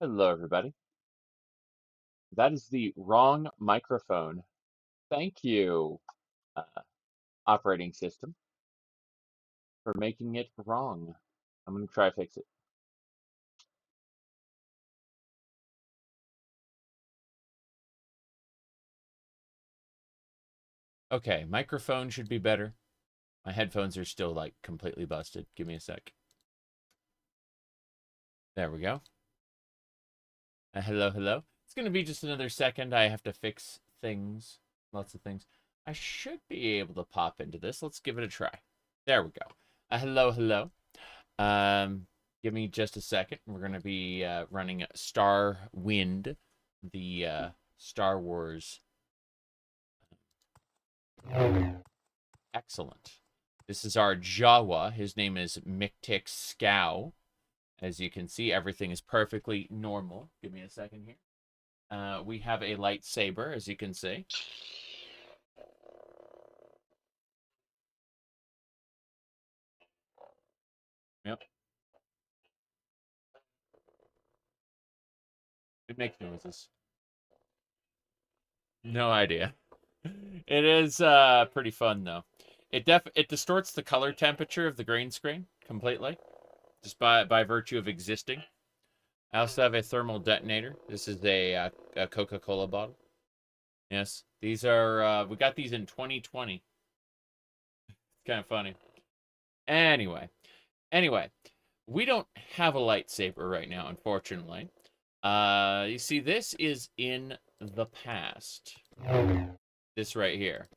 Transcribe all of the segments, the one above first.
Hello, everybody. That is the wrong microphone. Thank you, uh, operating system, for making it wrong. I'm going to try to fix it. Okay, microphone should be better. My headphones are still, like, completely busted. Give me a sec. There we go. Hello, hello. It's going to be just another second. I have to fix things. Lots of things. I should be able to pop into this. Let's give it a try. There we go. Hello, hello. Give me just a second. We're going to be running Starwind, the Star Wars. Excellent. This is our Jawa. His name is Miktik Scow. As you can see, everything is perfectly normal. Give me a second here. We have a lightsaber, as you can see. Yep. It makes noises. No idea. It is pretty fun though. It distorts the color temperature of the green screen completely, just by virtue of existing. I also have a thermal detonator. This is a Coca-Cola bottle. Yes, these are we got these in 2020. It's kind of funny. Anyway, we don't have a lightsaber right now, unfortunately. You see, this is in the past. This right here.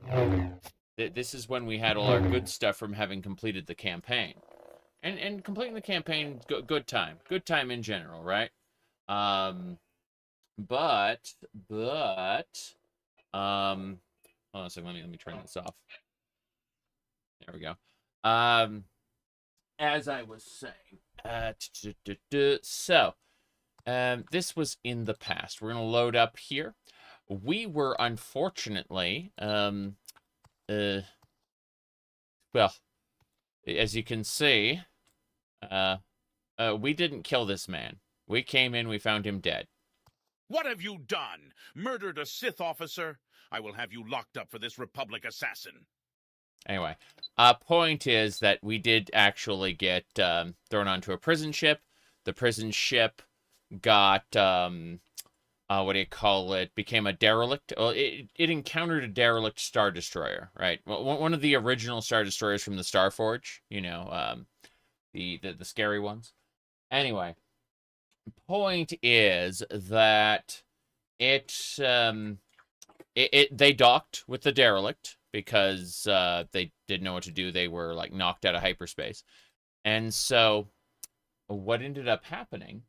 This is when we had all our good stuff from having completed the campaign. And completing the campaign, good time. Good time in general, right? But, hold on a second, let me turn this off. There we go. As I was saying, so, this was in the past. We're going to load up here. We were, unfortunately, well, as you can see, we didn't kill this man. We came in, we found him dead. What have you done? Murdered a Sith officer? I will have you locked up for this Republic assassin. Anyway, point is that we did actually get thrown onto a prison ship. The prison ship got, what do you call it, became a derelict. Well, it encountered a derelict Star Destroyer, right? Well, one of the original Star Destroyers from the Starforge, you know, the scary ones. Anyway, point is that they docked with the derelict because they didn't know what to do. They were like knocked out of hyperspace. And so what ended up happening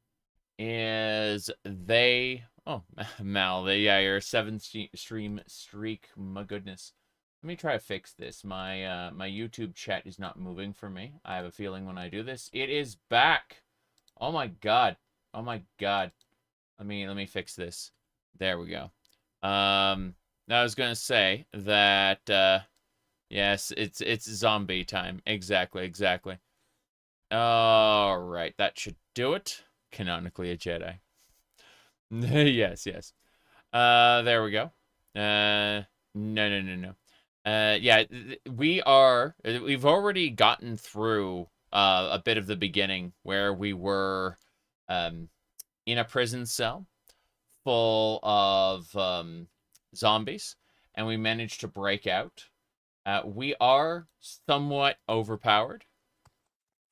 is oh, Mal, yeah, your 7-stream streak, my goodness. Let me try to fix this. My my YouTube chat is not moving for me. I have a feeling when I do this, it is back. Oh my god. Oh my god. Let me fix this. There we go. I was gonna say that yes, it's zombie time. Exactly. All right, that should do it. Canonically a Jedi. yes. There we go. No. Yeah, we've already gotten through a bit of the beginning where we were in a prison cell full of zombies, and we managed to break out. We are somewhat overpowered,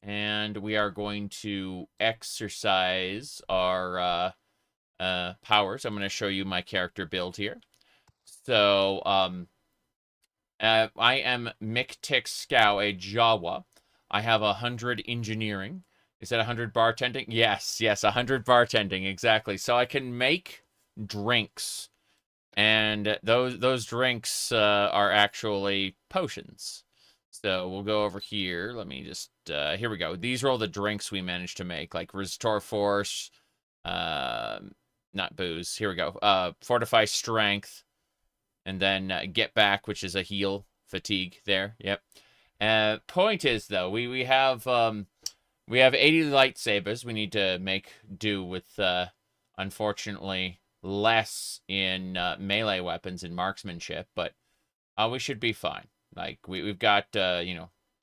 and we are going to exercise our powers. I'm going to show you my character build here. So, I am Miktik Scow, a Jawa. I have 100 engineering. Is that 100 bartending? Yes, 100 bartending, exactly. So I can make drinks. And those drinks are actually potions. So we'll go over here. Let me just, here we go. These are all the drinks we managed to make, like Restore Force, not booze. Here we go. Fortify Strength, and then Get Back, which is a heal. Fatigue there. Yep. Point is, though, we have 80 lightsabers. We need to make do with Unfortunately, less in melee weapons and marksmanship, but we should be fine. Like, we've got,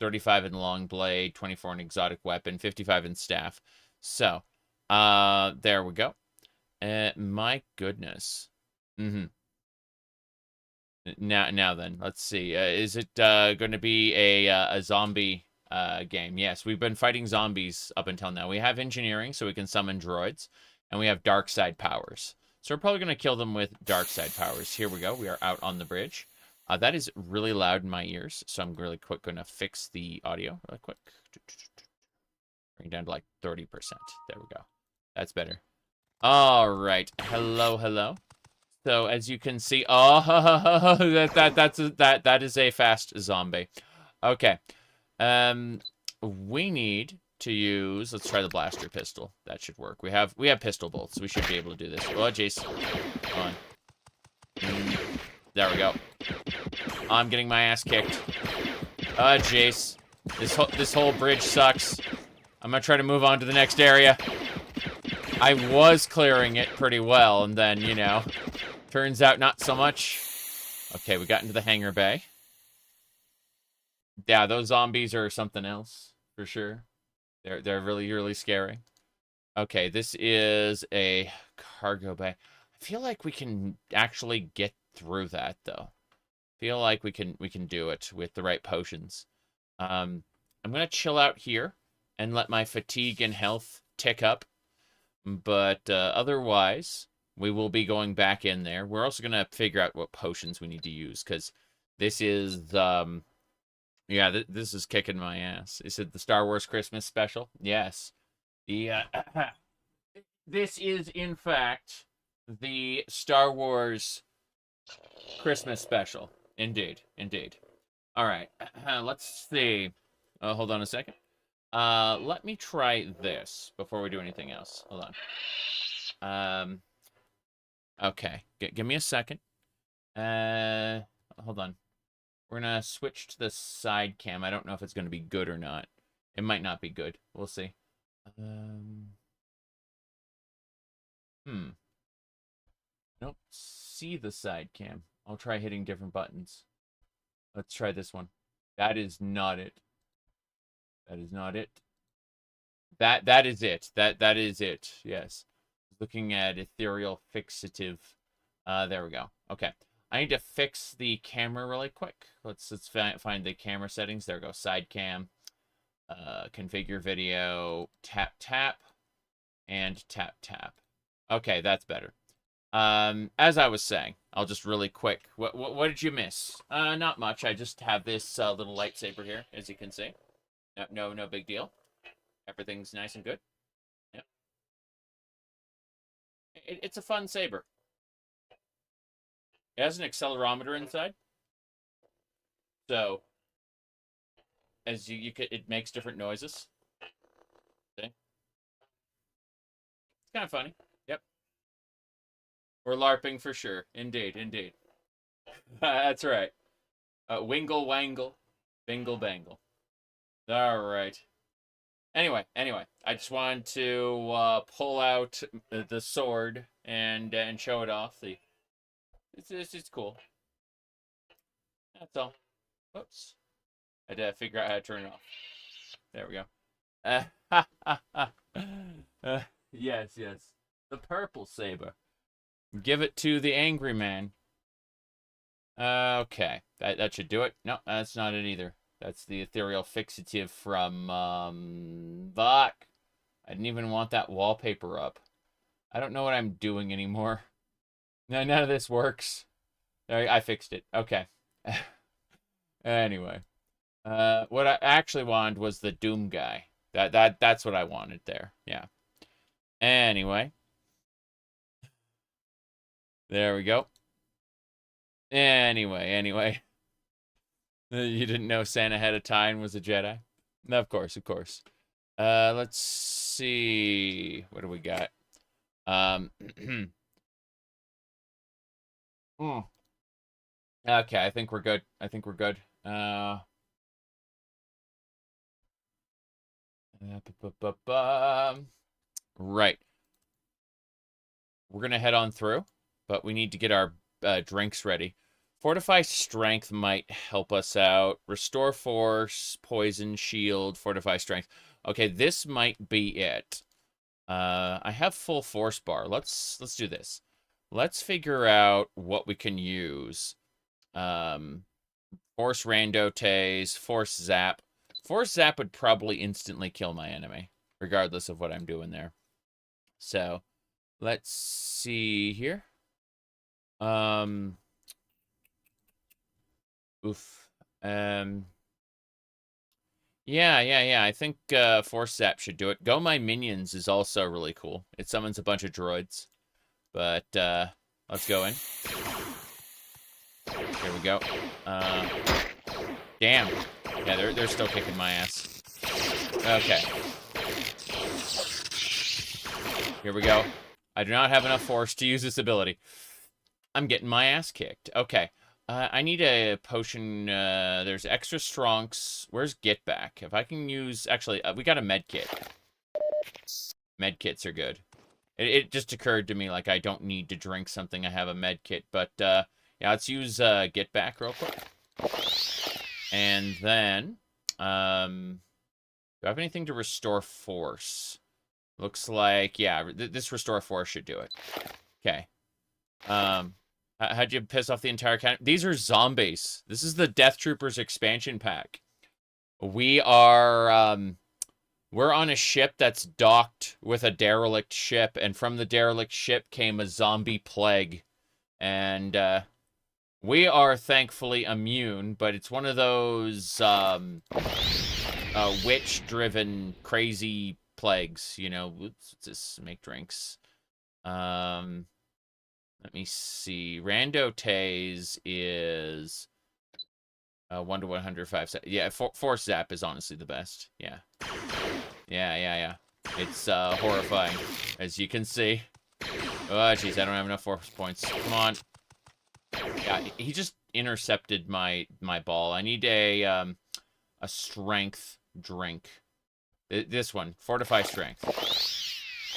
35 in long blade, 24 in exotic weapon, 55 in staff. So, there we go. My goodness. Now then, let's see. Is it going to be a zombie game? Yes, we've been fighting zombies up until now. We have engineering, so we can summon droids, and we have dark side powers. So we're probably going to kill them with dark side powers. Here we go. We are out on the bridge. That is really loud in my ears, so I'm really quick going to fix the audio really quick. Bring it down to like 30%. There we go. That's better. All right. Hello, hello. So as you can see, that is a fast zombie. Okay. We need to use. Let's try the blaster pistol. That should work. We have pistol bolts. We should be able to do this. Oh jeez. Come on. There we go. I'm getting my ass kicked. Oh jeez. This whole bridge sucks. I'm gonna try to move on to the next area. I was clearing it pretty well, and then, turns out not so much. Okay, we got into the hangar bay. Yeah, those zombies are something else, for sure. They're really, really scary. Okay, this is a cargo bay. I feel like we can actually get through that, though. I feel like we can do it with the right potions. I'm gonna chill out here and let my fatigue and health tick up. But otherwise, we will be going back in there. We're also going to figure out what potions we need to use, because this is, this is kicking my ass. Is it the Star Wars Christmas special? Yes. This is, in fact, the Star Wars Christmas special. Indeed, indeed. All right, let's see. Hold on a second. Let me try this before we do anything else. Hold on. Okay. Give me a second. Hold on. We're gonna switch to the side cam. I don't know if it's gonna be good or not. It might not be good. We'll see. Nope. See the side cam. I'll try hitting different buttons. Let's try this one. That is not it. That is not it. That is it. That is it. Yes. Looking at ethereal fixative. There we go. Okay. I need to fix the camera really quick. Let's find the camera settings. There we go. Side cam. Configure video. Tap tap. And tap tap. Okay, that's better. As I was saying, I'll just really quick. What did you miss? Not much. I just have this little lightsaber here, as you can see. No big deal. Everything's nice and good. Yep. It's a fun saber. It has an accelerometer inside. So, as you could, it makes different noises. See? It's kind of funny. Yep. We're LARPing for sure. Indeed, indeed. That's right. Wingle wangle, bingle bangle. All right. Anyway, I just wanted to pull out the sword and show it off. It's cool. That's all. Whoops. I had to figure out how to turn it off. There we go. Yes. The purple saber. Give it to the angry man. Okay. That should do it. No, that's not it either. That's the ethereal fixative from, fuck. I didn't even want that wallpaper up. I don't know what I'm doing anymore. No, none of this works. I fixed it. Okay. Anyway. What I actually wanted was the Doom guy. That's what I wanted there. Yeah. Anyway. There we go. Anyway. You didn't know Santa had a tie and was a Jedi? No, of course. Let's see. What do we got? Okay, I think we're good. Right. we're going to head on through, but we need to get our drinks ready. Fortify Strength might help us out. Restore Force, Poison, Shield, Fortify Strength. Okay, this might be it. I have full Force bar. Let's do this. Let's figure out what we can use. Force Rando Tase, Force Zap. Force Zap would probably instantly kill my enemy, regardless of what I'm doing there. So, let's see here. Oof. Yeah. I think Force Zap should do it. Go My Minions is also really cool. It summons a bunch of droids. But, let's go in. Here we go. Damn. Yeah, they're still kicking my ass. Okay. Here we go. I do not have enough force to use this ability. I'm getting my ass kicked. Okay. I need a potion. There's extra strongs. Where's Get Back? If I can use... Actually, we got a med kit. Med kits are good. It just occurred to me, like, I don't need to drink something. I have a med kit. But, yeah, let's use Get Back real quick. And then, do I have anything to restore force? Looks like, yeah, this restore force should do it. Okay. How'd you piss off the entire camp? These are zombies. This is the Death Troopers expansion pack. We are, we're on a ship that's docked with a derelict ship, and from the derelict ship came a zombie plague. And, we are thankfully immune, but it's one of those, witch-driven, crazy plagues, you know. Let's just make drinks. Let me see. Rando Tase is 1 to 105. Yeah, Force Zap is honestly the best. Yeah. Yeah. It's horrifying, as you can see. Oh, jeez, I don't have enough force points. Come on. Yeah, he just intercepted my ball. I need a strength drink. This one, Fortify Strength.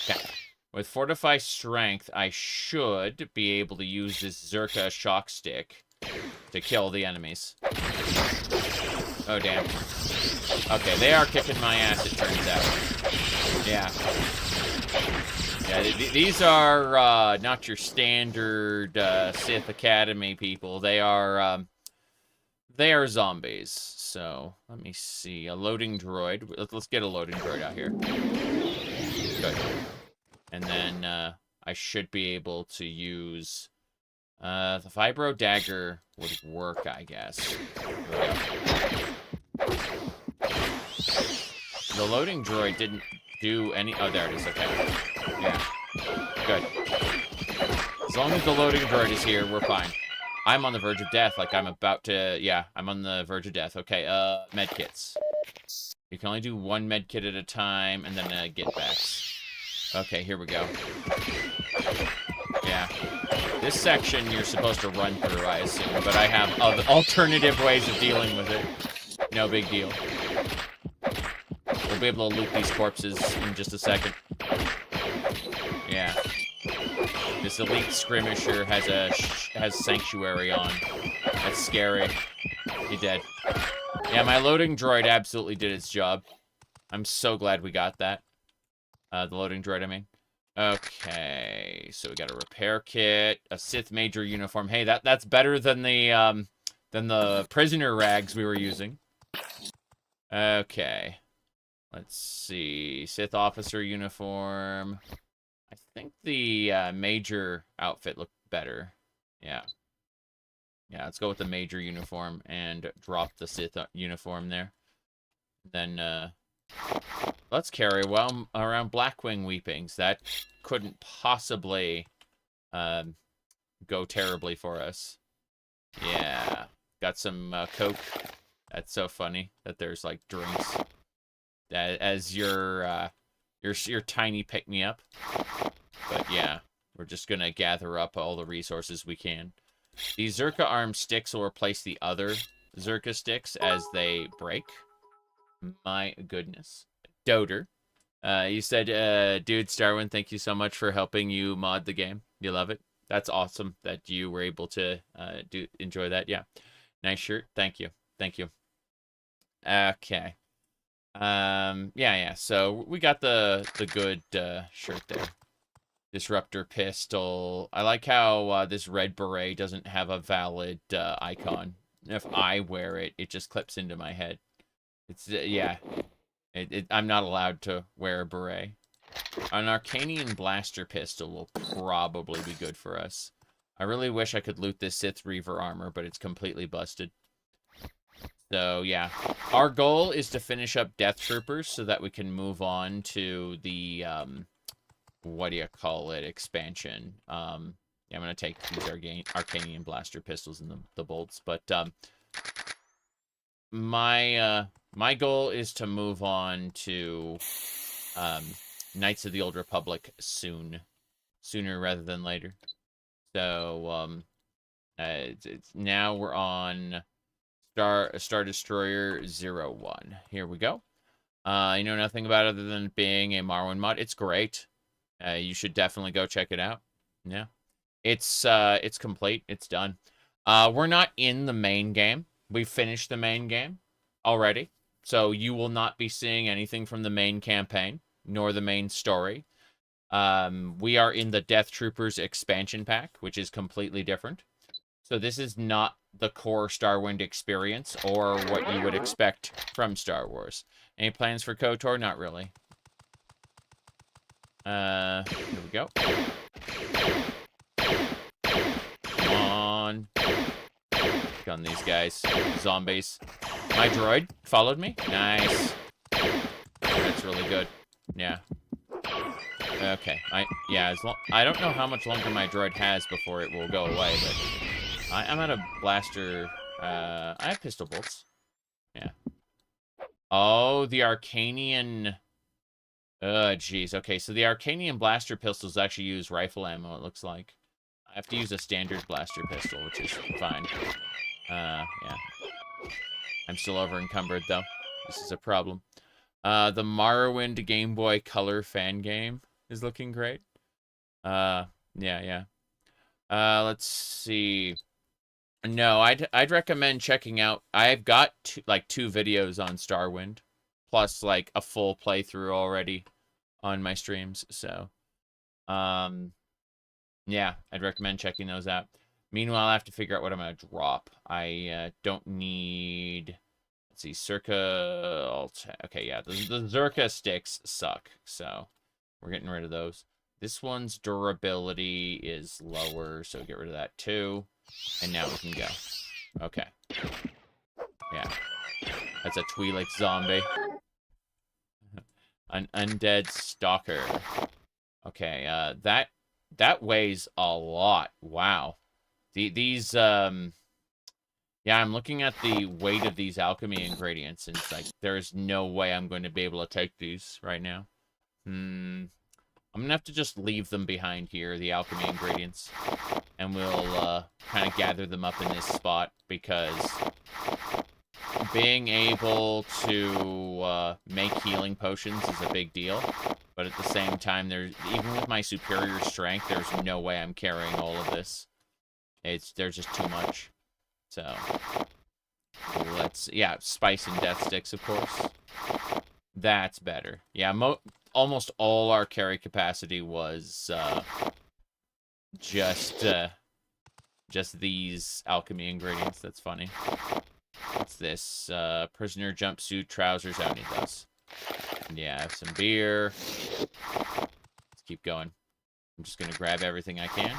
Okay. With Fortify Strength, I should be able to use this Zerka shock stick to kill the enemies. Oh, damn. Okay, they are kicking my ass, it turns out. Yeah. Yeah, these are not your standard Sith Academy people. They are zombies. So, let me see. A loading droid. Let's get a loading droid out here. Good. And then I should be able to use the Vibro Dagger would work, I guess. The loading droid didn't do any... Oh, there it is. Okay. Yeah. Good. As long as the loading droid is here, we're fine. I'm on the verge of death. Like, I'm about to... Yeah, I'm on the verge of death. Okay, medkits. You can only do one medkit at a time, and then get backs. Okay, here we go. Yeah. This section you're supposed to run through, I assume, but I have alternative ways of dealing with it. No big deal. We'll be able to loot these corpses in just a second. Yeah. This elite skirmisher has Sanctuary on. That's scary. He dead. Yeah, my loading droid absolutely did its job. I'm so glad we got that. The loading droid, I mean. Okay, so we got a repair kit, a Sith Major uniform. Hey, that's better than the prisoner rags we were using. Okay. Let's see. Sith officer uniform. I think the major outfit looked better. Yeah. Yeah, let's go with the major uniform and drop the Sith uniform there. Then, let's carry around Blackwing Weepings. That couldn't possibly go terribly for us. Yeah. Got some Coke. That's so funny that there's, like, drinks as your tiny pick-me-up. But, yeah. We're just gonna gather up all the resources we can. These Zerka arm sticks will replace the other Zerka sticks as they break. My goodness. Doter. You said, dude, Starwind, thank you so much for helping you mod the game. You love it? That's awesome that you were able to enjoy that. Yeah. Nice shirt. Thank you. Thank you. Okay. Yeah. So we got the good shirt there. Disruptor pistol. I like how this red beret doesn't have a valid icon. If I wear it, it just clips into my head. It's yeah. I'm not allowed to wear a beret. An Arcanian blaster pistol will probably be good for us. I really wish I could loot this Sith Reaver armor, but it's completely busted. So, yeah. Our goal is to finish up Death Troopers so that we can move on to the, what do you call it, expansion. Yeah, I'm going to take these Arcanian blaster pistols and the bolts, but, my goal is to move on to, Knights of the Old Republic sooner rather than later. So, now we're on Star Destroyer 01. Here we go. You know nothing about it other than it being a Morrowind mod. It's great. You should definitely go check it out. Yeah. It's complete. It's done. We're not in the main game. We finished the main game already. So you will not be seeing anything from the main campaign, nor the main story. We are in the Death Troopers expansion pack, which is completely different. So this is not the core Starwind experience or what you would expect from Star Wars. Any plans for KOTOR? Not really. Here we go. Come on. Gun these guys. Zombies. My droid followed me. Nice. That's really good. Yeah. Okay. I don't know how much longer my droid has before it will go away, but I'm out of blaster. I have pistol bolts. Yeah. Oh, the Arcanian. Jeez. Okay, so the Arcanian blaster pistols actually use rifle ammo, it looks like. I have to use a standard blaster pistol, which is fine. Yeah. I'm still over encumbered, though. This is a problem. The Morrowind Game Boy Color fan game is looking great. Yeah. Let's see. No, I'd recommend checking out. I've got two videos on Starwind, plus like a full playthrough already on my streams. So, yeah, I'd recommend checking those out. Meanwhile, I have to figure out what I'm gonna drop. I don't need. Let's see, Circa. Okay, yeah, the Zerka sticks suck, so we're getting rid of those. This one's durability is lower, so get rid of that too. And now we can go. Okay. Yeah. That's a Twi'lek zombie. An undead stalker. Okay, that weighs a lot. Wow. These, yeah, I'm looking at the weight of these alchemy ingredients, and it's like, there's no way I'm going to be able to take these right now. I'm gonna have to just leave them behind here, the alchemy ingredients. And we'll kind of gather them up in this spot, because being able to make healing potions is a big deal. But at the same time, even with my superior strength, there's no way I'm carrying all of this. There's just too much. So yeah, spice and death sticks, of course. That's better. Yeah, almost all our carry capacity was just these alchemy ingredients. That's funny. What's this? Prisoner jumpsuit, trousers. I don't need those. Yeah, I have some beer. Let's keep going. I'm just gonna grab everything I can.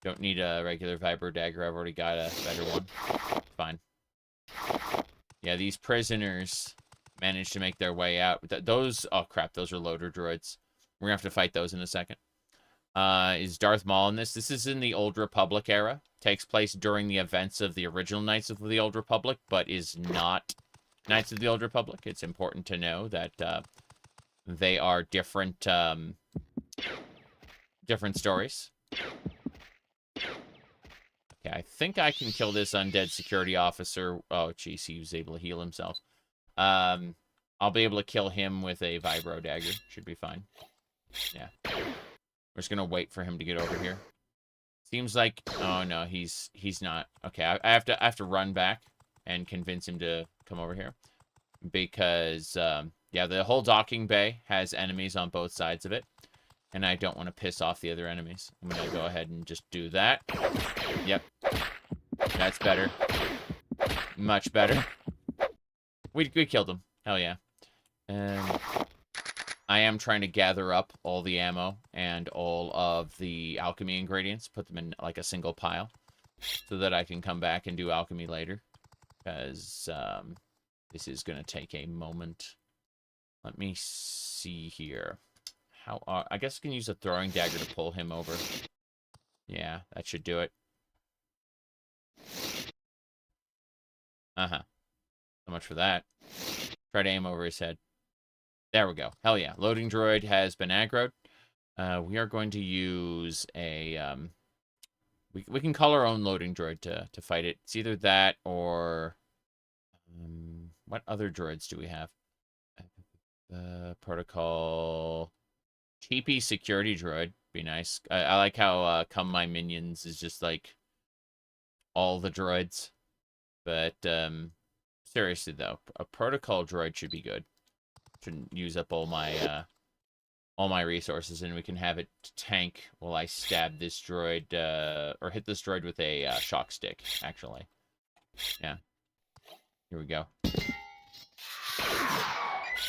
Don't need a regular vibro dagger. I've already got a better one. Fine. Yeah, these prisoners managed to make their way out. Those, oh crap, those are loader droids. We're gonna have to fight those in a second. Is Darth Maul in this? This is in the Old Republic era. Takes place during the events of the original Knights of the Old Republic, but is not Knights of the Old Republic. It's important to know that they are different different stories. Okay, I think I can kill this undead security officer. Oh, jeez, he was able to heal himself. I'll be able to kill him with a vibro dagger. Should be fine. Yeah. We're just gonna wait for him to get over here. Seems like, oh no, he's not. Okay, I have to run back and convince him to come over here because yeah, the whole docking bay has enemies on both sides of it, and I don't want to piss off the other enemies. I'm gonna go ahead and just do that. Yep, that's better. Much better. We killed him. Hell yeah. And I am trying to gather up all the ammo and all of the alchemy ingredients, put them in like a single pile, so that I can come back and do alchemy later. Because this is going to take a moment. Let me see here. I guess I can use a throwing dagger to pull him over. Yeah, that should do it. Uh-huh. So much for that. Try to aim over his head. There we go. Hell yeah. Loading droid has been aggroed. We are going to use a... we can call our own loading droid to fight it. It's either that or... what other droids do we have? Protocol... TP security droid. Be nice. I like how Come My Minions is just like all the droids. But seriously though, a protocol droid should be good. Shouldn't use up all my resources, and we can have it tank while I stab this droid or hit this droid with a shock stick. Actually, yeah. Here we go.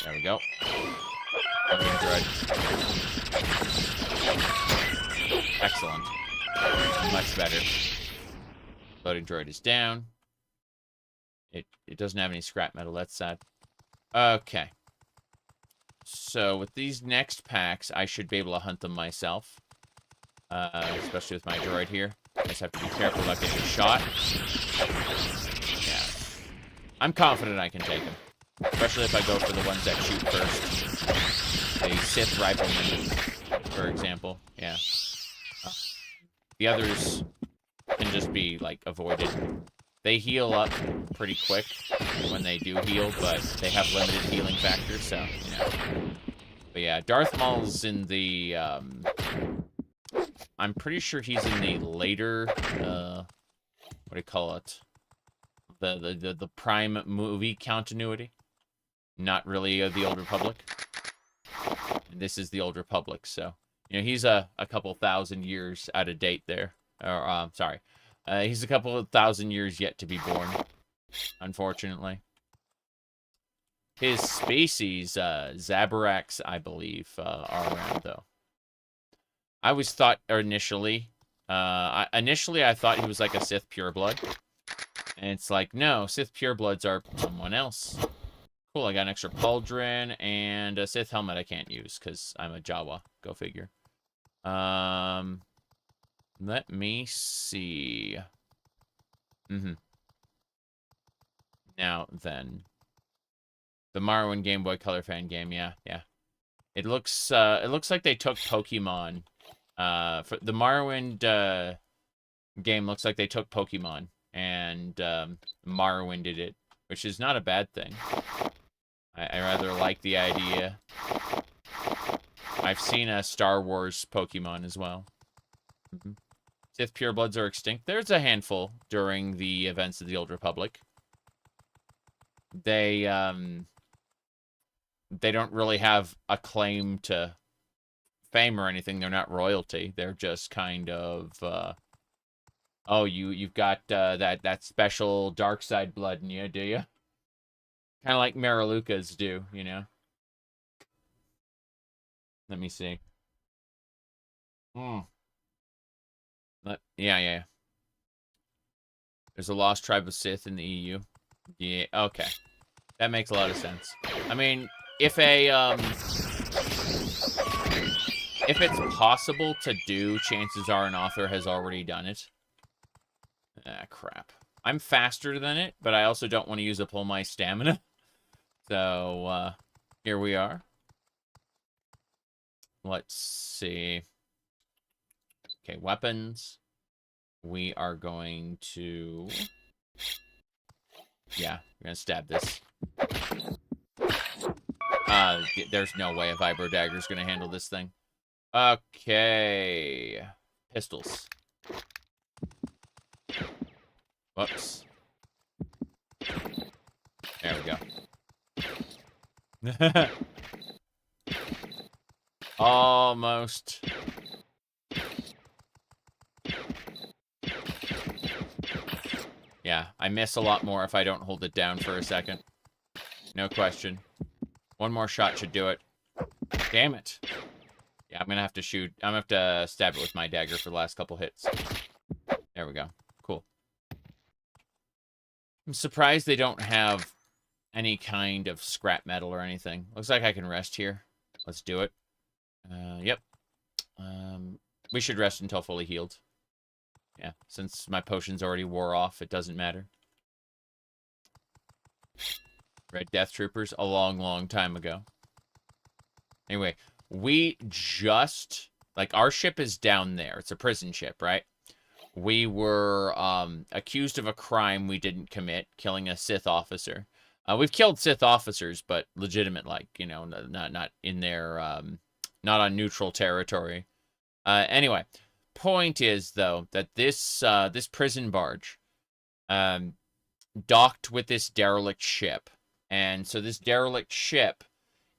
There we go. Droid. Excellent. Much better. Loading droid is down. It doesn't have any scrap metal. That's sad. Okay. So with these next packs, I should be able to hunt them myself. Especially with my droid here. I just have to be careful about getting shot. Yeah. I'm confident I can take them. Especially if I go for the ones that shoot first. The Sith riflemen, for example. Yeah. The others can just be, like, avoided. They heal up pretty quick when they do heal, but they have limited healing factors, so, you know. But yeah, Darth Maul's in the, I'm pretty sure he's in the later, what do you call it? The Prime movie continuity. Not really the Old Republic. And this is the Old Republic, so, you know, he's a couple thousand years out of date there. Or, sorry. He's a couple of thousand years yet to be born, unfortunately. His species, Zabaraks, I believe, are around, though. I always thought initially, I thought he was like a Sith pureblood. And it's like, no, Sith purebloods are someone else. Cool, I got an extra pauldron and a Sith helmet I can't use because I'm a Jawa. Go figure. Let me see. Now then, the Morrowind Game Boy Color fan game, yeah. It looks like they took Pokemon. For the Morrowind game, looks like they took Pokemon and Morrowinded it, which is not a bad thing. I rather like the idea. I've seen a Star Wars Pokemon as well. Sith purebloods are extinct. There's a handful during the events of the Old Republic. They don't really have a claim to fame or anything. They're not royalty. They're just kind of, oh, you've got that special dark side blood in you, do you? Kind of like Marilukas do, you know? Let me see. Yeah. There's a lost tribe of Sith in the EU. Yeah, okay. That makes a lot of sense. I mean, if it's possible to do, chances are an author has already done it. Ah, crap. I'm faster than it, but I also don't want to use up all my stamina. So, here we are. Let's see. Okay, weapons. We are going to... Yeah, we're gonna stab this. There's no way a vibro dagger is gonna handle this thing. Okay. Pistols. Whoops. There we go. Almost. Yeah, I miss a lot more if I don't hold it down for a second. No question. One more shot should do it. Damn it. Yeah, I'm gonna have to shoot. I'm gonna have to stab it with my dagger for the last couple hits. There we go. Cool. I'm surprised they don't have any kind of scrap metal or anything. Looks like I can rest here. Let's do it. Yep. We should rest until fully healed. Yeah, since my potions already wore off, it doesn't matter. Red Death Troopers, a long, long time ago. Anyway, we just... Like, our ship is down there. It's a prison ship, right? We were accused of a crime we didn't commit, killing a Sith officer. We've killed Sith officers, but legitimate, like, you know, not in their... not on neutral territory. Anyway, point is, though, that this this prison barge docked with this derelict ship. And so this derelict ship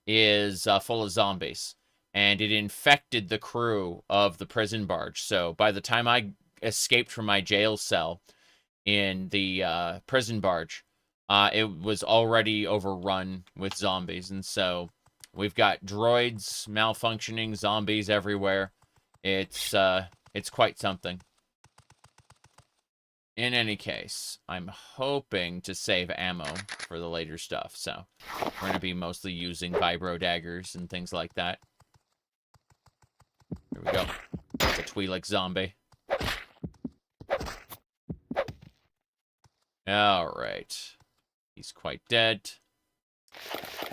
is full of zombies. And it infected the crew of the prison barge. So by the time I escaped from my jail cell in the prison barge, it was already overrun with zombies. And so we've got droids malfunctioning, zombies everywhere. It's quite something. In any case, I'm hoping to save ammo for the later stuff, so we're going to be mostly using vibro daggers and things like that. Here we go. It's a Twi'lek zombie. Alright. He's quite dead.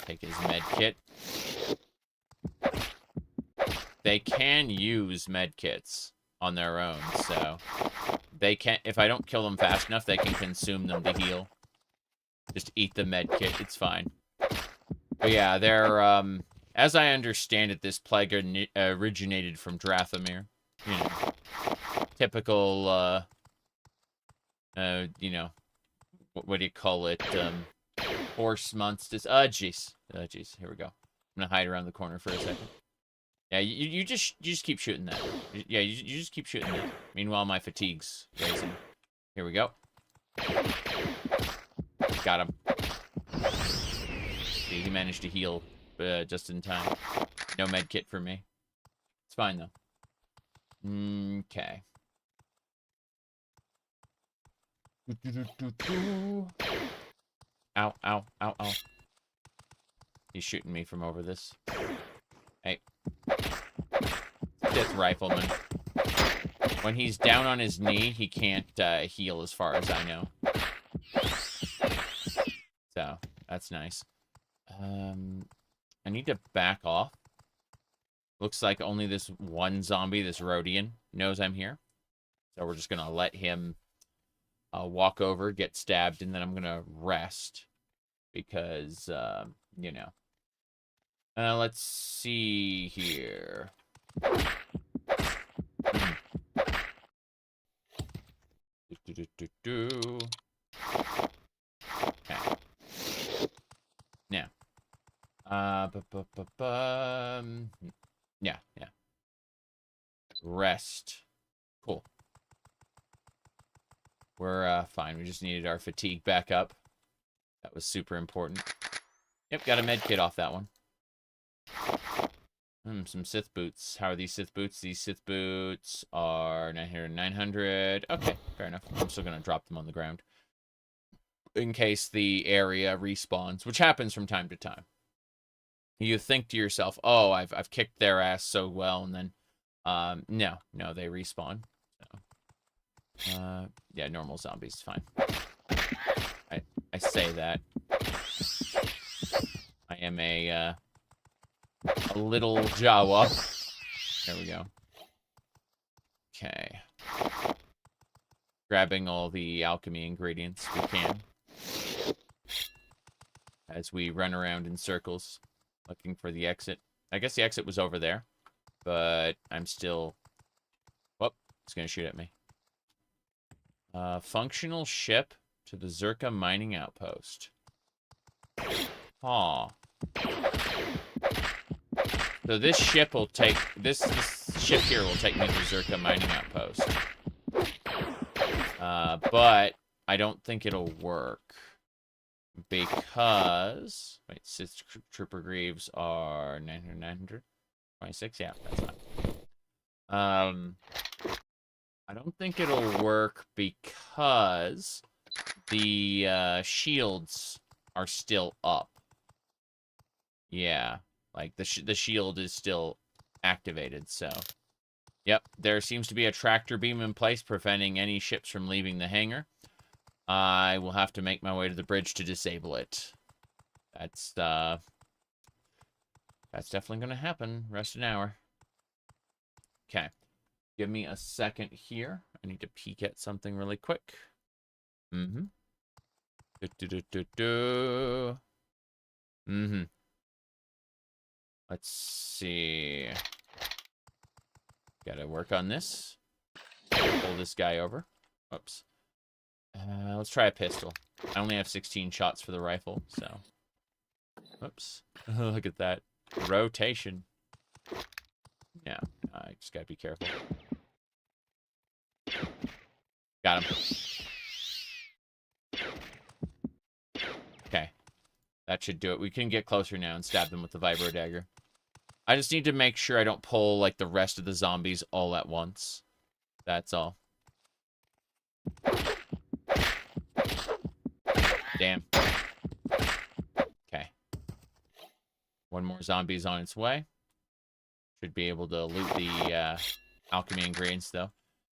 Take his med kit. They can use med kits on their own, so they can't. If I don't kill them fast enough, they can consume them to heal. Just eat the med kit; it's fine. But yeah, they're as I understand it, this plague originated from Drathamir. You know, typical. You know, what do you call it? Horse monsters. Jeez. Jeez. Here we go. I'm gonna hide around the corner for a second. Yeah, you just keep shooting that. Yeah, you just keep shooting that. Meanwhile, my fatigue's raising. Here we go. Got him. See, he managed to heal just in time. No med kit for me. It's fine, though. Okay. Ow, ow, ow, ow. He's shooting me from over this. Hey. Sith rifleman. When he's down on his knee, he can't heal as far as I know. So, that's nice. I need to back off. Looks like only this one zombie, this Rodian, knows I'm here. So we're just going to let him walk over, get stabbed, and then I'm going to rest. Because, you know. Let's see here. Okay. Now. Yeah. Rest. Cool. We're fine. We just needed our fatigue back up. That was super important. Yep, got a med kit off that one. Some Sith boots. How are these Sith boots? These Sith boots are 900. Okay, fair enough. I'm still going to drop them on the ground. In case the area respawns, which happens from time to time. You think to yourself, oh, I've kicked their ass so well, and then, no, they respawn. So, yeah, normal zombies, fine. I say that. I am a little Jawa. There we go. Okay. Grabbing all the alchemy ingredients we can. As we run around in circles, looking for the exit. I guess the exit was over there. but I'm still... Whoop, it's going to shoot at me. Functional ship to the Zerka mining outpost. Aw. So this ship will take... This ship here will take me to the Zerka mining outpost. But I don't think it'll work. Because... Wait, Sith Trooper Greaves are 900? 26? Yeah, that's fine. I don't think it'll work because the shields are still up. Yeah, like the shield is still activated, so... Yep, there seems to be a tractor beam in place preventing any ships from leaving the hangar. I will have to make my way to the bridge to disable it. That's definitely going to happen. Rest an hour. Okay. Give me a second here. I need to peek at something really quick. Mm-hmm. Mm-hmm. Let's see. Gotta work on this. Pull this guy over. Oops. Let's try a pistol. I only have 16 shots for the rifle, so... Oops. Look at that. Rotation. Yeah, I just gotta be careful. Got him. Okay. That should do it. We can get closer now and stab them with the vibro dagger. I just need to make sure I don't pull, like, the rest of the zombies all at once. That's all. Damn. Okay. One more zombie's on its way. Should be able to loot the alchemy ingredients, though.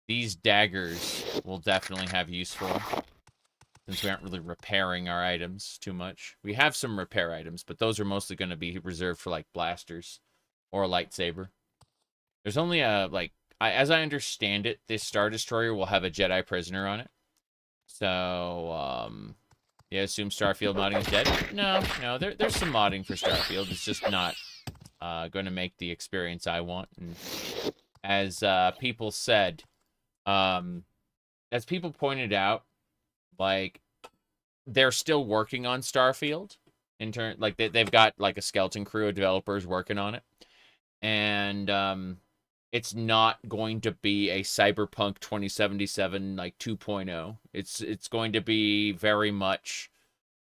These daggers will definitely have use for, since we aren't really repairing our items too much. We have some repair items, but those are mostly going to be reserved for, like, blasters or a lightsaber. There's only a, like, as I understand it, this Star Destroyer will have a Jedi prisoner on it. So, yeah, assume Starfield modding is dead? No, there's some modding for Starfield. It's just not going to make the experience I want. And as people said, as people pointed out, like, they're still working on Starfield. Like, they've got, like, a skeleton crew of developers working on it. And, it's not going to be a Cyberpunk 2077, like, 2.0. It's going to be very much,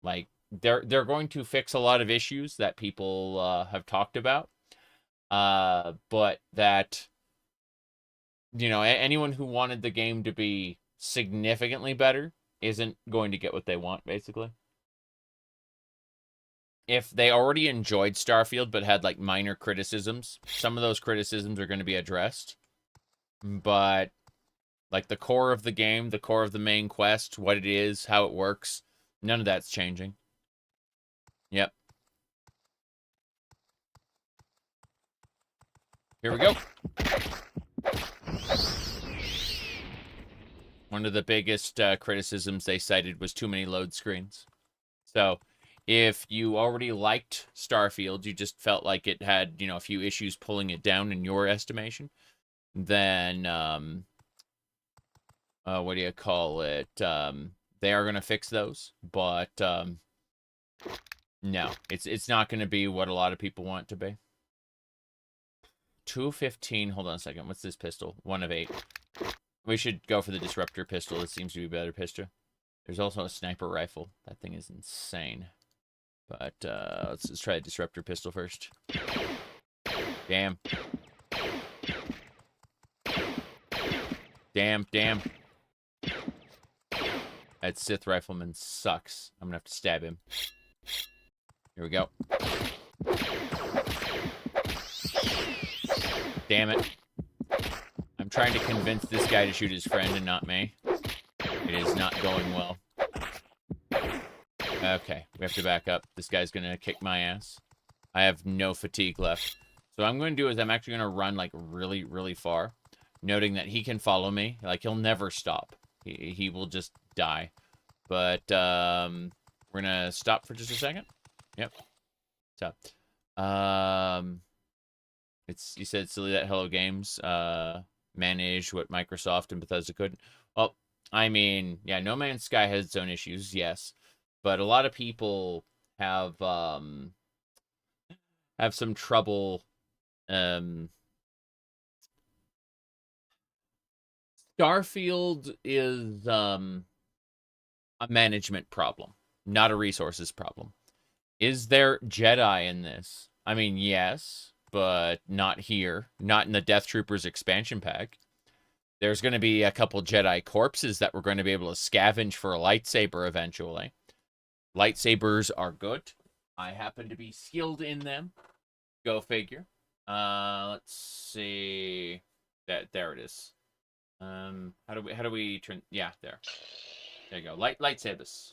like, they're going to fix a lot of issues that people have talked about. But that, you know, anyone who wanted the game to be significantly better isn't going to get what they want, basically. If they already enjoyed Starfield but had, like, minor criticisms, some of those criticisms are going to be addressed. But, like, the core of the game, the core of the main quest, what it is, how it works, none of that's changing. Yep. Here we go. One of the biggest criticisms they cited was too many load screens. So, if you already liked Starfield, you just felt like it had, you know, a few issues pulling it down in your estimation, then, what do you call it? They are going to fix those, but, no, it's not going to be what a lot of people want it to be. 215, hold on a second, what's this pistol? 1 of 8. We should go for the disruptor pistol, it seems to be a better pistol. There's also a sniper rifle, that thing is insane. But, let's try a disruptor pistol first. Damn. Damn. That Sith rifleman sucks. I'm gonna have to stab him. Here we go. Damn it. I'm trying to convince this guy to shoot his friend and not me. It is not going well. Okay, we have to back up. This guy's gonna kick my ass. I have no fatigue left. So what I'm going to do is I'm actually going to run, like, really, really far. Noting that he can follow me. Like, he'll never stop. He will just die. But, we're going to stop for just a second. Yep. So, You said silly that Hello Games managed what Microsoft and Bethesda couldn't. Well, I mean, yeah, No Man's Sky has its own issues, yes, but a lot of people have some trouble. Starfield is a management problem, not a resources problem. Is there Jedi in this? I mean, yes, but not here. Not in the Death Troopers expansion pack. There's going to be a couple Jedi corpses that we're going to be able to scavenge for a lightsaber eventually. Lightsabers are good. I happen to be skilled in them. Go figure. Let's see. There it is. How do we turn? Yeah, there you go. Lightsabers.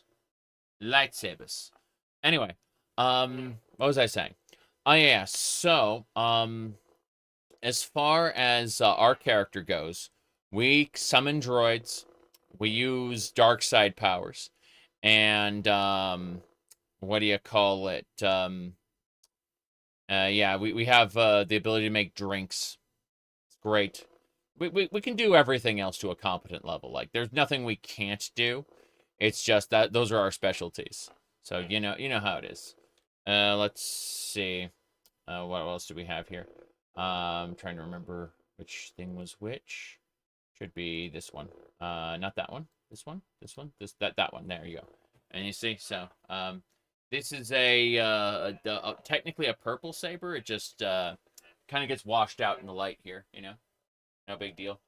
Anyway, what was I saying? Oh yeah, so as far as our character goes, we summon droids, we use dark side powers, and what do you call it? Yeah, we have the ability to make drinks. It's great. We can do everything else to a competent level. Like, there's nothing we can't do. It's just that those are our specialties. So you know how it is. Let's see. What else do we have here? I'm trying to remember which thing was which. Should be this one. Not that one. This one. That one. There you go. And you see, so this is technically a purple saber. It just kind of gets washed out in the light here. No big deal.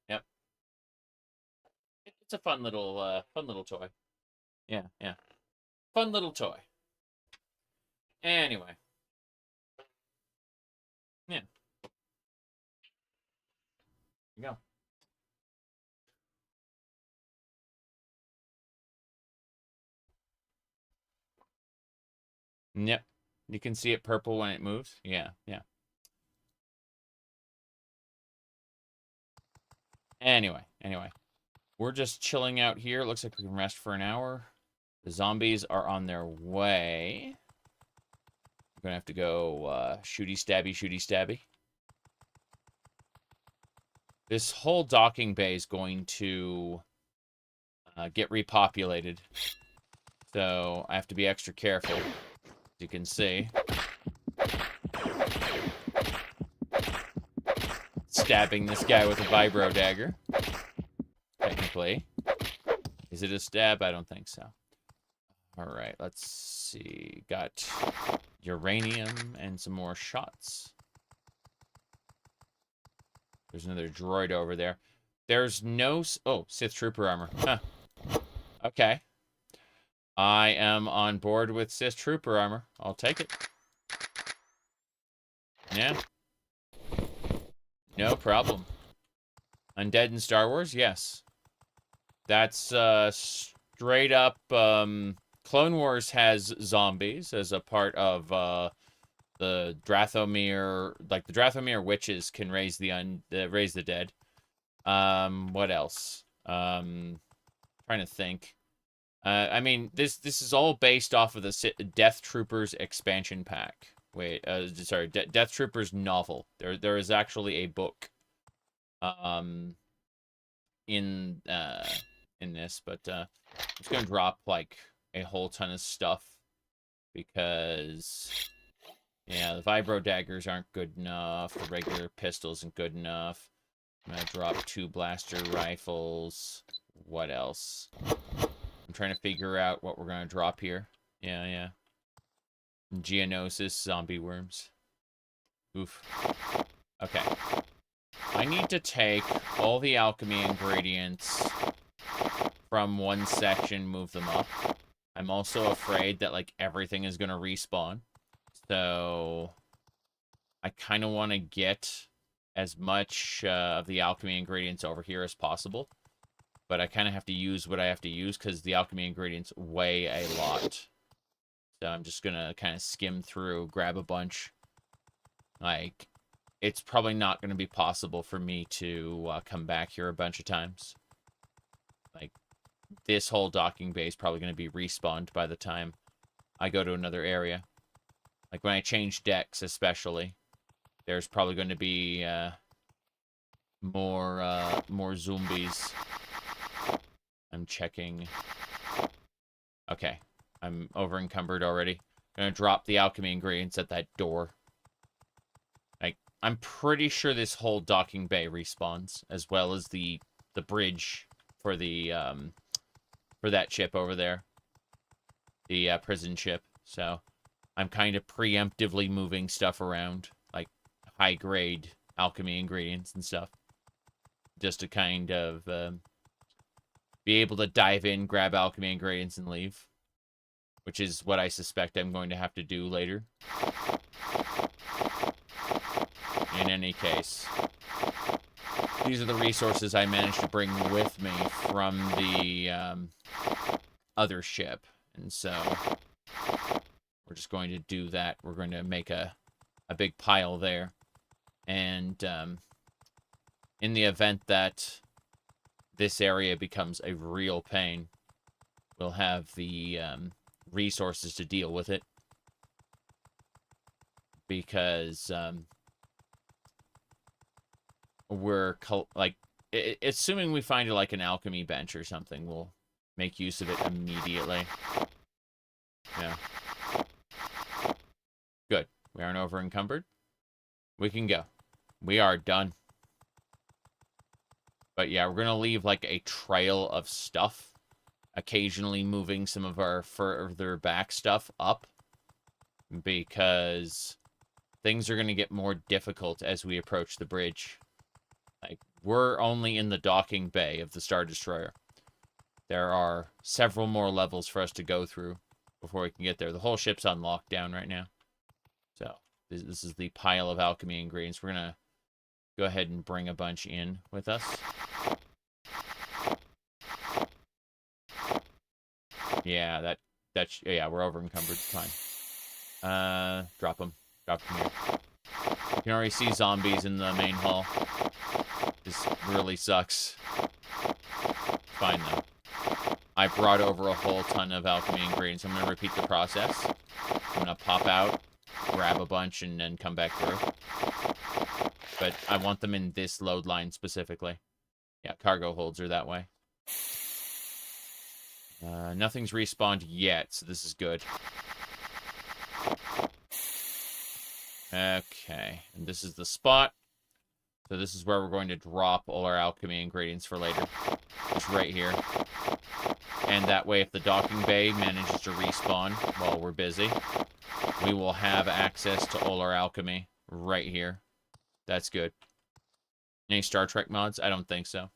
Yep. It's a fun little toy. Yeah. Fun little toy. Anyway. Yeah. There you go. Yep. You can see it purple when it moves. Yeah. Anyway. We're just chilling out here. Looks like we can rest for an hour. The zombies are on their way. We're going to have to go shooty stabby. This whole docking bay is going to get repopulated. So I have to be extra careful, as you can see. Stabbing this guy with a vibro dagger. Technically. Is it a stab? I don't think so. Alright, let's see. Got uranium and some more shots. There's another droid over there. There's no... Oh, Sith Trooper armor. Huh. Okay. I am on board with Sith Trooper armor. I'll take it. Yeah. No problem. Undead in Star Wars? Yes. That's straight up... Clone Wars has zombies as a part of the Dathomir. Like, the Dathomir witches can raise the dead. What else? Trying to think. I mean, this is all based off of the Death Troopers expansion pack. Wait, sorry, Death Troopers novel. There is actually a book. In this, but I'm just gonna drop like a whole ton of stuff because yeah, the vibro daggers aren't good enough. The regular pistol isn't good enough. I'm gonna drop 2 blaster rifles. What else? I'm trying to figure out what we're gonna drop here. Yeah. Geonosis, zombie worms. Oof. Okay. I need to take all the alchemy ingredients from one section, move them up. I'm also afraid that, like, everything is going to respawn. So, I kind of want to get as much of the alchemy ingredients over here as possible. But I kind of have to use what I have to use because the alchemy ingredients weigh a lot. So, I'm just going to kind of skim through, grab a bunch. Like, it's probably not going to be possible for me to come back here a bunch of times. Like, this whole docking bay is probably going to be respawned by the time I go to another area. Like, when I change decks, especially. there's probably going to be more zombies. I'm checking. Okay, I'm over encumbered already. I'm gonna drop the alchemy ingredients at that door. Like, I'm pretty sure this whole docking bay respawns, as well as the bridge for the for that ship over there, the prison ship. So I'm kind of preemptively moving stuff around, like high grade alchemy ingredients and stuff, just to kind of be able to dive in, grab alchemy ingredients, and leave. Which is what I suspect I'm going to have to do later. In any case, these are the resources I managed to bring with me from the other ship. And so we're just going to do that. We're going to make a big pile there. And in the event that this area becomes a real pain, we'll have the resources to deal with it, because we're like, assuming we find like an alchemy bench or something, we'll make use of it immediately. Yeah, good. We aren't over encumbered. We can go. We are done. But yeah, we're gonna leave like a trail of stuff, occasionally moving some of our further back stuff up, because things are going to get more difficult as we approach the bridge. Like, we're only in the docking bay of the Star Destroyer. There are several more levels for us to go through before we can get there. The whole ship's on lockdown right now. So, this is the pile of alchemy ingredients. We're going to go ahead and bring a bunch in with us. Yeah, yeah, we're over encumbered. Fine. Drop them. Drop them here. You can already see zombies in the main hall. This really sucks. Fine, though. I brought over a whole ton of alchemy ingredients. I'm going to repeat the process. I'm going to pop out, grab a bunch, and then come back through. But I want them in this load line specifically. Yeah, cargo holds are that way. Nothing's respawned yet, so this is good. Okay, and this is the spot. So this is where we're going to drop all our alchemy ingredients for later. Just right here. And that way, if the docking bay manages to respawn while we're busy, we will have access to all our alchemy right here. That's good. Any Star Trek mods? I don't think so.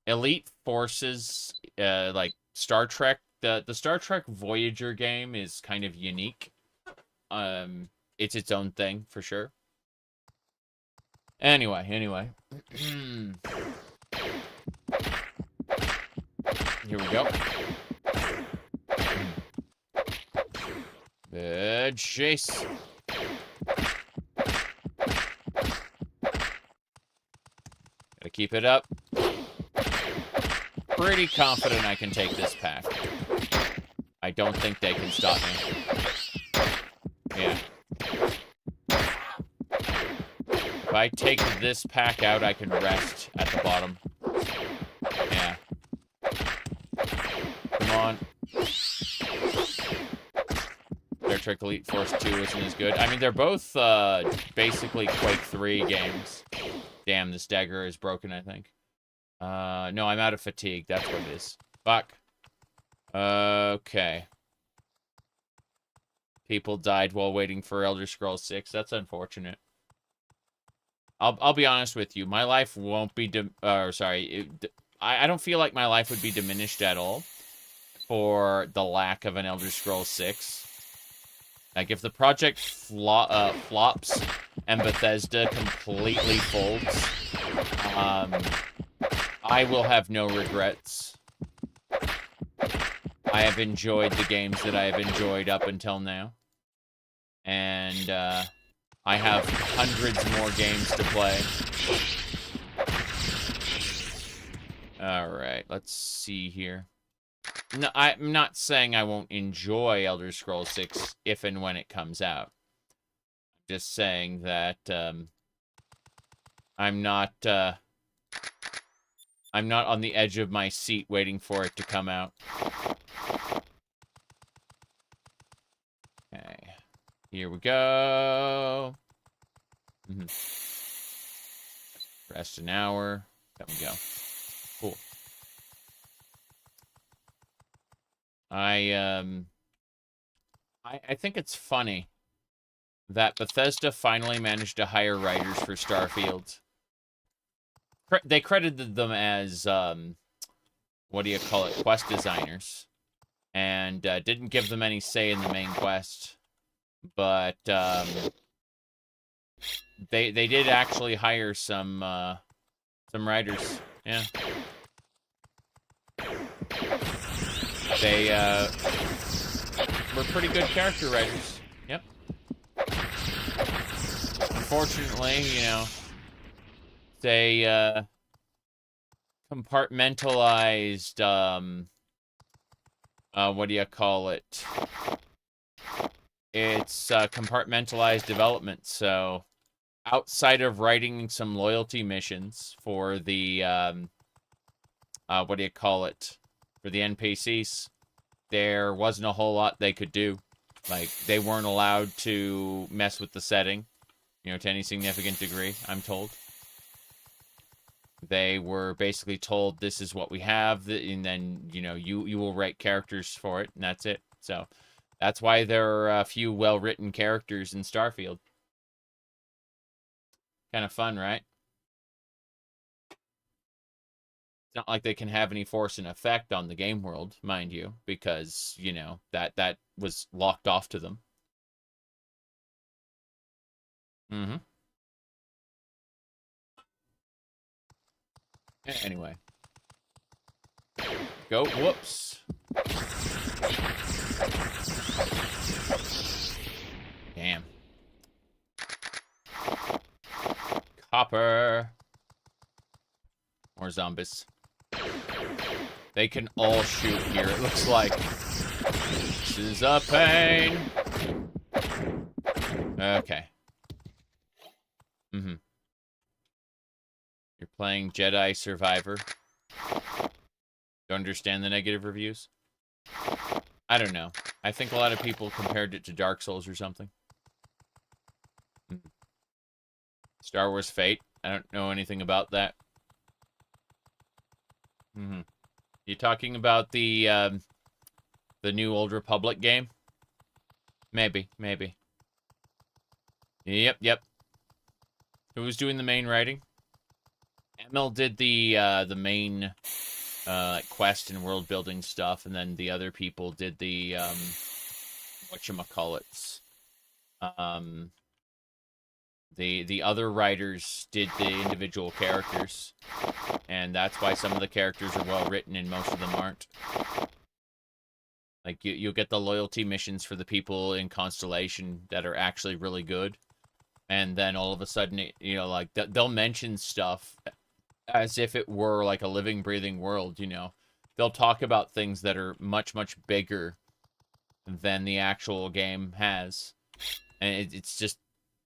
Elite Forces, like Star Trek, the Star Trek Voyager game is kind of unique. It's its own thing, for sure. Anyway. Here we go. Good chase. Gotta keep it up. Pretty confident I can take this pack. I don't think they can stop me. Yeah. If I take this pack out, I can rest at the bottom. Yeah. Come on. Star Trek Elite Force 2 isn't as good. I mean, they're both basically Quake 3 games. Damn, this dagger is broken, I think. No, I'm out of fatigue. That's what it is. Fuck. Okay. People died while waiting for Elder Scrolls 6. That's unfortunate. I'll be honest with you. My life won't be... I don't feel like my life would be diminished at all for the lack of an Elder Scrolls 6. Like, if the project flops and Bethesda completely folds, I will have no regrets. I have enjoyed the games that I have enjoyed up until now. And, I have hundreds more games to play. Alright, let's see here. No, I'm not saying I won't enjoy Elder Scrolls 6 if and when it comes out. Just saying that I'm not on the edge of my seat waiting for it to come out. Okay. Here we go. Rest an hour. There we go. Cool. I think it's funny that Bethesda finally managed to hire writers for Starfield. They credited them as, what do you call it, quest designers. And didn't give them any say in the main quest. But they did actually hire some writers. Yeah. They were pretty good character writers. Yep. Unfortunately, you know, they compartmentalized what do you call it? It's compartmentalized development, so outside of writing some loyalty missions for the what do you call it? For the NPCs, there wasn't a whole lot they could do. Like, they weren't allowed to mess with the setting, you know, to any significant degree, I'm told. They were basically told, this is what we have, and then, you know, you will write characters for it, and that's it. So, that's why there are a few well-written characters in Starfield. Kind of fun, right? It's not like they can have any force and effect on the game world, mind you, because, you know, that was locked off to them. Anyway. Go. Whoops. Damn. Copper. More zombies. They can all shoot here, it looks like. This is a pain. Okay. You're playing Jedi Survivor. Don't understand the negative reviews? I don't know. I think a lot of people compared it to Dark Souls or something. Star Wars Fate. I don't know anything about that. You talking about the new Old Republic game? Maybe. Yep. Who's doing the main writing? Emil did the main quest and world building stuff, and then the other people did the whatchamacallits. The other writers did the individual characters, and that's why some of the characters are well written and most of them aren't. Like, you'll get the loyalty missions for the people in Constellation that are actually really good, and then all of a sudden, you know, like, they'll mention stuff as if it were like a living, breathing world, you know. They'll talk about things that are much, much bigger than the actual game has, and it's just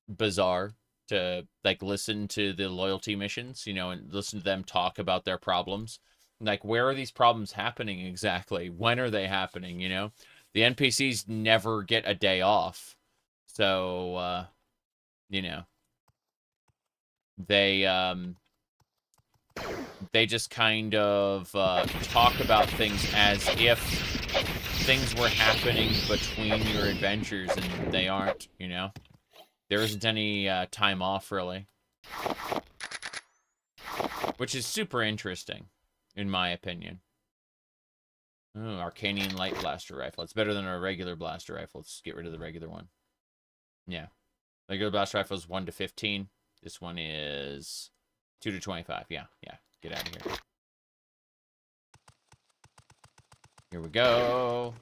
bizarre to, like, listen to the loyalty missions, you know, and listen to them talk about their problems. Like, where are these problems happening exactly? When are they happening, you know? The NPCs never get a day off. So, you know, they just kind of talk about things as if things were happening between your adventures, and they aren't, you know? There isn't any time off, really. Which is super interesting, in my opinion. Oh, Arcanian Light Blaster Rifle. It's better than a regular blaster rifle. Let's get rid of the regular one. Yeah. Regular blaster rifle is 1 to 15. This one is 2 to 25. Yeah. Get out of here. Here we go.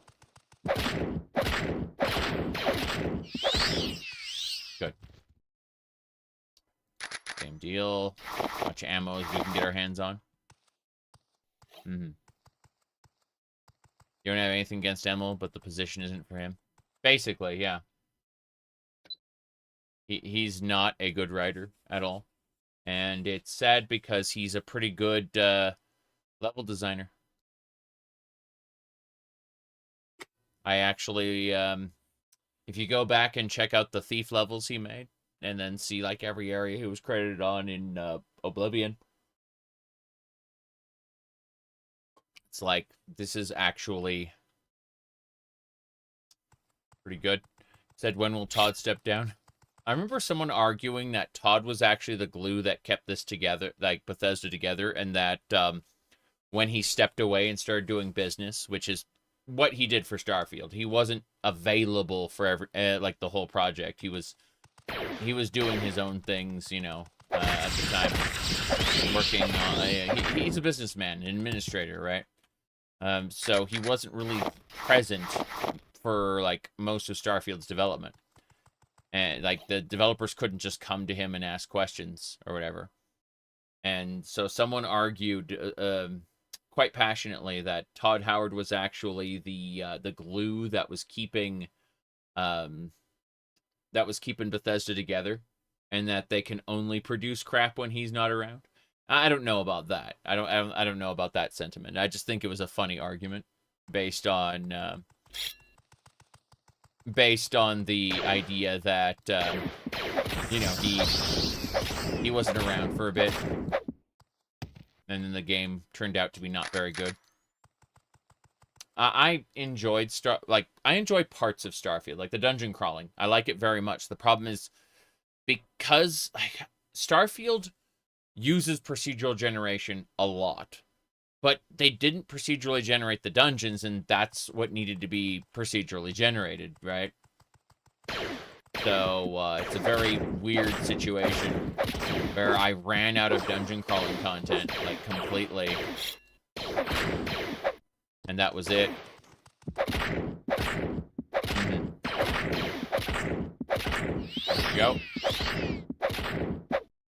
Good. Same deal. Bunch of ammo as we can get our hands on. You don't have anything against Emil, but the position isn't for him. Basically, yeah. He's not a good writer at all. And it's sad because he's a pretty good level designer. I actually, if you go back and check out the Thief levels he made, and then see like every area he was credited on in Oblivion, it's like, this is actually pretty good. Said, when will Todd step down? I remember someone arguing that Todd was actually the glue that kept this together, like Bethesda together, and that when he stepped away and started doing business, which is what he did for Starfield, he wasn't available for like the whole project. He was doing his own things, you know, at the time, working on. He's a businessman, an administrator, right? So he wasn't really present for like most of Starfield's development. And like the developers couldn't just come to him and ask questions or whatever. And so someone argued quite passionately that Todd Howard was actually the glue that was keeping Bethesda together, and that they can only produce crap when he's not around. I don't know about that. I don't know about that sentiment. I just think it was a funny argument based on the idea that you know, he wasn't around for a bit, and then the game turned out to be not very good. I enjoyed I enjoy parts of Starfield, like the dungeon crawling. I like it very much. The problem is, because like, Starfield uses procedural generation a lot, but they didn't procedurally generate the dungeons, and that's what needed to be procedurally generated, right? So it's a very weird situation where I ran out of dungeon crawling content, like, completely. And that was it. There we go.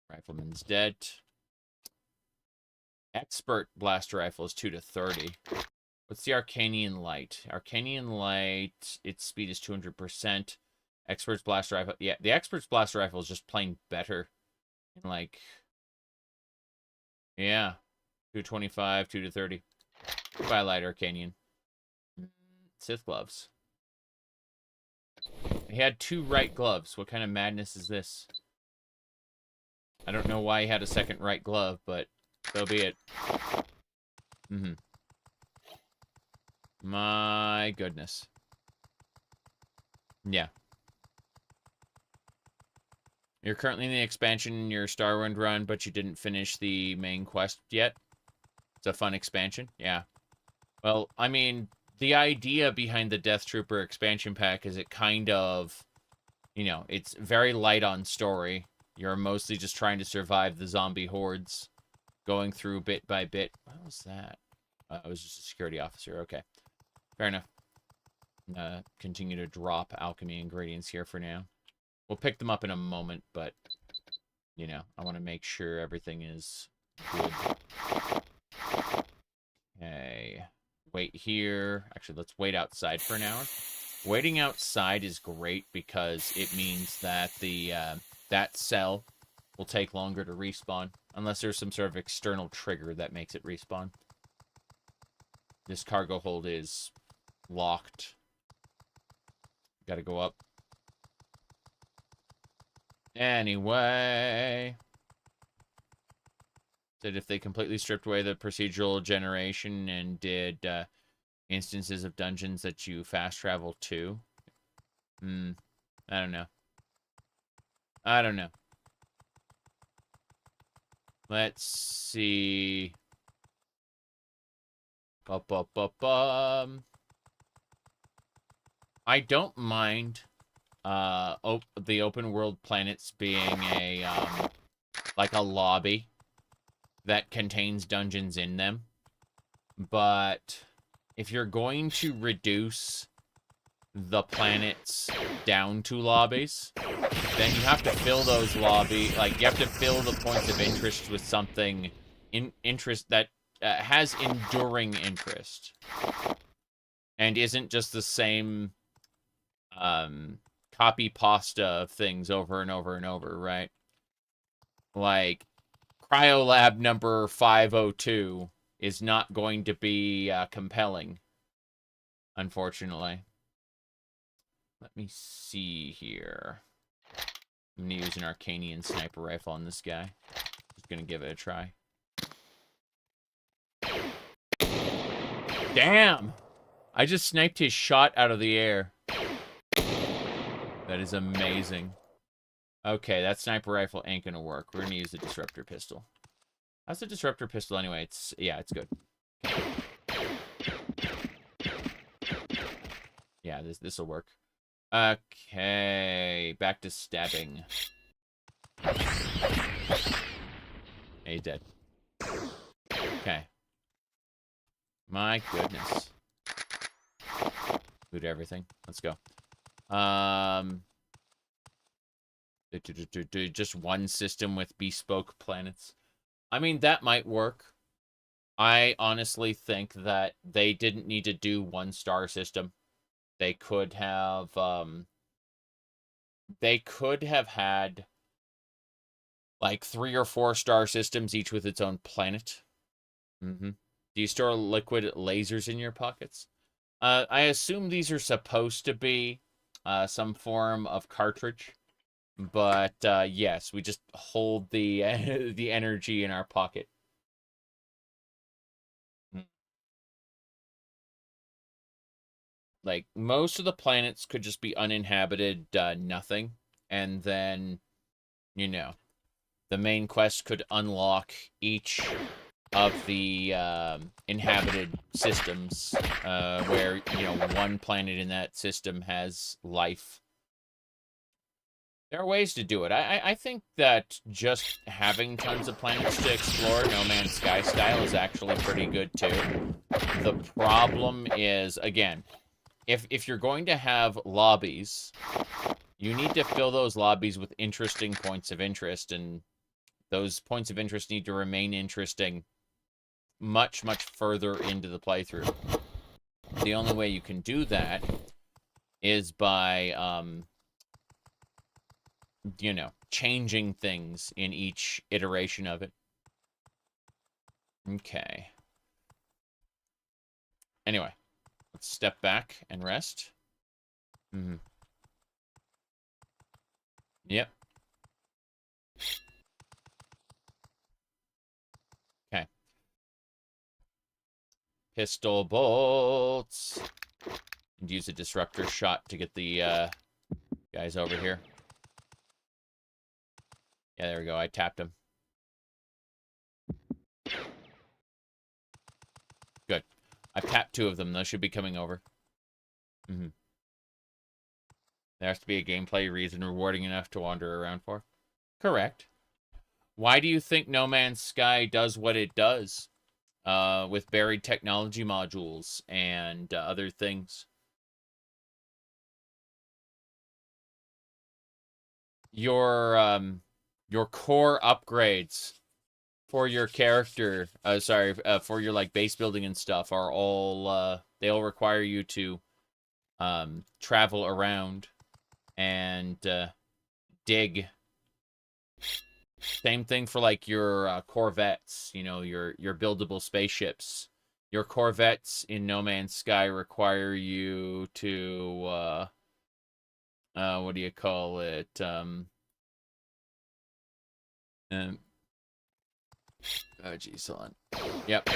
Rifleman's dead. Expert blaster rifle is 2 to 30. What's the Arcanian Light? Arcanian Light, its speed is 200%. Expert's blaster rifle. Yeah, the Expert's blaster rifle is just plain better. Like, yeah. 225, 2 to 30. Goodbye, Light Arcanian. Sith gloves. He had 2 right gloves. What kind of madness is this? I don't know why he had a second right glove, but so be it. My goodness. Yeah. You're currently in the expansion in your Starwind run, but you didn't finish the main quest yet. It's a fun expansion. Yeah. Well, I mean, the idea behind the Death Trooper expansion pack is it kind of, you know, it's very light on story. You're mostly just trying to survive the zombie hordes, going through bit by bit. What was that? It was just a security officer. Okay. Fair enough. Continue to drop alchemy ingredients here for now. We'll pick them up in a moment, but, you know, I want to make sure everything is good. Okay. Wait here. Actually, let's wait outside for an hour. Waiting outside is great because it means that the that cell will take longer to respawn, unless there's some sort of external trigger that makes it respawn. This cargo hold is locked. Gotta go up. Anyway. Said if they completely stripped away the procedural generation and did instances of dungeons that you fast travel to. I don't know. I don't know. Let's see. I don't mind the open world planets being a like a lobby that contains dungeons in them. But if you're going to reduce the planets down to lobbies, then you have to fill those like, you have to fill the points of interest with something interest that has enduring interest and isn't just the same copy pasta of things over and over and over, right? Like, Cryolab number 502 is not going to be compelling, unfortunately. Let me see here. I'm going to use an Arcanian sniper rifle on this guy. Just going to give it a try. Damn! I just sniped his shot out of the air. That is amazing. Okay, that sniper rifle ain't going to work. We're going to use the disruptor pistol. How's the disruptor pistol anyway? Yeah, it's good. Yeah, this will work. Okay, back to stabbing. Hey, he's dead. Okay. My goodness. Loot everything. Let's go. Just one system with bespoke planets. I mean, that might work. I honestly think that they didn't need to do one star system. They could have had like 3 or 4 star systems, each with its own planet. Do you store liquid lasers in your pockets? I assume these are supposed to be some form of cartridge, but yes, we just hold the the energy in our pocket. Like, most of the planets could just be uninhabited, nothing, and then, you know, the main quest could unlock each of the inhabited systems, where, you know, one planet in that system has life. There are ways to do it. I think that just having tons of planets to explore, No Man's Sky style, is actually pretty good too. The problem is, again, if you're going to have lobbies, you need to fill those lobbies with interesting points of interest, and those points of interest need to remain interesting much, much further into the playthrough. The only way you can do that is by, you know, changing things in each iteration of it. Okay. Anyway, let's step back and rest. Yep. Okay. Pistol bolts. And use a disruptor shot to get the guys over here. Yeah, there we go. I tapped him. Good. I tapped 2 of them. Those should be coming over. There has to be a gameplay reason rewarding enough to wander around for. Correct. Why do you think No Man's Sky does what it does with buried technology modules and other things? Your core upgrades for your character, for your, like, base building and stuff are all, they all require you to travel around and dig. Same thing for, like, your Corvettes, you know, your buildable spaceships. Your Corvettes in No Man's Sky require you to, what do you call it? Oh, geez, hold on. Yep.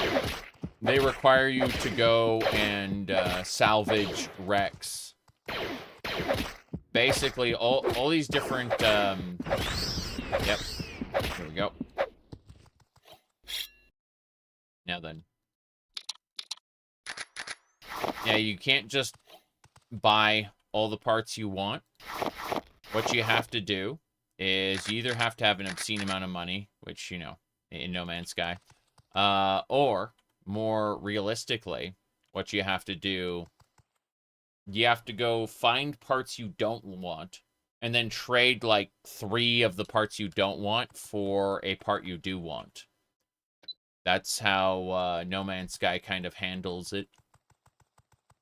They require you to go and salvage wrecks. Basically, all these different, yep. Here we go. Now then. Yeah, you can't just buy all the parts you want. What you have to do is you either have to have an obscene amount of money, which, you know, in No Man's Sky, or, more realistically, what you have to do, you have to go find parts you don't want, and then trade, like, 3 of the parts you don't want for a part you do want. That's how No Man's Sky kind of handles it.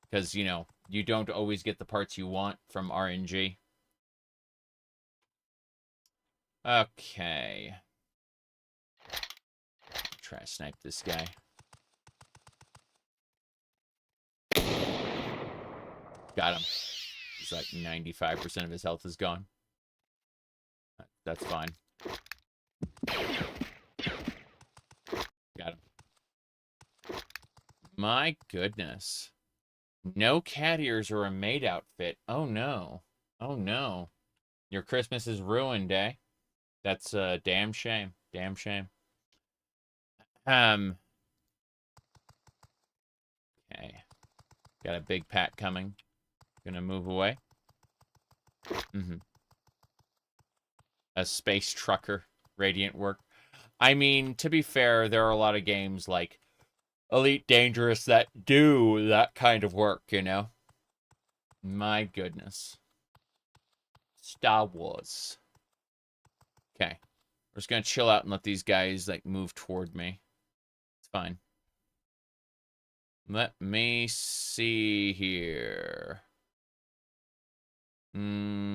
Because, you know, you don't always get the parts you want from RNG. Okay. Try to snipe this guy. Got him. He's like 95% of his health is gone. That's fine. Got him. My goodness. No cat ears or a maid outfit. Oh no. Oh no. Your Christmas is ruined, eh? That's a damn shame. Damn shame. Okay. Got a big pack coming. Gonna move away. A space trucker. Radiant work. I mean, to be fair, there are a lot of games like Elite Dangerous that do that kind of work, you know? My goodness. Star Wars. Okay. We're just gonna chill out and let these guys, like, move toward me. It's fine. Let me see here. Sorry.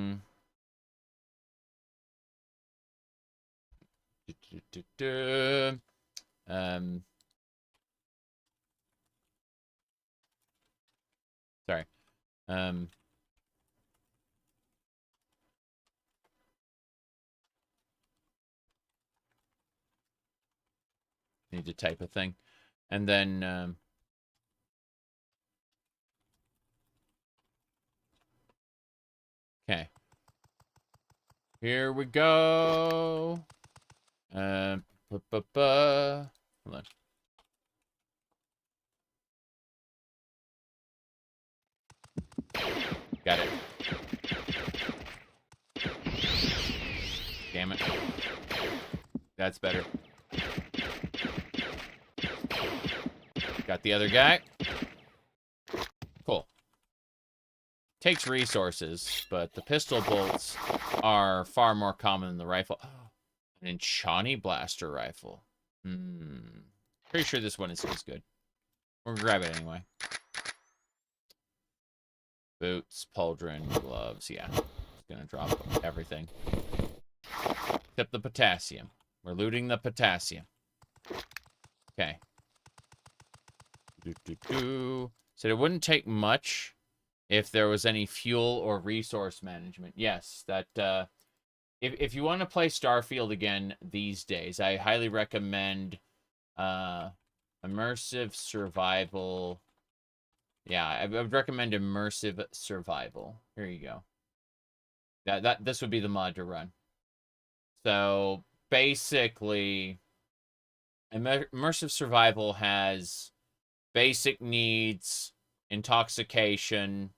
Need to type a thing. And then, okay. Here we go. Hold on. Got it. Damn it. That's better. Got the other guy. Cool. Takes resources, but the pistol bolts are far more common than the rifle. An Enchani blaster rifle. Pretty sure this one is as good. We're gonna grab it anyway. Boots, pauldron, gloves. Yeah. It's gonna drop everything. Except the potassium. We're looting the potassium. Okay. Said it wouldn't take much if there was any fuel or resource management. Yes, that if you want to play Starfield again these days, I highly recommend immersive survival. Yeah, I would recommend immersive survival. Here you go. This would be the mod to run. So basically, immersive survival has basic needs, intoxication,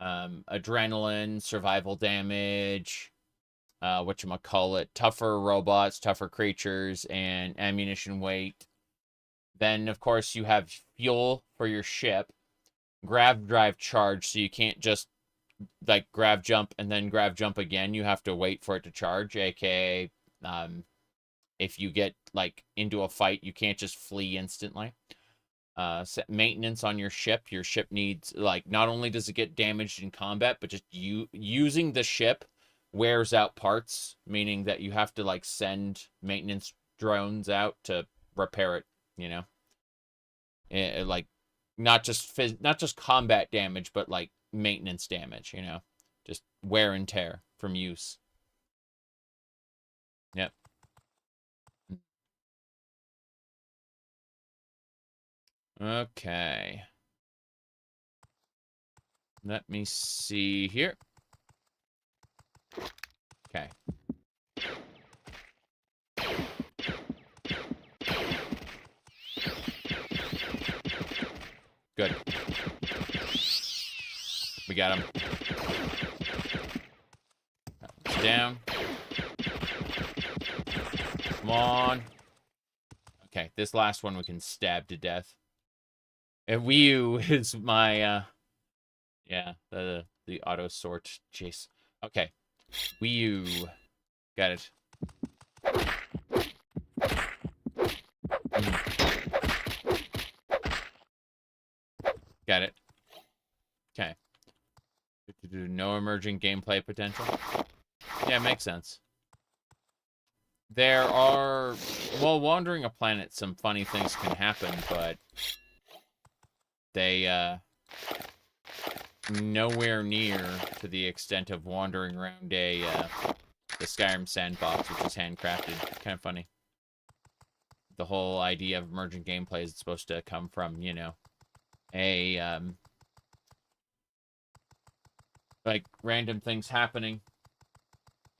adrenaline, survival damage, whatchamacallit, tougher robots, tougher creatures, and ammunition weight. Then, of course, you have fuel for your ship, grav drive charge, so you can't just, like, grav jump and then grav jump again. You have to wait for it to charge, aka, if you get, like, into a fight, you can't just flee instantly. Set maintenance on your ship. Your ship needs, like, not only does it get damaged in combat, but just using the ship wears out parts, meaning that you have to, like, send maintenance drones out to repair it, you know? Like, not just combat damage, but, like, maintenance damage, you know? Just wear and tear from use. Yep. Okay. Let me see here. Okay. Good. We got him. Down. Come on. Okay, this last one we can stab to death. And Wii U is my, yeah, the auto sort chase. Okay, Wii U. Got it. Got it. Okay. No emerging gameplay potential. Yeah, makes sense. There are, while wandering a planet, some funny things can happen, but they, nowhere near to the extent of wandering around the Skyrim sandbox, which is handcrafted. Kind of funny. The whole idea of emergent gameplay is supposed to come from, you know, like random things happening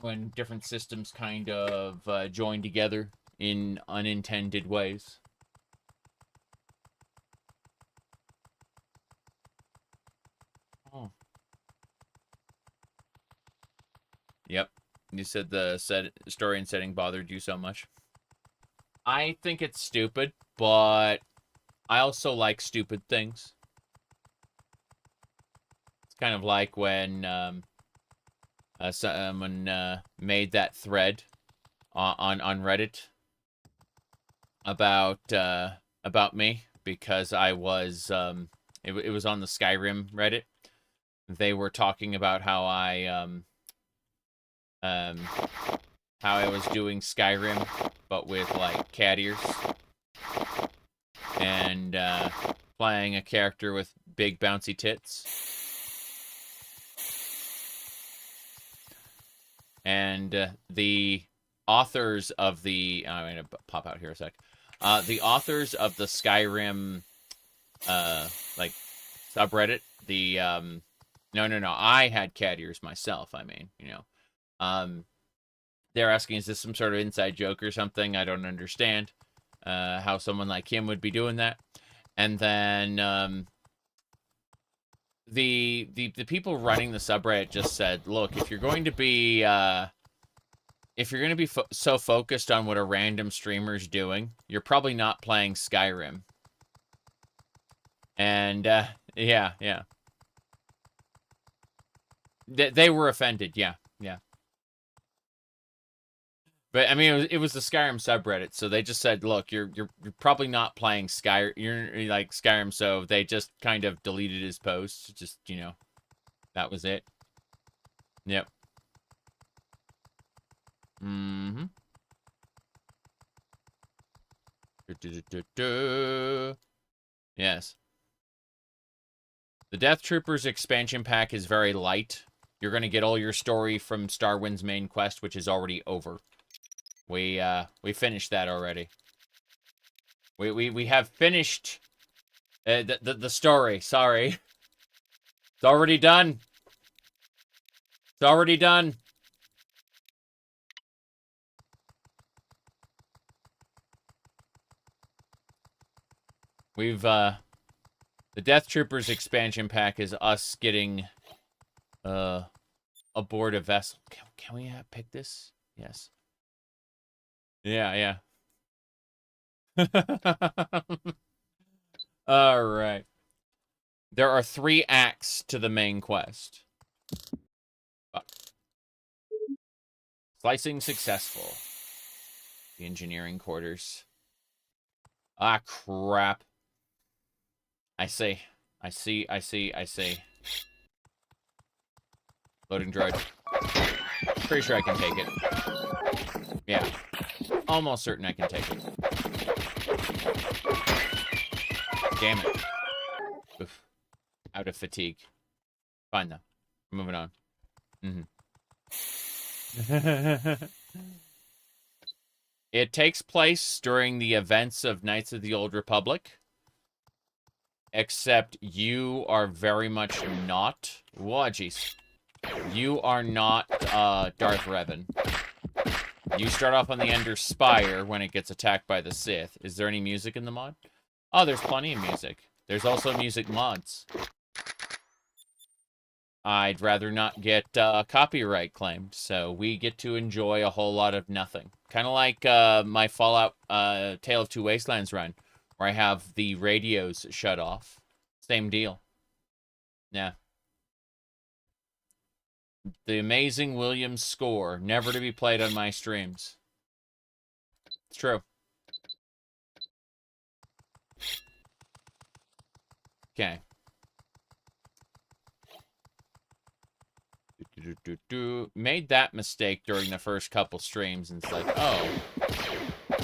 when different systems kind of join together in unintended ways. Oh. Yep. You said the story and setting bothered you so much. I think it's stupid, but I also like stupid things. It's kind of like when someone made that thread on Reddit about me because I was it was on the Skyrim Reddit. They were talking about how I was doing Skyrim but with like cat ears and playing a character with big bouncy tits. And the authors of the... I'm going to pop out here a sec. The authors of the Skyrim, like, subreddit, the... No. I had cat ears myself, I mean, you know. They're asking, is this some sort of inside joke or something? I don't understand how someone like him would be doing that. And then... The people running the subreddit just said, look, if you're going to be so focused on what a random streamer's doing, you're probably not playing Skyrim. And yeah. They were offended, yeah. But I mean, it was the Skyrim subreddit, so they just said, "Look, you're probably not playing you're like Skyrim," so they just kind of deleted his post. Just, you know, that was it. Yep. Mm-hmm. Yes. The Death Troopers expansion pack is very light. You're gonna get all your story from Starwind's main quest, which is already over. We finished that already. We have finished the story. Sorry. It's already done. It's already done. We've the Death Troopers expansion pack is us getting aboard a vessel. Can we pick this? Yes. Yeah. All right. There are 3 acts to the main quest. Slicing successful. The engineering quarters. Ah, crap. I see. Loading droid. Pretty sure I can take it. Yeah. Almost certain I can take it. Damn it. Oof. Out of fatigue. Fine, though. Moving on. It takes place during the events of Knights of the Old Republic. Except you are very much not... Whoa, jeez. You are not Darth Revan. You start off on the Ender Spire when it gets attacked by the Sith. Is there any music in the mod? Oh, there's plenty of music. There's also music mods. I'd rather not get copyright claimed, so we get to enjoy a whole lot of nothing. Kind of like my Fallout Tale of Two Wastelands run, where I have the radios shut off. Same deal. Yeah. The amazing Williams score, never to be played on my streams. It's true. Okay. Made that mistake during the first couple streams, and it's like, oh,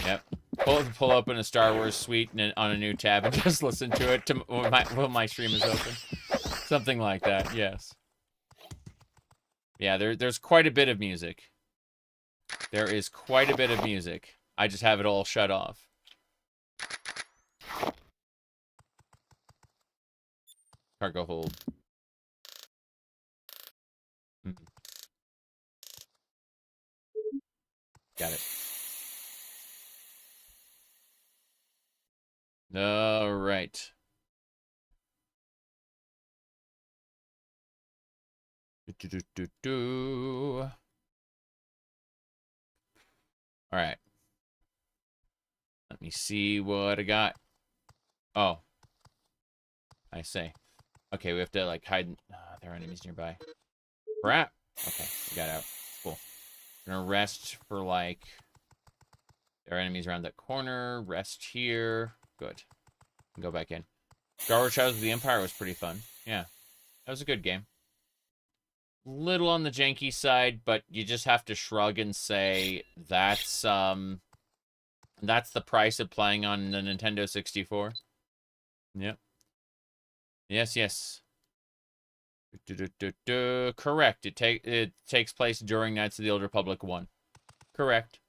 yep. Pull open a Star Wars suite on a new tab and just listen to it while my stream is open. Something like that, yes. Yeah, there's quite a bit of music. There is quite a bit of music. I just have it all shut off. Cargo hold. Got it. All right. All right. Let me see what I got. Oh. I see. Okay, we have to, like, hide. There are enemies nearby. Crap. Okay, we got out. Cool. Gonna rest for, like... There are enemies around that corner. Rest here. Good. Go back in. Star Wars Shadows of the Empire was pretty fun. Yeah. That was a good game. Little on the janky side, but you just have to shrug and say that's the price of playing on the Nintendo 64. Yep. Yes. Correct. It takes place during Knights of the Old Republic 1. Correct.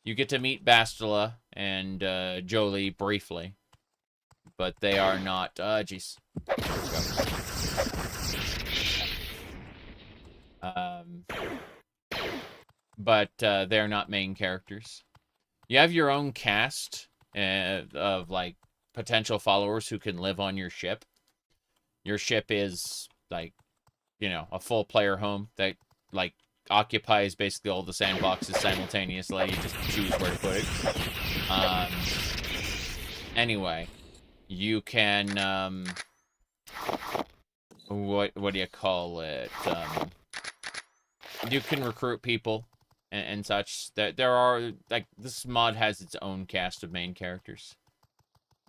You get to meet Bastila and Jolie briefly, but they are not. Jeez. But they're not main characters. You have your own cast of, like, potential followers who can live on your ship. Your ship is, like, you know, a full player home that, like, occupies basically all the sandboxes simultaneously. You just choose where to put it. Anyway, you can, what do you call it? You can recruit people and such. There are, like, this mod has its own cast of main characters.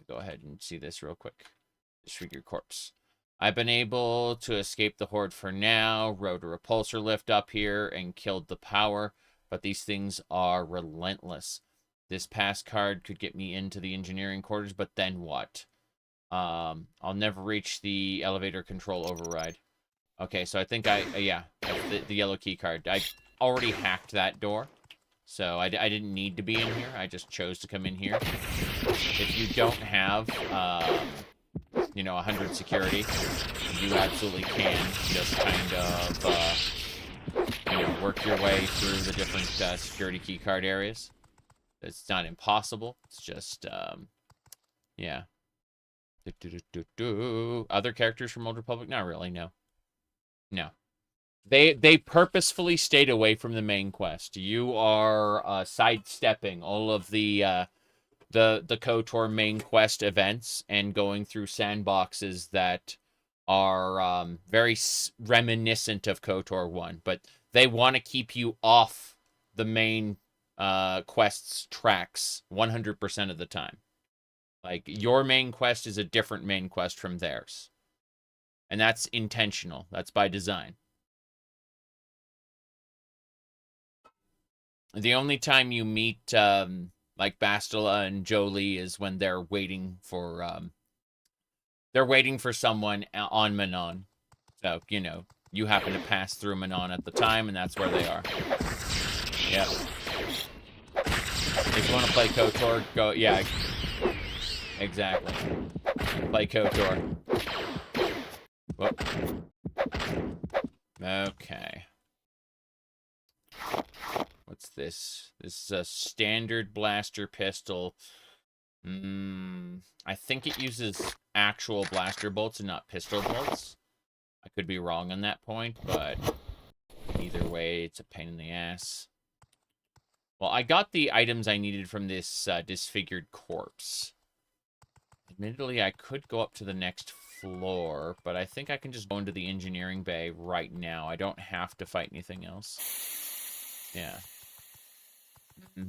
Go ahead and see this real quick. Disfigure corpse. I've been able to escape the horde for now. Rode a repulsor lift up here and killed the power, but these things are relentless. This pass card could get me into the engineering quarters, but then what? I'll never reach the elevator control override. Okay, so I think yeah, the yellow key card. I already hacked that door, so I didn't need to be in here. I just chose to come in here. If you don't have, you know, 100 security, you absolutely can just kind of, you know, work your way through the different security key card areas. It's not impossible. It's just, yeah. Other characters from Old Republic? Not really, no. No. They purposefully stayed away from the main quest. You are sidestepping all of the KOTOR main quest events and going through sandboxes that are very reminiscent of KOTOR 1, but they want to keep you off the main quest's tracks 100% of the time. Like, your main quest is a different main quest from theirs. And that's intentional. That's by design. The only time you meet, like, Bastila and Jolie is when they're waiting for someone on Manon. So, you know, you happen to pass through Manon at the time, and that's where they are. Yep. If you want to play KOTOR, go, yeah. Exactly. Play KOTOR. Whoop. Okay. What's this? This is a standard blaster pistol. I think it uses actual blaster bolts and not pistol bolts. I could be wrong on that point, but either way, it's a pain in the ass. Well, I got the items I needed from this disfigured corpse. Admittedly, I could go up to the next floor, but I think I can just go into the engineering bay right now. I don't have to fight anything else. Yeah. I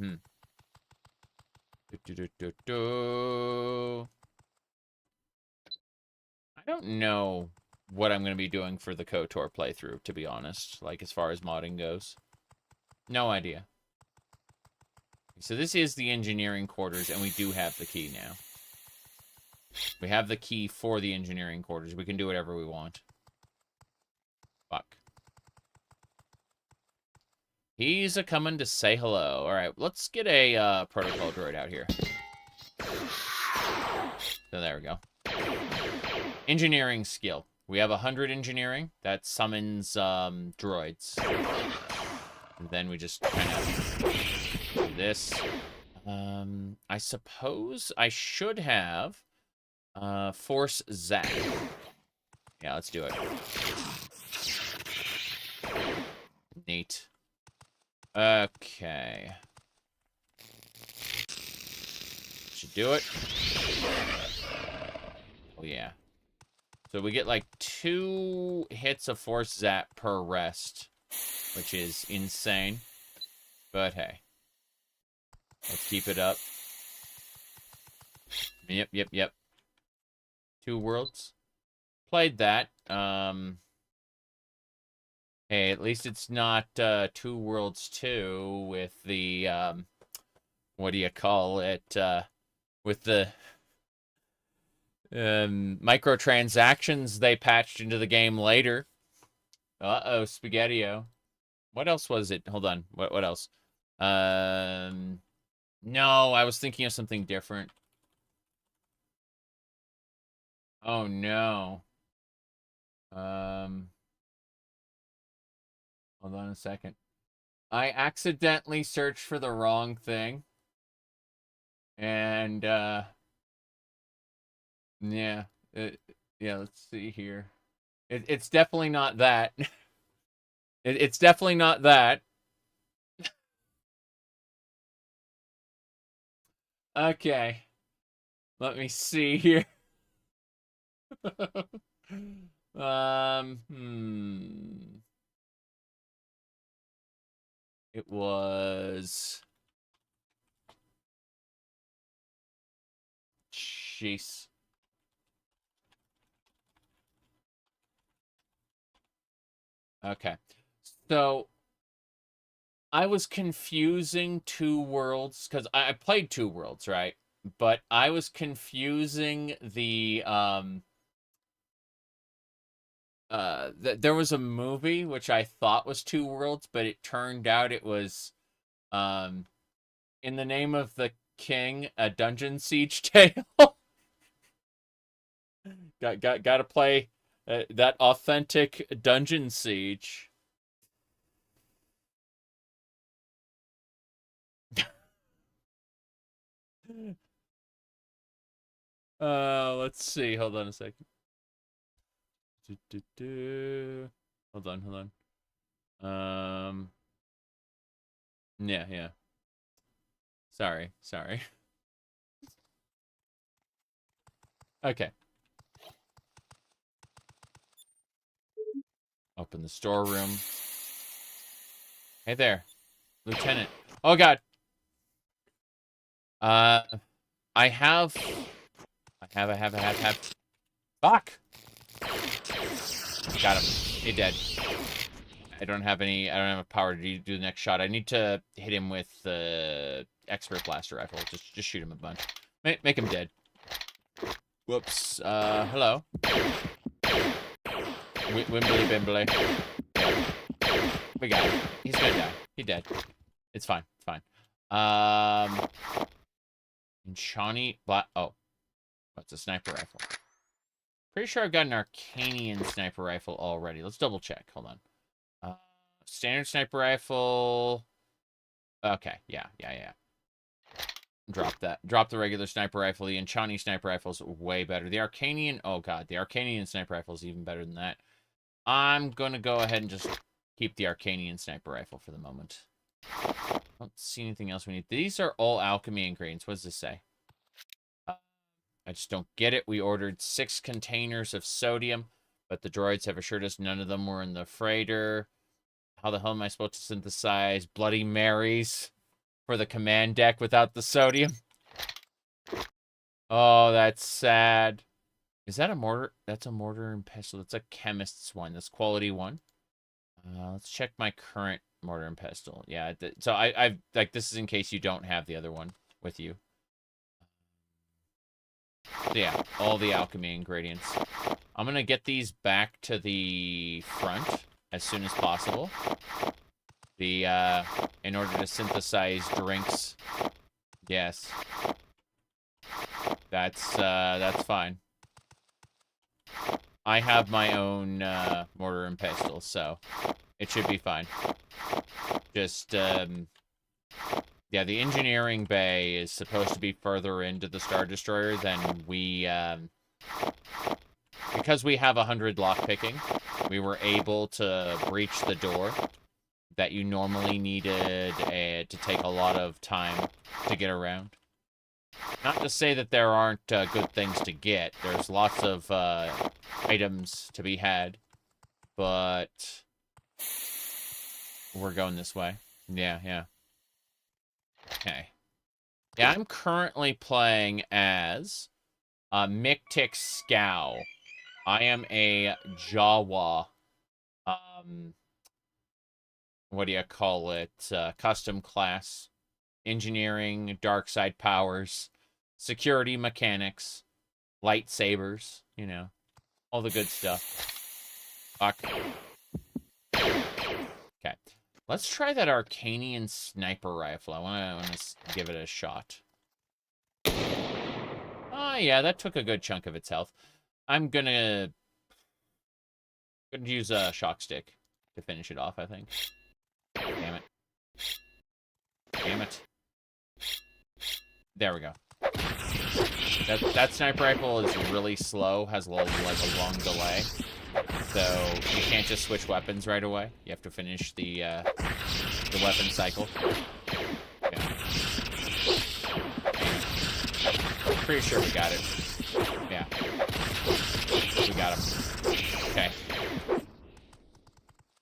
don't know what I'm going to be doing for the KOTOR playthrough, to be honest. Like, as far as modding goes. No idea. So this is the engineering quarters, and we do have the key now. We have the key for the engineering quarters. We can do whatever we want. Fuck. He's a-coming to say hello. Alright, let's get a protocol droid out here. So there we go. Engineering skill. We have 100 engineering. That summons droids. And then we just kind of do this. I suppose I should have Force Zap. Yeah, let's do it. Neat. Okay. Should do it. Oh, yeah. So we get like 2 hits of Force Zap per rest, which is insane. But hey. Let's keep it up. Yep. 2 worlds. Played that. Hey, at least it's not 2 Worlds 2 with the, what do you call it? With the microtransactions they patched into the game later. Uh-oh, Spaghetti-O. What else was it? Hold on. What else? No, I was thinking of something different. Oh, no. Hold on a second. I accidentally searched for the wrong thing. And, yeah. Yeah, let's see here. It's definitely not that. It's definitely not that. Okay. Let me see here. It was... Jeez. Okay. So, I was confusing 2 worlds, because I played 2 worlds, right? But I was confusing the, there was a movie which I thought was 2 worlds, but it turned out it was, In the Name of the King, a Dungeon Siege Tale. Gotta play that authentic Dungeon Siege. Let's see. Hold on a second. Hold on. Yeah. Sorry. Okay. Open the storeroom. Hey there, Lieutenant. Oh, God. I have. Fuck! Got him. He dead. I don't have a power to do the next shot. I need to hit him with the expert blaster rifle. Just shoot him a bunch. Make him dead. Whoops. Hello. Wimbly Bimbly. Yeah. We got him. He's gonna die. He dead. It's fine. Shawnee Black. Oh. That's a sniper rifle. Pretty sure I've got an Arcanian sniper rifle already. Let's double check. Hold on. Standard sniper rifle. Okay. Yeah. Drop that. Drop the regular sniper rifle. The Enchani sniper rifle is way better. The Arcanian. Oh, God. The Arcanian sniper rifle is even better than that. I'm going to go ahead and just keep the Arcanian sniper rifle for the moment. I don't see anything else we need. These are all alchemy ingredients. What does this say? I just don't get it. We ordered 6 containers of sodium, but the droids have assured us none of them were in the freighter. How the hell am I supposed to synthesize Bloody Marys for the command deck without the sodium? Oh, that's sad. Is that a mortar? That's a mortar and pestle. That's a chemist's one. That's quality one. Let's check my current mortar and pestle. Yeah, so I've like this is in case you don't have the other one with you. So yeah, all the alchemy ingredients. I'm gonna get these back to the front as soon as possible. In order to synthesize drinks. Yes. That's fine. I have my own mortar and pestle, so it should be fine. Just, yeah, the engineering bay is supposed to be further into the Star Destroyer than we, because we have 100 lockpicking, we were able to breach the door that you normally needed to take a lot of time to get around. Not to say that there aren't good things to get. There's lots of items to be had, but we're going this way. Yeah. Okay. Yeah, I'm currently playing as Mictic Scow. I am a Jawa, what do you call it? Custom class. Engineering, dark side powers, security mechanics, lightsabers, you know, all the good stuff. Fuck. Okay. Let's try that Arcanian sniper rifle. I want to give it a shot. Oh, yeah, that took a good chunk of its health. I'm gonna use a shock stick to finish it off, I think. Damn it. Damn it. There we go. That sniper rifle is really slow, has like a long delay. So you can't just switch weapons right away. You have to finish the weapon cycle. Yeah. Pretty sure we got it. Yeah. We got him. Okay.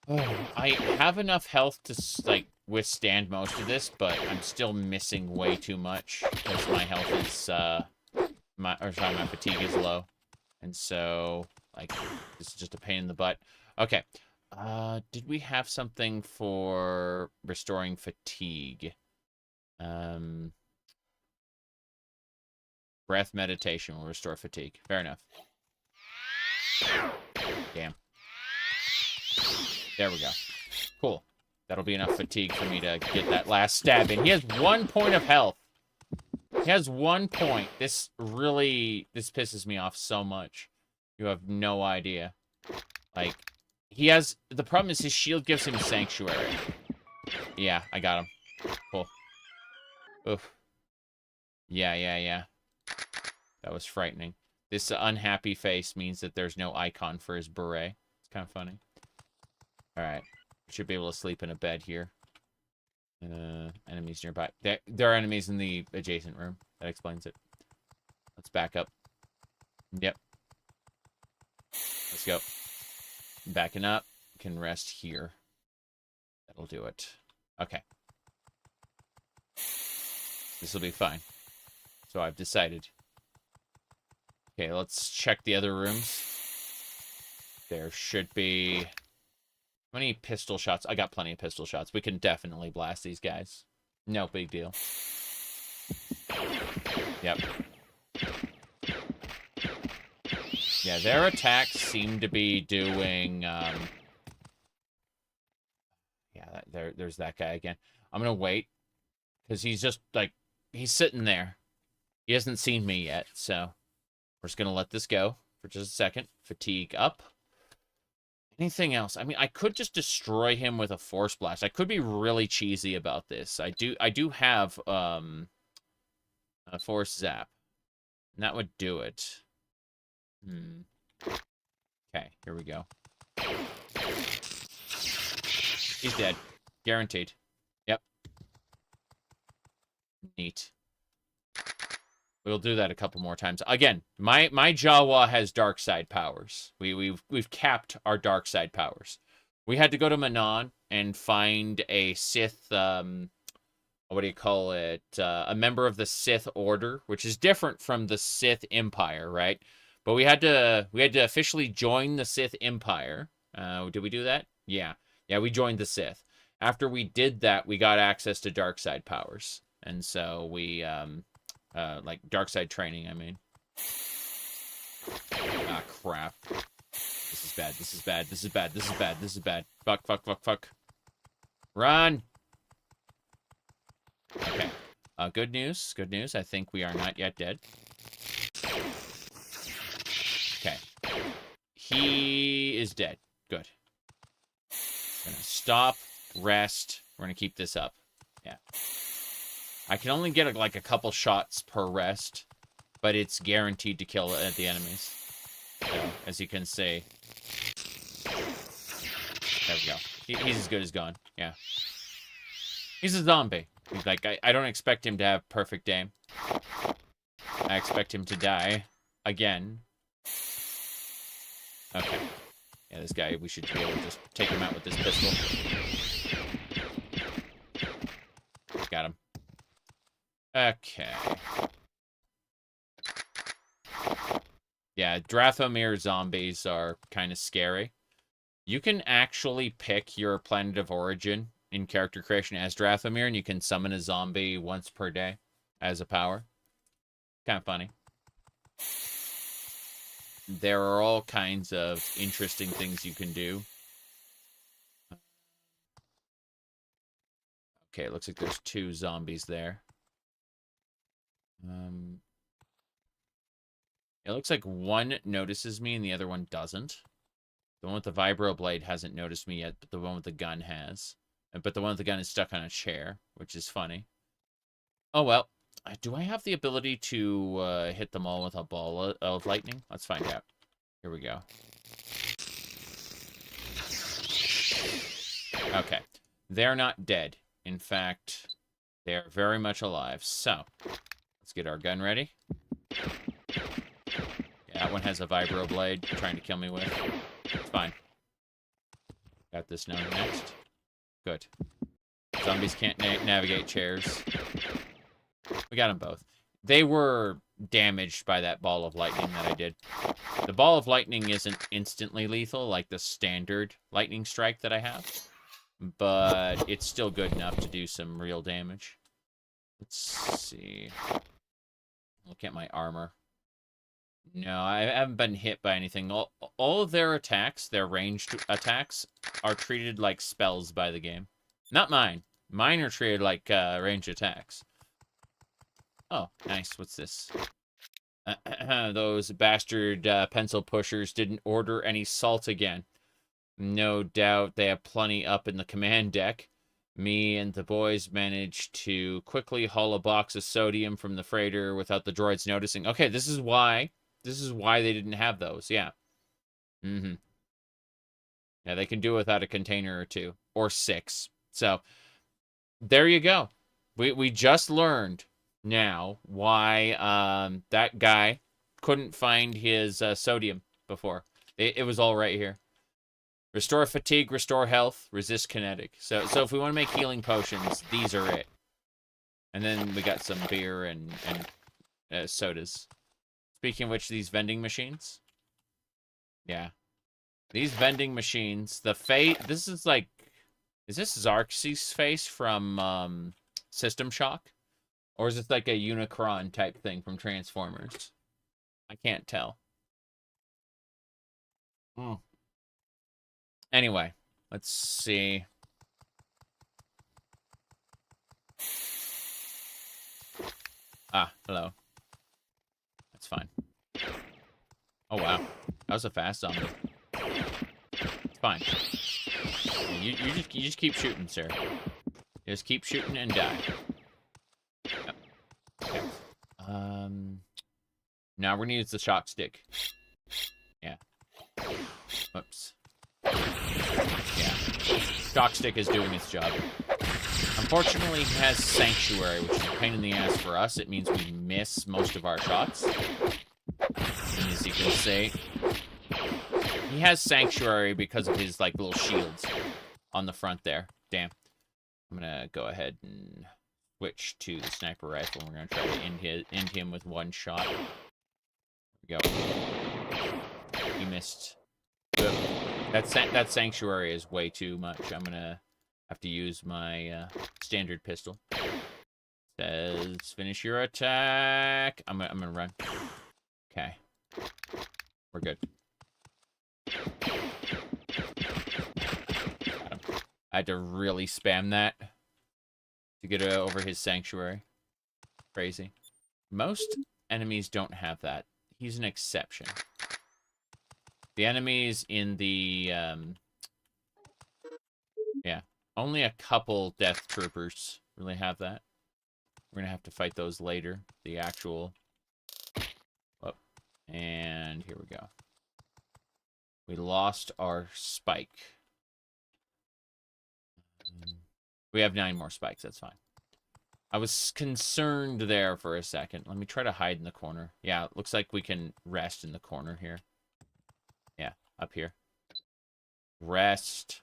Oh, I have enough health to, like, withstand most of this, but I'm still missing way too much because my health is, my fatigue is low. And so, like, this is just a pain in the butt. Okay. Did we have something for restoring fatigue? Breath meditation will restore fatigue. Fair enough. Damn. There we go. Cool. That'll be enough fatigue for me to get that last stab in. He has 1 point of health. He has 1 point. This pisses me off so much. You have no idea. Like, the problem is his shield gives him sanctuary. Yeah, I got him. Cool. Oof. Yeah. That was frightening. This unhappy face means that there's no icon for his beret. It's kind of funny. Alright. Should be able to sleep in a bed here. Enemies nearby. There are enemies in the adjacent room. That explains it. Let's back up. Yep. Let's go. Backing up. Can rest here. That'll do it. Okay. This will be fine. So I've decided. Okay, let's check the other rooms. There should be... How many pistol shots? I got plenty of pistol shots. We can definitely blast these guys. No big deal. Yep. Yeah, their attacks seem to be doing... Yeah, there's that guy again. I'm gonna wait. Because he's just, like... He's sitting there. He hasn't seen me yet, so... We're just gonna let this go for just a second. Fatigue up. Anything else? I mean, I could just destroy him with a force blast. I could be really cheesy about this. I do have a force zap. And that would do it. Okay, here we go. He's dead. Guaranteed. Yep. Neat. We'll do that a couple more times. Again, my Jawa has dark side powers. We've capped our dark side powers. We had to go to Manon and find a Sith, what do you call it? A member of the Sith Order, which is different from the Sith Empire, right? But we had to officially join the Sith Empire. Did we do that? Yeah. Yeah, we joined the Sith. After we did that, we got access to dark side powers. And so we, like, dark side training, I mean. Ah, crap. This is bad, this is bad, this is bad, this is bad, this is bad. Fuck, fuck, fuck, fuck. Run! Okay. Good news, good news. I think we are not yet dead. Okay. He is dead. Good. Gonna stop, rest. We're gonna keep this up. Yeah. I can only get like a couple shots per rest, but it's guaranteed to kill the enemies. So, as you can see. There we go. He's as good as gone. Yeah. He's a zombie. He's like, I don't expect him to have perfect aim. I expect him to die again. Okay. Yeah, this guy, we should be able to just take him out with this pistol. Got him. Okay. Yeah, Dathomir zombies are kind of scary. You can actually pick your planet of origin in character creation as Dathomir, and you can summon a zombie once per day as a power. Kind of funny. There are all kinds of interesting things you can do. Okay, it looks like there's 2 zombies there. It looks like one notices me and the other one doesn't. The one with the vibro blade hasn't noticed me yet, but the one with the gun has. But the one with the gun is stuck on a chair, which is funny. Oh, well. Do I have the ability to hit them all with a ball of lightning? Let's find out. Here we go. Okay. They're not dead. In fact, they're very much alive. So, let's get our gun ready. Yeah, that one has a vibro blade trying to kill me with. It's fine. Got this now next. Good. Zombies can't navigate chairs. We got them both. They were damaged by that ball of lightning that I did. The ball of lightning isn't instantly lethal like the standard lightning strike that I have, but it's still good enough to do some real damage. Let's see. Look at my armor. No, I haven't been hit by anything. All of their attacks, their ranged attacks, are treated like spells by the game. Not mine. Mine are treated like ranged attacks. Oh, nice. What's this? Those bastard pencil pushers didn't order any salt again. No doubt they have plenty up in the command deck. Me and the boys managed to quickly haul a box of sodium from the freighter without the droids noticing. Okay, this is why they didn't have those. Yeah. Mm-hmm. Yeah, they can do without a container or 2 or 6. So there you go. We just learned now why that guy couldn't find his sodium before. It was all right here. Restore fatigue, restore health, resist kinetic. So if we want to make healing potions, these are it. And then we got some beer and sodas. Speaking of which, these vending machines. Yeah. These vending machines, this is like, is this Xarxes' face from System Shock? Or is this like a Unicron type thing from Transformers? I can't tell. Anyway, let's see. Ah, hello. That's fine. Oh, wow. That was a fast zombie. It's fine. You just keep shooting, sir. Just keep shooting and die. Yep. Okay. Now we're gonna use the shock stick. Yeah. Oops. Yeah. Shock stick is doing its job. Unfortunately, he has Sanctuary, which is a pain in the ass for us. It means we miss most of our shots. And as you can see, he has Sanctuary because of his, like, little shields on the front there. Damn. I'm gonna go ahead and switch to the sniper rifle. We're gonna try to end him with one shot. There we go. He missed. That sanctuary is way too much. I'm gonna have to use my standard pistol. Says finish your attack. I'm gonna run. Okay, we're good. I had to really spam that to get over his sanctuary. Crazy. Most enemies don't have that. He's an exception. The enemies in the, yeah, only a couple death troopers really have that. We're gonna have to fight those later. The actual, oh, and here we go. We lost our spike. We have 9 more spikes, that's fine. I was concerned there for a second. Let me try to hide in the corner. Yeah, it looks like we can rest in the corner here. Yeah, up here. Rest.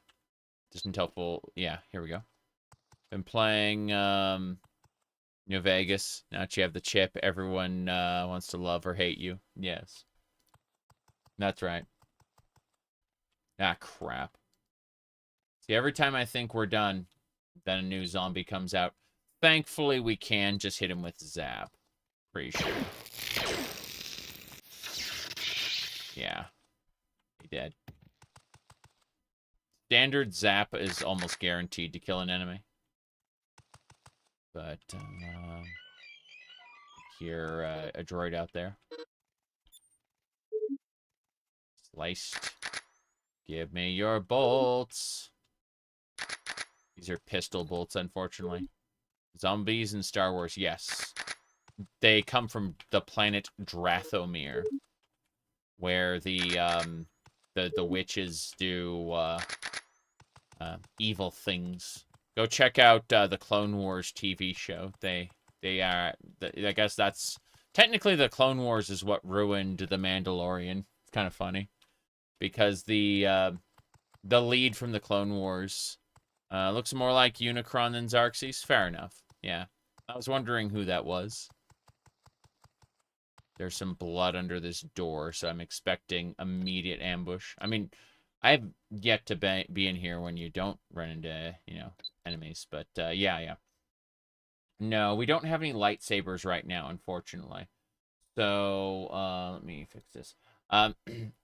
Just until full... Yeah, here we go. Been playing New Vegas. Now that you have the chip, everyone wants to love or hate you. Yes. That's right. Ah, crap. See, every time I think we're done, then a new zombie comes out. Thankfully, we can just hit him with Zap. Pretty sure. Yeah. He dead. Standard Zap is almost guaranteed to kill an enemy. But, hear a droid out there. Sliced. Give me your bolts. These are pistol bolts, unfortunately. Zombies in Star Wars, yes. They come from the planet Drathomir, where the witches do evil things. Go check out the Clone Wars TV show. They are. I guess that's technically the Clone Wars is what ruined the Mandalorian. It's kind of funny because the lead from the Clone Wars looks more like Unicron than Xerxes. Fair enough. Yeah. I was wondering who that was. There's some blood under this door, so I'm expecting immediate ambush. I mean, I've yet to be in here when you don't run into, you know, enemies. But, yeah. No, we don't have any lightsabers right now, unfortunately. So, let me fix this.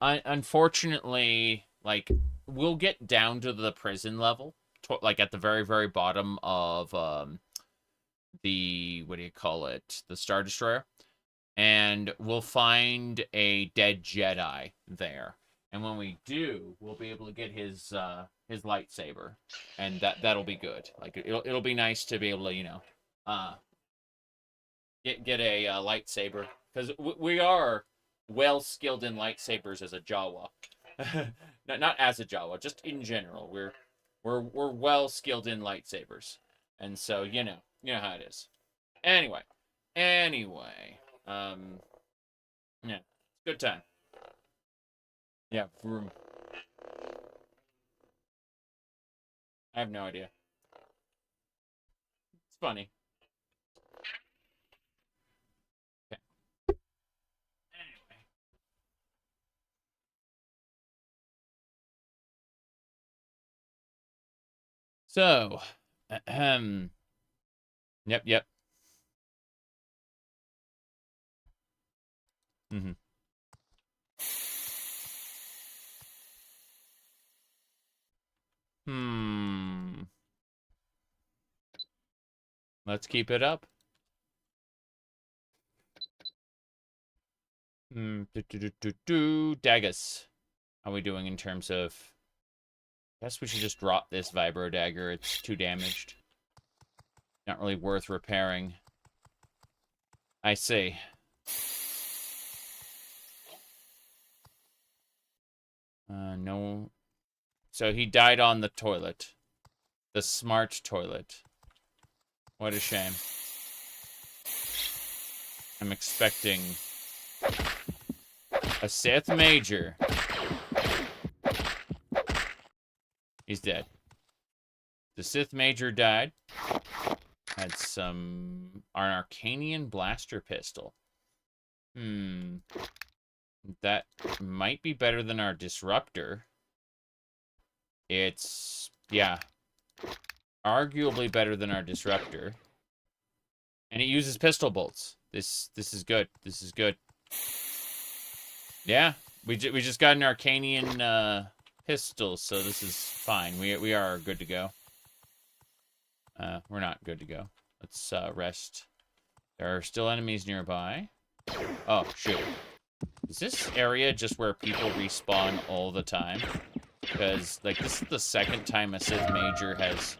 Unfortunately, like, we'll get down to the prison level. Like, at the very, very bottom of, the, what do you call it? The Star Destroyer. And we'll find a dead Jedi there. And when we do, we'll be able to get his lightsaber. And that'll be good. Like, it'll be nice to be able to, you know, get a lightsaber. Because we are well skilled in lightsabers as a Jawa. Not as a Jawa, just in general. We're well skilled in lightsabers. And so, you know how it is. Anyway. Yeah, good time. Yeah, vroom. I have no idea. It's funny. Okay. Anyway. So, Yep. Mm-hmm. Let's keep it up. Daggers. How are we doing in terms of... I guess we should just drop this vibro dagger. It's too damaged. Not really worth repairing. I see. No. So he died on the toilet. The smart toilet. What a shame. I'm expecting a Sith Major. He's dead. The Sith Major died. Had an Arcanian blaster pistol. That might be better than our disruptor. It's, yeah, arguably better than our disruptor. And it uses pistol bolts. This is good. This is good. Yeah, we just got an Arcanian pistol, so this is fine. We are good to go. We're not good to go. Let's rest. There are still enemies nearby. Oh, shoot. Is this area just where people respawn all the time? Because, like, this is the second time a Sith Major has...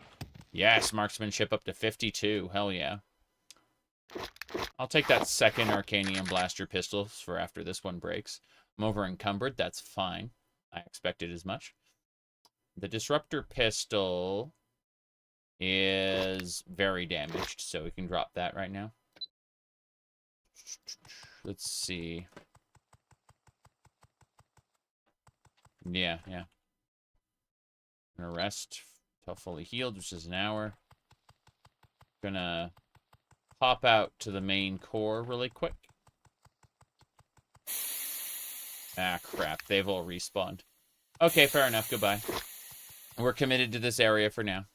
Yes, marksmanship up to 52. Hell yeah. I'll take that second Arcanian blaster pistol for after this one breaks. I'm over encumbered. That's fine. I expected as much. The disruptor pistol is very damaged, so we can drop that right now. Let's see. Yeah. Gonna rest until fully healed, which is an hour. Gonna pop out to the main core really quick. Ah, crap. They've all respawned. Okay, fair enough. Goodbye. We're committed to this area for now.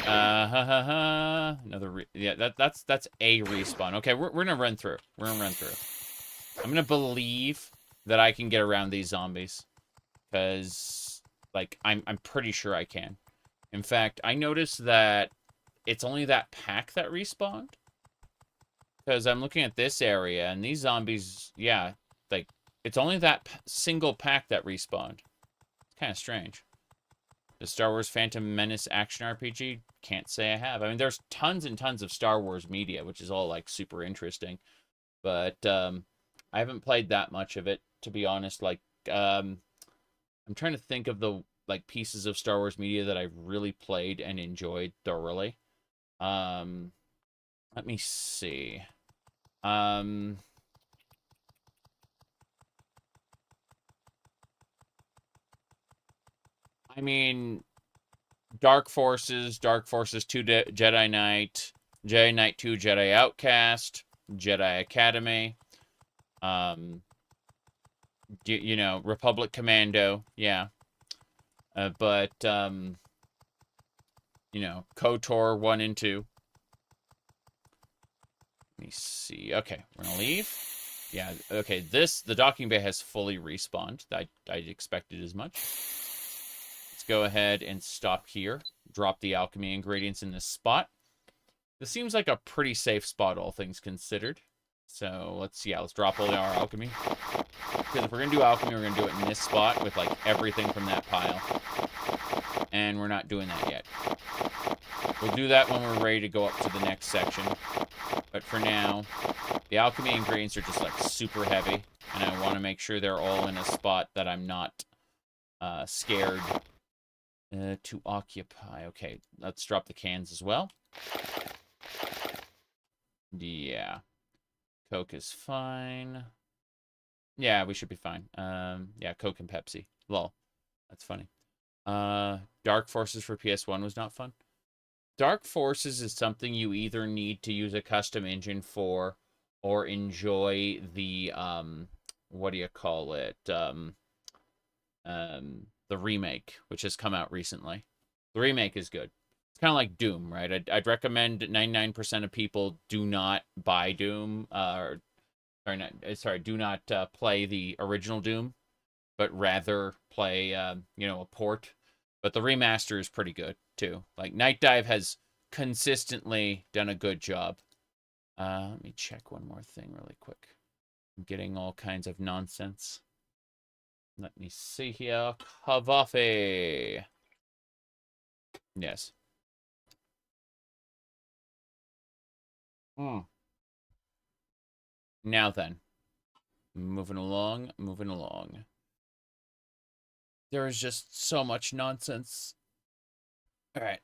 Another yeah, that's a respawn. Okay, we're gonna run through. We're gonna run through. I'm gonna believe that I can get around these zombies. Because, like, I'm pretty sure I can. In fact, I noticed that it's only that pack that respawned. Because I'm looking at this area, and these zombies, yeah, like, it's only that single pack that respawned. It's kind of strange. The Star Wars Phantom Menace action RPG? Can't say I have. I mean, there's tons and tons of Star Wars media, which is all, like, super interesting. But, I haven't played that much of it, to be honest. Like, I'm trying to think of the, like, pieces of Star Wars media that I've really played and enjoyed thoroughly. Let me see. I mean, Dark Forces 2 Jedi Knight, Jedi Knight 2 Jedi Outcast, Jedi Academy, you know, Republic Commando, yeah. But, you know, KOTOR 1 and 2. Let me see. Okay, we're gonna leave. Yeah, okay, the docking bay has fully respawned. I expected as much. Let's go ahead and stop here. Drop the alchemy ingredients in this spot. This seems like a pretty safe spot, all things considered. So, let's drop all our alchemy. Because if we're gonna do alchemy, we're gonna do it in this spot with, like, everything from that pile. And we're not doing that yet. We'll do that when we're ready to go up to the next section. But for now, the alchemy ingredients are just, like, super heavy. And I want to make sure they're all in a spot that I'm not scared to occupy. Okay, let's drop the cans as well. Yeah. Coke is fine. Yeah, we should be fine. Yeah, Coke and Pepsi. Lol. That's funny. Dark Forces for PS1 was not fun. Dark Forces is something you either need to use a custom engine for or enjoy the, what do you call it? The remake, which has come out recently. The remake is good. It's kind of like Doom, right? I'd recommend 99% of people do not buy Doom, do not play the original Doom, but rather play, you know, a port. But the remaster is pretty good, too. Like, Night Dive has consistently done a good job. Let me check one more thing really quick. I'm getting all kinds of nonsense. Let me see here. Kavafe. Yes. Now then. Moving along. There is just so much nonsense. All right.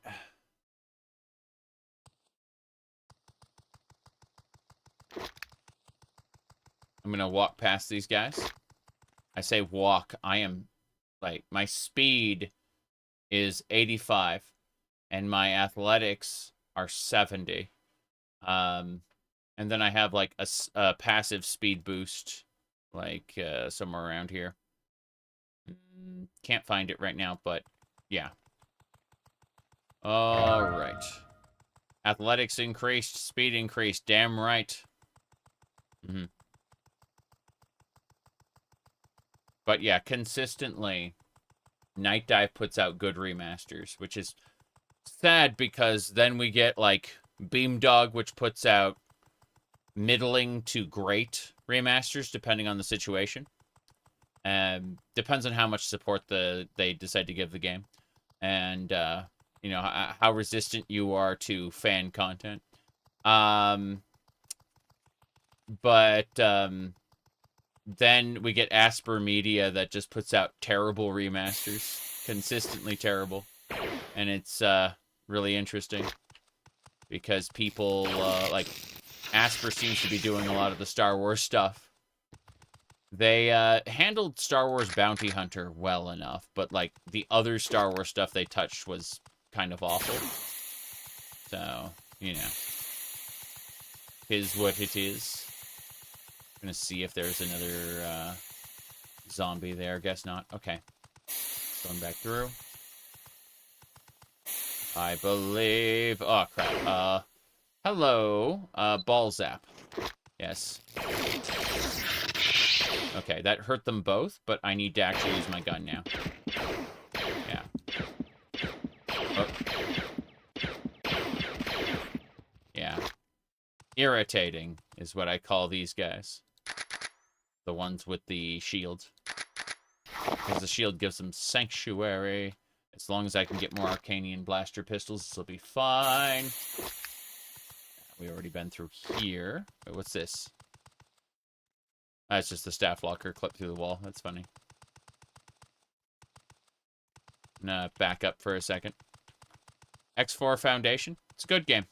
I'm going to walk past these guys. I say walk. I am, like, my speed is 85, and my athletics are 70. And then I have, like, a passive speed boost, like somewhere around here. Can't find it right now, but yeah. All right. Athletics increased, speed increased. Damn right. But yeah, consistently, Night Dive puts out good remasters, which is sad because then we get like Beamdog, which puts out middling to great remasters depending on the situation. Depends on how much support they decide to give the game, and you know how resistant you are to fan content. But then we get Asper Media that just puts out terrible remasters, consistently terrible, and it's really interesting because people like Asper seems to be doing a lot of the Star Wars stuff. They handled Star Wars Bounty Hunter well enough, but like the other Star Wars stuff they touched was kind of awful. So, you know, is what it is. I'm gonna see if there's another zombie there. Guess not. Okay. Going back through. I believe... Oh, crap. Hello. Ball zap. Yes. Okay, that hurt them both, but I need to actually use my gun now. Yeah. Oh. Yeah. Irritating is what I call these guys. The ones with the shield. Because the shield gives them sanctuary. As long as I can get more Arcanian blaster pistols, this will be fine. We've already been through here. Wait, what's this? That's just the staff locker clipped through the wall. That's funny. I'm gonna back up for a second. X4 Foundation. It's a good game.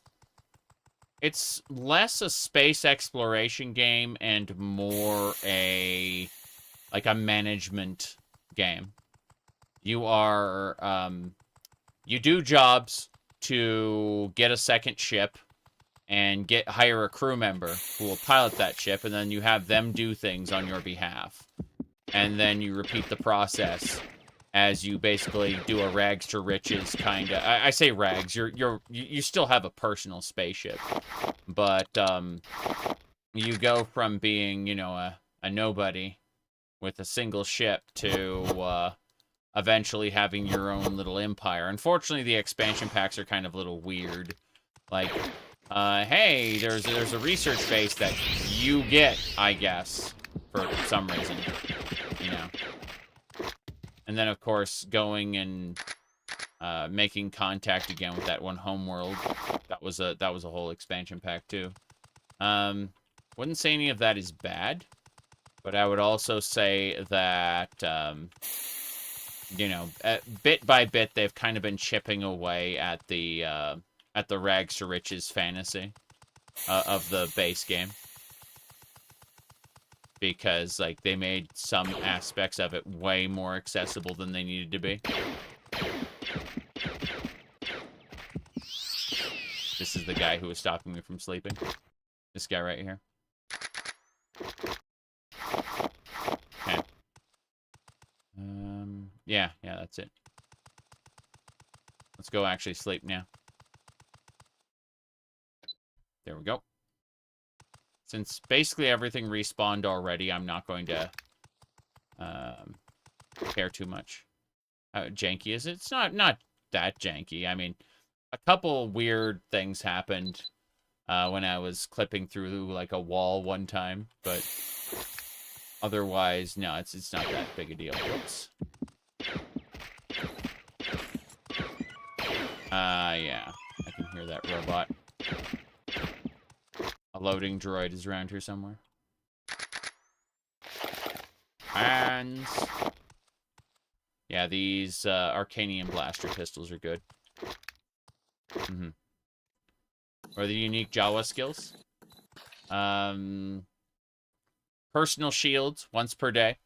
It's less a space exploration game and more a management game. You are you do jobs to get a second ship and hire a crew member who will pilot that ship, and then you have them do things on your behalf. And then you repeat the process as you basically do a rags to riches kind of... I say rags, you still have a personal spaceship. But you go from being, you know, a nobody with a single ship to eventually having your own little empire. Unfortunately, the expansion packs are kind of a little weird. Like... hey, there's a research base that you get, I guess, for some reason, you know. And then, of course, going and making contact again with that one homeworld. That was a whole expansion pack too. Wouldn't say any of that is bad, but I would also say that you know, bit by bit, they've kind of been chipping away at the rags to riches fantasy of the base game. Because, like, they made some aspects of it way more accessible than they needed to be. This is the guy who was stopping me from sleeping. This guy right here. Okay. Yeah, that's it. Let's go actually sleep now. There we go. Since basically everything respawned already, I'm not going to care too much. How janky is it? It's not that janky. I mean, a couple weird things happened when I was clipping through like a wall one time, but otherwise, no, it's not that big a deal. Whoops. Yeah, I can hear that robot. A loading droid is around here somewhere. And yeah, these Arcanian blaster pistols are good. Or the unique Jawa skills. Personal shields once per day.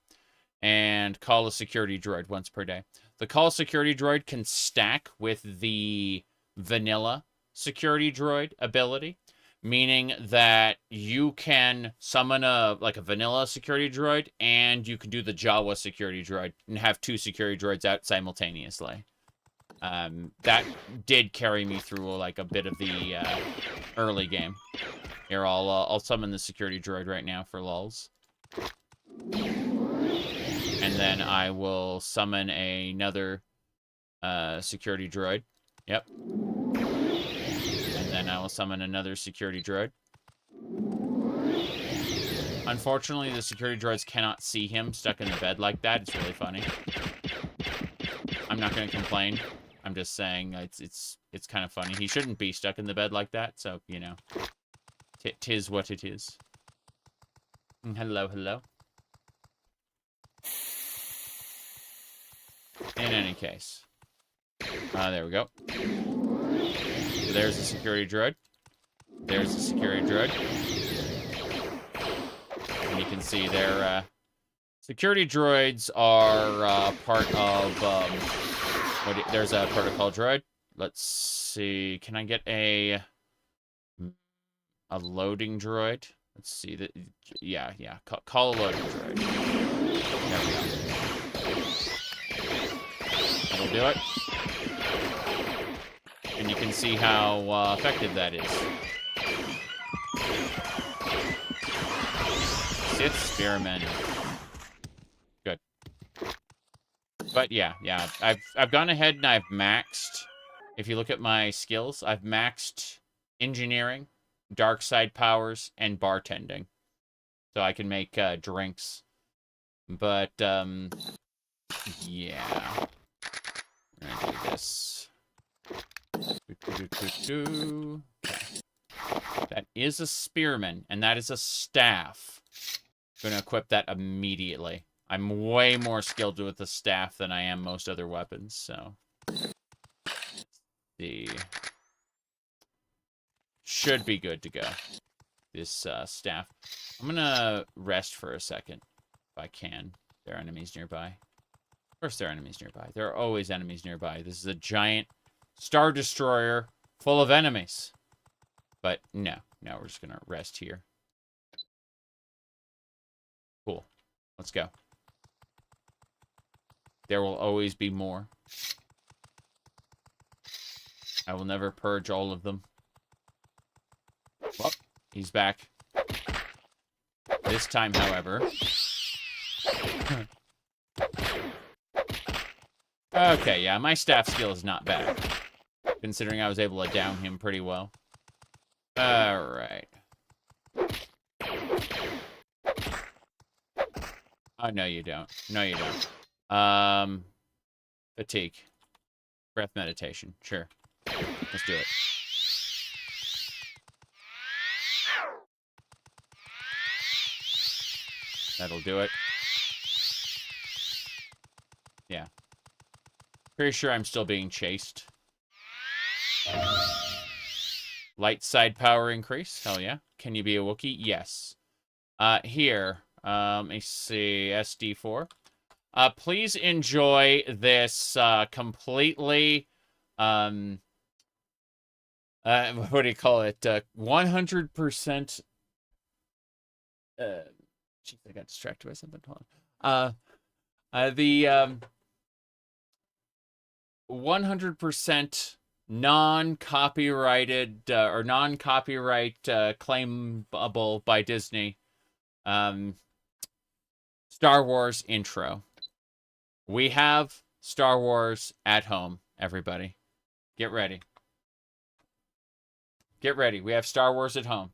And call a security droid once per day. The call security droid can stack with the vanilla security droid ability. meaning that you can summon a vanilla security droid, and you can do the Jawa security droid and have 2 security droids out simultaneously. That did carry me through like a bit of the early game. Here, I'll summon the security droid right now for lulz. And then I will summon another security droid. Yep. And then I will summon another security droid. Unfortunately, the security droids cannot see him stuck in the bed like that. It's really funny. I'm not going to complain. I'm just saying it's kind of funny. He shouldn't be stuck in the bed like that, so, you know. Tis what it is. Hello, hello. In any case. There we go. So there's the security droid. There's the security droid. And you can see their security droids are part of there's a protocol droid. Let's see. Can I get a loading droid? Let's see that. Yeah. Call a loading droid. There we go. That'll do it. And you can see how effective that is. Sith Spearmen. Good. But yeah. I've gone ahead and I've maxed. If you look at my skills, I've maxed engineering, dark side powers, and bartending. So I can make drinks. But yeah. I'm gonna do this. Okay. That is a spearman, and that is a staff. I'm gonna equip that immediately. I'm way more skilled with the staff than I am most other weapons, so. Let's see. Should be good to go. This staff. I'm gonna rest for a second, if I can. There are enemies nearby. Of course there are enemies nearby. There are always enemies nearby. This is a giant Star Destroyer full of enemies. But no, we're just gonna rest here. Cool. Let's go. There will always be more. I will never purge all of them. Well, he's back. This time, however... Okay, yeah, my staff skill is not bad. Considering I was able to down him pretty well. Alright. Oh, no, you don't. No, you don't. Fatigue. Breath meditation. Sure. Let's do it. That'll do it. Yeah. Pretty sure I'm still being chased. Light side power increase. Hell yeah. Can you be a Wookiee? Yes. Here. Let me see. SD4. Please enjoy this completely... what do you call it? 100%... Jeez, I got distracted by something. Hold on. The 100% non-copyrighted or non-copyright claimable by Disney Star Wars intro. We have Star Wars at home, everybody. Get ready. Get ready. We have Star Wars at home.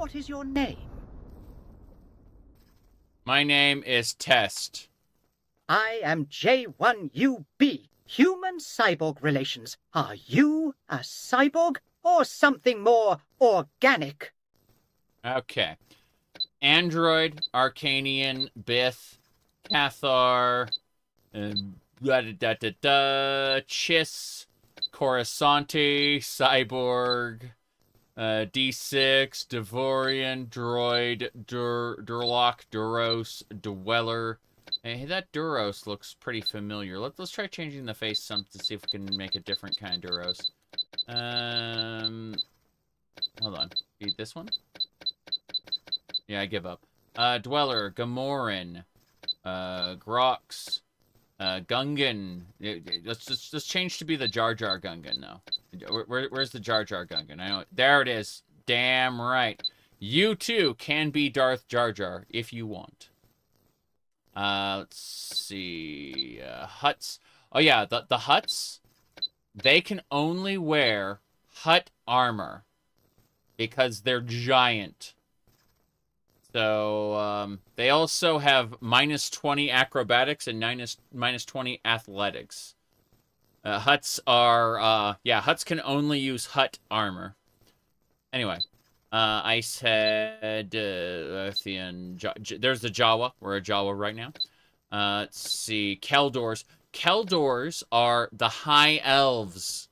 What is your name? My name is Test. I am J1UB. Human-cyborg relations. Are you a cyborg or something more organic? Okay. Android, Arcanian, Bith, Cathar, Chiss, Coruscanti, Cyborg, D6, Devorian, Droid, Durlock, Duros, Dweller. Hey, that Duros looks pretty familiar. Let's try changing the face some to see if we can make a different kind of Duros. Hold on. Be this one? Yeah, I give up. Dweller, Gamoran, Grox, Gungan. Let's change to be the Jar Jar Gungan, though. Where's the Jar Jar Gungan? I know. There it is. Damn right. You, too, can be Darth Jar Jar if you want. Let's see. Huts. Oh, yeah, the Huts, they can only wear Hut armor because they're giant. So, they also have -20 acrobatics and -20 athletics. Huts are, Huts can only use Hut armor. Anyway, Icehead, Earthian, there's the Jawa. We're a Jawa right now. Let's see, Keldors. Keldors are the high elves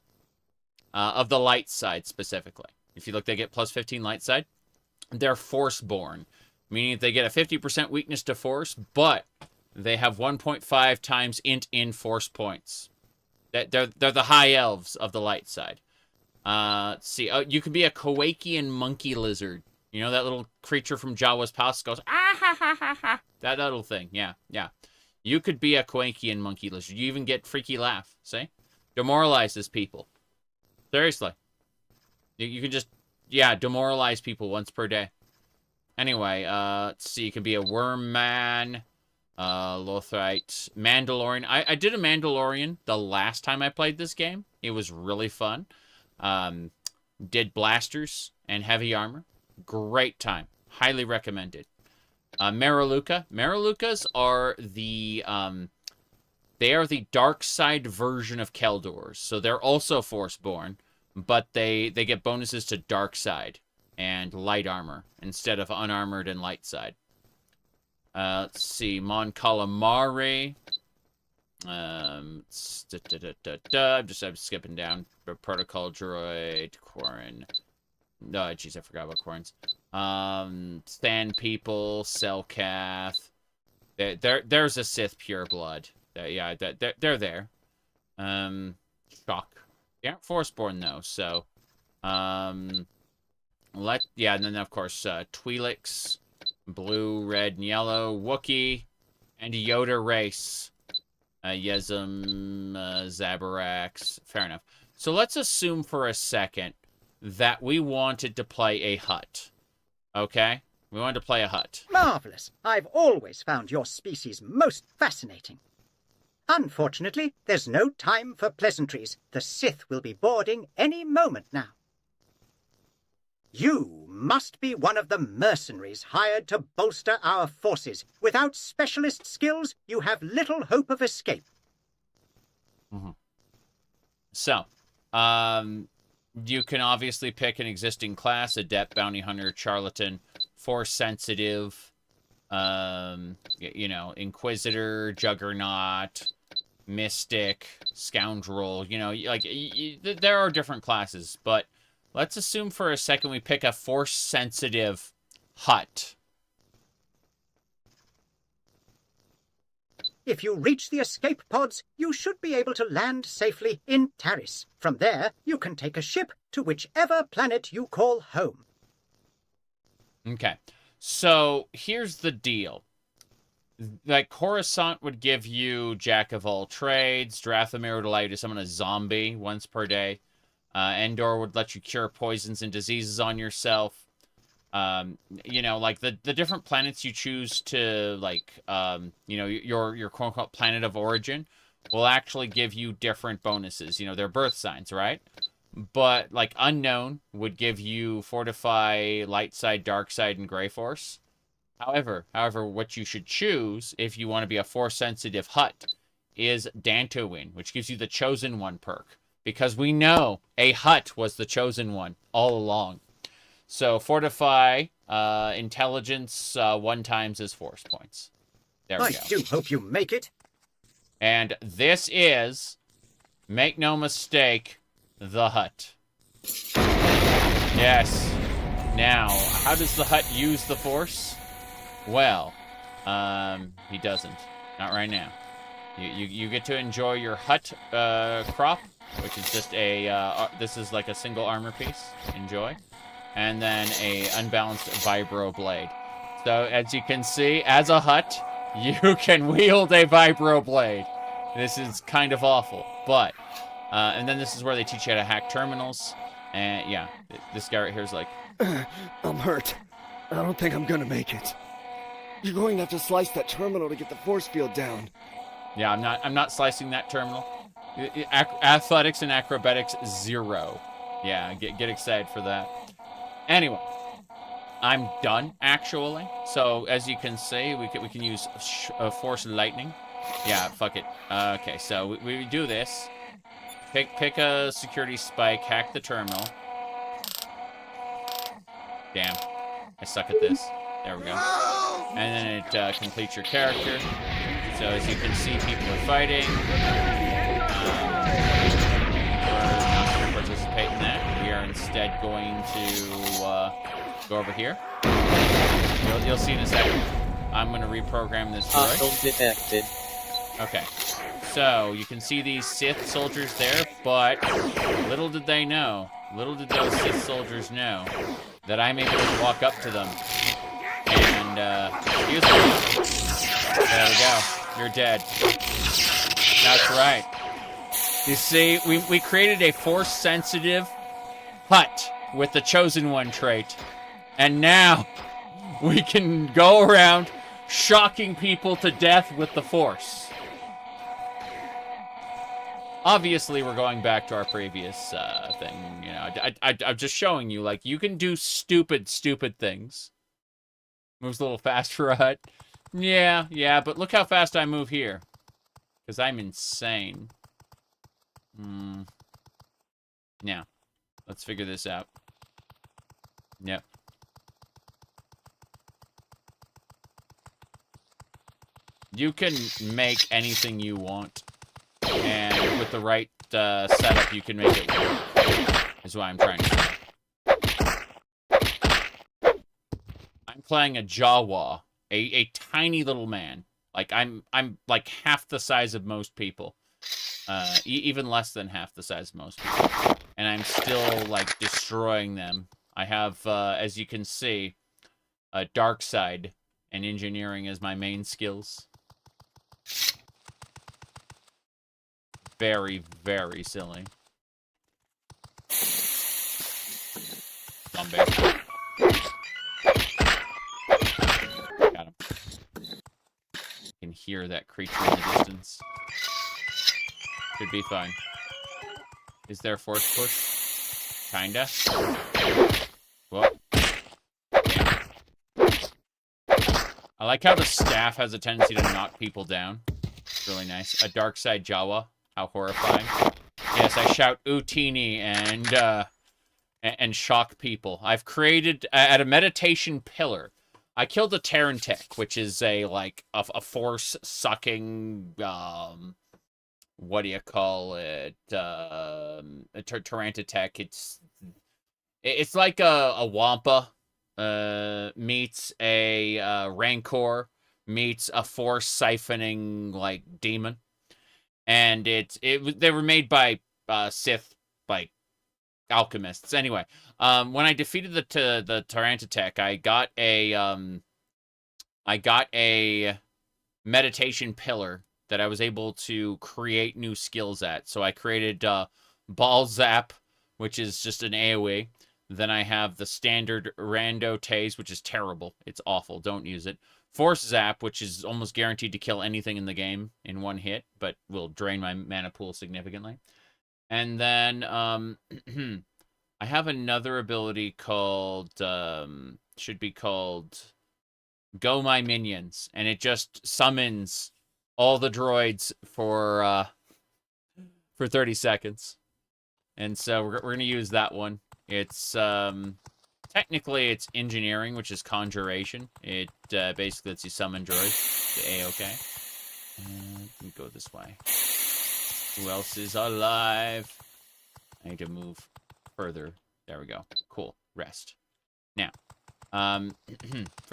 of the light side, specifically. If you look, they get +15 light side. They're Force-born, meaning they get a 50% weakness to Force, but they have 1.5 times int in Force points. They're the high elves of the light side. Let's see. Oh, you can be a Kowakian monkey lizard. You know that little creature from Jawa's palace goes, ah ha ha ha ha. That little thing. Yeah. You could be a Kowakian monkey lizard. You even get freaky laugh. See? Demoralizes people. Seriously. You can just, demoralize people once per day. Anyway, let's see. You can be a worm man, Lothrite, Mandalorian. I did a Mandalorian the last time I played this game. It was really fun. Did blasters and heavy armor. Great time. Highly recommended. Mariluka. Marilukas are the, they are the dark side version of Keldors. So they're also Force-born, but they get bonuses to dark side and light armor instead of unarmored and light side. Let's see. Mon Calamari. I'm skipping down. Protocol Droid, Quarren. No, jeez, I forgot about Quarrens. Sand People, Selkath. There's a Sith pureblood. They're there. Shock. They aren't Force-born though, so and then of course Twi'leks, blue, red, and yellow, Wookiee, and Yoda race. Yezum, Zabarax. Fair enough. So let's assume for a second that we wanted to play a Hutt. Okay? We wanted to play a Hutt. Marvelous. I've always found your species most fascinating. Unfortunately, there's no time for pleasantries. The Sith will be boarding any moment now. You must be one of the mercenaries hired to bolster our forces. Without specialist skills, you have little hope of escape. Mm-hmm. So, you can obviously pick an existing class: Adept, Bounty Hunter, Charlatan, Force Sensitive, Inquisitor, Juggernaut, Mystic, Scoundrel. There are different classes, but let's assume for a second we pick a Force Sensitive Hutt. If you reach the escape pods, you should be able to land safely in Taris. From there, you can take a ship to whichever planet you call home. Okay, so here's the deal. Like, Coruscant would give you Jack of all trades. Dathomir would allow you to summon a zombie once per day. Endor would let you cure poisons and diseases on yourself. The different planets you choose to, your quote-unquote planet of origin will actually give you different bonuses. They're birth signs, right? but like unknown would give you fortify, light side, dark side, and gray force. However, what you should choose if you want to be a force sensitive hut is Dantooine, which gives you the chosen one perk, because we know a hut was the chosen one all along. So fortify, intelligence 1 times as force points. There we I go. do hope you make it. And this is, make no mistake, the hut. Yes. Now, how does the hut use the force? Well, he doesn't. Not right now. You get to enjoy your hut crop, which is just a, this is like a single armor piece. Enjoy. And then a unbalanced vibro blade. So, as you can see, as a hut, you can wield a vibro blade. This is kind of awful, but, and then this is where they teach you how to hack terminals. And yeah, this guy right here is like, I'm hurt. I don't think I'm gonna make it. You're going to have to slice that terminal to get the force field down. yeah, I'm not slicing that terminal. Athletics and acrobatics 0. Yeah, get excited for that. Anyway, I'm done actually. So as you can see, we can use force lightning. Yeah, fuck it. Okay, so we do this. Pick a security spike, hack the terminal. Damn, I suck at this. There we go. And then it completes your character. So as you can see, people are fighting. We're not going to participate in that. We are instead going to go over here. You'll see in a second. I'm going to reprogram this droid. Hostile detected. Okay. So you can see these Sith soldiers there, but little did they know, little did those Sith soldiers know, that I'm able to walk up to them and, excuse me. There we go. You're dead. That's right. You see, we created a force-sensitive hut with the Chosen One trait. And now we can go around shocking people to death with the Force. Obviously, we're going back to our previous thing. You know, I'm just showing you, like, you can do stupid things. Moves a little fast for a hut. Yeah, but look how fast I move here. Because I'm insane. Now, let's figure this out. Yep. You can make anything you want. And with the right setup, you can make it work. Is what I'm trying to say. I'm playing a Jawa, a tiny little man. Like I'm like half the size of most people, even less than half the size of most people, and I'm still like destroying them. I have, as you can see, a dark side and engineering as my main skills. Very, very silly. Zombie. Got him. You can hear that creature in the distance. Should be fine. Is there force push? Kinda. Whoa. Yeah. I like how the staff has a tendency to knock people down. It's really nice. A dark side Jawa. How horrifying. Yes, I shout Utini and shock people. I've created, at a meditation pillar, I killed a Tarantech, which is a force-sucking, what do you call it, a Tarantech. It's like a Wampa, meets a Rancor, meets a force-siphoning, like, demon. And they were made by Sith, like, alchemists. Anyway, when I defeated the Tarantech, I got a meditation pillar that I was able to create new skills at. So I created Ball Zap, which is just an AoE. Then I have the standard Rando Tase, which is terrible. It's awful. Don't use it. Force Zap, which is almost guaranteed to kill anything in the game in one hit, but will drain my mana pool significantly. And then I have another ability called should be called Go My Minions, and it just summons all the droids for 30 seconds. And so we're going to use that one. It's technically it's engineering, which is conjuration. It basically lets you summon droids to A-OK. And let me go this way. Who else is alive? I need to move further. There we go. Cool. Rest. Now,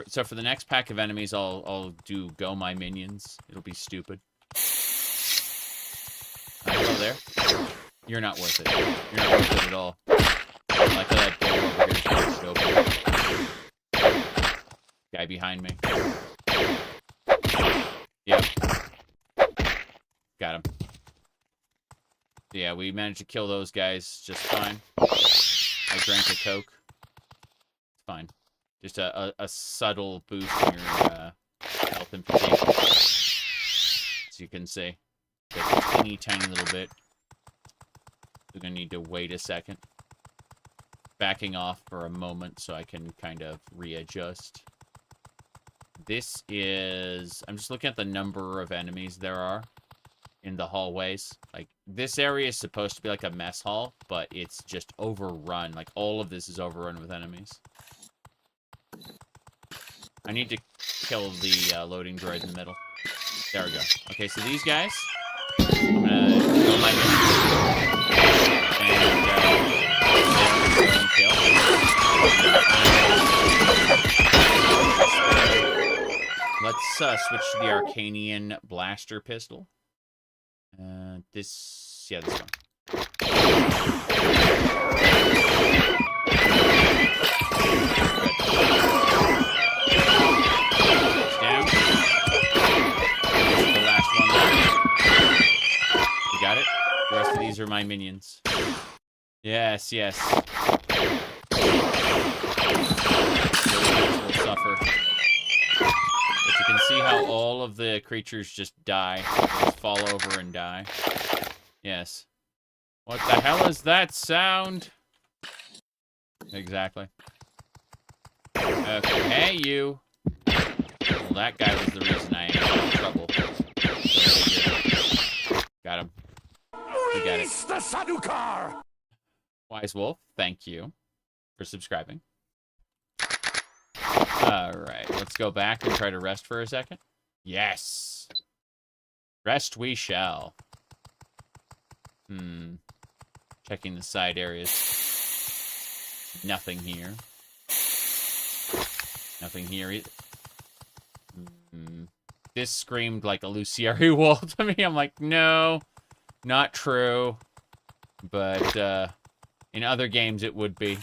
so for the next pack of enemies, I'll do Go My Minions. It'll be stupid. Hello there. You're not worth it. You're not worth it at all. Like that door over here is open. Guy behind me. Yep. Got him. Yeah, we managed to kill those guys just fine. I drank a Coke. It's fine. Just a subtle boost in your health and fatigue. As you can see. Just a teeny tiny little bit. We're going to need to wait a second. Backing off for a moment so I can kind of readjust. This is... I'm just looking at the number of enemies there are in the hallways. Like, this area is supposed to be like a mess hall, but it's just overrun. Like, all of this is overrun with enemies. I need to kill the loading droid in the middle. There we go. Okay, so these guys... I'm gonna go my and kill. Let's switch to the Arcanian blaster pistol. This one. Down. The last one. You got it? The rest of these are my minions. Yes, yes. Will suffer. But you can see how all of the creatures just die. Just fall over and die. Yes. What the hell is that sound? Exactly. Okay, hey you. Well, that guy was the reason I ended up in trouble. Got him. We got it. The Sadukar! Wise Wolf, thank you for subscribing. Alright, let's go back and try to rest for a second. Yes! Rest we shall. Checking the side areas. Nothing here. Nothing here either. This screamed like a Luciari wall to me. I'm like, no, not true. But, in other games it would be.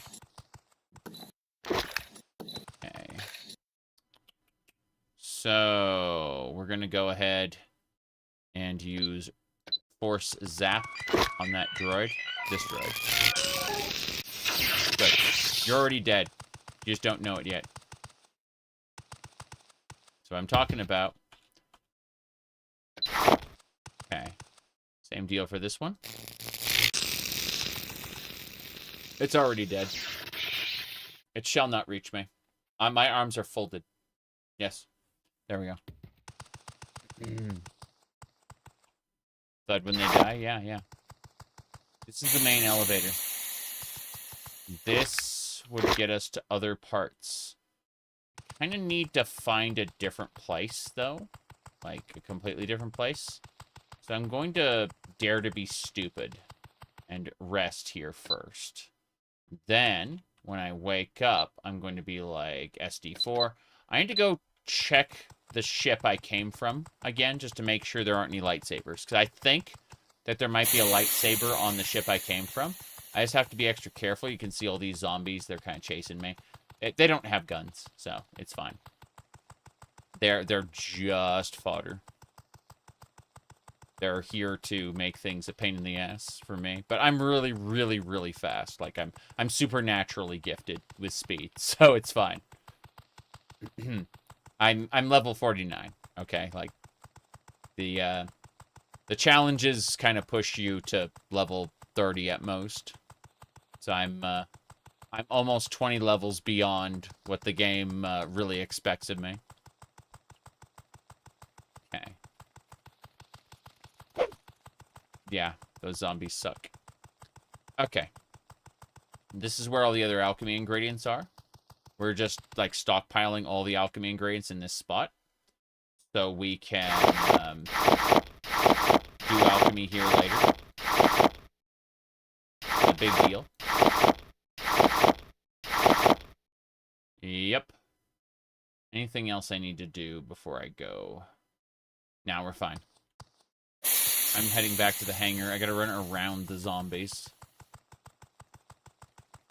Okay. So, we're gonna go ahead and use Force Zap on that droid. This droid. Good. You're already dead. You just don't know it yet. So I'm talking about. Okay. Same deal for this one. It's already dead. It shall not reach me. My arms are folded. Yes. There we go. Thud when they die? Yeah. This is the main elevator. This would get us to other parts. Kind of need to find a different place, though. Like, a completely different place. So I'm going to dare to be stupid and rest here first. Then, when I wake up, I'm going to be like, SD4. I need to go check the ship I came from again, just to make sure there aren't any lightsabers. Because I think that there might be a lightsaber on the ship I came from. I just have to be extra careful. You can see all these zombies. They're kind of chasing me. They don't have guns, so it's fine. They're just fodder. They're here to make things a pain in the ass for me. But I'm really, really, really fast. Like, I'm supernaturally gifted with speed, so it's fine. I'm level 49, okay? Like, the challenges kind of push you to level 30 at most. So I'm almost 20 levels beyond what the game really expects of me. Okay. Yeah, those zombies suck. Okay. This is where all the other alchemy ingredients are. We're just, like, stockpiling all the alchemy ingredients in this spot. So we can do alchemy here later. A big deal. Yep. Anything else I need to do before I go? Now we're fine. I'm heading back to the hangar. I gotta run around the zombies.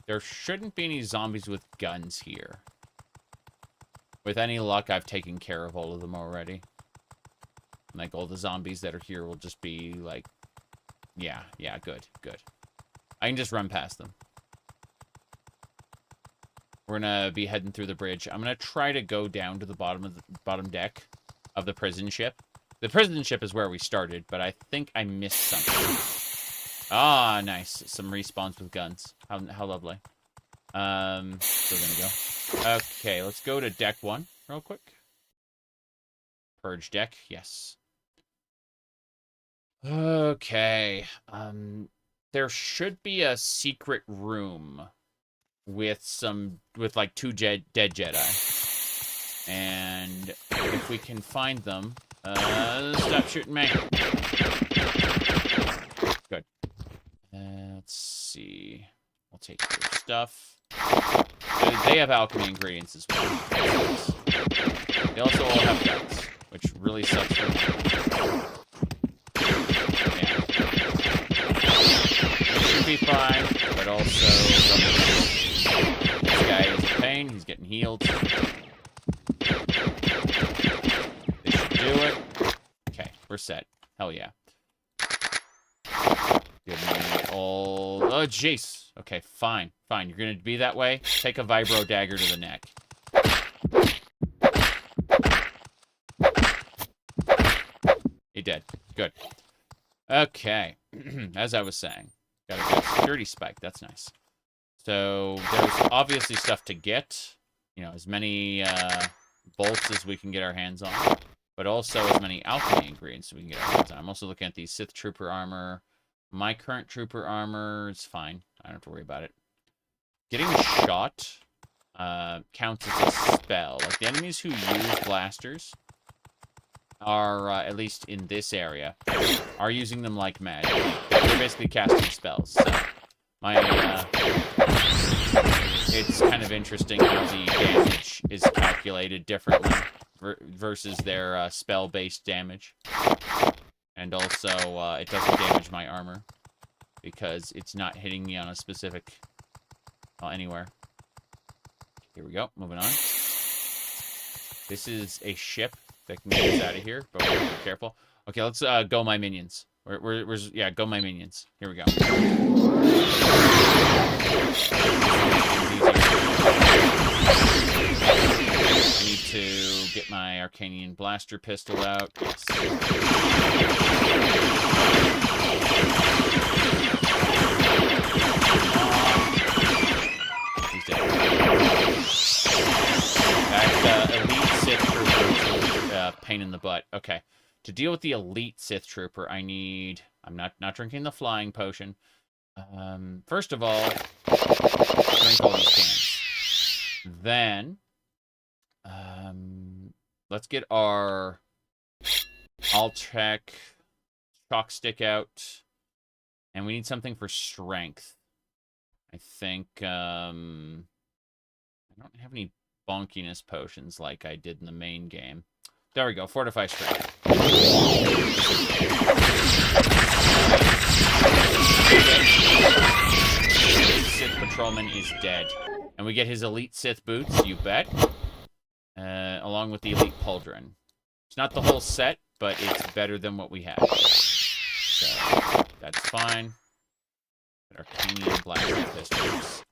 There shouldn't be any zombies with guns here. With any luck, I've taken care of all of them already. Like, all the zombies that are here will just be, like... Yeah, good. I can just run past them. We're gonna be heading through the bridge. I'm gonna try to go down to the bottom deck of the prison ship. The prison ship is where we started, but I think I missed something. Ah, nice. Some respawns with guns. How lovely. Still gonna go. Okay, let's go to deck 1 real quick. Purge deck, yes. Okay. There should be a secret room with like 2 dead Jedi. And if we can find them, stop shooting me. Good. Let's see. We'll take your stuff. They have alchemy ingredients as well. They also all have guns, which really sucks for me. Yeah. Should be fine, but also this guy is in pain. He's getting healed. They should do it. Okay, we're set. Hell yeah. Give me all... Oh, jeez. Okay, fine. Fine. You're going to be that way? Take a vibro dagger to the neck. He did. Good. Okay. As I was saying. Got a security spike. That's nice. So, there's obviously stuff to get. You know, as many bolts as we can get our hands on. But also as many alchemy ingredients as we can get our hands on. I'm also looking at the Sith Trooper armor. My current trooper armor is fine. I don't have to worry about it. Getting shot counts as a spell. Like, the enemies who use blasters are, at least in this area, are using them like magic. They're basically casting spells. So, it's kind of interesting how the damage is calculated differently versus their spell-based damage. And also, it doesn't damage my armor because it's not hitting me on a specific... Well, anywhere. Here we go. Moving on. This is a ship that can get us out of here, but we're be careful. Okay, let's go my minions. Yeah, go my minions. Here we go. I need to get my Arcanian blaster pistol out. Yes. He's dead. That elite Sith trooper, pain in the butt. Okay. To deal with the elite Sith trooper, I need... I'm not drinking the flying potion. First of all, drink all these cans. Then, let's get our Altec chalk stick out. And we need something for strength. I think, I don't have any bonkiness potions like I did in the main game. There we go, fortify strength. Sith patrolman is dead. And we get his elite Sith boots, you bet. Along with the elite pauldron. It's not the whole set, but it's better than what we have. So, that's fine. Arcanian blaster pistols.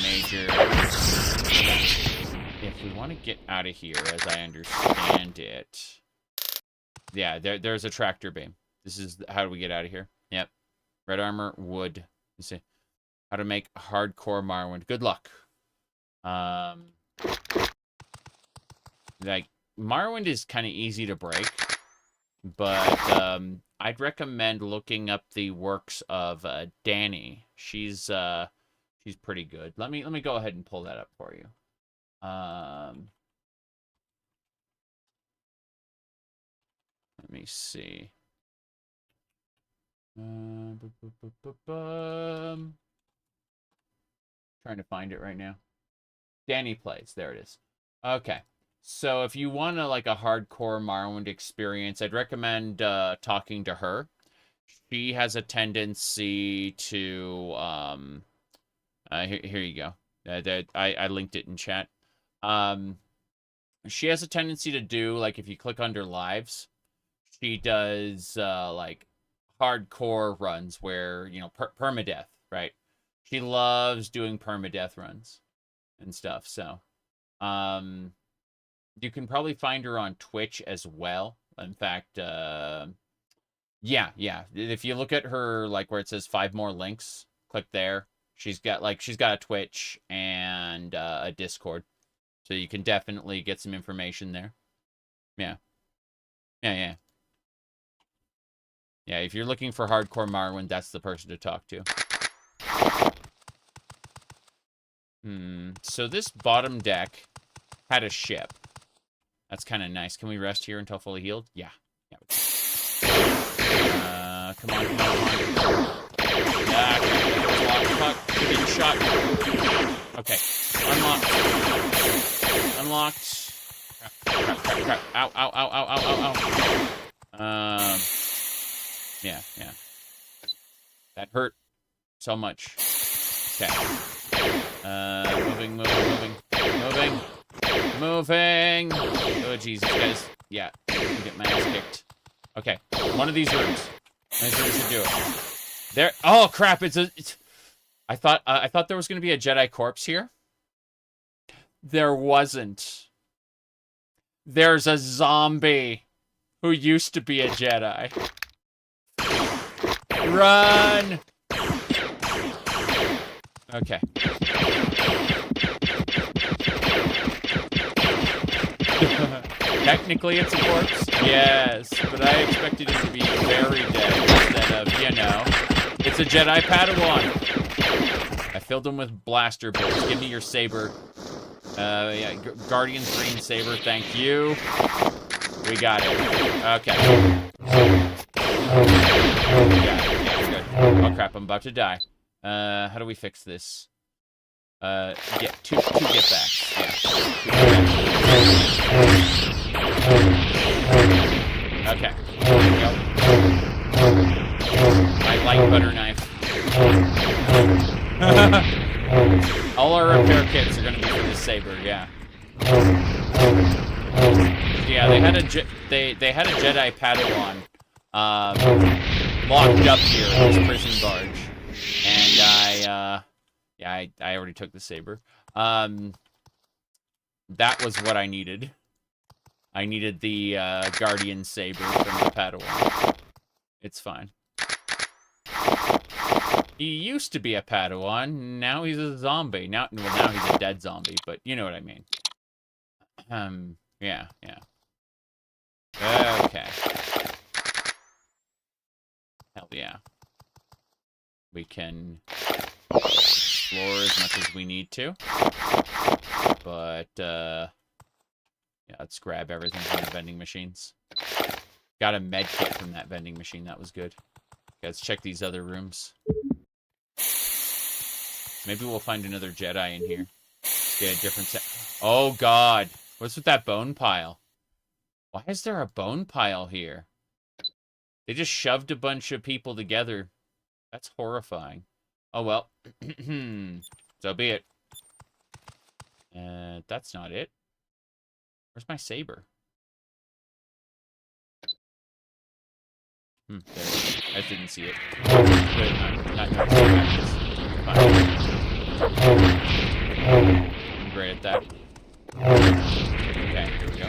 Major. If we want to get out of here, as I understand it, Yeah, there's a tractor beam. This is how do we get out of here? Yep. Red armor, wood. You see how to make hardcore Morrowind. Good luck. Like Morrowind is kind of easy to break, but I'd recommend looking up the works of Danny. She's pretty good. Let me go ahead and pull that up for you. Let me see. Trying to find it right now. Danny Plays. There it is. Okay. So if you want like a hardcore Morrowind experience, I'd recommend talking to her. She has a tendency to here you go. I linked it in chat. She has a tendency to do, like, if you click under lives, she does like hardcore runs where, you know, permadeath, right? She loves doing permadeath runs and stuff. So you can probably find her on Twitch as well. In fact, yeah. If you look at her, like, where it says 5 more links, click there. She's got a Twitch and a Discord. So you can definitely get some information there. Yeah. Yeah, if you're looking for hardcore Morrowind, that's the person to talk to. So this bottom deck had a ship. That's kind of nice. Can we rest here until fully healed? Yeah. Come on. Fuck. You're getting shot. Okay. Unlocked. Crap. Ow. Yeah. That hurt so much. Okay. Moving. Oh, Jesus, guys. Yeah, get my ass kicked. Okay, one of these rooms. Should do it. There. Oh crap! I thought there was going to be a Jedi corpse here. There wasn't. There's a zombie who used to be a Jedi. Run! Okay. Technically, it's a corpse. Yes, but I expected it to be very dead instead of, you know, it's a Jedi Padawan. I filled him with blaster bolts. Give me your saber. Yeah, Guardian's green saber. Thank you. We got it. Okay. Yeah, good. Oh crap! I'm about to die. How do we fix this? Get two get backs. Yeah. Okay. There we go. My light butter knife. All our repair kits are gonna be for this saber. Yeah. Yeah, they had a Jedi Padawan locked up here in this prison barge, and I already took the saber. That was what I needed. I needed the Guardian saber from the Padawan. It's fine. He used to be a Padawan. Now he's a zombie. Now he's a dead zombie. But you know what I mean. Yeah. Okay. Hell yeah. We can explore as much as we need to. But, yeah, let's grab everything from the vending machines. Got a med kit from that vending machine. That was good. Let's check these other rooms. Maybe we'll find another Jedi in here. Get a different set. Oh, God. What's with that bone pile? Why is there a bone pile here? They just shoved a bunch of people together. That's horrifying. Oh, well. So be it. That's not it. Where's my saber? There it is. I didn't see it. Good. Not I'm great at that. Okay, here we go.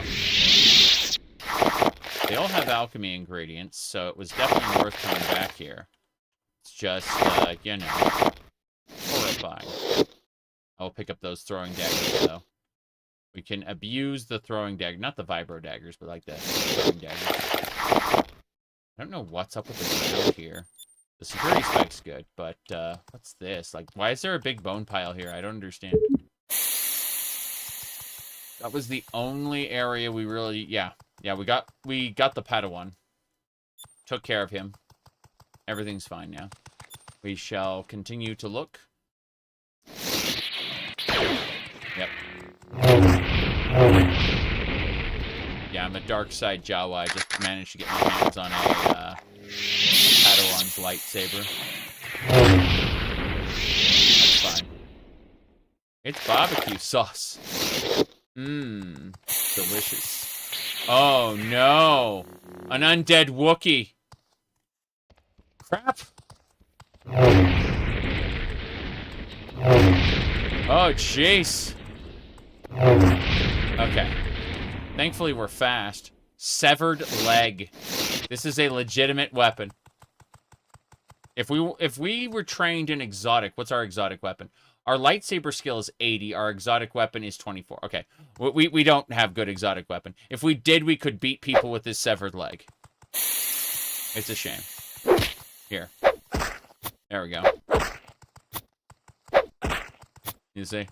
They all have alchemy ingredients, so it was definitely worth coming back here. It's just, you know, horrifying. I'll pick up those throwing daggers, though. We can abuse the throwing dagger. Not the vibro daggers, but like the throwing daggers. I don't know what's up with the ground here. The security spike's good, but, what's this? Like, why is there a big bone pile here? I don't understand. That was the only area we really... Yeah, we got the Padawan. Took care of him. Everything's fine now. We shall continue to look. Yep. Yeah, I'm a dark side Jawa. I just managed to get my hands on a Padawan's lightsaber. That's fine. It's barbecue sauce. Mmm. Delicious. Oh, no. An undead Wookiee. Crap. Oh, jeez. Okay. Thankfully, we're fast. Severed leg. This is a legitimate weapon. If we were trained in exotic, what's our exotic weapon? Our lightsaber skill is 80. Our exotic weapon is 24. Okay. We don't have good exotic weapon. If we did, we could beat people with this severed leg. It's a shame. Here. There we go. You see?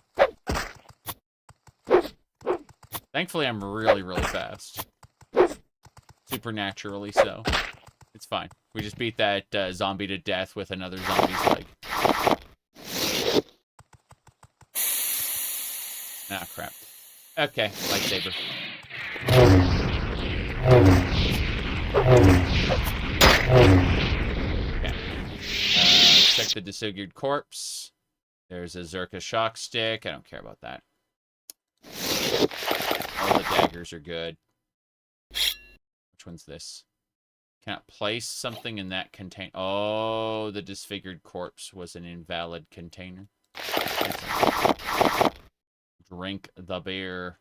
Thankfully, I'm really, really fast. Supernaturally so. It's fine. We just beat that zombie to death with another zombie's leg. Ah, crap. Okay, lightsaber. Okay. Check the disfigured corpse. There's a Zerka shock stick. I don't care about that. All the daggers are good. Which one's this? Cannot place something in that container. Oh, the disfigured corpse was an invalid container. Drink the beer.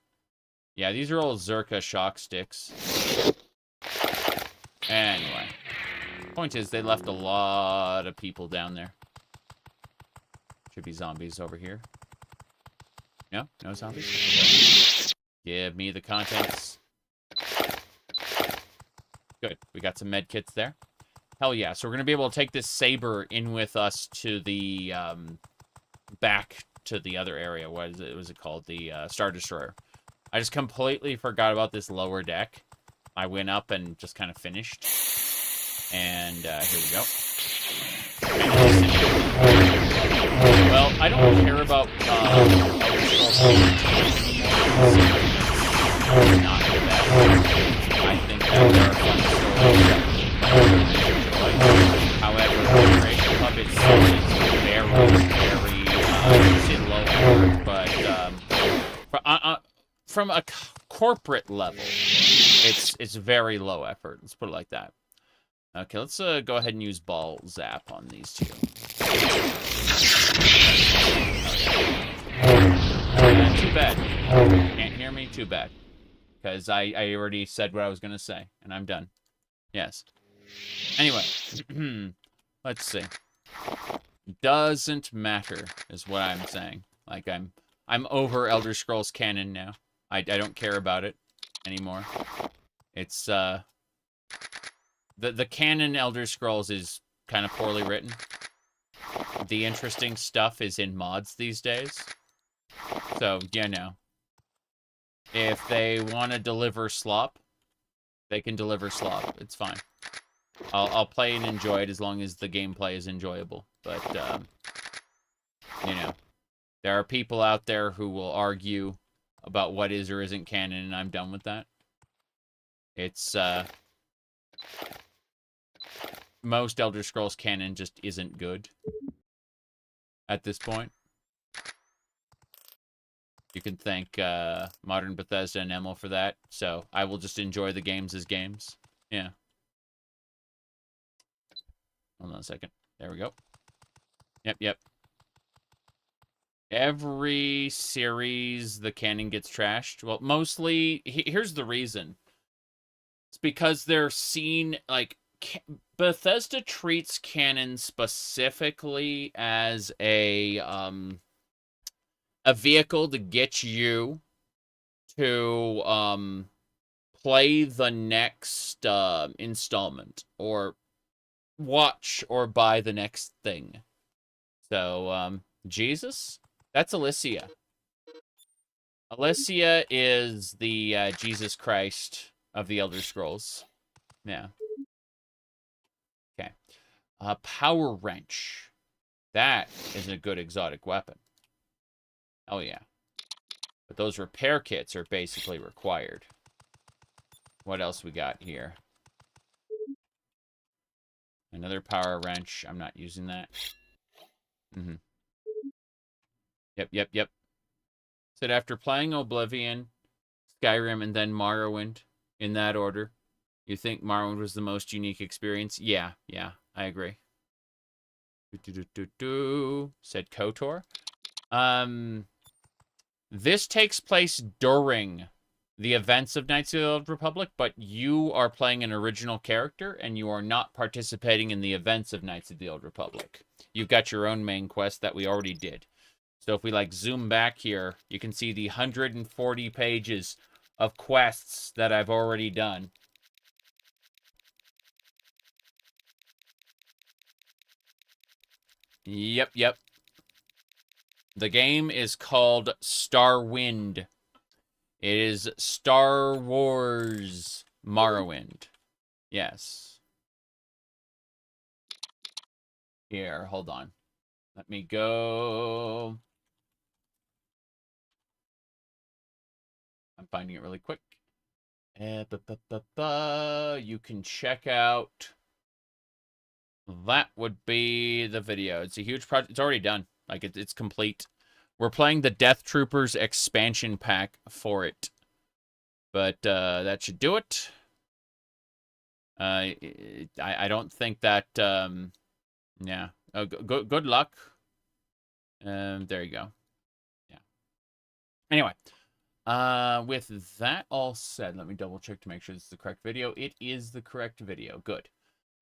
Yeah, these are all Zerka shock sticks. Anyway. Point is, they left a lot of people down there. Should be zombies over here. No? No zombies? Okay. Give me the contents. Good. We got some med kits there. Hell yeah. So we're going to be able to take this saber in with us to the, back to the other area. What was it called? The, Star Destroyer. I just completely forgot about this lower deck. I went up and just kind of finished. And, here we go. Well, I don't care about, not the best. I think that there are fun stories. However, the Creation Puppet itself is very, very, low effort, but, from a corporate level, it's very low effort. Let's put it like that. Okay, let's go ahead and use ball zap on these two. Too bad. Can't hear me? Too bad. Because I already said what I was going to say, and I'm done. Yes. Anyway, let's see. Doesn't matter, is what I'm saying. Like, I'm over Elder Scrolls canon now. I don't care about it anymore. It's, The canon Elder Scrolls is kind of poorly written. The interesting stuff is in mods these days. So, you know. If they want to deliver slop, they can deliver slop. It's fine. I'll play and enjoy it as long as the gameplay is enjoyable. But, you know. There are people out there who will argue about what is or isn't canon, and I'm done with that. It's, most Elder Scrolls canon just isn't good at this point. You can thank modern Bethesda and Emil for that. So I will just enjoy the games as games. Yeah. Hold on a second. There we go. Yep. Every series, the canon gets trashed. Well, mostly, here's the reason. It's because they're seen, like, Bethesda treats canon specifically as a vehicle to get you to play the next installment, or watch or buy the next thing. So, Jesus? That's Alicia. Alicia is the Jesus Christ of the Elder Scrolls. Yeah. Okay. Power wrench. That is a good exotic weapon. Oh, yeah. But those repair kits are basically required. What else we got here? Another power wrench. I'm not using that. Yep. Said after playing Oblivion, Skyrim, and then Morrowind, in that order, you think Morrowind was the most unique experience? Yeah, I agree. Said Cotor. This takes place during the events of Knights of the Old Republic, but you are playing an original character, and you are not participating in the events of Knights of the Old Republic. You've got your own main quest that we already did. So if we, like, zoom back here, you can see the 140 pages of quests that I've already done. Yep. The game is called Starwind. It is Star Wars Morrowind. Yes. Here, hold on. Let me go. I'm finding it really quick. You can check out. That would be the video. It's a huge project. It's already done. Like, it's complete. We're playing the Death Troopers expansion pack for it. But that should do it. I don't think that... yeah. Good luck. There you go. Yeah. Anyway. With that all said, let me double check to make sure this is the correct video. It is the correct video. Good.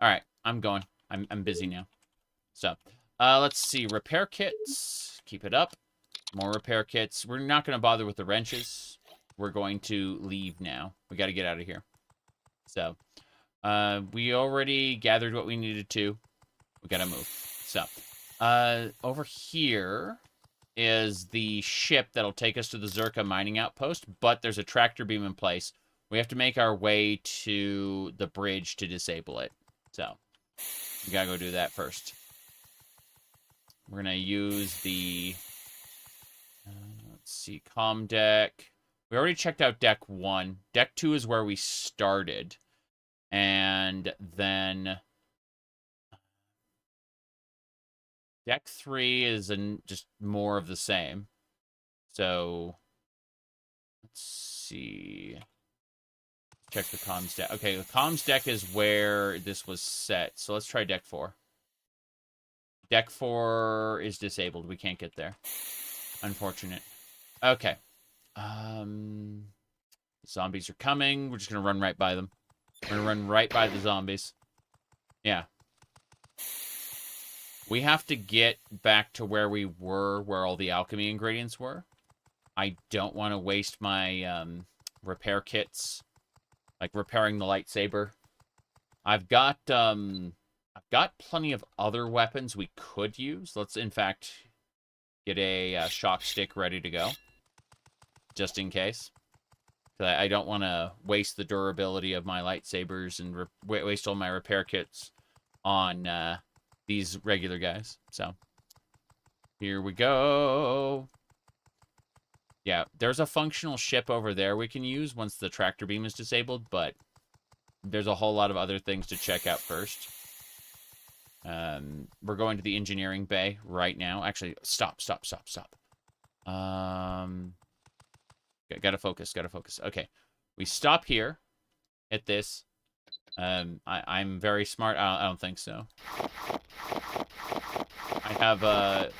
All right. I'm going. I'm busy now. So, let's see. Repair kits. Keep it up. More repair kits. We're not going to bother with the wrenches. We're going to leave now. We got to get out of here. So, we already gathered what we needed to. We got to move. So, over here is the ship that'll take us to the Zerka mining outpost, but there's a tractor beam in place. We have to make our way to the bridge to disable it. So, we gotta go do that first. We're gonna use the... let's see, comm deck. We already checked out deck 1. Deck 2 is where we started. And then... Deck 3 is just more of the same. So, let's see. Check the comms deck. Okay, the comms deck is where this was set. So let's try deck 4. Deck 4 is disabled. We can't get there. Unfortunate. Okay. Zombies are coming. We're just going to run right by them. We're going to run right by the zombies. Yeah. We have to get back to where we were, where all the alchemy ingredients were. I don't want to waste my repair kits, like repairing the lightsaber. I've got plenty of other weapons we could use. Let's, in fact, get a shock stick ready to go, just in case. I don't want to waste the durability of my lightsabers and waste all my repair kits on these regular guys. So, here we go. Yeah, there's a functional ship over there we can use once the tractor beam is disabled, but there's a whole lot of other things to check out first. We're going to the engineering bay right now. Actually, stop. Gotta focus. Okay, we stop here at this. I'm very smart. I don't think so. I have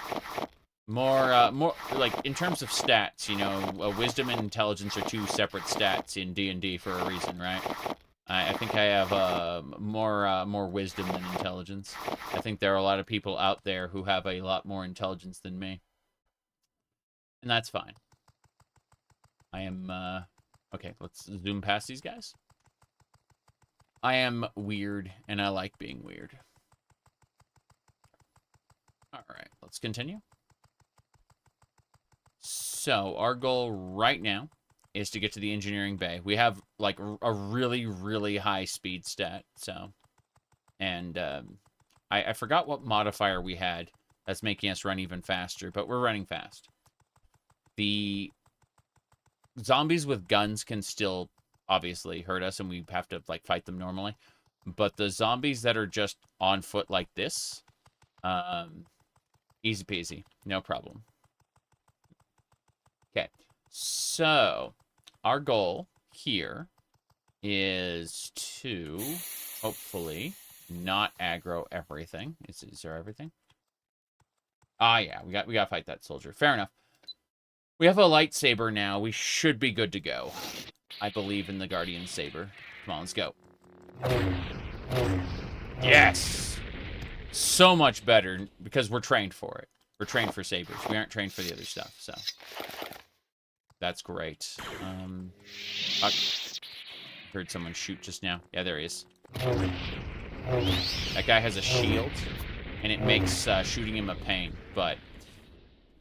more like in terms of stats. You know, wisdom and intelligence are two separate stats in D&D for a reason, right? I think I have more wisdom than intelligence. I think there are a lot of people out there who have a lot more intelligence than me. And that's fine. I am, okay, let's zoom past these guys. I am weird, and I like being weird. Alright, let's continue. So, our goal right now is to get to the engineering bay. We have, like, a really, really high speed stat, so... And, I forgot what modifier we had that's making us run even faster, but we're running fast. The zombies with guns can still, obviously, hurt us, and we have to, like, fight them normally. But the zombies that are just on foot like this, easy peasy, no problem. Okay, so our goal here is to hopefully not aggro everything. Is there everything? Ah, yeah, we got to fight that soldier. Fair enough. We have a lightsaber now. We should be good to go. I believe in the Guardian Saber. Come on, let's go. Yes! So much better because we're trained for it. We're trained for sabers. We aren't trained for the other stuff, so... That's great. I heard someone shoot just now. Yeah, there he is. That guy has a shield, and it makes shooting him a pain, but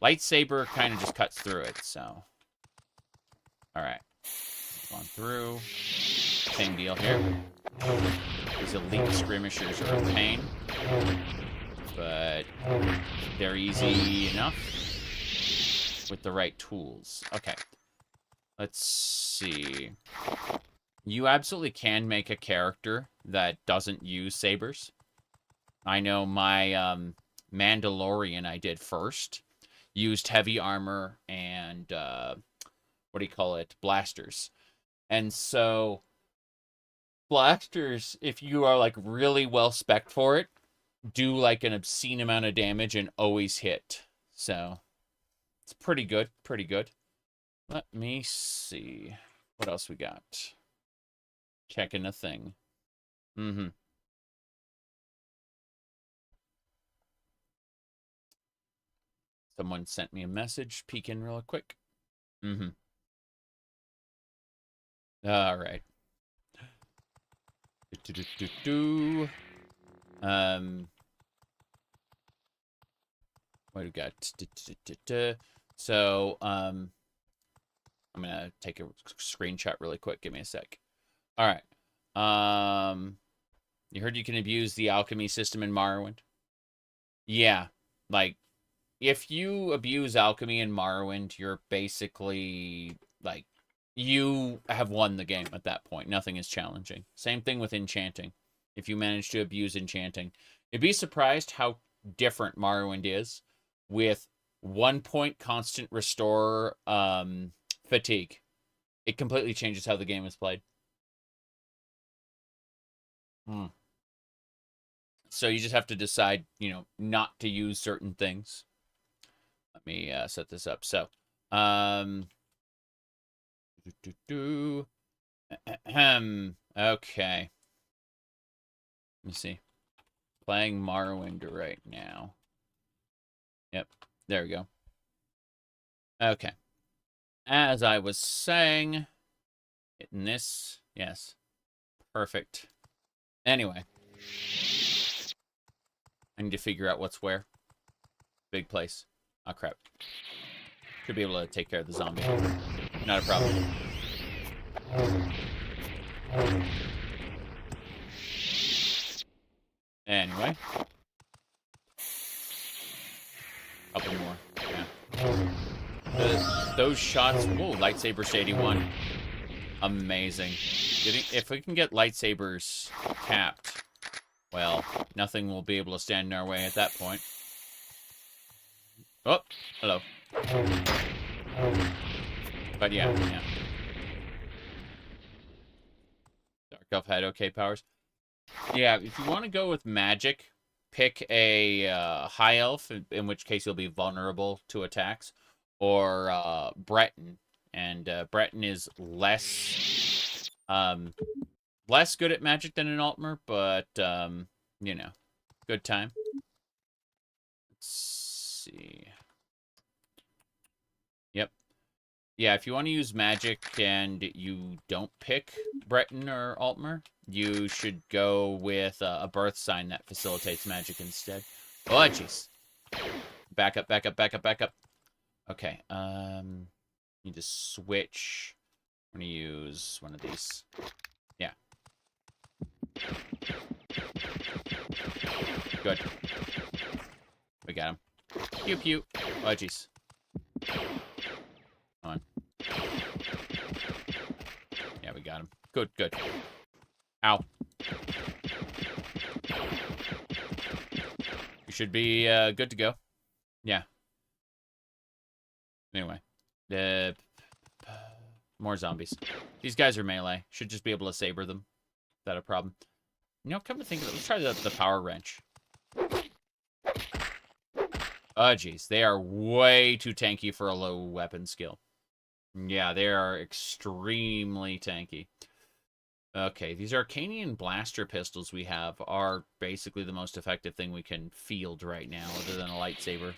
lightsaber kind of just cuts through it, so... Alright. On through. Same deal here. These elite skirmishers are a pain, but they're easy enough with the right tools. Okay. Let's see. You absolutely can make a character that doesn't use sabers. I know my Mandalorian I did first used heavy armor and what do you call it? Blasters. And so blasters, if you are like really well spec'd for it, do like an obscene amount of damage and always hit. So it's pretty good, pretty good. Let me see. What else we got? Checking a thing. Someone sent me a message. Peek in real quick. All right. What do we got? So, I'm gonna take a screenshot really quick. Give me a sec. All right. You heard you can abuse the alchemy system in Morrowind? Yeah. Like, if you abuse alchemy in Morrowind, you're basically, like, you have won the game at that point. Nothing is challenging. Same thing with enchanting. If you manage to abuse enchanting. You'd be surprised how different Morrowind is with 1 point constant restore fatigue. It completely changes how the game is played. So you just have to decide, you know, not to use certain things. Let me set this up. So, okay. Let me see. Playing Morrowind right now. Yep, there we go. Okay. As I was saying, hitting this, yes, perfect. Anyway, I need to figure out what's where. Big place. Oh, crap. Should be able to take care of the zombie. Not a problem. Anyway. Couple more. Yeah. Those shots... Whoa, lightsaber to 81. Amazing. If we can get lightsabers capped, well, nothing will be able to stand in our way at that point. Oh, hello. But yeah. Dark Elf had okay powers. Yeah, if you want to go with magic, pick a High Elf, in which case you'll be vulnerable to attacks, or Breton. And Breton is less less good at magic than an Altmer, but, you know, good time. Let's see. Yep. Yeah, if you want to use magic and you don't pick Breton or Altmer, you should go with a birth sign that facilitates magic instead. Oh, jeez. Back up, back up, back up, back up. Okay, need to switch. I'm gonna use one of these. Yeah. Good. We got him. Pew pew. Oh, jeez. Come on. Yeah, we got him. Good, good. Ow. You should be good to go. Yeah. Anyway. More zombies. These guys are melee. Should just be able to saber them. Is that a problem? You know, come to think of it, let's try the power wrench. Oh, geez. They are way too tanky for a low weapon skill. Yeah, they are extremely tanky. Okay, these Arcanian blaster pistols we have are basically the most effective thing we can field right now, other than a lightsaber.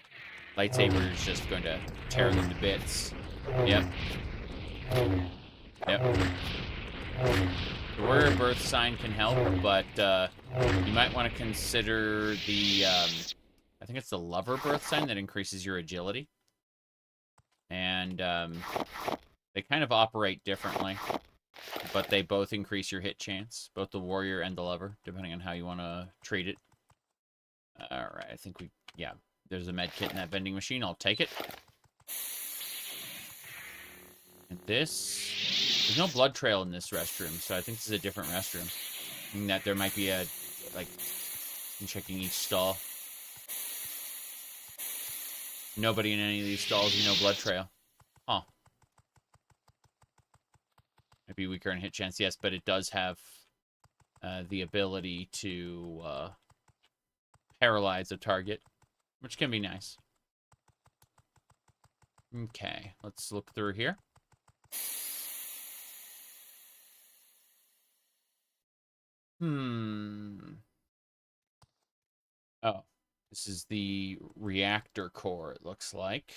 Lightsaber is just going to tear them to bits. Yep. Yep. The warrior birth sign can help, but you might want to consider the, I think it's the lover birth sign that increases your agility. And they kind of operate differently, but they both increase your hit chance, both the warrior and the lover, depending on how you want to treat it. Alright, I think yeah, there's a med kit in that vending machine. I'll take it. And there's no blood trail in this restroom, so I think this is a different restroom. Meaning that there might be I'm checking each stall. Nobody in any of these stalls with no blood trail. Huh. Might be weaker in hit chance, yes, but it does have the ability to paralyze a target, which can be nice. Okay, let's look through here. Oh, this is the reactor core, it looks like.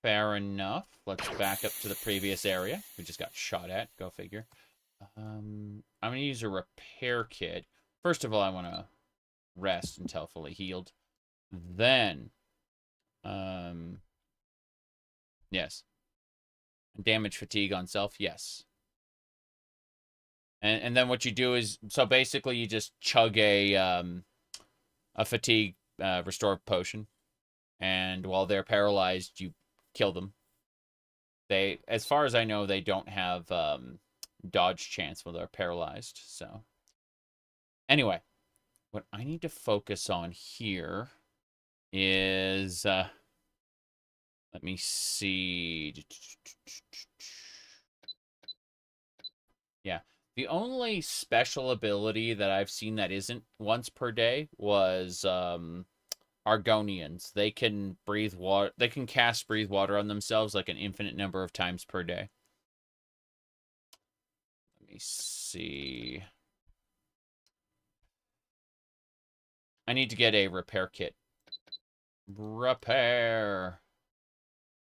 Fair enough. Let's back up to the previous area. We just got shot at. Go figure. I'm going to use a repair kit. First of all, I want to rest until fully healed. Then, yes. Damage fatigue on self, yes. And then what you do is, so basically you just chug a fatigue restore potion, and while they're paralyzed, you kill them. They, as far as I know, they don't have dodge chance while they're paralyzed. So, anyway, what I need to focus on here is, let me see. Yeah. The only special ability that I've seen that isn't once per day was Argonians. They can breathe water. They can cast breathe water on themselves like an infinite number of times per day. Let me see. I need to get a repair kit. Repair.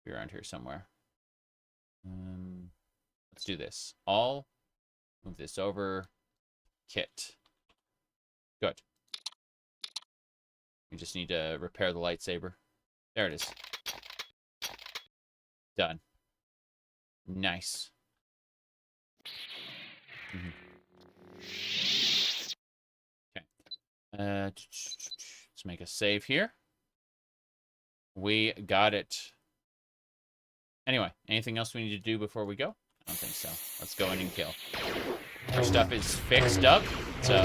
Be around here somewhere. Let's do this. All. Move this over. Kit. Good. We just need to repair the lightsaber. There it is. Done. Nice. Okay. Let's make a save here. We got it. Anyway, anything else we need to do before we go? I don't think so. Let's go in and kill. Our stuff is fixed up, so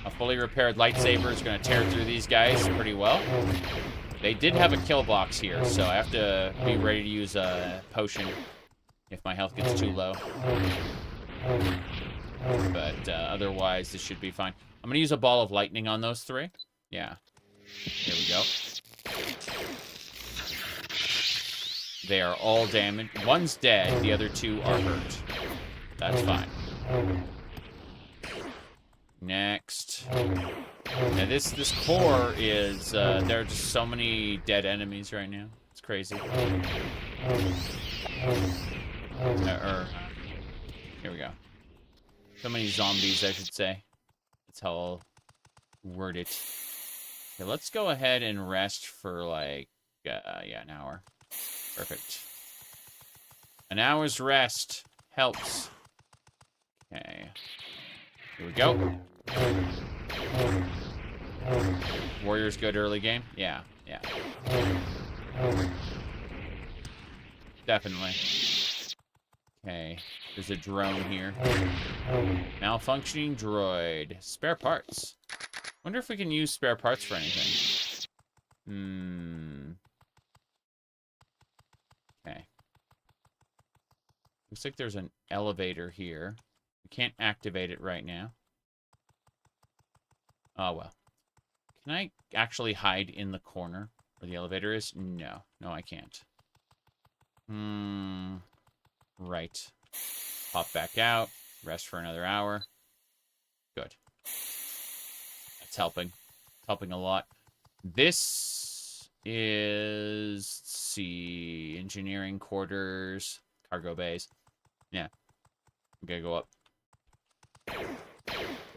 a fully repaired lightsaber is going to tear through these guys pretty well. They did have a kill box here, so I have to be ready to use a potion if my health gets too low. But otherwise, this should be fine. I'm going to use a ball of lightning on those three. Yeah. Here we go. They are all damaged. One's dead. The other two are hurt. That's fine. Next. Now this core is, there are just so many dead enemies right now. It's crazy. Here we go. So many zombies, I should say. That's how I'll word it. Okay, let's go ahead and rest for, like, yeah, an hour. Perfect. An hour's rest helps. Okay. Here we go. Warriors good early game? Yeah. Definitely. Okay. There's a drone here. Malfunctioning droid. Spare parts. Wonder if we can use spare parts for anything. Okay. Looks like there's an elevator here. We can't activate it right now. Oh, well. Can I actually hide in the corner where the elevator is? No. No, I can't. Right. Pop back out. Rest for another hour. Good. That's helping. It's helping a lot. This is... Let's see... Engineering quarters. Cargo bays. Yeah. I'm gonna go up.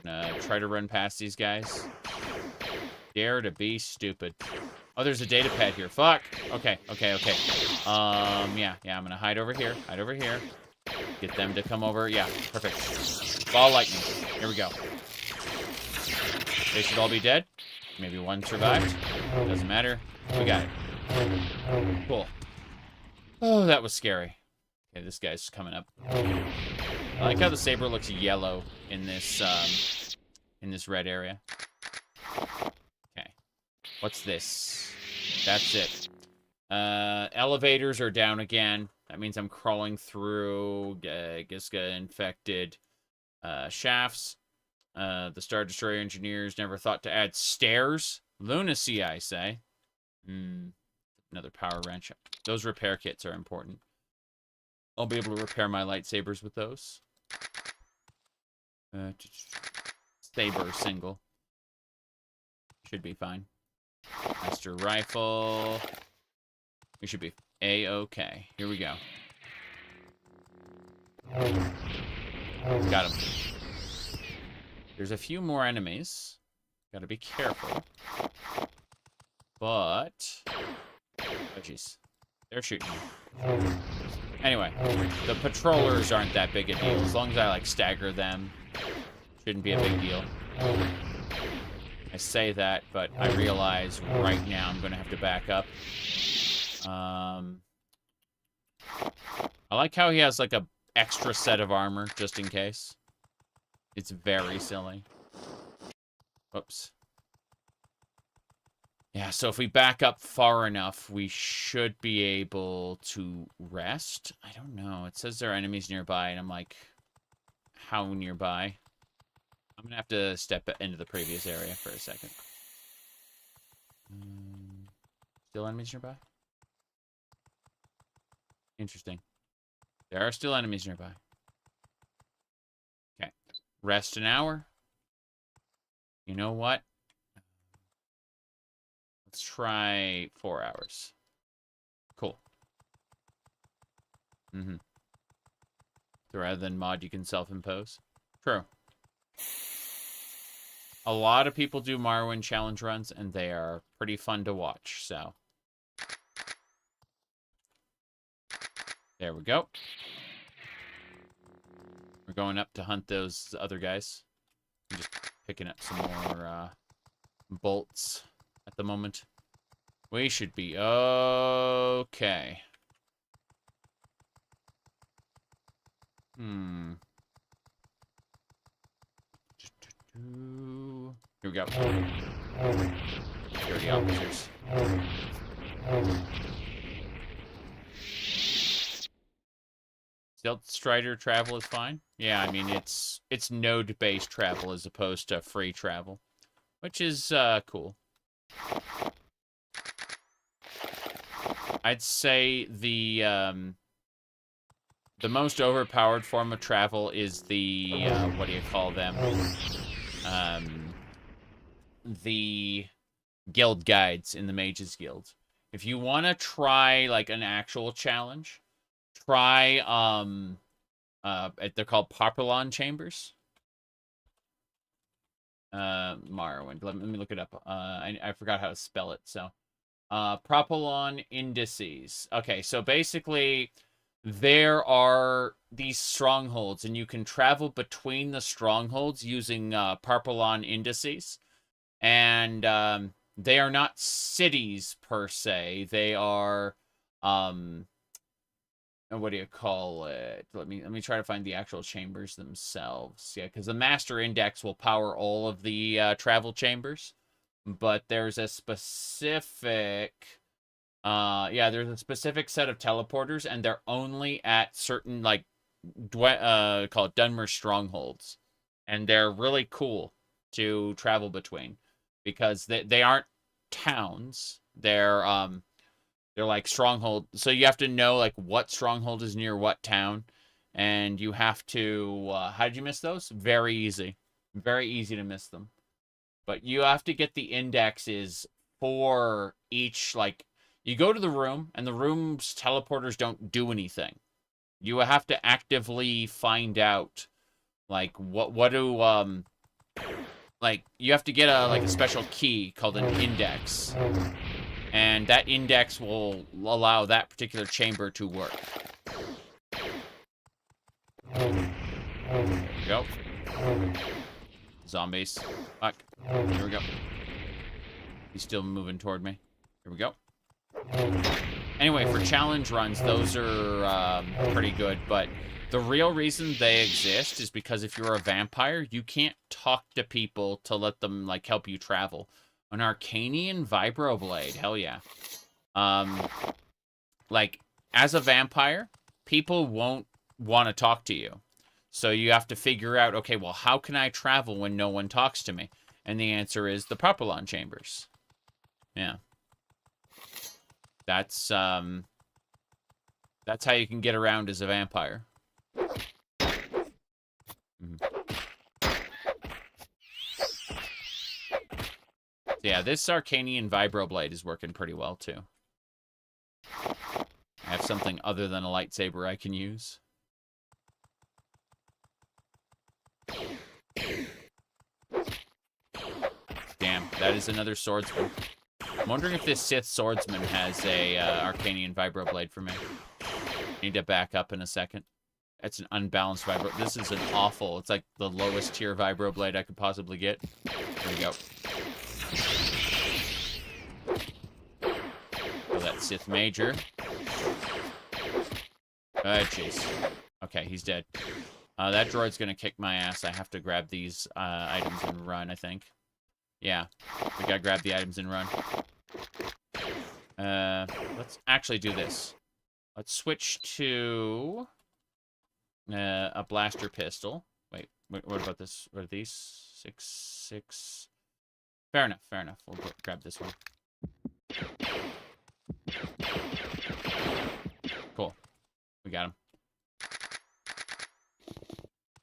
Gonna try to run past these guys. Dare to be stupid. Oh, there's a data pad here. Fuck. Okay. Yeah, I'm gonna hide over here. Get them to come over. Yeah, perfect. Ball lightning. Here we go. They should all be dead. Maybe one survived. Doesn't matter. We got it. Cool. Oh, that was scary. Okay, this guy's coming up. I like how the saber looks yellow in this red area. Okay. What's this? That's it. Elevators are down again. That means I'm crawling through Giska-infected shafts. The Star Destroyer engineers never thought to add stairs. Lunacy, I say. Another power wrench. Those repair kits are important. I'll be able to repair my lightsabers with those. Saber single. Should be fine. Master rifle. We should be A-okay. Here we go. Got him. There's a few more enemies. Gotta be careful. But... Oh, jeez. They're shooting me. Anyway, the patrollers aren't that big a deal. As long as I, like, stagger them, shouldn't be a big deal. I say that, but I realize right now I'm going to have to back up. I like how he has, like, a extra set of armor, just in case. It's very silly. Whoops. Yeah, so if we back up far enough, we should be able to rest. I don't know. It says there are enemies nearby, and I'm like, how nearby? I'm going to have to step into the previous area for a second. Still enemies nearby? Interesting. There are still enemies nearby. Okay. Rest an hour. You know what? Let's try 4 hours. Cool. So rather than mod, you can self-impose. True. A lot of people do Morrowind challenge runs, and they are pretty fun to watch, so. There we go. We're going up to hunt those other guys. I'm just picking up some more bolts at the moment. We should be okay. Here we go. Security officers. Stealth Strider travel is fine. Yeah, I mean it's node-based travel as opposed to free travel, which is cool. I'd say the most overpowered form of travel is the what do you call them? the guild guides in the Mages Guild. If you want to try like an actual challenge, try they're called Padawan chambers. Morrowind. Let me look it up. I forgot how to spell it. So, Padawan indices. Okay, so basically, there are these strongholds, and you can travel between the strongholds using Padawan indices, and they are not cities per se. They are what do you call it? Let me try to find the actual chambers themselves. Yeah, because the master index will power all of the travel chambers, but there's a specific there's a specific set of teleporters, and they're only at certain like called Dunmer strongholds, and they're really cool to travel between because they aren't towns. They're like stronghold. So you have to know like what stronghold is near what town. And you have to, how did you miss those? Very easy. Very easy to miss them. But you have to get the indexes for each, like, you go to the room and the room's teleporters don't do anything. You have to actively find out, like, what do, like, you have to get a special key called an index. And that index will allow that particular chamber to work. There we go. Zombies. Fuck. Here we go. He's still moving toward me. Here we go. Anyway, for challenge runs, those are pretty good. But the real reason they exist is because if you're a vampire, you can't talk to people to let them, like, help you travel. An Arcanian Vibroblade. Hell yeah. Like, as a vampire, people won't want to talk to you. So you have to figure out, okay, well, how can I travel when no one talks to me? And the answer is the Padawan chambers. Yeah. That's how you can get around as a vampire. Yeah, this Arcanian Vibroblade is working pretty well, too. I have something other than a lightsaber I can use. Damn, that is another swordsman. I'm wondering if this Sith swordsman has a Arcanian Vibroblade for me. Need to back up in a second. It's an unbalanced vibro. This is an awful. It's like the lowest tier Vibroblade I could possibly get. There we go. Oh, that Sith Major. Oh, jeez. Okay, he's dead. That droid's gonna kick my ass. I have to grab these items and run, I think. Yeah, we gotta grab the items and run. Let's actually do this. Let's switch to a blaster pistol. Wait, what about this? What are these? 6. Fair enough, fair enough. We'll grab this one. Cool. We got him.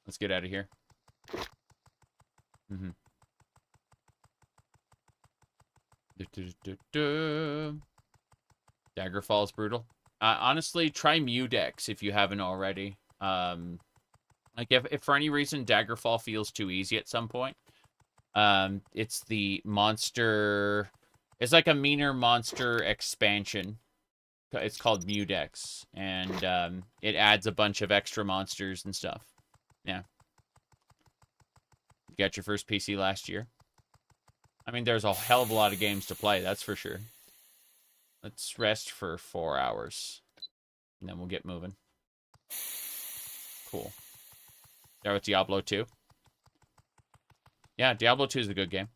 Let's get out of here. Daggerfall is brutal. Honestly, try Mudex if you haven't already. Like, if for any reason Daggerfall feels too easy at some point, it's the monster... It's like a meaner monster expansion. It's called Mudex, and it adds a bunch of extra monsters and stuff. Yeah. You got your first PC last year. I mean, there's a hell of a lot of games to play, that's for sure. Let's rest for 4 hours, and then we'll get moving. Cool. There with Diablo 2. Yeah, Diablo 2 is a good game.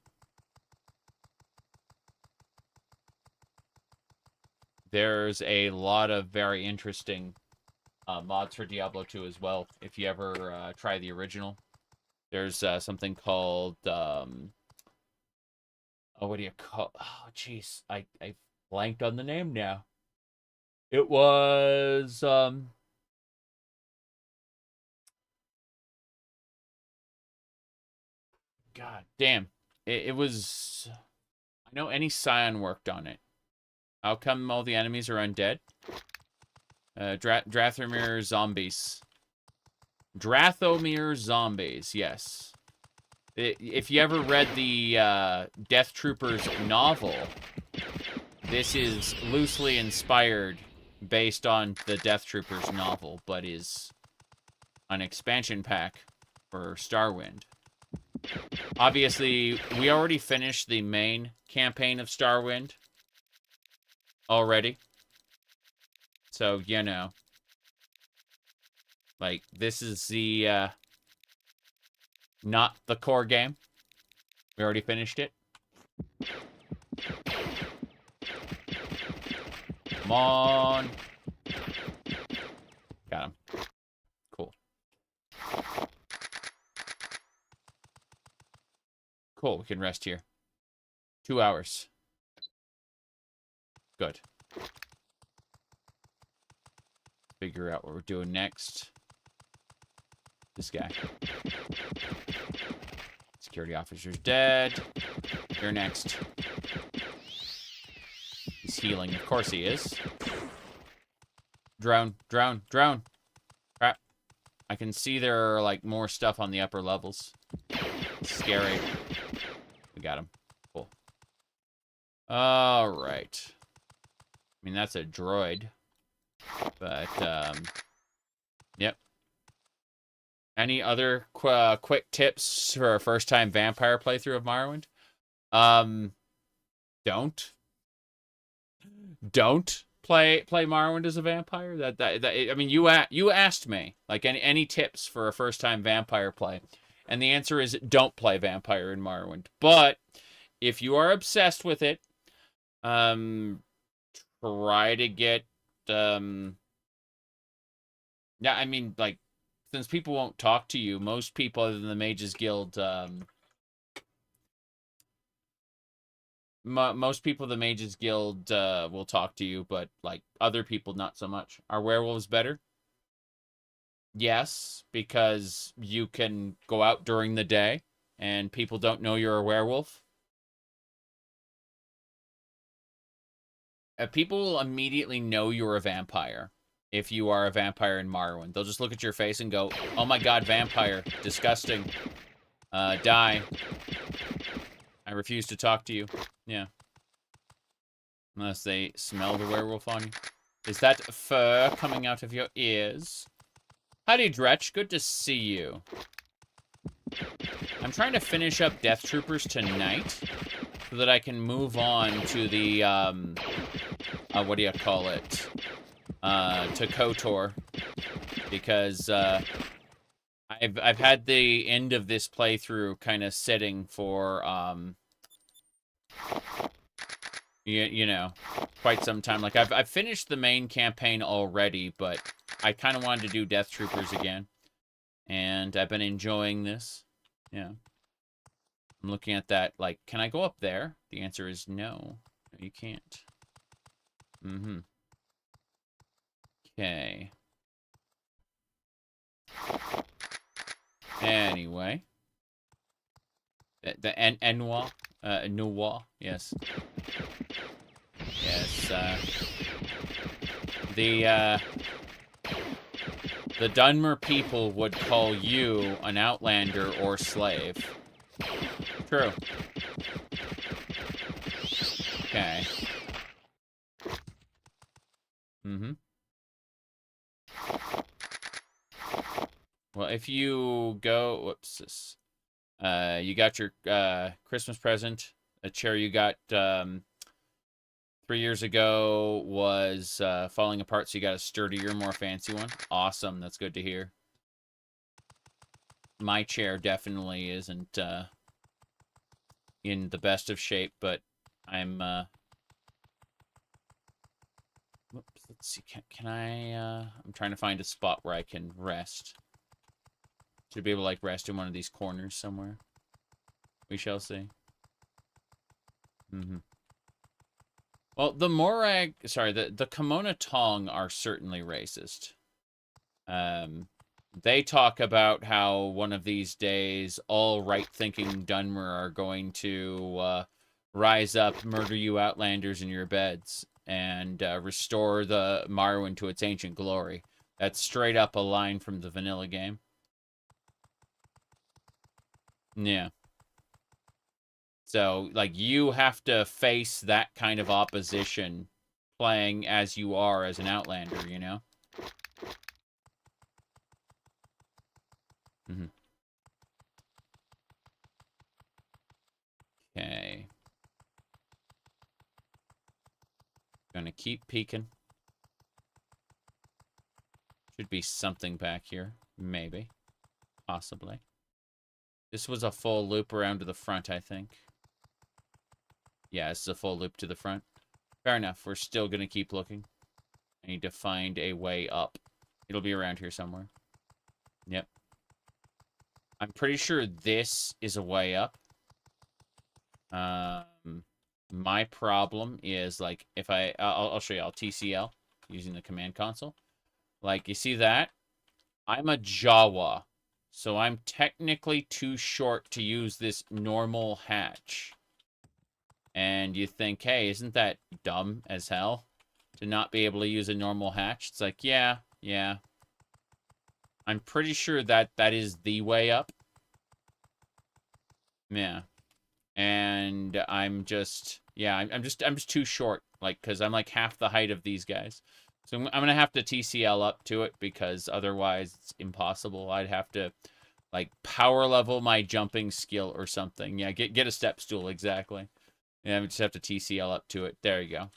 There's a lot of very interesting mods for Diablo 2 as well. If you ever try the original, there's something called what do you call? Oh, jeez, I blanked on the name now. It was God damn. It was... I know any Scion worked on it. How come all the enemies are undead? Drathomir zombies. Drathomir zombies, yes. If you ever read the Death Troopers novel, this is loosely inspired based on the Death Troopers novel, but is an expansion pack for Starwind. Obviously, we already finished the main campaign of Starwind already. So, you know. Like, this is the, not the core game. We already finished it. Come on. Got him. Cool. Cool, we can rest here. 2 hours. Good. Figure out what we're doing next. This guy. Security officer's dead. You're next. He's healing. Of course he is. Drone. Drone. Drone. Crap. I can see there are, like, more stuff on the upper levels. Scary. We got him. Cool. Alright. I mean, that's a droid. But, yep. Any other quick tips for a first-time vampire playthrough of Morrowind? Don't play Morrowind as a vampire. I mean, you asked me, like, any tips for a first-time vampire play, and the answer is don't play vampire in Morrowind. But if you are obsessed with it, try to get yeah, I mean, like, since people won't talk to you, most people other than the Mages Guild, most people the Mages Guild will talk to you, but, like, other people not so much. Are werewolves better? Yes, because you can go out during the day, and people don't know you're a werewolf. People will immediately know you're a vampire. If you are a vampire in Morrowind, they'll just look at your face and go, "Oh my god, vampire. Disgusting. Die. I refuse to talk to you." Yeah. Unless they smell the werewolf on you. Is that fur coming out of your ears? Howdy, Dretch. Good to see you. I'm trying to finish up Death Troopers tonight so that I can move on to the, what do you call it? To Cotor, because I've had the end of this playthrough kind of sitting for you know, quite some time. Like I've finished the main campaign already, but I kind of wanted to do Death Troopers again, and I've been enjoying this. Yeah, I'm looking at that. Like, can I go up there? The answer is no. No, you can't. Mm-hmm. Okay. Anyway. The Noir, yes. Yes, the Dunmer people would call you an outlander or slave. True. Okay. Mm-hmm. Well, if you go, whoops, this, you got your Christmas present. A chair you got 3 years ago was falling apart, so you got a sturdier, more fancy one. Awesome, that's good to hear. My chair definitely isn't in the best of shape, but I'm whoops, let's see, can I I'm trying to find a spot where I can rest. Should be able to, like, rest in one of these corners somewhere. We shall see. Mm-hmm. Well, the Morag... Sorry, the Kimona Tong are certainly racist. they talk about how one of these days all right-thinking Dunmer are going to rise up, murder you Outlanders in your beds, and restore the Morrowind to its ancient glory. That's straight up a line from the vanilla game. Yeah. So, like, you have to face that kind of opposition playing as you are as an Outlander, you know? Mm-hmm. Okay. Gonna keep peeking. Should be something back here. Maybe. Possibly. This was a full loop around to the front, I think. Yeah, this is a full loop to the front. Fair enough. We're still gonna keep looking. I need to find a way up. It'll be around here somewhere. Yep. I'm pretty sure this is a way up. My problem is, like, if I'll show you. I'll TCL using the command console. Like, you see that? I'm a Jawa, so I'm technically too short to use this normal hatch. And you think, hey, isn't that dumb as hell to not be able to use a normal hatch? It's like, yeah. I'm pretty sure that is the way up. Yeah. And I'm just, yeah, I'm just too short, like, because I'm like half the height of these guys. So I'm gonna have to TCL up to it, because otherwise it's impossible. I'd have to, like, power level my jumping skill or something. Yeah, get a step stool, exactly. Yeah, I just have to TCL up to it. There you go.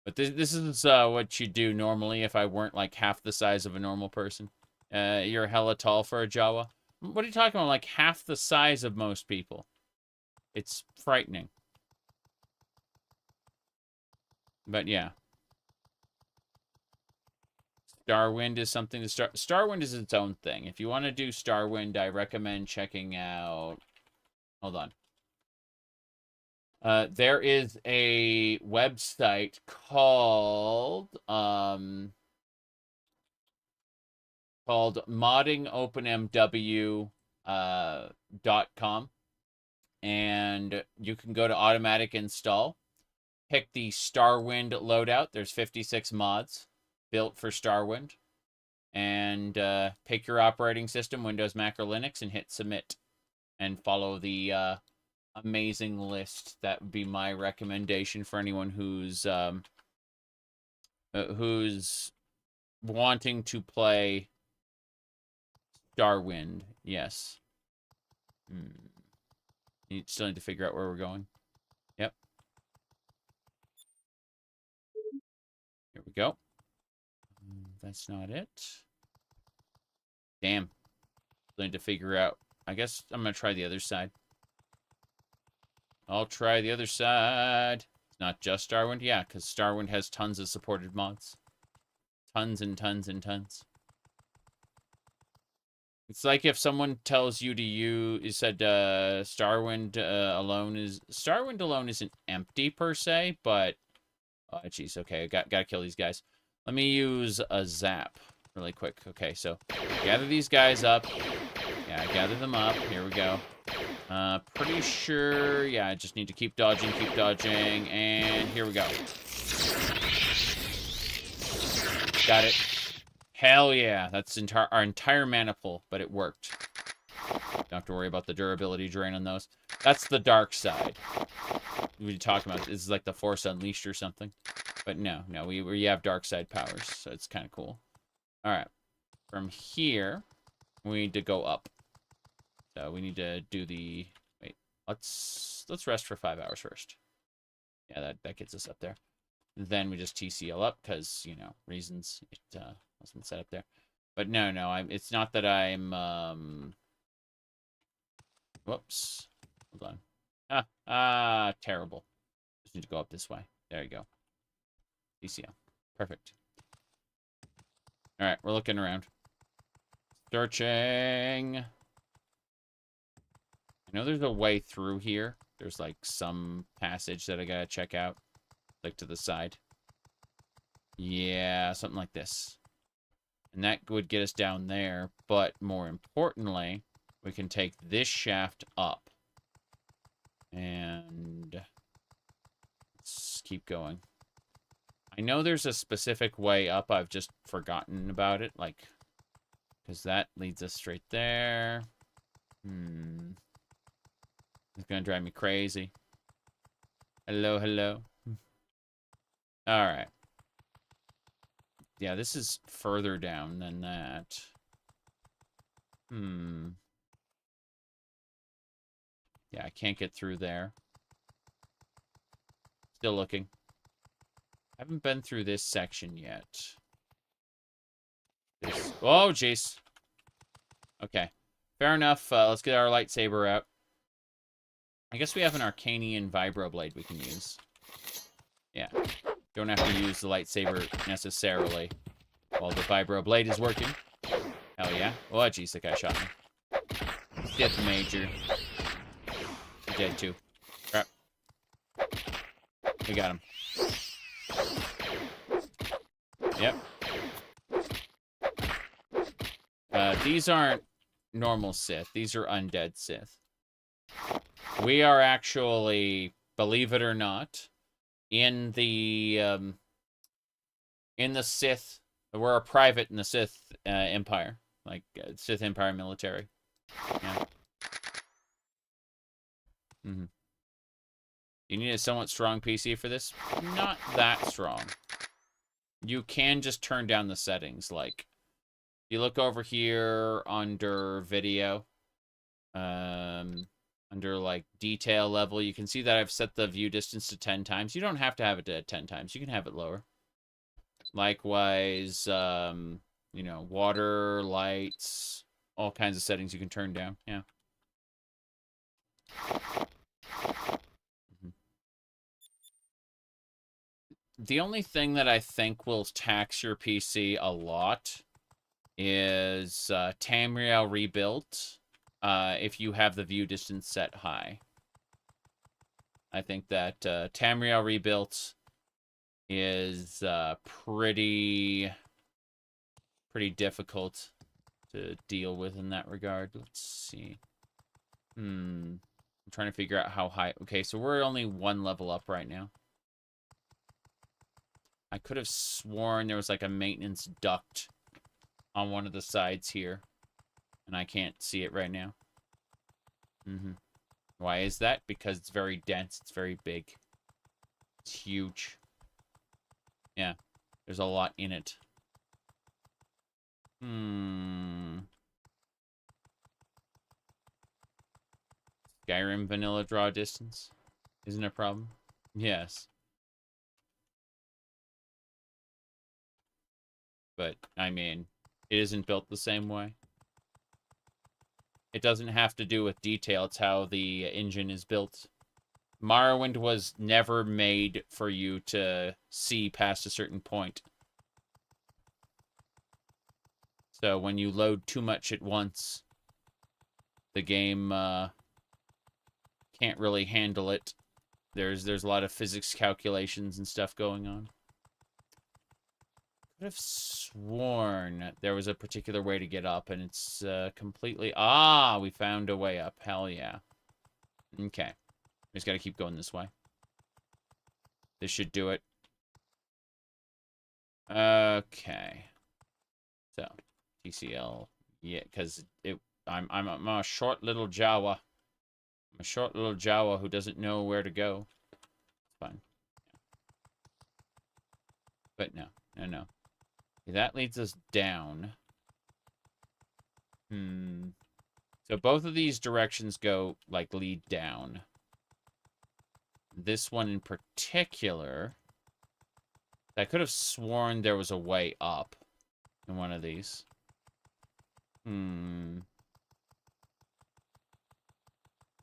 But this is what you do normally if I weren't, like, half the size of a normal person. You're hella tall for a Jawa. What are you talking about? Like, half the size of most people. It's frightening. But yeah. Starwind is something to start. Starwind is its own thing. If you want to do Starwind, I recommend checking out... Hold on. There is a website called moddingopenmw.com. And you can go to automatic install, pick the Starwind loadout. There's 56 mods built for Starwind, and pick your operating system, Windows, Mac, or Linux, and hit submit, and follow the amazing list. That would be my recommendation for anyone who's wanting to play Starwind. Yes. You still need to figure out where we're going. Yep. Here we go. That's not it. Damn. Still need to figure out. I guess I'm going to try the other side. I'll try the other side. It's not just Starwind. Yeah, because Starwind has tons of supported mods. Tons and tons and tons. It's like if someone tells you to use, you said Starwind alone isn't empty per se, but oh jeez, okay, gotta kill these guys. Let me use a zap really quick. Okay, so gather these guys up. Yeah, gather them up. Here we go. Pretty sure, yeah, I just need to keep dodging, and here we go. Got it. Hell yeah, that's our entire mana pool, but it worked. Don't have to worry about the durability drain on those. That's the dark side. We talking about this is like the Force Unleashed or something, but no, we have dark side powers, so it's kind of cool. All right, from here we need to go up. So we need to do the wait. Let's rest for 5 hours first. Yeah, that gets us up there. Then we just TCL up because, you know, reasons. It wasn't set up there. But no, it's not that I'm whoops. Hold on. Terrible. Just need to go up this way. There you go. TCL. Perfect. Alright, we're looking around. Searching. I know there's a way through here. There's like some passage that I gotta check out. Like to the side. Yeah, something like this. And that would get us down there. But more importantly, we can take this shaft up. And let's keep going. I know there's a specific way up. I've just forgotten about it. Like, because that leads us straight there. It's going to drive me crazy. Hello, hello. Alright. Yeah, this is further down than that. Yeah, I can't get through there. Still looking. Haven't been through this section yet. Oh, jeez. Okay. Fair enough. Let's get our lightsaber out. I guess we have an Arcanian vibroblade we can use. Yeah. Don't have to use the lightsaber necessarily while the vibroblade is working. Hell yeah. Oh, jeez, that guy shot me. Death Major. You're dead too. Crap. We got him. Yep. These aren't normal Sith. These are undead Sith. We are actually, believe it or not, in the Sith. We're a private in the Sith Empire, like Sith Empire military. Yeah. You need a somewhat strong PC for this. Not that strong. You can just turn down the settings. Like, you look over here under video, under like detail level, you can see that I've set the view distance to 10 times. You don't have to have it at 10 times. You can have it lower. Likewise, you know, water, lights, all kinds of settings you can turn down. Yeah. The only thing that I think will tax your PC a lot is Tamriel Rebuilt, if you have the view distance set high. I think that Tamriel Rebuilt is pretty difficult to deal with in that regard. Let's see. I'm trying to figure out how high. Okay, so we're only one level up right now. I could have sworn there was like a maintenance duct on one of the sides here, and I can't see it right now. Why is that? Because it's very dense. It's very big. It's huge. Yeah, there's a lot in it. Skyrim vanilla draw distance isn't a problem. Yes. But, I mean, it isn't built the same way. It doesn't have to do with detail. It's how the engine is built. Morrowind was never made for you to see past a certain point. So when you load too much at once, the game can't really handle it. There's a lot of physics calculations and stuff going on. I could have sworn there was a particular way to get up, and it's completely... Ah, we found a way up. Hell yeah. Okay. We just gotta keep going this way. This should do it. Okay. So, TCL. Yeah, because I'm a short little Jawa. I'm a short little Jawa who doesn't know where to go. It's fine. Yeah. But no. No. That leads us down. So both of these directions go, like, lead down. This one in particular, I could have sworn there was a way up in one of these. And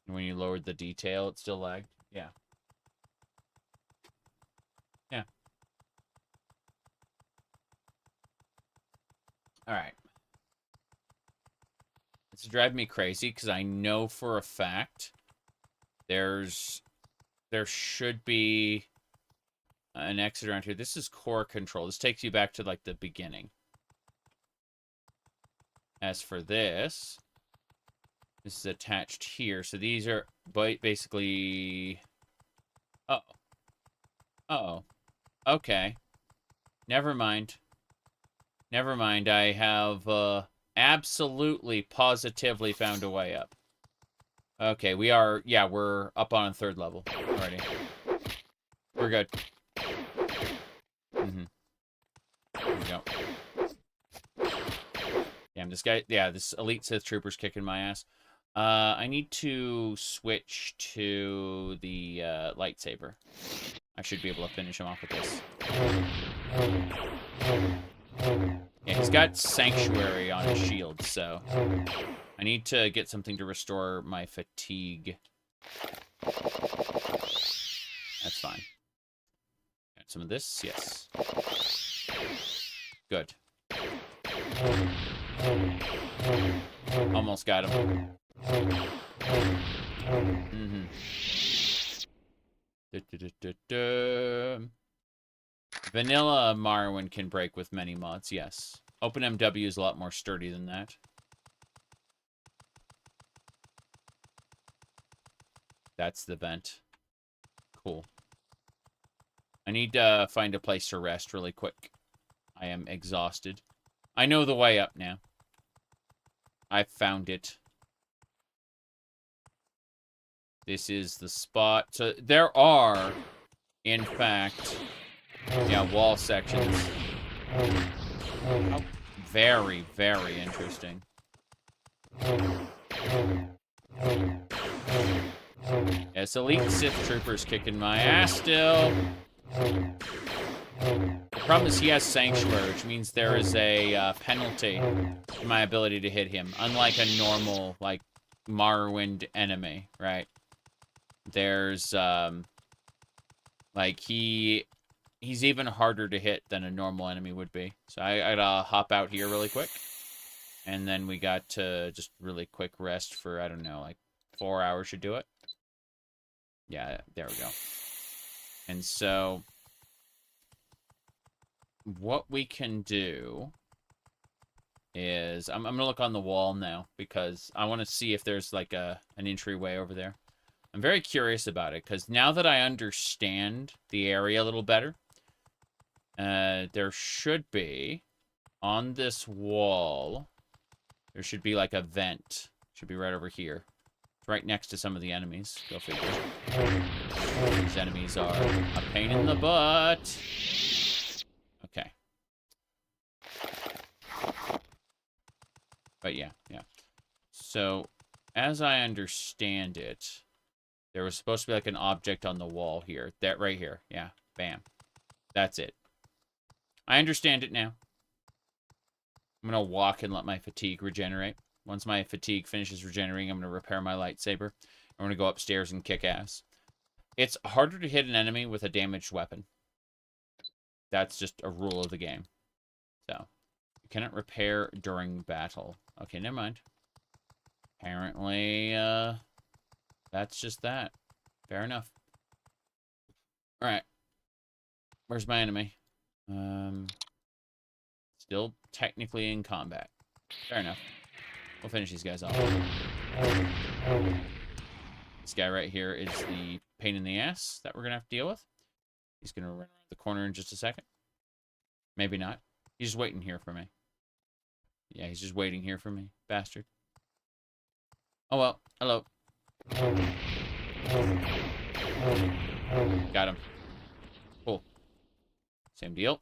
when you lowered the detail, it still lagged? Yeah. Yeah. Alright. It's driving me crazy because I know for a fact there should be an exit around here. This is core control. This takes you back to like the beginning. As for this, this is attached here. So these are basically... Oh. Oh. Okay. Never mind. Never mind. I have absolutely, positively found a way up. Okay, we are... Yeah, we're up on 3rd level already. We're good. Mm-hmm. There we go. Damn, this guy... Yeah, this elite Sith trooper's kicking my ass. I need to switch to the lightsaber. I should be able to finish him off with this. Yeah, he's got Sanctuary on his shield, so... I need to get something to restore my fatigue. That's fine. Got some of this? Yes. Good. Almost got him. Mm-hmm. Vanilla Morrowind can break with many mods, yes. OpenMW is a lot more sturdy than that. That's the vent. Cool. I need to find a place to rest really quick. I am exhausted. I know the way up now. I found it. This is the spot. So there are, in fact, yeah, wall sections. Oh, very, very interesting. Yes, elite Sith troopers kicking my ass still. The problem is he has Sanctuary, which means there is a penalty to my ability to hit him, unlike a normal, like, Morrowind enemy, right? There's, like, he's even harder to hit than a normal enemy would be. So I gotta hop out here really quick. And then we got to just really quick rest for, I don't know, like 4 hours should do it. Yeah, there we go. And so, what we can do is, I'm gonna look on the wall now, because I want to see if there's like an entryway over there. I'm very curious about it, because now that I understand the area a little better, there should be, on this wall, there should be like a vent. Should be right over here. It's right next to some of the enemies. Go figure. These enemies are a pain in the butt. Okay. But yeah. So, as I understand it, there was supposed to be like an object on the wall here. That right here. Yeah. Bam. That's it. I understand it now. I'm going to walk and let my fatigue regenerate. Once my fatigue finishes regenerating, I'm going to repair my lightsaber. I'm going to go upstairs and kick ass. It's harder to hit an enemy with a damaged weapon. That's just a rule of the game. So, you cannot repair during battle. Okay, never mind. Apparently, that's just that. Fair enough. Alright. Where's my enemy? Still technically in combat. Fair enough. We'll finish these guys off. This guy right here is the pain in the ass that we're going to have to deal with. He's going to run around the corner in just a second. Maybe not. He's just waiting here for me. Yeah, he's just waiting here for me. Bastard. Oh well. Hello. Got him. Cool. Same deal.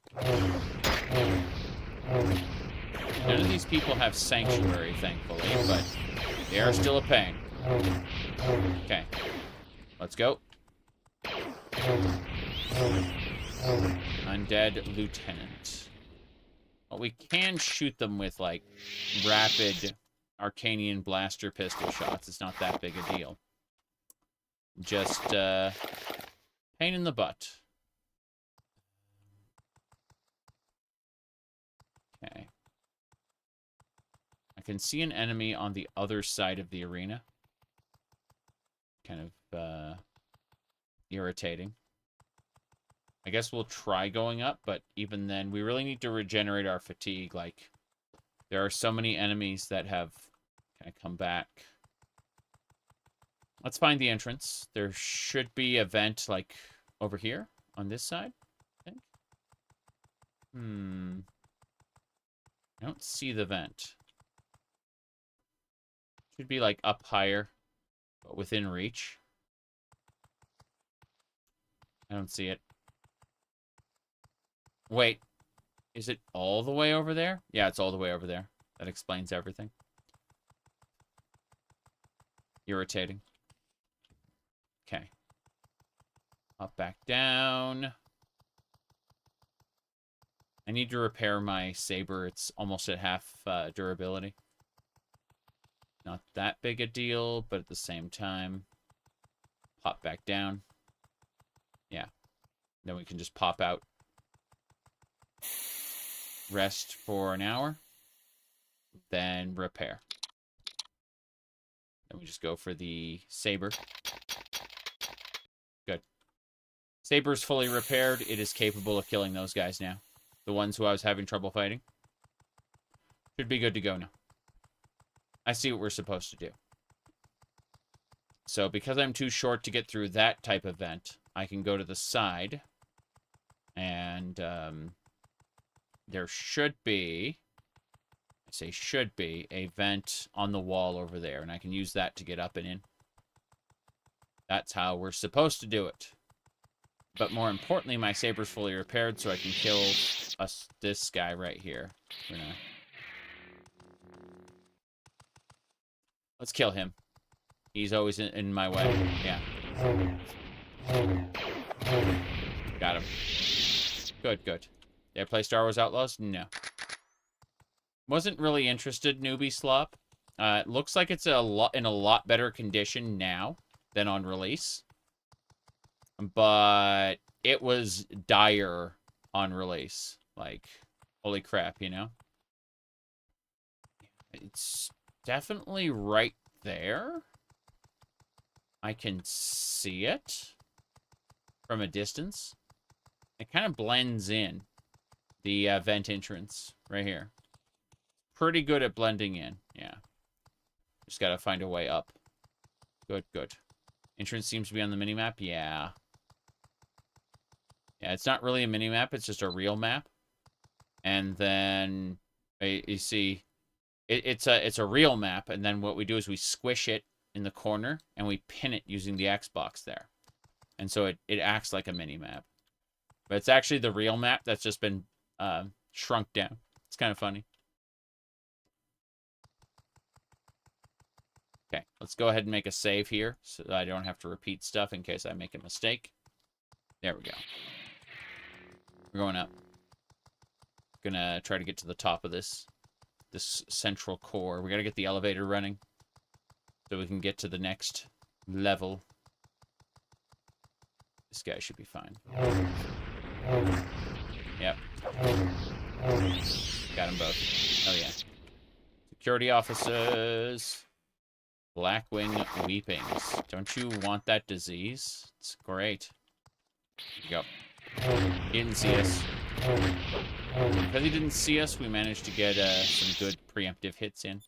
None of these people have Sanctuary, thankfully, but they are still a pain. Okay. Let's go. Undead Lieutenant. Well, we can shoot them with, like, rapid Arcanian blaster pistol shots. It's not that big a deal. Just, pain in the butt. Okay. I can see an enemy on the other side of the arena. Kind of, irritating. I guess we'll try going up, but even then, we really need to regenerate our fatigue, like, There are so many enemies that have kind of come back. Let's find the entrance. There should be a vent, like, over here on this side, I think. I don't see the vent. Should be, like, up higher, but within reach. I don't see it. Wait. Is it all the way over there? Yeah, it's all the way over there. That explains everything. Irritating. Okay. Up, back down. I need to repair my saber. It's almost at half durability. Not that big a deal, but at the same time, pop back down. Yeah. Then we can just pop out. Rest for an hour. Then repair. Then we just go for the saber. Good. Saber's fully repaired. It is capable of killing those guys now. The ones who I was having trouble fighting. Should be good to go now. I see what we're supposed to do. So, because I'm too short to get through that type of vent, I can go to the side. And, there should be... I say should be a vent on the wall over there, and I can use that to get up and in. That's how we're supposed to do it. But more importantly, my saber's fully repaired, so I can kill this guy right here. Let's kill him. He's always in my way. Yeah. Got him. Good, good. Did I play Star Wars Outlaws? No. Wasn't really interested, newbie slop. It looks like it's in a lot better condition now than on release. But it was dire on release. Like, holy crap, you know? It's definitely right there. I can see it from a distance. It kind of blends in the vent entrance right here. Pretty good at blending in, yeah. Just gotta find a way up. Good, good. Entrance seems to be on the minimap, yeah. Yeah, it's not really a minimap, it's just a real map. And then, you see, it's a real map, and then what we do is we squish it in the corner, and we pin it using the Xbox there. And so it acts like a minimap. But it's actually the real map that's just been shrunk down. It's kind of funny. Okay, let's go ahead and make a save here so that I don't have to repeat stuff in case I make a mistake. There we go. We're going up. Gonna try to get to the top of this central core. We gotta get the elevator running so we can get to the next level. This guy should be fine. Yep. Got them both. Oh yeah. Security officers. Blackwing Weepings. Don't you want that disease? It's great. Here we go. He didn't see us. Because he didn't see us, we managed to get some good preemptive hits in.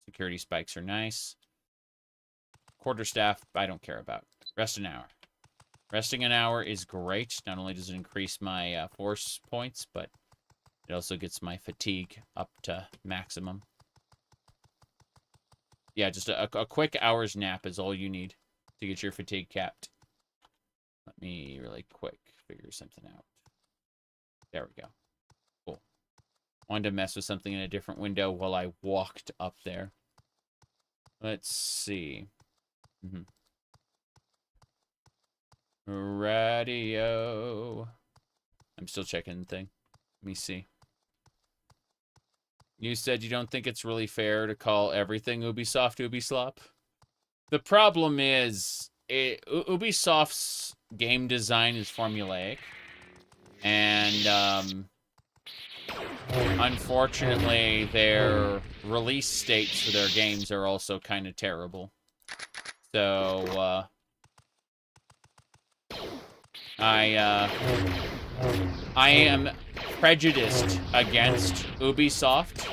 Security spikes are nice. Quarterstaff, I don't care about. Rest an hour. Resting an hour is great. Not only does it increase my force points, but it also gets my fatigue up to maximum. Yeah, just a quick hour's nap is all you need to get your fatigue capped. Let me really quick figure something out. There we go. Cool. Wanted to mess with something in a different window while I walked up there. Let's see. Radio. I'm still checking the thing. Let me see. You said you don't think it's really fair to call everything Ubisoft Ubislop. The problem is, Ubisoft's game design is formulaic. And, unfortunately, their release dates for their games are also kind of terrible. So, I am prejudiced against Ubisoft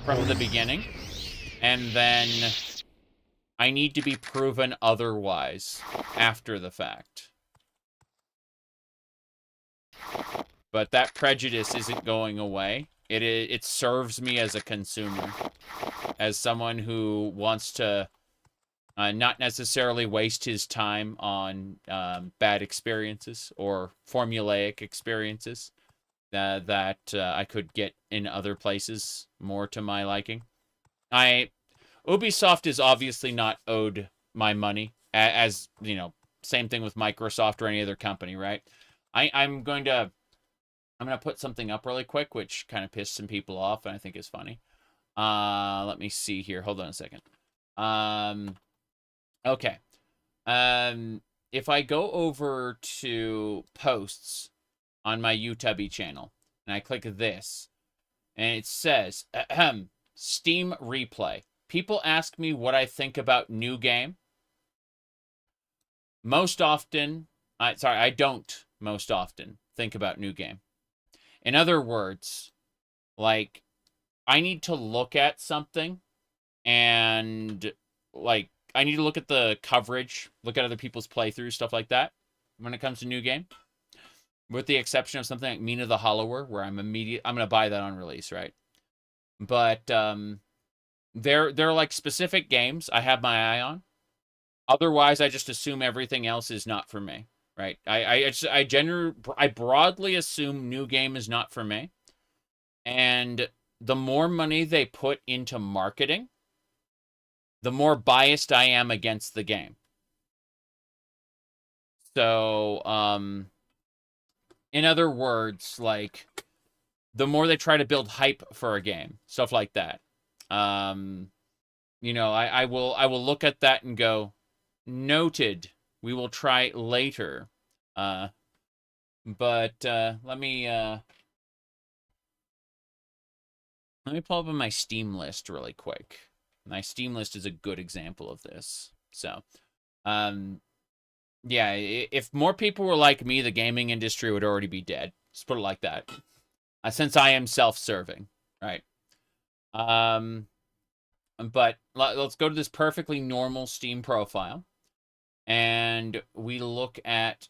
from the beginning, and then I need to be proven otherwise after the fact. But that prejudice isn't going away. It serves me as a consumer, as someone who wants to not necessarily waste his time on bad experiences or formulaic experiences that I could get in other places more to my liking. Ubisoft is obviously not owed my money, as, you know, same thing with Microsoft or any other company, right? I'm going to put something up really quick, which kind of pissed some people off, and I think is funny. Let me see here. Hold on a second. Okay. If I go over to posts on my YouTube channel, and I click this, and it says, Steam replay. People ask me what I think about new game. Most often, I don't most often think about new game. In other words, like, I need to look at something and, like, I need to look at the coverage, look at other people's playthroughs, stuff like that, when it comes to new game. With the exception of something like Mina the Hollower, where I'm going to buy that on release, right? But, they're like specific games I have my eye on. Otherwise, I just assume everything else is not for me, right? I broadly assume new game is not for me. And the more money they put into marketing, the more biased I am against the game. So, in other words, like, the more they try to build hype for a game, stuff like that. You know, I will look at that and go, noted, we will try later. But let me pull up my Steam list really quick. My Steam list is a good example of this. So, yeah, if more people were like me, the gaming industry would already be dead. Let's put it like that. Since I am self-serving, right? But let's go to this perfectly normal Steam profile. And we look at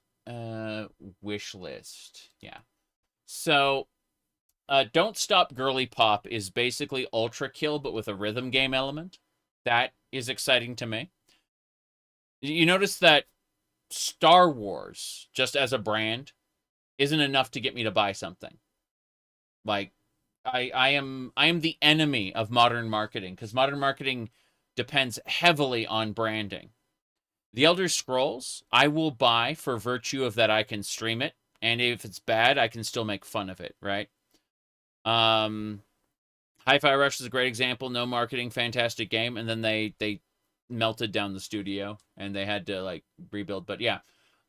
wish list. Yeah. So, Don't Stop Girly Pop is basically Ultra Kill, but with a rhythm game element. That is exciting to me. You notice that Star Wars, just as a brand, isn't enough to get me to buy something. Like, I am the enemy of modern marketing, because modern marketing depends heavily on branding. The Elder Scrolls, I will buy for virtue of that I can stream it, and if it's bad, I can still make fun of it, right? Hi-Fi Rush is a great example. No marketing, fantastic game, and then they melted down the studio, and they had to, like, rebuild. But yeah,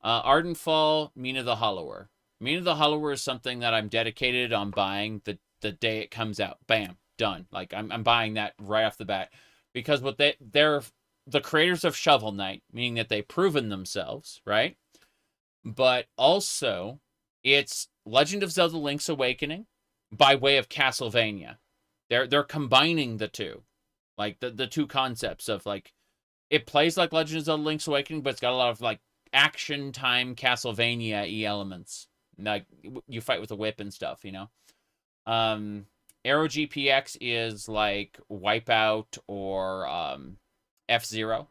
Ardenfall, Mina the Hollower. Mina the Hollower is something that I'm dedicated on buying the day it comes out. Bam, done. Like, I'm buying that right off the bat, because what they're the creators of Shovel Knight, meaning that they've proven themselves, right? But also, it's Legend of Zelda Link's Awakening by way of Castlevania. They're combining the two. Like, the two concepts of, like, it plays like Legend of Zelda Link's Awakening, but it's got a lot of, like, action time Castlevania-y elements. Like, you fight with a whip and stuff, you know? Arrow GPX is, like, Wipeout or, F-Zero.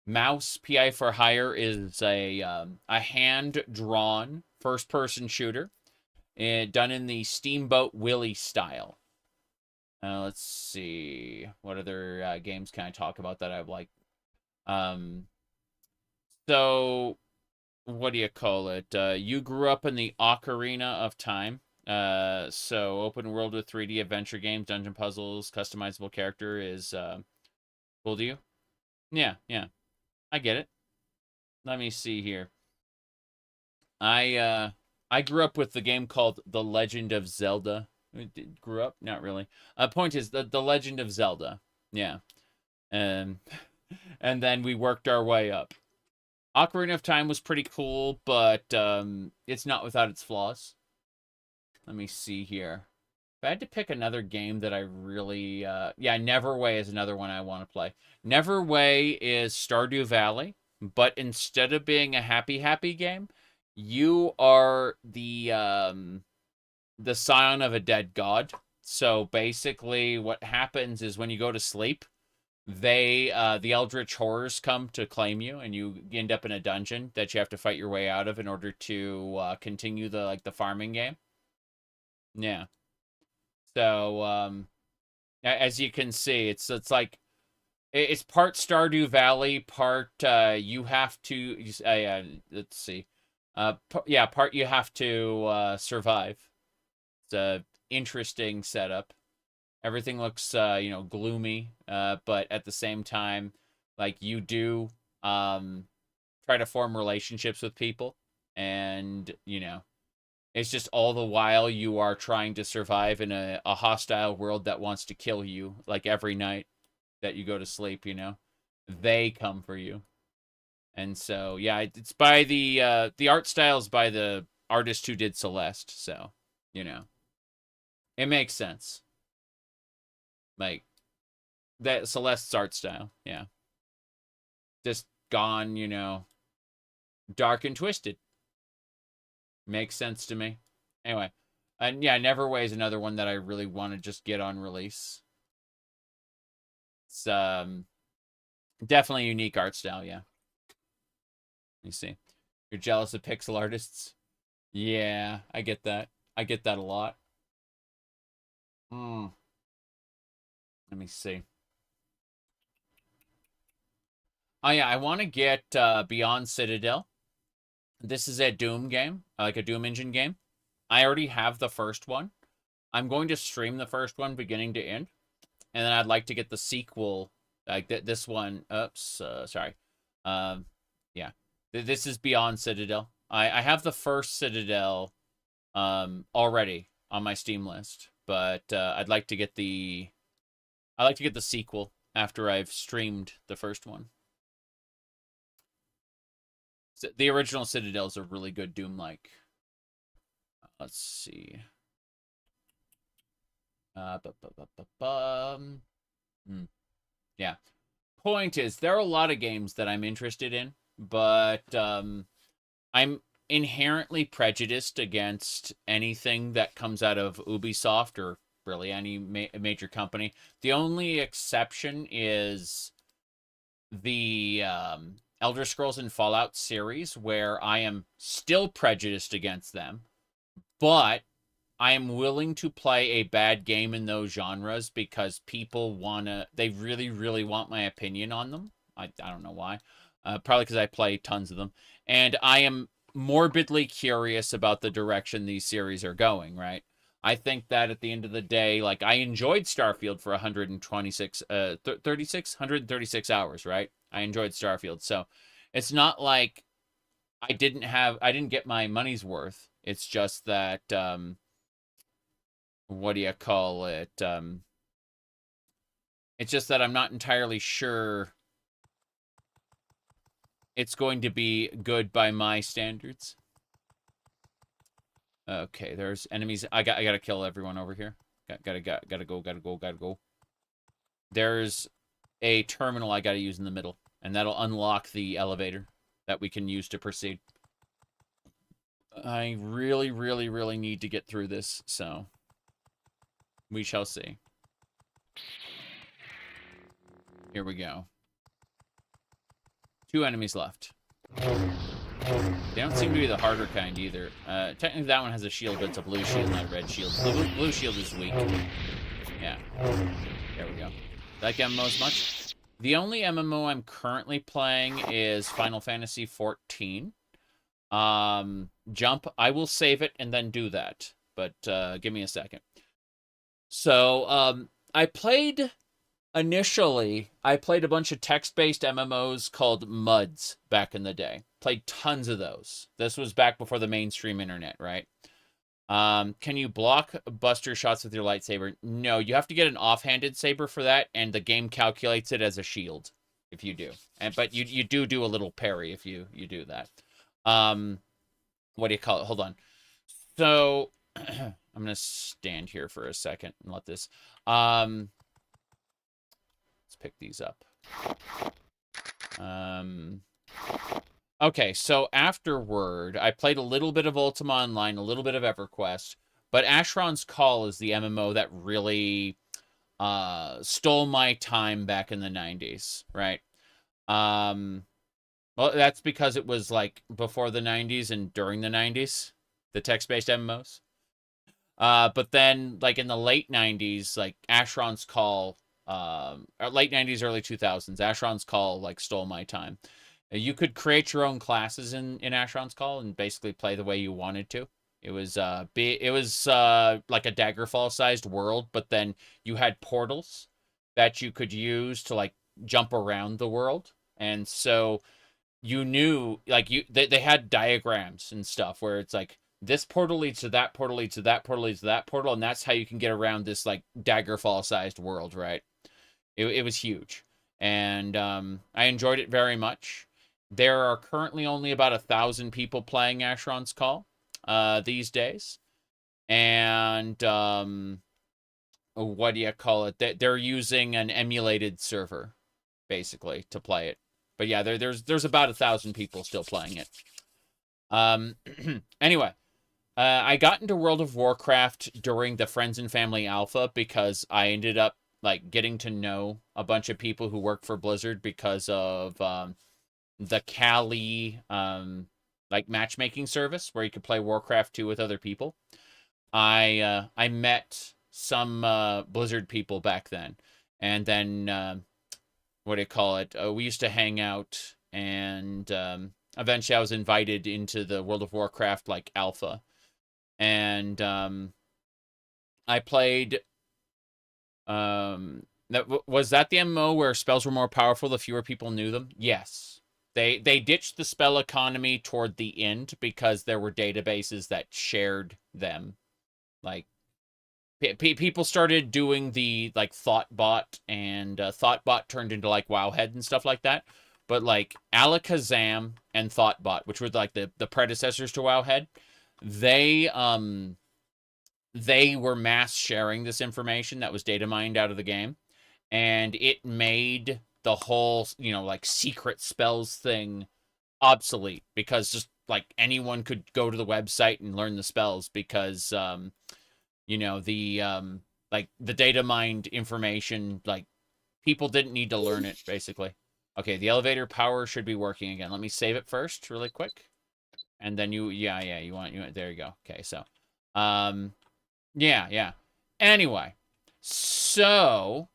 Mouse PI for Hire is a hand-drawn first-person shooter done in the Steamboat Willie style. Let's see. What other games can I talk about that I've liked? So, what do you call it? You grew up in the Ocarina of Time. So, open world with 3D adventure games, dungeon puzzles, customizable character is... Will you? Yeah. I get it. Let me see here. I grew up with the game called The Legend of Zelda. Grew up? Not really. Point is, the Legend of Zelda. Yeah. And then we worked our way up. Ocarina of Time was pretty cool, but it's not without its flaws. Let me see here. If I had to pick another game that I really... yeah, Neverway is another one I want to play. Neverway is Stardew Valley, but instead of being a happy game, you are the scion of a dead god. So basically what happens is when you go to sleep, the Eldritch Horrors come to claim you, and you end up in a dungeon that you have to fight your way out of in order to continue the farming game. Yeah. So as you can see, it's like it's part Stardew Valley, part you have to let's see. Part you have to survive. It's a interesting setup. Everything looks gloomy, but at the same time, like, you do try to form relationships with people, and it's just all the while you are trying to survive in a hostile world that wants to kill you. Like, every night that you go to sleep, they come for you. And so, yeah, it's by the art style's by the artist who did Celeste. So, it makes sense. Like, that Celeste's art style, yeah. Just gone, dark and twisted. Makes sense to me. Anyway, and yeah, Neverway is another one that I really want to just get on release. It's definitely a unique art style, yeah. Let me see. You're jealous of pixel artists? Yeah, I get that. I get that a lot. Let me see. Oh yeah, I want to get Beyond Citadel. This is a Doom game, like a Doom engine game. I already have the first one. I'm going to stream the first one beginning to end. And then I'd like to get the sequel, like this one. Oops, sorry. Yeah. This is Beyond Citadel. I have the first Citadel already on my Steam list. But I'd like to get the sequel after I've streamed the first one. The original Citadel's a really good Doom-like. Let's see. Yeah. Point is, there are a lot of games that I'm interested in, but I'm inherently prejudiced against anything that comes out of Ubisoft or really any major company. The only exception is the Elder Scrolls and Fallout series, where I am still prejudiced against them, but I am willing to play a bad game in those genres because people they really, really want my opinion on them. I don't know why. Probably because I play tons of them. And I am morbidly curious about the direction these series are going, right? I think that at the end of the day, like, I enjoyed Starfield for 136 hours, right? I enjoyed Starfield. So it's not like I didn't get my money's worth. It's just that, what do you call it? It's just that I'm not entirely sure it's going to be good by my standards. Okay, there's enemies. I gotta kill everyone over here. Gotta go. There's a terminal I gotta use in the middle, and that'll unlock the elevator that we can use to proceed. I really, really, really need to get through this, so we shall see. Here we go. 2 enemies left. They don't seem to be the harder kind either. Technically that one has a shield, but it's a blue shield, not a red shield. Blue shield is weak. Yeah. There we go. Like MMOs much? The only MMO I'm currently playing is Final Fantasy XIV. Jump. I will save it and then do that. But give me a second. So, initially, I played a bunch of text-based MMOs called MUDs back in the day. Played tons of those. This was back before the mainstream internet, right? Can you block buster shots with your lightsaber? No, you have to get an offhanded saber for that, and the game calculates it as a shield if you do. But you do a little parry if you do that. What do you call it? Hold on. So, I'm gonna stand here for a second and let this. Let's pick these up. Okay, so afterward, I played a little bit of Ultima Online, a little bit of EverQuest, but Asheron's Call is the MMO that really stole my time back in the 90s, right? Well, that's because it was like before the 90s and during the 90s, the text-based MMOs. But then, like in the late 90s, like Asheron's Call, late 90s, early 2000s, Asheron's Call like stole my time. You could create your own classes in Asheron's Call and basically play the way you wanted to. It was like a Daggerfall-sized world, but then you had portals that you could use to like jump around the world, and so you knew like they had diagrams and stuff where it's like this portal leads to that portal leads to that portal leads to that portal, and that's how you can get around this like Daggerfall-sized world, right? It was huge, and I enjoyed it very much. There are currently only about 1,000 people playing Asheron's Call these days, and what do you call it? They're using an emulated server basically to play it. But yeah, there's about 1,000 people still playing it. Anyway, I got into World of Warcraft during the Friends and Family Alpha because I ended up like getting to know a bunch of people who work for Blizzard because of the Kali like matchmaking service where you could play Warcraft 2 with other people. I met some Blizzard people back then, and then what do you call it? We used to hang out, and eventually I was invited into the World of Warcraft like alpha, and I played. Was that the MMO where spells were more powerful the fewer people knew them? Yes. They ditched the spell economy toward the end because there were databases that shared them. Like, people started doing the, like, Thoughtbot, and Thoughtbot turned into, like, Wowhead and stuff like that. But, like, Alakazam and Thoughtbot, which were, like, the predecessors to Wowhead, they were mass sharing this information that was data mined out of the game. And it made the whole, you know, like, secret spells thing obsolete because just, like, anyone could go to the website and learn the spells because, you know, the, like, the data mined information, like, people didn't need to learn it, basically. Okay, the elevator power should be working again. Let me save it first, really quick. And then yeah, you want, there you go. Okay, so, yeah. Anyway, so,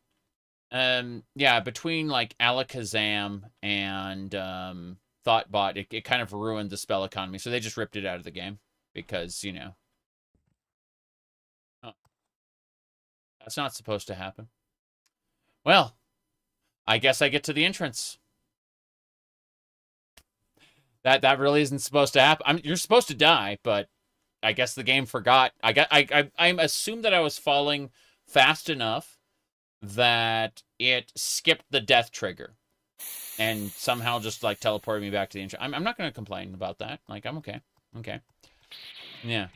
yeah, between, like, Alakazam and, Thoughtbot, it kind of ruined the spell economy, so they just ripped it out of the game because, you know. Oh, that's not supposed to happen. Well, I guess I get to the entrance. That really isn't supposed to happen. You're supposed to die, but I guess the game forgot. I assumed that I was falling fast enough that it skipped the death trigger and somehow just, like, teleported me back to the intro. I'm not going to complain about that. Like, I'm okay. Okay. Yeah.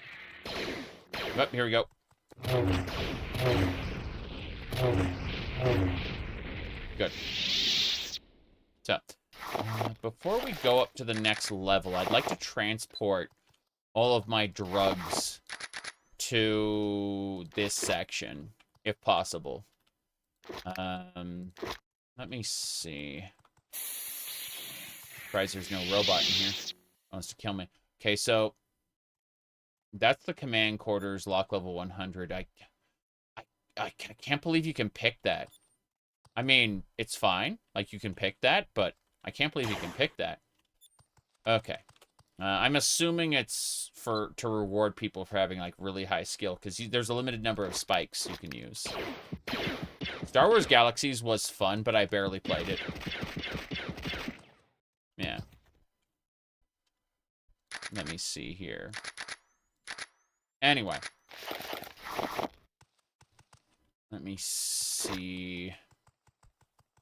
Oh, here we go. Good. So, before we go up to the next level, I'd like to transport all of my drugs to this section, if possible. Let me see. Surprised there's no robot in here. Wants to kill me. Okay, so that's the command quarters, lock level 100. I can't believe you can pick that. I mean, it's fine. Like, you can pick that, but I can't believe you can pick that. Okay. I'm assuming it's to reward people for having, like, really high skill, because there's a limited number of spikes you can use. Star Wars Galaxies was fun, but I barely played it. Yeah. Let me see here. Anyway. Let me see.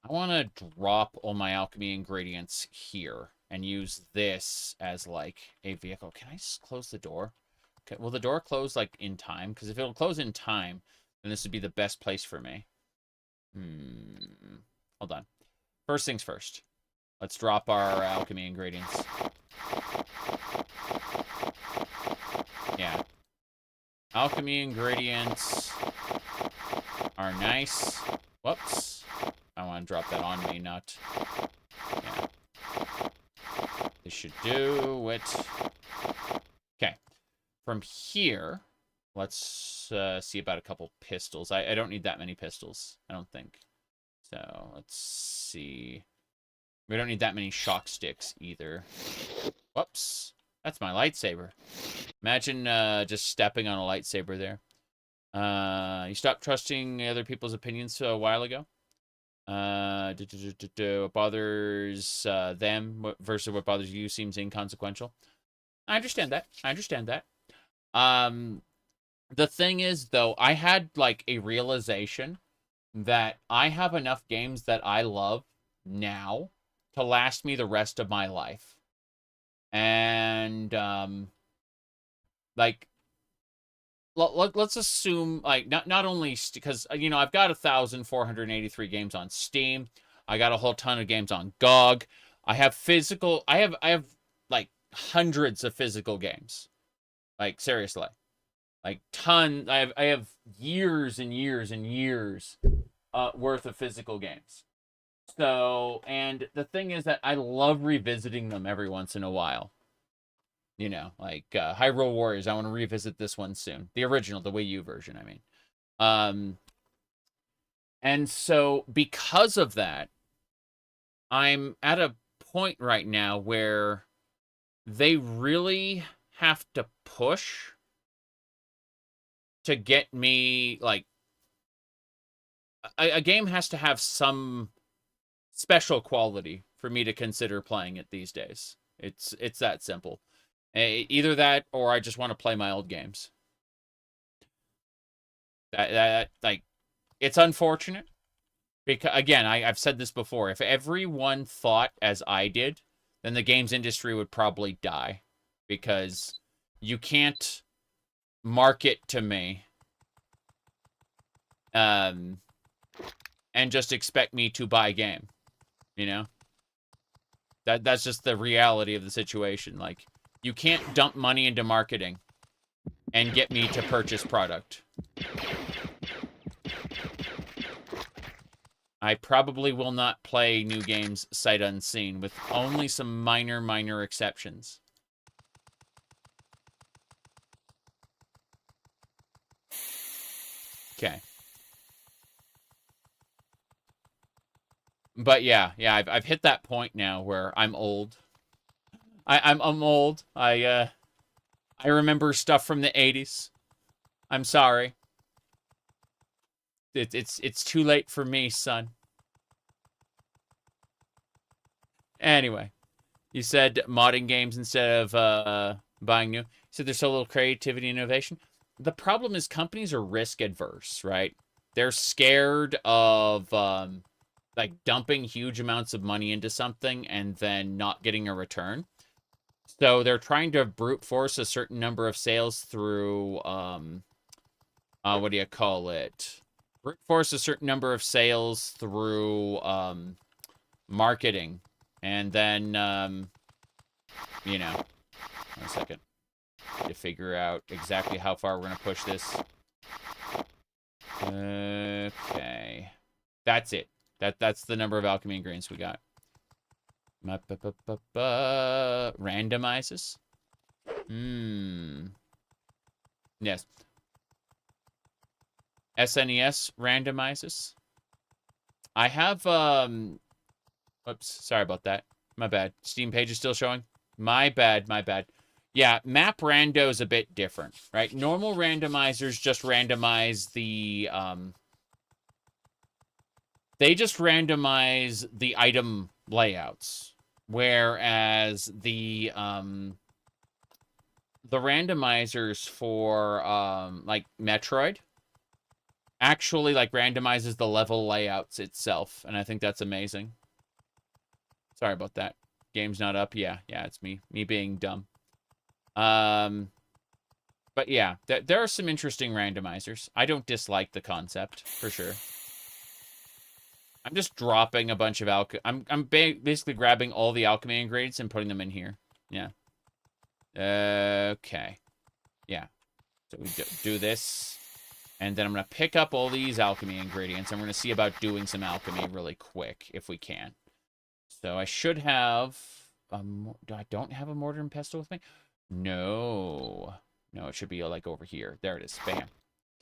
I want to drop all my alchemy ingredients here and use this as, like, a vehicle. Can I just close the door? Okay, will the door close, like, in time? Because if it'll close in time, then this would be the best place for me. Hold on. First things first. Let's drop our alchemy ingredients. Yeah. Alchemy ingredients are nice. Whoops. I want to drop that on me, not... Yeah. This should do it. Okay. From here, let's see about a couple pistols. I don't need that many pistols, I don't think. So, let's see. We don't need that many shock sticks, either. Whoops. That's my lightsaber. Imagine just stepping on a lightsaber there. You stopped trusting other people's opinions a while ago. What bothers them versus what bothers you seems inconsequential. I understand that. I understand that. The thing is, though, I had, like, a realization that I have enough games that I love now to last me the rest of my life. And, like, let's assume, like, not only because, you know, I've got 1,483 games on Steam. I got a whole ton of games on GOG. I have like hundreds of physical games. Like, seriously. Like, I have years and years and years worth of physical games. So, and the thing is that I love revisiting them every once in a while. You know, like Hyrule Warriors, I want to revisit this one soon. The original, the Wii U version, I mean. And so, because of that, I'm at a point right now where they really have to push to get me, like, a game has to have some special quality for me to consider playing it these days. It's that simple. Either that, or I just want to play my old games. Like, it's unfortunate. Because, again, I've said this before. If everyone thought as I did, then the games industry would probably die. Because you can't market to me and just expect me to buy a game. You know? That's just the reality of the situation. Like, you can't dump money into marketing and get me to purchase product. I probably will not play new games sight unseen, with only some minor exceptions. Okay. But yeah, I've hit that point now where I'm old. I'm old. I remember stuff from the 80s. I'm sorry. It's too late for me, son. Anyway, you said modding games instead of buying new. You said there's so little creativity and innovation. The problem is companies are risk adverse, right? They're scared of like dumping huge amounts of money into something and then not getting a return. So they're trying to brute force a certain number of sales through what do you call it? Brute force a certain number of sales through marketing. And then you know, 1 second. To figure out exactly how far we're going to push this. Okay. That's it. That's the number of alchemy ingredients we got. Randomizes. Yes. SNES randomizes. I have oops, sorry about that. My bad. Steam page is still showing. My bad. Yeah, map rando is a bit different, right? Normal randomizers just randomize the they just randomize the item layouts, whereas the randomizers for like Metroid actually like randomizes the level layouts itself, and I think that's amazing. Sorry about that. Game's not up. Yeah, it's me being dumb. But yeah, there are some interesting randomizers. I don't dislike the concept, for sure. I'm just dropping a bunch of I'm basically grabbing all the alchemy ingredients and putting them in here. Yeah. Okay. Yeah. So we do this. And then I'm going to pick up all these alchemy ingredients. And we're going to see about doing some alchemy really quick, if we can. So I should have... I don't have a mortar and pestle with me? No. No, it should be like over here. There it is. Bam.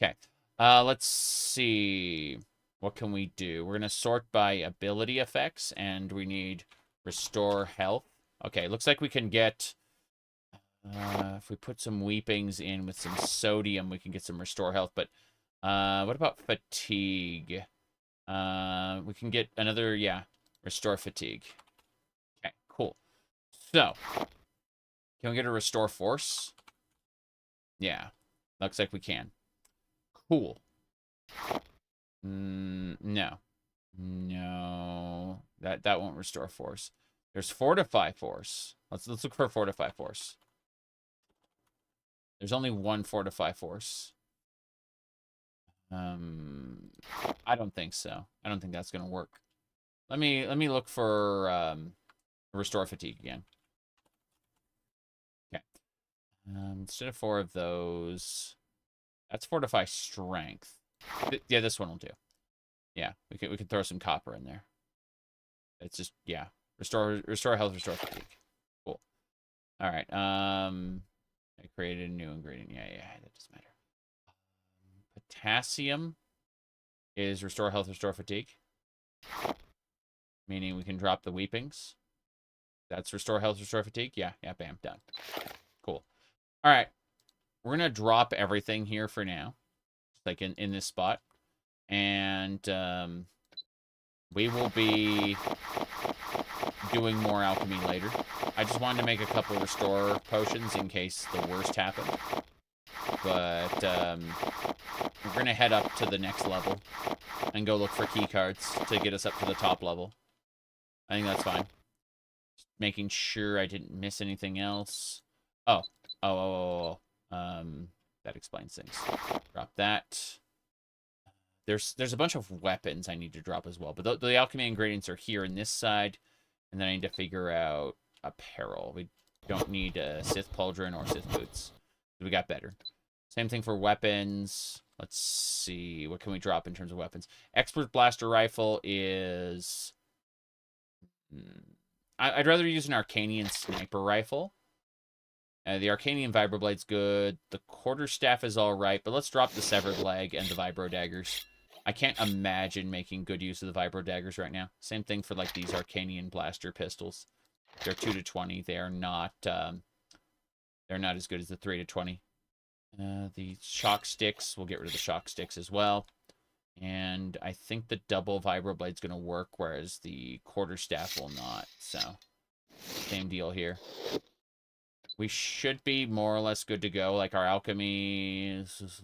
Okay. Let's see. What can we do? We're going to sort by ability effects, and we need restore health. Okay, looks like we can get... if we put some weepings in with some sodium, we can get some restore health. But what about fatigue? We can get another, yeah, restore fatigue. Okay, cool. So, can we get a restore force? Yeah, looks like we can. Cool. No. No. That won't restore force. There's fortify force. Let's look for fortify force. There's only one fortify force. I don't think so. I don't think that's gonna work. Let me look for restore fatigue again. Okay. Instead of 4 of those, that's fortify strength. Yeah, this one will do. Yeah, we can throw some copper in there. It's just, yeah, restore health, restore fatigue. Cool. All right. I created a new ingredient. Yeah, that doesn't matter. Potassium is restore health, restore fatigue. Meaning we can drop the weepings. That's restore health, restore fatigue. Yeah, bam, done. Cool. All right. We're going to drop everything here for now. Like in this spot. And we will be doing more alchemy later. I just wanted to make a couple restore potions in case the worst happened. But we're going to head up to the next level and go look for keycards to get us up to the top level. I think that's fine. Just making sure I didn't miss anything else. Oh. That explains things. Drop that. There's a bunch of weapons I need to drop as well. But the alchemy ingredients are here in this side. And then I need to figure out apparel. We don't need a Sith pauldron or Sith boots. We got better. Same thing for weapons. Let's see. What can we drop in terms of weapons? Expert blaster rifle is... I'd rather use an Arcanian sniper rifle. The Arcanian Vibroblade's good. The quarterstaff is alright, but let's drop the severed leg and the vibro daggers. I can't imagine making good use of the vibro daggers right now. Same thing for like these Arcanian blaster pistols. They're 2 to 20. They're not as good as the 3 to 20. The shock sticks, we'll get rid of the shock sticks as well. And I think the double vibroblade's going to work, whereas the quarterstaff will not. So, same deal here. We should be more or less good to go. Like our alchemy, let's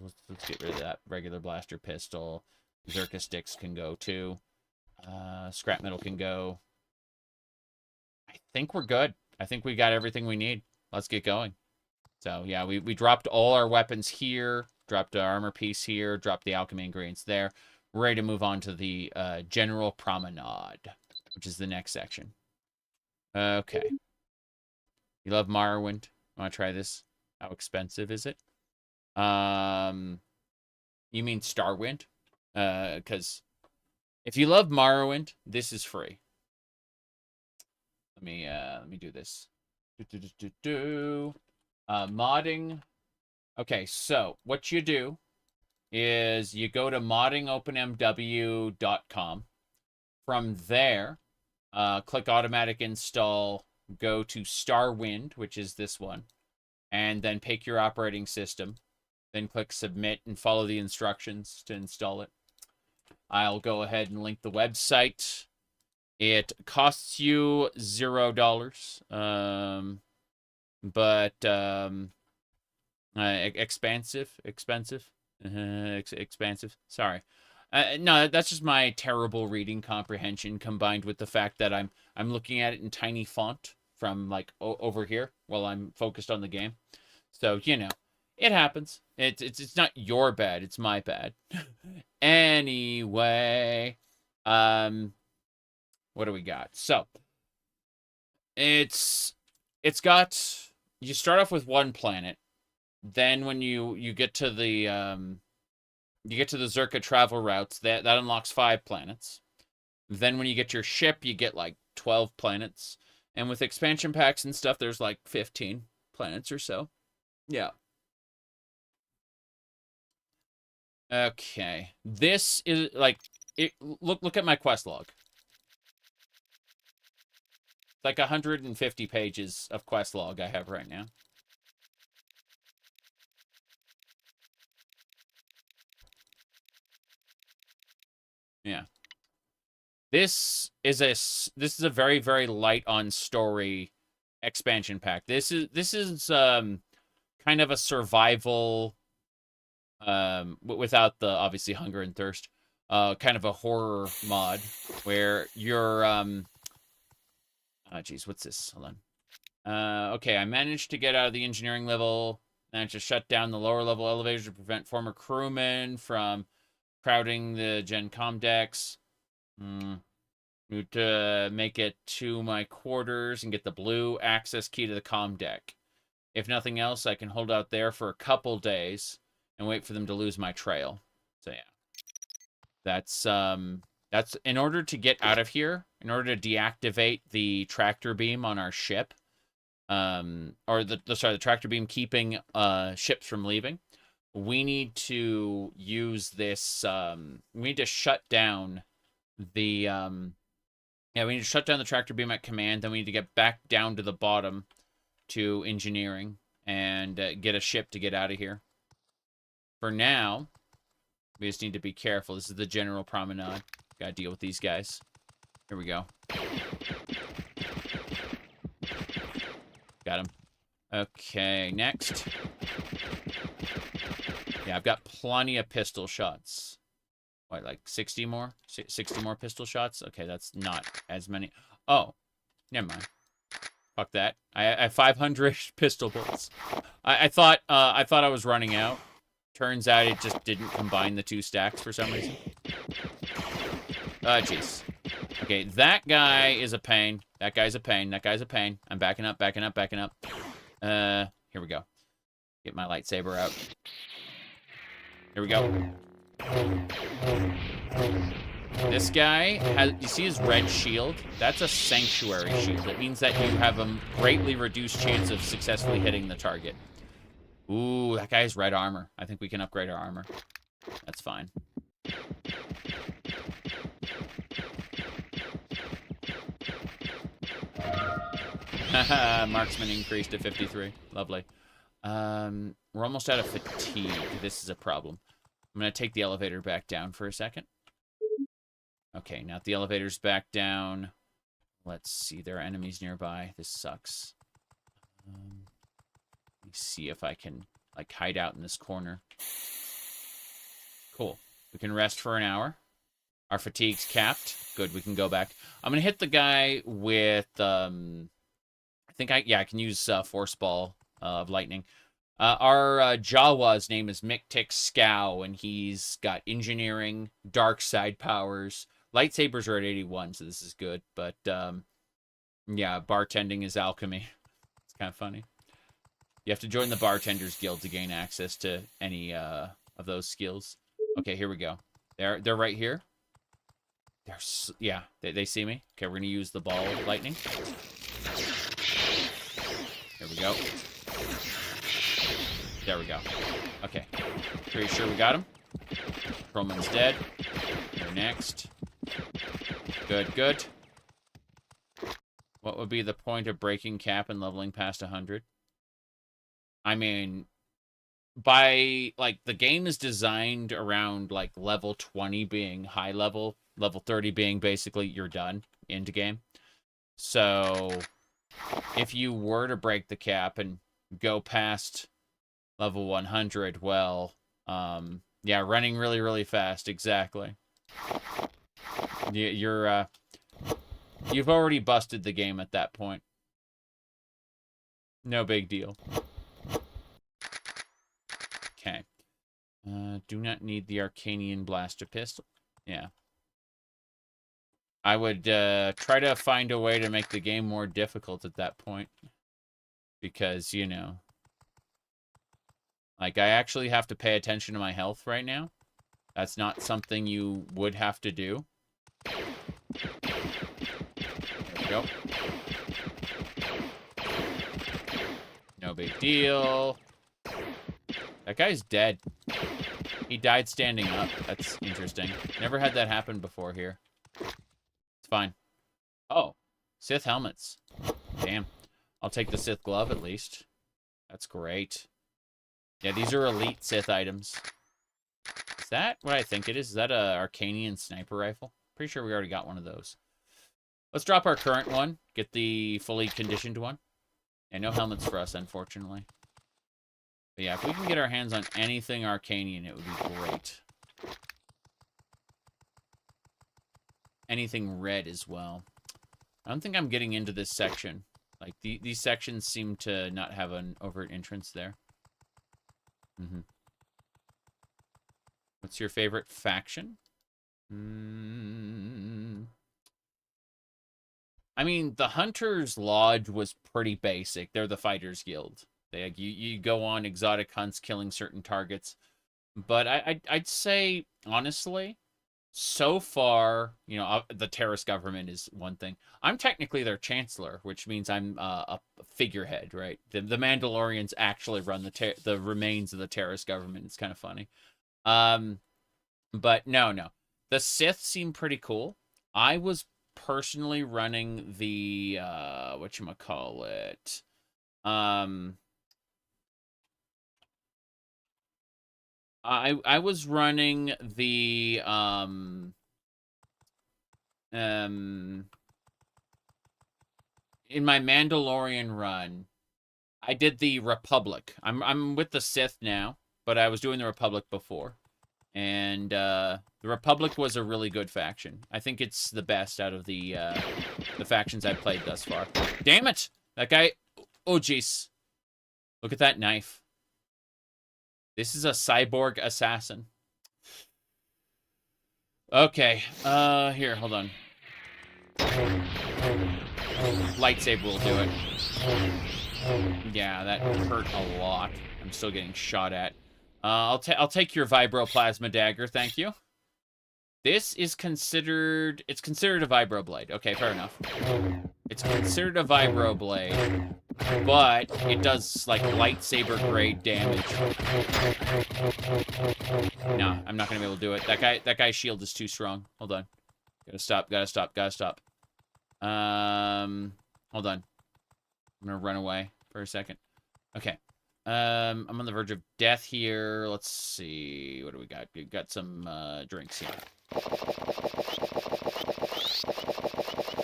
get rid of that regular blaster pistol. Zerka sticks can go too. Scrap metal can go. I think we're good. I think we got everything we need. Let's get going. So yeah, we dropped all our weapons here. Dropped our armor piece here. Dropped the alchemy ingredients there. We're ready to move on to the general promenade, which is the next section. Okay. You love Morrowind? Want to try this? How expensive is it? You mean Starwind? Because if you love Morrowind, this is free. Let me do this. Modding. Okay, so what you do is you go to moddingopenmw.com. From there, click automatic install. Go to Starwind, which is this one, and then pick your operating system. Then click submit and follow the instructions to install it. I'll go ahead and link the website. It costs you $0, but expensive. Sorry. No, that's just my terrible reading comprehension combined with the fact that I'm looking at it in tiny font from like over here while I'm focused on the game. So, you know, It happens. It's not your bad. It's my bad. Anyway, what do we got? So it's got, you start off with one planet. Then when you get to the Zerka travel routes, that unlocks 5 planets. Then when you get your ship, you get like 12 planets. And with expansion packs and stuff, there's like 15 planets or so. Yeah. Okay. This is like look at my quest log. It's like 150 pages of quest log I have right now. Yeah. This is a very, very light on story expansion pack. This is kind of a survival, without the obviously hunger and thirst, kind of a horror mod where you're oh geez, what's this? Hold on. Okay, I managed to get out of the engineering level. Managed to shut down the lower level elevators to prevent former crewmen from crowding the Gen Com decks. Need to make it to my quarters and get the blue access key to the com deck. If nothing else, I can hold out there for a couple days and wait for them to lose my trail. So yeah, that's in order to get out of here, in order to deactivate the tractor beam on our ship, or the tractor beam keeping ships from leaving. We need to use this. We need to shut down the. Yeah, we need to shut down the tractor beam at command. Then we need to get back down to the bottom to engineering and get a ship to get out of here. For now, we just need to be careful. This is the general promenade. Gotta deal with these guys. Here we go. Got him. Okay, next. Yeah, I've got plenty of pistol shots. What, like 60 more? 60 more pistol shots? Okay, that's not as many. Oh, never mind. Fuck that. I have 500 pistol bullets. I thought I was running out. Turns out it just didn't combine the 2 stacks for some reason. Jeez. Okay, that guy is a pain. That guy's a pain. That guy's a pain. I'm backing up, backing up, backing up. Here we go. Get my lightsaber out. Here we go. This guy has, you see his red shield? That's a sanctuary shield. It means that you have a greatly reduced chance of successfully hitting the target. Ooh, that guy has red armor. I think we can upgrade our armor. That's fine. Haha, marksman increased to 53. Lovely. We're almost out of fatigue. This is a problem. I'm going to take the elevator back down for a second. Okay, now the elevator's back down. Let's see, there are enemies nearby. This sucks. Let me see if I can, like, hide out in this corner. Cool. We can rest for an hour. Our fatigue's capped. Good, we can go back. I'm going to hit the guy with, I can use Force Ball of Lightning. Our Jawa's name is Miktik Scow, and he's got engineering, dark side powers. Lightsabers are at 81, so this is good. But, yeah, bartending is alchemy. It's kind of funny. You have to join the Bartenders Guild to gain access to any of those skills. Okay, here we go. They're right here. They see me. Okay, we're going to use the ball of lightning. Here we go. There we go. Okay. Pretty sure we got him. Roman's dead. You're next. Good, good. What would be the point of breaking cap and leveling past 100? I mean, by, like, the game is designed around, like, level 20 being high level, level 30 being basically you're done into game. So, if you were to break the cap and go past level 100, well, yeah, running really, really fast, exactly. You've already busted the game at that point. No big deal. Do not need the Arcanian blaster pistol. Yeah. I would try to find a way to make the game more difficult at that point. Because, you know... Like, I actually have to pay attention to my health right now. That's not something you would have to do. There we go. No big deal. That guy's dead. He died standing up. That's interesting. Never had that happen before here. It's fine. Oh, Sith helmets. Damn. I'll take the Sith glove at least. That's great. Yeah, these are elite Sith items. Is that what I think it is? Is that a Arcanian sniper rifle? Pretty sure we already got one of those. Let's drop our current one. Get the fully conditioned one. Yeah, no helmets for us, unfortunately. But yeah, if we can get our hands on anything Arcanian, it would be great. Anything red as well. I don't think I'm getting into this section. Like, these sections seem to not have an overt entrance there. What's your favorite faction? I mean, the Hunter's Lodge was pretty basic. They're the Fighters Guild. They, you go on exotic hunts, killing certain targets. But I'd say, honestly, so far, you know, the terrorist government is one thing. I'm technically their chancellor, which means I'm a figurehead, right? The Mandalorians actually run the remains of the terrorist government. It's kind of funny. But no. The Sith seem pretty cool. I was personally running the, whatchamacallit? I was running the, in my Mandalorian run, I did the Republic. I'm with the Sith now, but I was doing the Republic before. And the Republic was a really good faction. I think it's the best out of the factions I've played thus far. Damn it! That guy... Oh, jeez. Look at that knife. This is a cyborg assassin. Okay. Here, hold on. Lightsaber will do it. Yeah, that hurt a lot. I'm still getting shot at. I'll take your vibroplasma dagger, thank you. This is considered... It's considered a vibro blade. Okay, fair enough. It's considered a vibro blade, but it does, like, lightsaber grade damage. Nah, I'm not gonna be able to do it. That guy's shield is too strong. Hold on. Gotta stop. Hold on. I'm gonna run away for a second. Okay. I'm on the verge of death here. Let's see. What do we got? We've got some drinks here.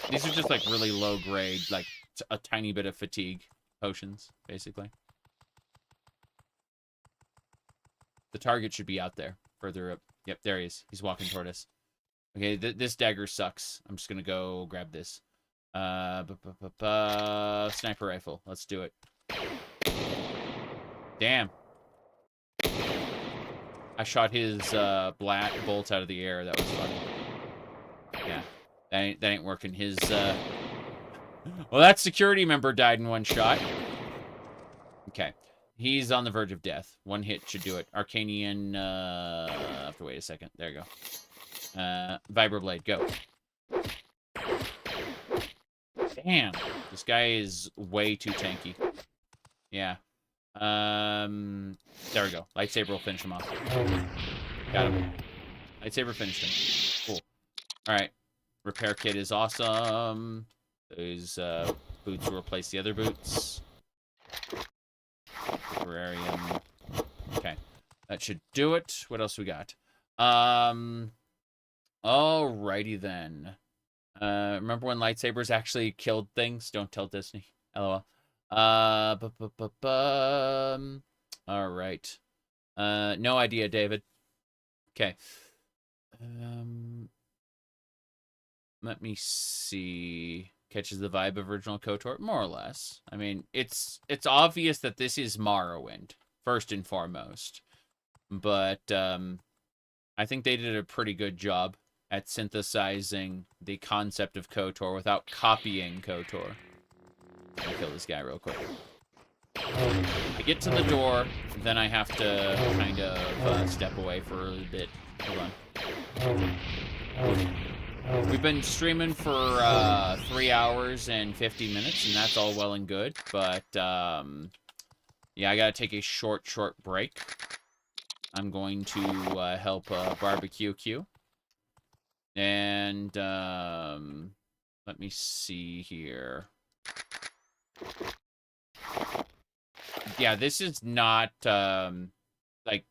These are just like really low grade, like a tiny bit of fatigue potions, basically. The target should be out there, further up. Yep, there he is. He's walking toward us. Okay, this dagger sucks. I'm just gonna go grab this. Sniper rifle. Let's do it. Damn. I shot his black bolts out of the air. That was funny. Yeah. That ain't working. His well, that security member died in one shot. Okay. He's on the verge of death. One hit should do it. Arcanian I have to wait a second. There you go. Vibroblade, go. Damn. This guy is way too tanky. Yeah. There we go. Lightsaber will finish him off. Got him. Lightsaber finished him. Cool. Alright. Repair kit is awesome. Those boots will replace the other boots. Terrarium. Okay. That should do it. What else we got? Alrighty then. Remember when lightsabers actually killed things? Don't tell Disney. LOL. Alright. No idea, David. Okay. Let me see. Catches the vibe of original KOTOR? More or less. I mean, it's obvious that this is Morrowind, first and foremost. but I think they did a pretty good job at synthesizing the concept of Cotor without copying Cotor. Let me kill this guy real quick. I get to the door, then I have to kind of step away for a little bit. Hold on. We've been streaming for 3 hours and 50 minutes, and that's all well and good, but yeah, I gotta take a short break. I'm going to help Barbecue Q. And let me see here. Yeah, this is not like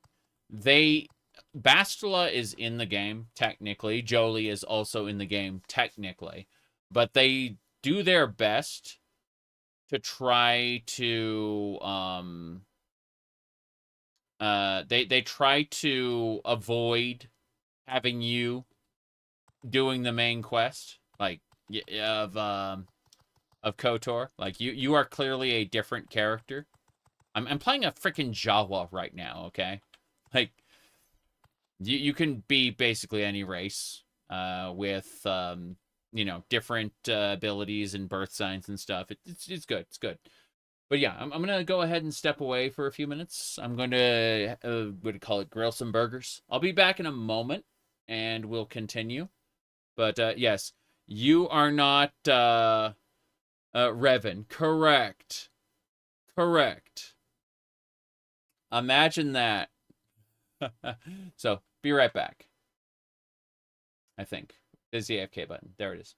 Bastila is in the game technically. Jolie is also in the game technically, but they do their best to try to they try to avoid having you doing the main quest of Cotor. Like you are clearly a different character. I'm playing a freaking Jawa right now, okay? Like you can be basically any race with you know, different abilities and birth signs and stuff. It's good. It's good. But yeah, I'm going to go ahead and step away for a few minutes. I'm going to, what do you call it, grill some burgers. I'll be back in a moment, and we'll continue. But yes, you are not Revan. Correct. Correct. Imagine that. So, be right back. I think. There's the AFK button. There it is.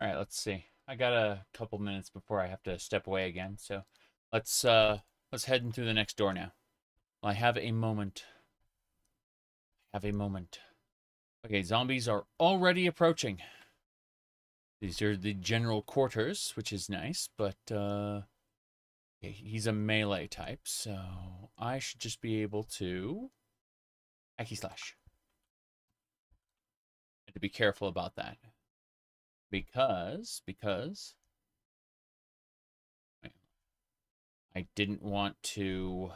right, let's see. I got a couple minutes before I have to step away again, so let's head in through the next door now. I have a moment. Have a moment. Okay, zombies are already approaching. These are the general quarters, which is nice, but okay, he's a melee type, so I should just be able to hacky slash. I have to be careful about that. Because I didn't want to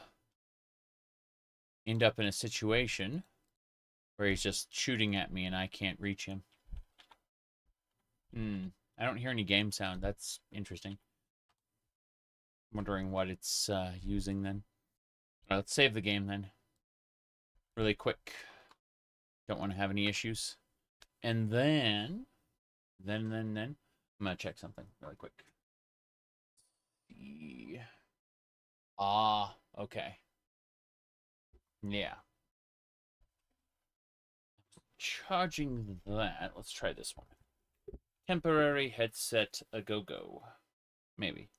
end up in a situation where he's just shooting at me and I can't reach him. I don't hear any game sound. That's interesting. I'm wondering what it's using then. Let's save the game then. Really quick. Don't want to have any issues. And then I'm gonna check something really quick. Ah, okay. Yeah. Charging that. Let's try this one. Temporary headset a go-go. Maybe.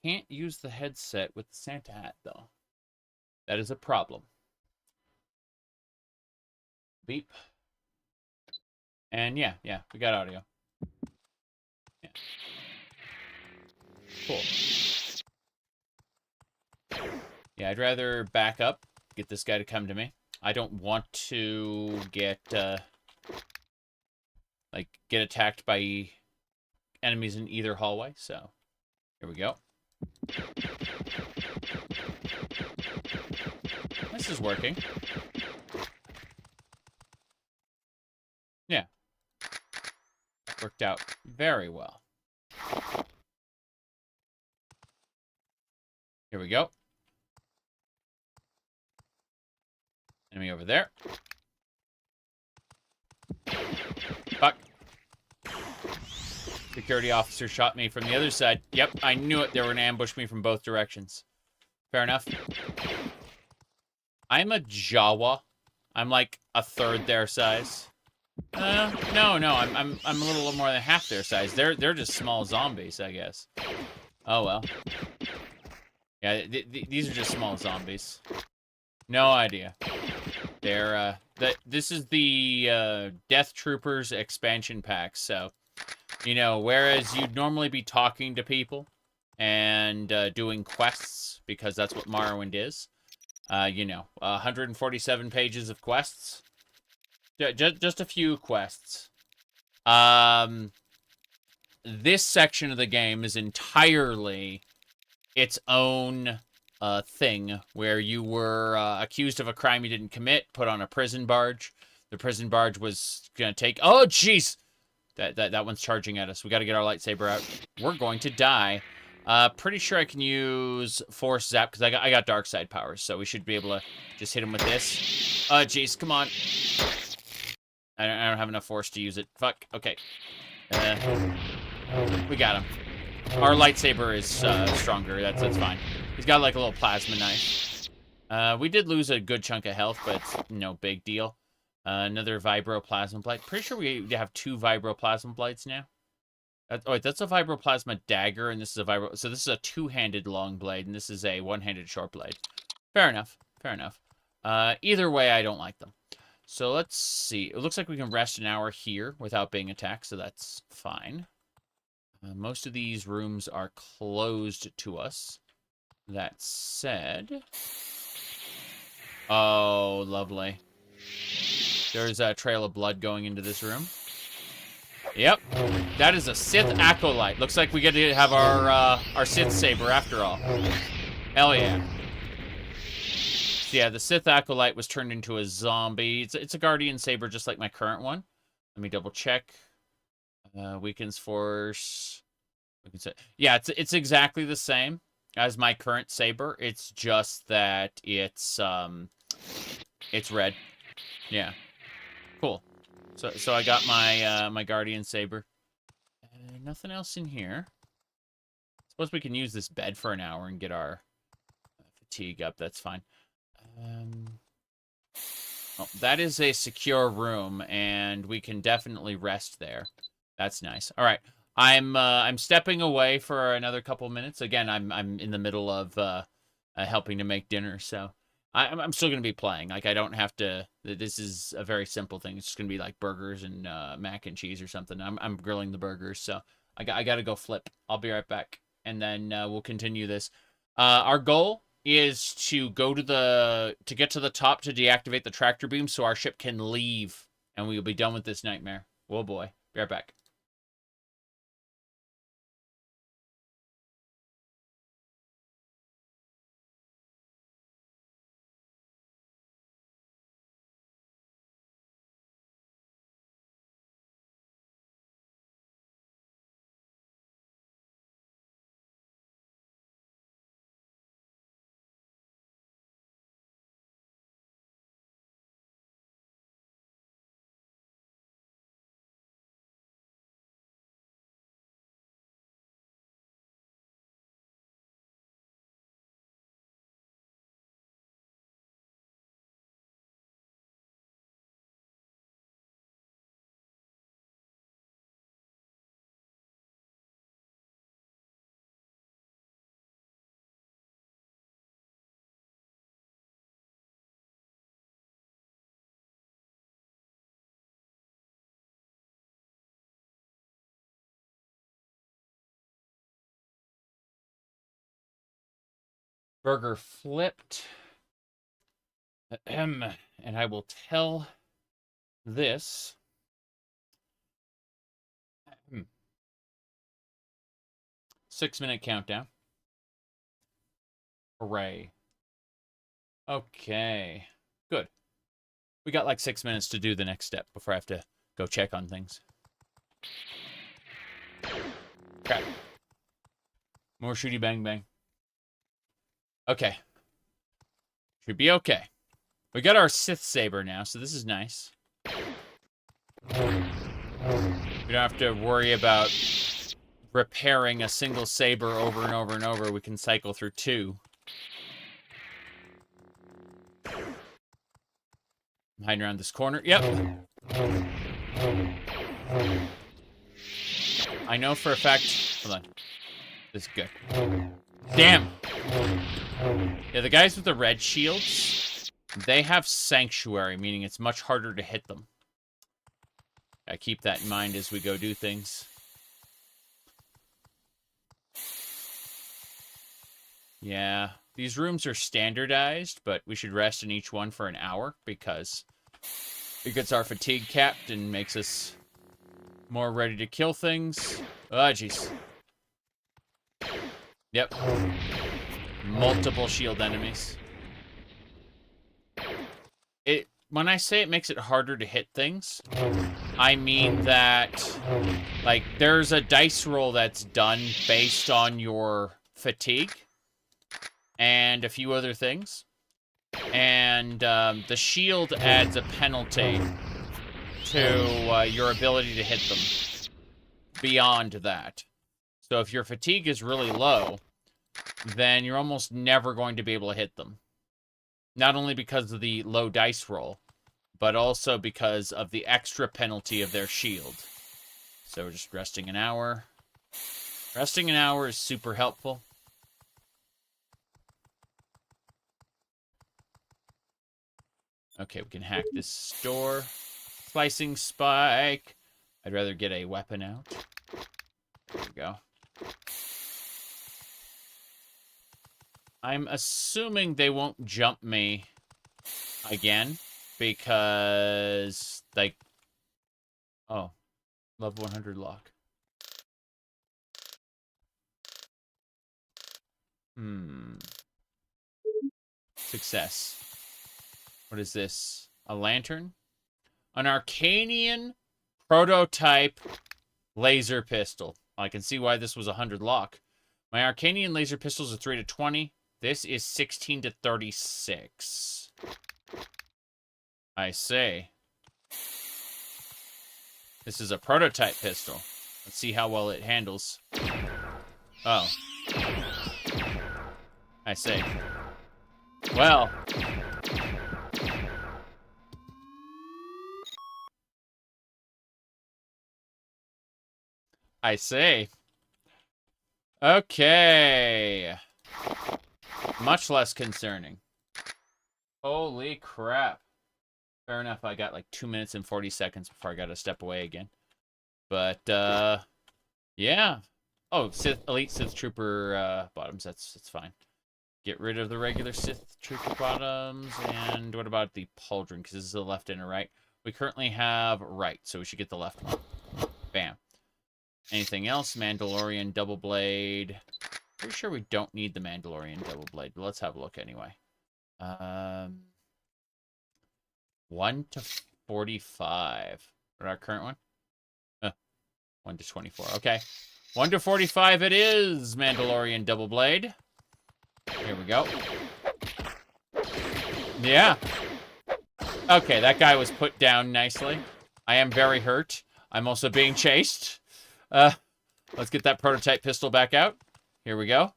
Can't use the headset with the Santa hat, though. That is a problem. Beep. And yeah, we got audio. Yeah. Cool. Yeah, I'd rather back up, get this guy to come to me. I don't want to get attacked by enemies in either hallway, so here we go. This is working. Yeah. That worked out very well. Here we go. Enemy over there. Fuck. Security officer shot me from the other side. Yep, I knew it. They were going to ambush me from both directions. Fair enough. I'm a Jawa. I'm like a third their size. No. I'm a little more than half their size. They're just small zombies, I guess. Oh well. Yeah, these are just small zombies. No idea. They're this is the Death Troopers expansion pack, so you know, whereas you'd normally be talking to people and doing quests, because that's what Morrowind is. You know, 147 pages of quests. Just a few quests. This section of the game is entirely its own thing, where you were accused of a crime you didn't commit, put on a prison barge. The prison barge was gonna take... Oh, jeez! That one's charging at us. We gotta get our lightsaber out. We're going to die. Pretty sure I can use Force Zap, because I got dark side powers, so we should be able to just hit him with this. Oh, jeez, come on. I don't have enough force to use it. Fuck, okay. We got him. Our lightsaber is stronger, that's fine. He's got like a little plasma knife. We did lose a good chunk of health, but it's no big deal. Another vibroplasma blade. Pretty sure we have 2 vibroplasma blades now. Oh wait, that's a vibroplasma dagger, and this is a vibro... So this is a 2-handed long blade, and this is a 1-handed short blade. Fair enough. Fair enough. Either way, I don't like them. So let's see. It looks like we can rest an hour here without being attacked, so that's fine. Most of these rooms are closed to us. That said... Oh, lovely. There's a trail of blood going into this room. Yep. That is a Sith acolyte. Looks like we get to have our Sith saber after all. Hell yeah. So yeah, the Sith acolyte was turned into a zombie. It's a guardian saber just like my current one. Let me double check. Weakens force. Yeah, it's exactly the same as my current saber. It's just that it's red. Yeah. Cool. So I got my my guardian saber. Nothing else in here. Suppose we can use this bed for an hour and get our fatigue up. That's fine. Well, that is a secure room, and we can definitely rest there. That's nice. All right. I'm stepping away for another couple minutes. Again, I'm in the middle of helping to make dinner, so I'm still gonna be playing. Like I don't have to. This is a very simple thing. It's just gonna be like burgers and mac and cheese or something. I'm grilling the burgers, so I gotta go flip. I'll be right back, and then we'll continue this. Our goal is to get to the top to deactivate the tractor beam so our ship can leave, and we'll be done with this nightmare. Oh boy. Be right back. Burger flipped. And I will tell this. 6-minute countdown. Hooray. Okay. Good. We got like 6 minutes to do the next step before I have to go check on things. Okay. More shooty bang bang. Okay. Should be okay. We got our Sith saber now, so this is nice. We don't have to worry about repairing a single saber over and over and over. We can cycle through 2. I'm hiding around this corner. Yep. I know for a fact... Hold on. This is good. Damn! Yeah, the guys with the red shields, they have Sanctuary, meaning it's much harder to hit them. I keep that in mind as we go do things. Yeah, these rooms are standardized, but we should rest in each one for an hour because it gets our fatigue capped and makes us more ready to kill things. Oh, jeez. Yep. Multiple shield enemies. When I say it makes it harder to hit things, I mean that, like, there's a dice roll that's done based on your fatigue and a few other things. And the shield adds a penalty to your ability to hit them beyond that. So if your fatigue is really low, then you're almost never going to be able to hit them. Not only because of the low dice roll, but also because of the extra penalty of their shield. So we're just resting an hour. Resting an hour is super helpful. Okay, we can hack this store. Slicing spike. I'd rather get a weapon out. There we go. I'm assuming they won't jump me again because, like, oh, level 100 lock. Success. What is this? A lantern? An Arcanian prototype laser pistol. I can see why this was 100 lock. My Arcanian laser pistols are 3 to 20. This is 16 to 36. I see. This is a prototype pistol. Let's see how well it handles. Oh. I see. Well. I see. Okay. Much less concerning. Holy crap. Fair enough, I got like 2 minutes and 40 seconds before I got to step away again. But, yeah. Oh, Elite Sith Trooper bottoms, that's fine. Get rid of the regular Sith Trooper bottoms, and what about the pauldron, because this is the left and a right. We currently have right, so we should get the left one. Bam. Anything else? Mandalorian double blade. Pretty sure we don't need the Mandalorian double blade, but let's have a look anyway. 1 to 45. What our current one? 1 to 24. Okay. 1 to 45 it is, Mandalorian double blade. Here we go. Yeah. Okay, that guy was put down nicely. I am very hurt. I'm also being chased. Let's get that prototype pistol back out. Here we go.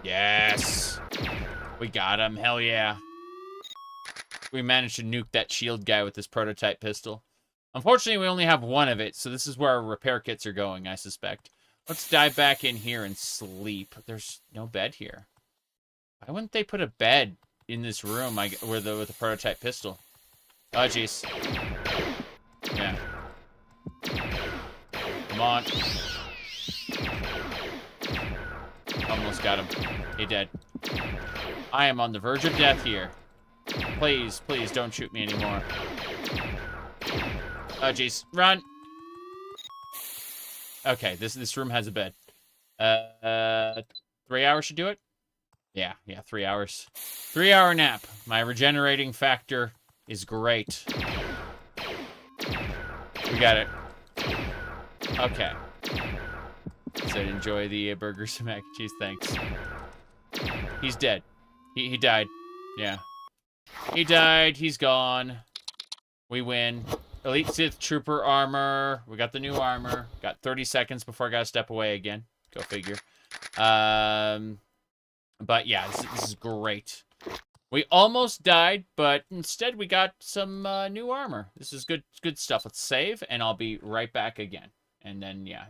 Yes. We got him. Hell yeah. We managed to nuke that shield guy with this prototype pistol. Unfortunately, we only have one of it, so this is where our repair kits are going, I suspect. Let's dive back in here and sleep. There's no bed here. Why wouldn't they put a bed in this room with the prototype pistol? Oh, jeez. Yeah. Come on. Almost got him. He dead. I am on the verge of death here. Please, please don't shoot me anymore. Oh, jeez. Run! Okay, this room has a bed. 3 hours should do it? Yeah, 3 hours. 3-hour nap. My regenerating factor is great. We got it. Okay. So enjoy the burgers and mac and cheese, thanks. He's dead. He died. Yeah. He died, he's gone. We win. Elite Sith Trooper armor. We got the new armor. Got 30 seconds before I gotta step away again. Go figure. But yeah, this is great. We almost died, but instead we got some new armor. This is good stuff. Let's save, and I'll be right back again. And then, yeah.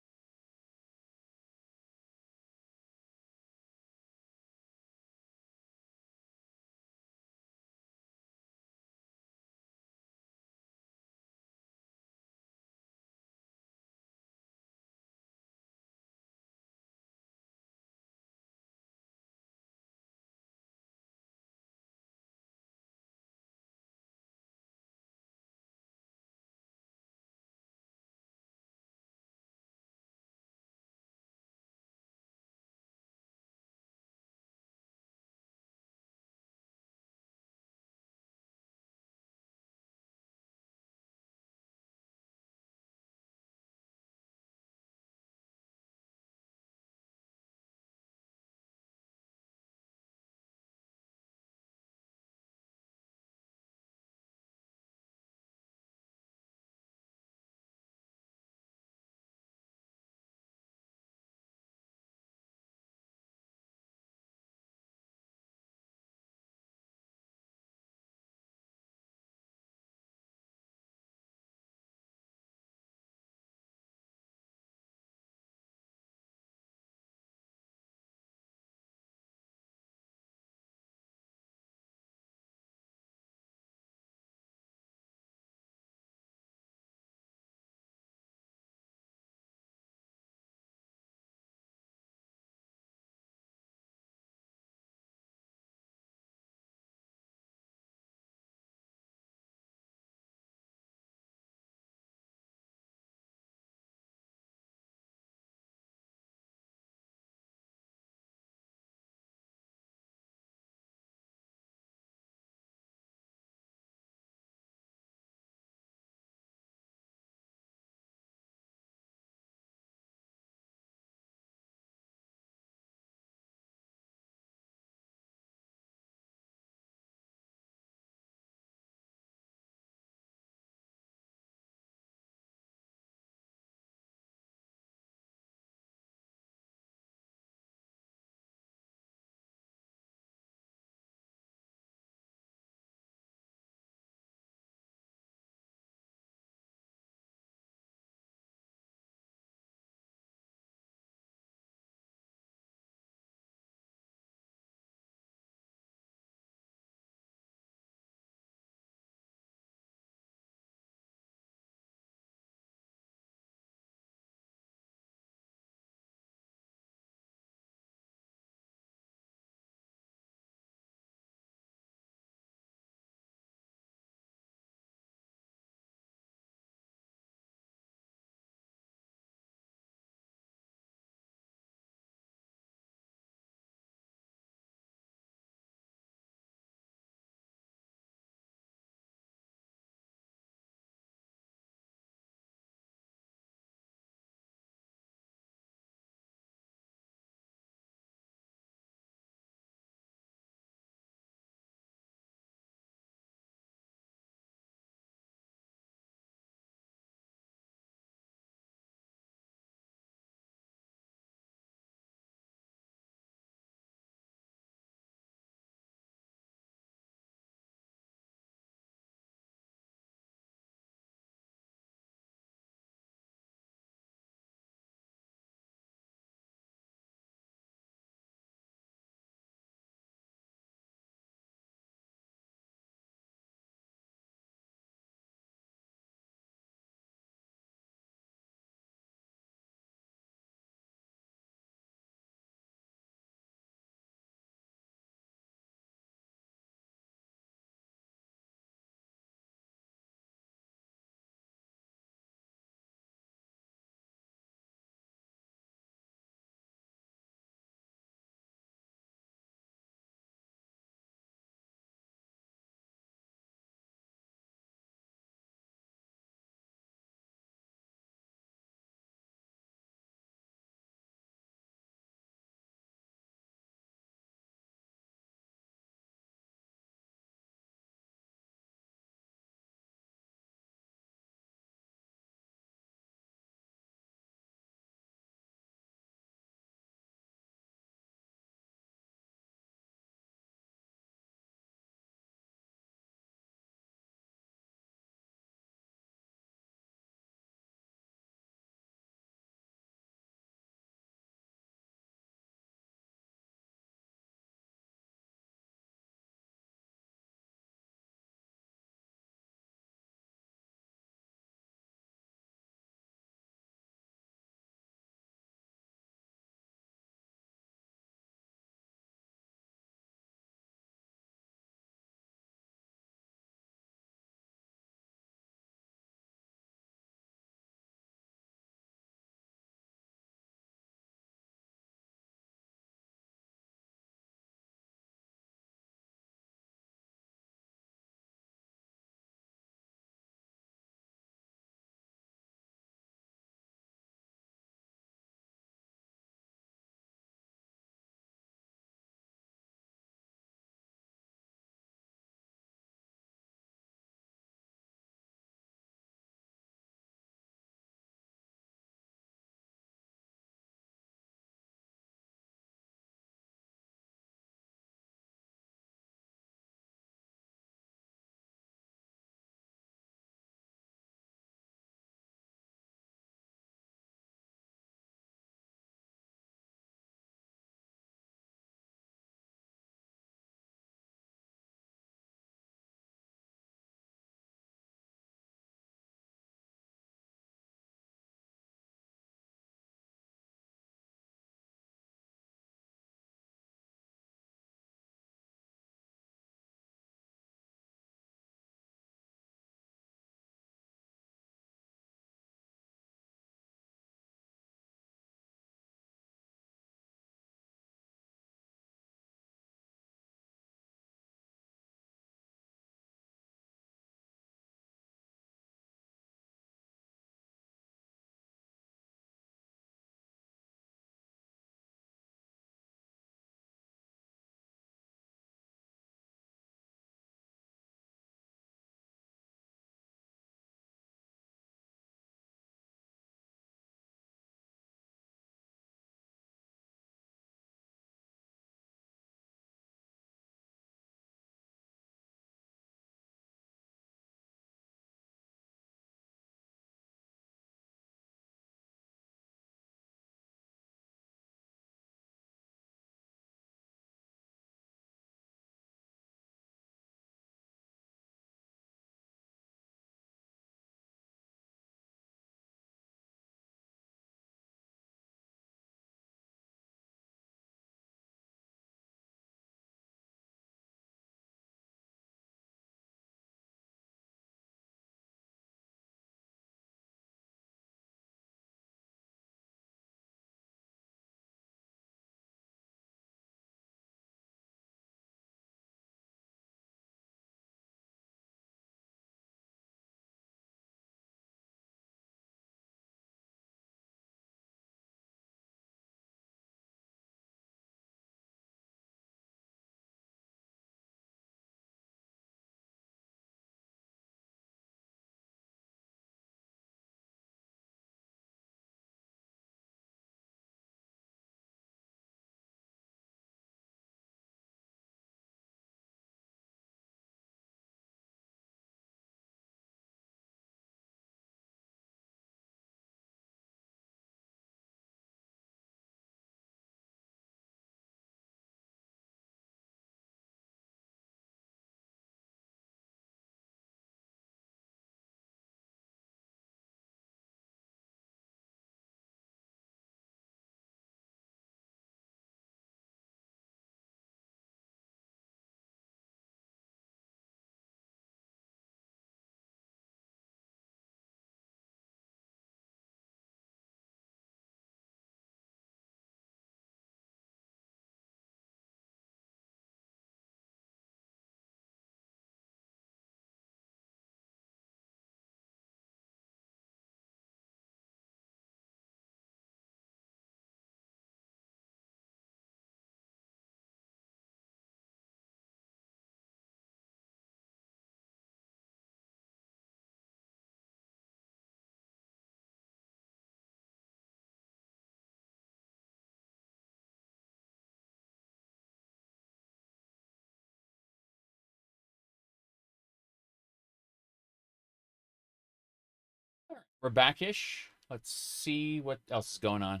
We're back-ish. Let's see what else is going on.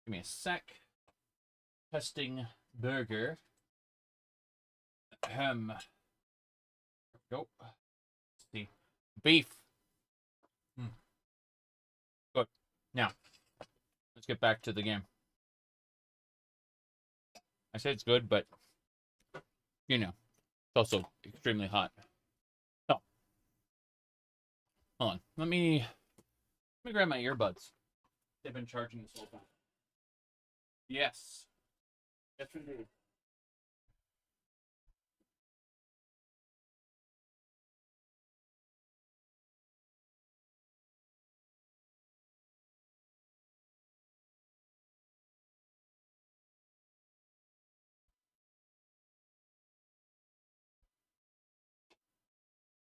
Give me a sec. Testing burger. Go. Let's see. Beef. Good. Now, let's get back to the game. I say it's good, but, you know, it's also extremely hot. So, hold on. Let me grab my earbuds. They've been charging this whole time. Yes. Yes, indeed.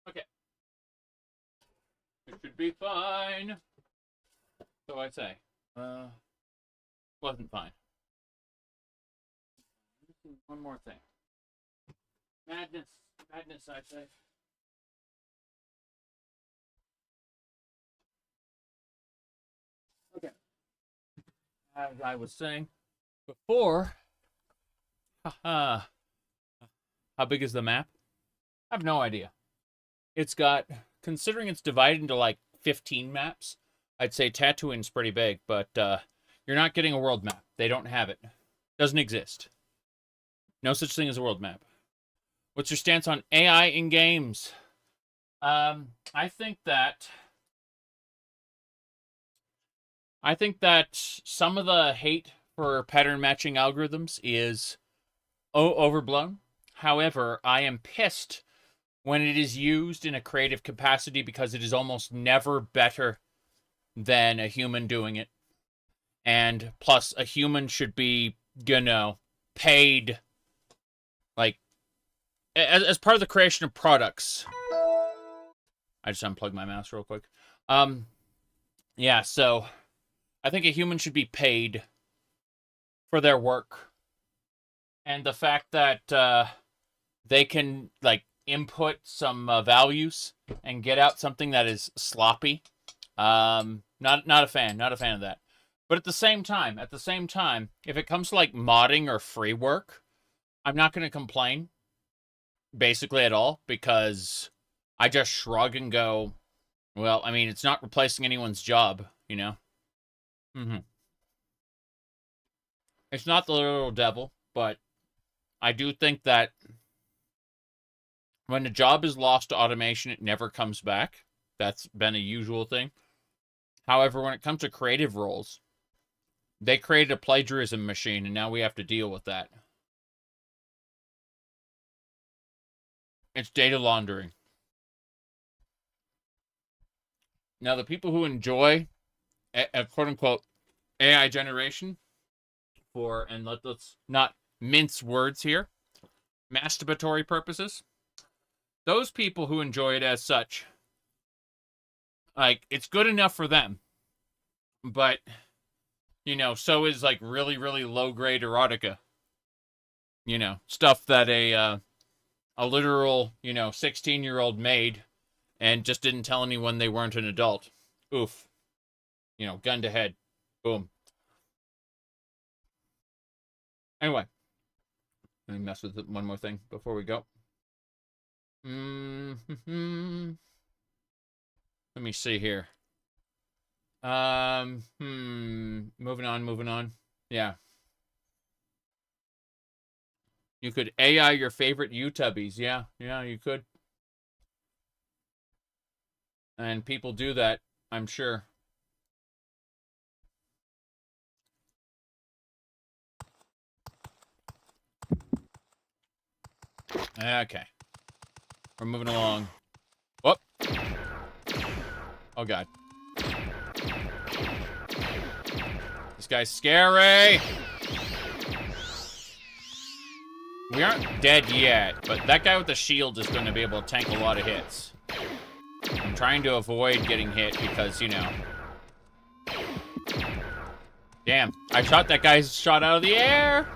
Okay. It should be fine. So I say. Wasn't fine. One more thing. Madness, I say. Okay. As I was saying before, how big is the map? I have no idea. It's got, considering it's divided into like 15 maps, I'd say Tatooine's pretty big, but you're not getting a world map. They don't have it. Doesn't exist. No such thing as a world map. What's your stance on AI in games? I think that some of the hate for pattern matching algorithms is overblown. However, I am pissed when it is used in a creative capacity because it is almost never better than a human doing it. And plus, a human should be, you know, paid, like, as part of the creation of products. I just unplugged my mouse real quick. Yeah, so I think a human should be paid for their work. And the fact that they can, like, input some values and get out something that is sloppy. Not a fan of that. But at the same time, if it comes to like modding or free work, I'm not going to complain basically at all because I just shrug and go, well, I mean, it's not replacing anyone's job, you know? It's not the literal devil, but I do think that when a job is lost to automation, it never comes back. That's been a usual thing. However, when it comes to creative roles, they created a plagiarism machine, and now we have to deal with that. It's data laundering. Now, the people who enjoy a quote-unquote AI generation for, and let's not mince words here, masturbatory purposes, those people who enjoy it as such, like, it's good enough for them. But, you know, so is, like, really, really low-grade erotica. You know, stuff that a literal, you know, 16-year-old made and just didn't tell anyone they weren't an adult. Oof. You know, gun to head. Boom. Anyway. Let me mess with one more thing before we go. Let me see here. Moving on. Yeah. You could AI your favorite YouTubies. Yeah, you could. And people do that, I'm sure. Okay. We're moving along. Whoop. Oh, God. This guy's scary. We aren't dead yet, but that guy with the shield is going to be able to tank a lot of hits. I'm trying to avoid getting hit because, you know. Damn. I shot that guy's shot out of the air.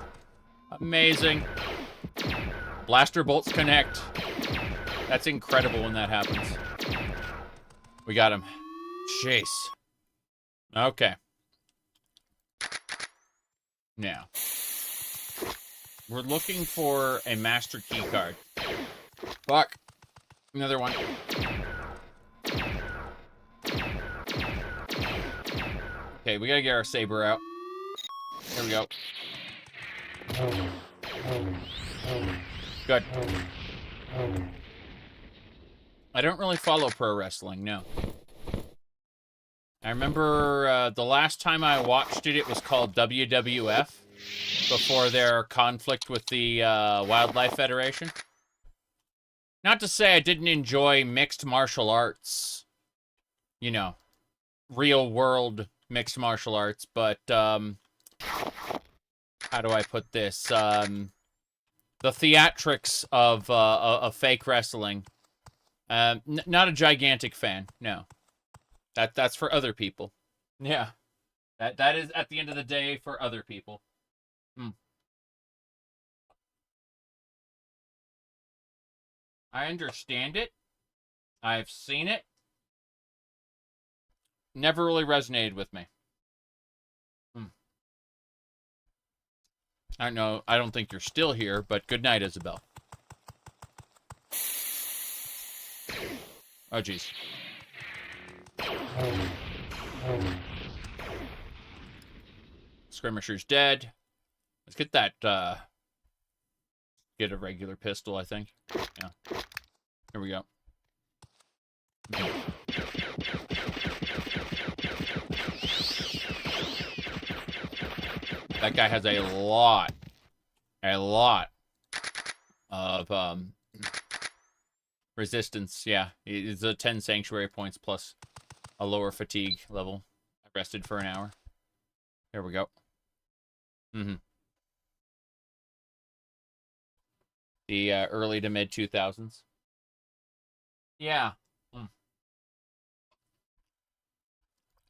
Amazing. Blaster bolts connect. That's incredible when that happens. We got him. Jeez. Okay. Now, we're looking for a master key card. Fuck. Another one. Okay, we gotta get our saber out. Here we go. Good. I don't really follow pro wrestling, no. I remember the last time I watched it, it was called WWF, before their conflict with the Wildlife Federation. Not to say I didn't enjoy mixed martial arts, you know, real world mixed martial arts, but how do I put this? The theatrics of fake wrestling. Not a gigantic fan, no. That's for other people. Yeah. That is, at the end of the day, for other people. I understand it. I've seen it. Never really resonated with me. I don't know. I don't think you're still here, but good night, Isabel. Oh, jeez. Skirmisher's dead. Let's get that, get a regular pistol, I think. Yeah. Here we go. That guy has a lot of, resistance. Yeah, it's a 10 sanctuary points plus a lower fatigue level. I rested for an hour. There we go. The early to mid 2000s. Yeah.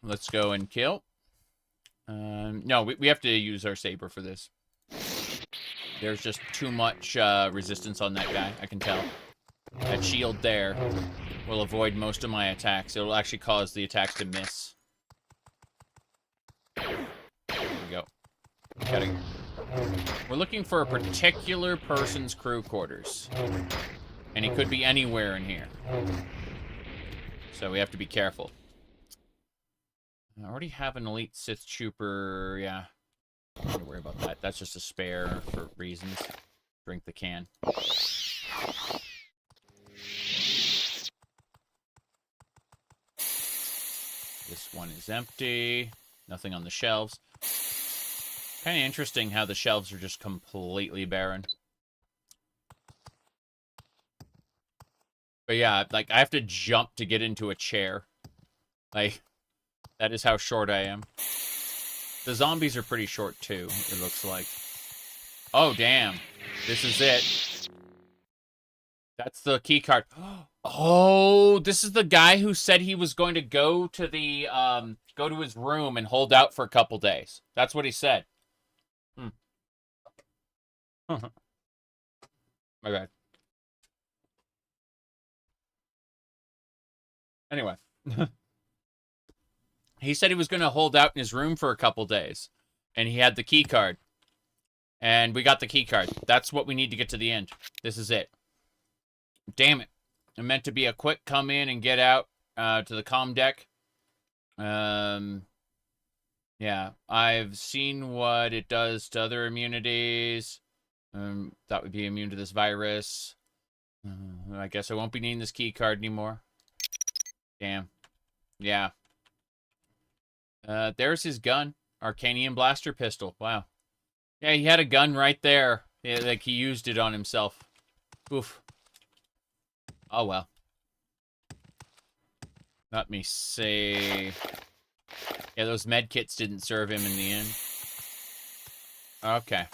Let's go and kill. No, we have to use our saber for this. There's just too much resistance on that guy, I can tell. That shield there will avoid most of my attacks. It'll actually cause the attacks to miss. There we go. We're looking for a particular person's crew quarters. And he could be anywhere in here. So we have to be careful. I already have an elite Sith trooper, yeah. Don't worry about that. That's just a spare for reasons. Drink the can. This one is empty. Nothing on the shelves. Kind of interesting how the shelves are just completely barren. But yeah, like, I have to jump to get into a chair. Like, that is how short I am. The zombies are pretty short, too, it looks like. Oh, damn. This is it. That's the key card. Oh, this is the guy who said he was going to go to the, go to his room and hold out for a couple days. That's what he said. My bad. Anyway. He said he was going to hold out in his room for a couple days. And he had the key card. And we got the key card. That's what we need to get to the end. This is it. Damn it. It meant to be a quick come in and get out to the comm deck. Yeah. I've seen what it does to other immunities. That would be immune to this virus. I guess I won't be needing this key card anymore. Damn. Yeah. There's his gun. Arcanium blaster pistol. Wow. Yeah, he had a gun right there. Yeah, like, he used it on himself. Oof. Oh, well. Let me see. Yeah, those med kits didn't serve him in the end. Okay.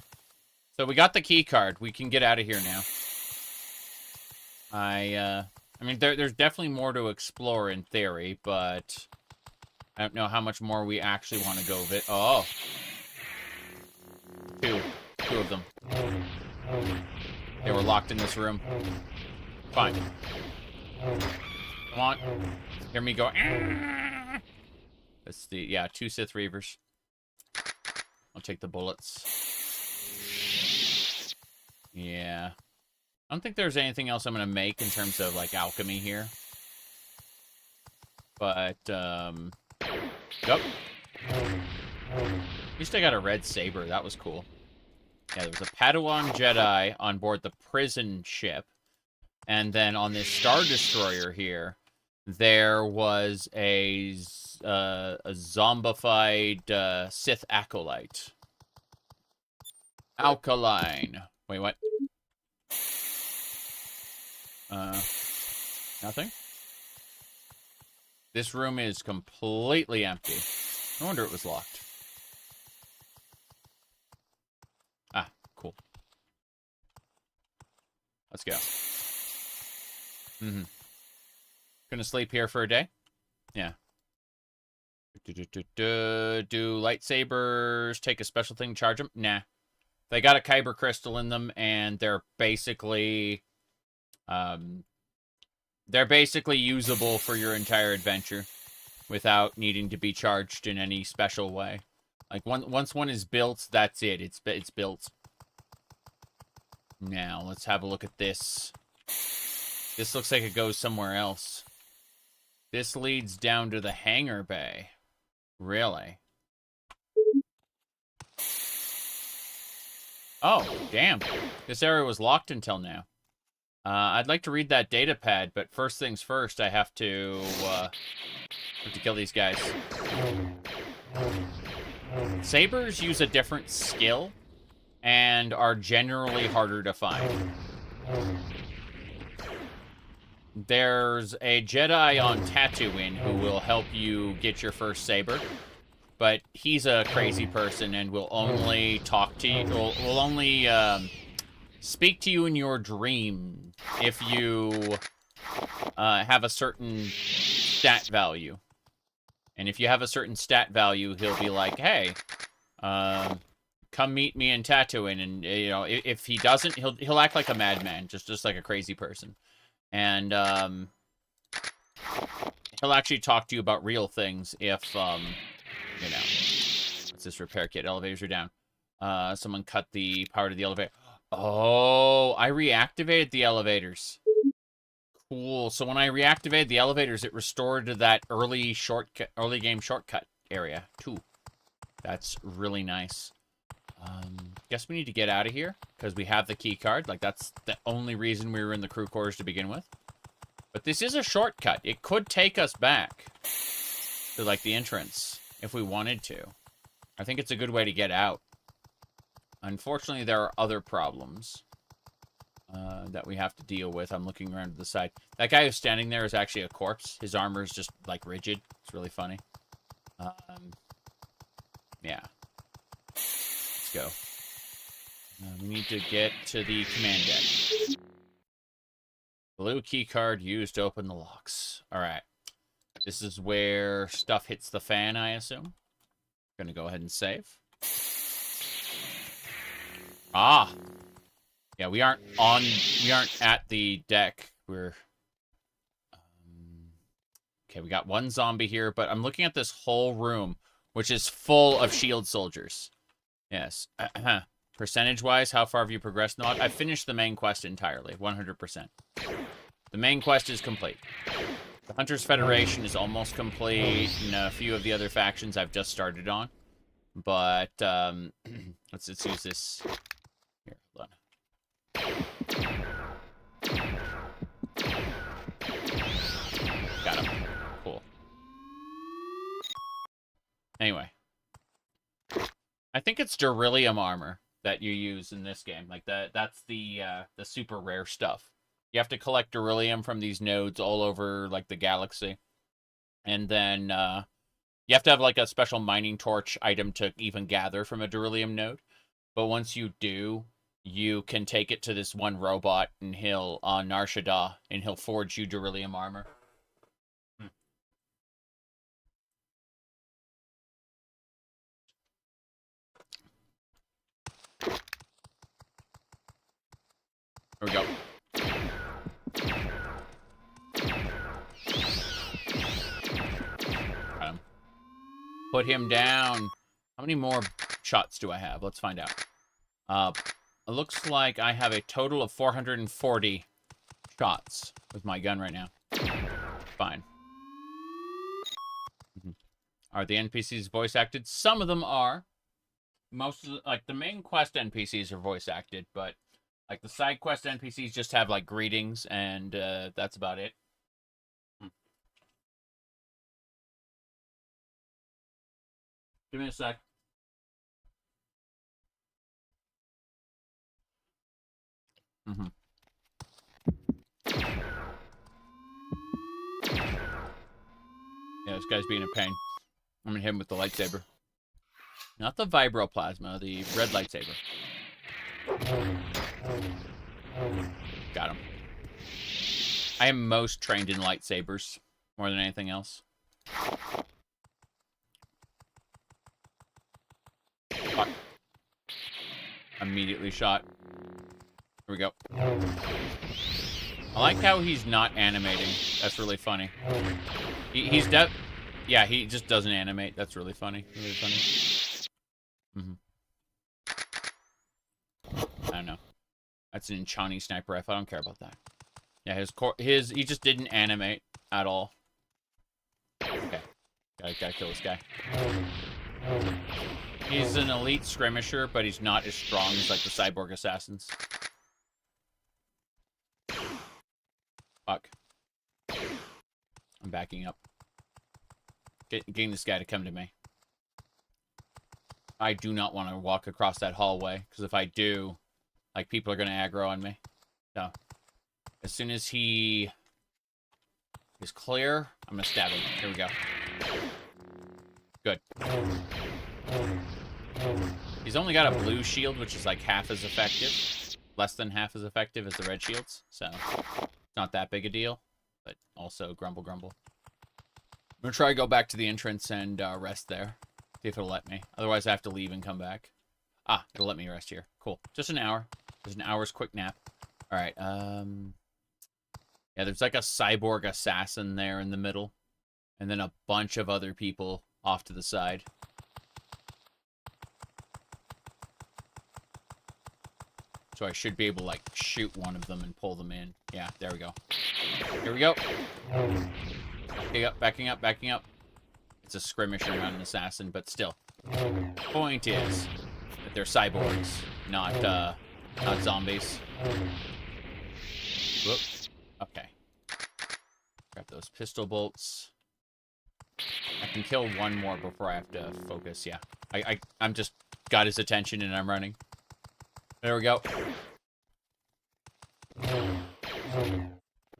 So we got the key card. We can get out of here now. I mean, there's definitely more to explore in theory, but I don't know how much more we actually want to go of it. Oh. Two of them. They were locked in this room. Fine. Come on. Hear me go. Aah! That's the, yeah, 2 Sith Reavers. I'll take the bullets. Yeah. I don't think there's anything else I'm going to make in terms of, like, alchemy here. But, Yep. At least I got a red saber. That was cool. Yeah, there was a Padawan Jedi on board the prison ship. And then on this Star Destroyer here, there was a zombified Sith acolyte. Alkaline. Wait, what? Nothing? This room is completely empty. No wonder it was locked. Ah, cool. Let's go. Gonna sleep here for a day? Yeah. Do lightsabers take a special thing to charge them? Nah. They got a kyber crystal in them, and they're basically usable for your entire adventure without needing to be charged in any special way. Like, once one is built, that's it. It's built. Now, let's have a look at this. This looks like it goes somewhere else. This leads down to the hangar bay. Really? Oh, damn. This area was locked until now. I'd like to read that data pad, but first things first, I have to kill these guys. Sabers use a different skill and are generally harder to find. There's a Jedi on Tatooine who will help you get your first saber, but he's a crazy person and will only talk to you, will only speak to you in your dream if you have a certain stat value. And if you have a certain stat value, he'll be like, hey, come meet me in Tatooine. And, you know, if he doesn't, he'll act like a madman, just like a crazy person. And he'll actually talk to you about real things if, you know. What's this repair kit? Elevators are down. Someone cut the power to the elevator. Oh, I reactivated the elevators. Cool. So when I reactivated the elevators, it restored to that early game shortcut area too. That's really nice. Guess we need to get out of here because we have the key card. Like, that's the only reason we were in the crew quarters to begin with. But this is a shortcut. It could take us back to, like, the entrance if we wanted to. I think it's a good way to get out. Unfortunately, there are other problems that we have to deal with. I'm looking around to the side. That guy who's standing there is actually a corpse. His armor is just, like, rigid. It's really funny. Yeah. Let's go. We need to get to the command deck. Blue key card used to open the locks. Alright. This is where stuff hits the fan, I assume. Gonna go ahead and save. Ah! Yeah, we aren't at the deck. We're... Okay, we got one zombie here, but I'm looking at this whole room, which is full of shield soldiers. Yes. Percentage-wise, how far have you progressed? No, I've finished the main quest entirely, 100%. The main quest is complete. The Hunters Federation is almost complete, and a few of the other factions I've just started on. But, let's use this. Here, hold on. Got him. Cool. Anyway. I think it's beryllium armor that you use in this game. Like, that's the super rare stuff. You have to collect beryllium from these nodes all over, like, the galaxy. And then, you have to have, like, a special mining torch item to even gather from a beryllium node. But once you do, you can take it to this one robot, and he'll, on Nar Shaddaa, and he'll forge you beryllium armor. Here we go. Got him. put him down. How many more shots do I have? Let's find out. It looks like I have a total of 440 shots with my gun right now. Fine. Are the NPCs voice acted? Some of them are. Most of the, like, the main quest NPCs are voice acted, but like the side quest NPCs just have like greetings, and that's about it. Give me a sec. Yeah, this guy's being a pain. I'm gonna hit him with the lightsaber. Not the vibroplasma, the red lightsaber. Got him. I am most trained in lightsabers, more than anything else. Fuck. Immediately shot. Here we go. I like how he's not animating. That's really funny. He's yeah, he just doesn't animate. That's really funny. Really funny. I don't know. That's an Enchani sniper rifle. I don't care about that. Yeah, he just didn't animate at all. Okay. Gotta kill this guy. He's an elite skirmisher, but he's not as strong as like the cyborg assassins. Fuck. I'm backing up. Getting this guy to come to me. I do not want to walk across that hallway, because if I do, like, people are going to aggro on me. So, as soon as he is clear, I'm going to stab him. Here we go. Good. He's only got a blue shield, which is like half as effective. Less than half as effective as the red shields. So, it's not that big a deal. But also, grumble, grumble. I'm going to try to go back to the entrance and rest there. See if it'll let me. Otherwise, I have to leave and come back. Ah, it'll let me rest here. Cool. Just an hour. Just an hour's quick nap. Alright, yeah, there's like a cyborg assassin there in the middle. And then a bunch of other people off to the side. So I should be able to, like, shoot one of them and pull them in. Yeah, there we go. Here we go. Backing up, backing up. It's a skirmisher, not an assassin, but still. Point is that they're cyborgs, not zombies. Whoop. Okay. Grab those pistol bolts. I can kill one more before I have to focus, yeah. I'm just got his attention and I'm running. There we go.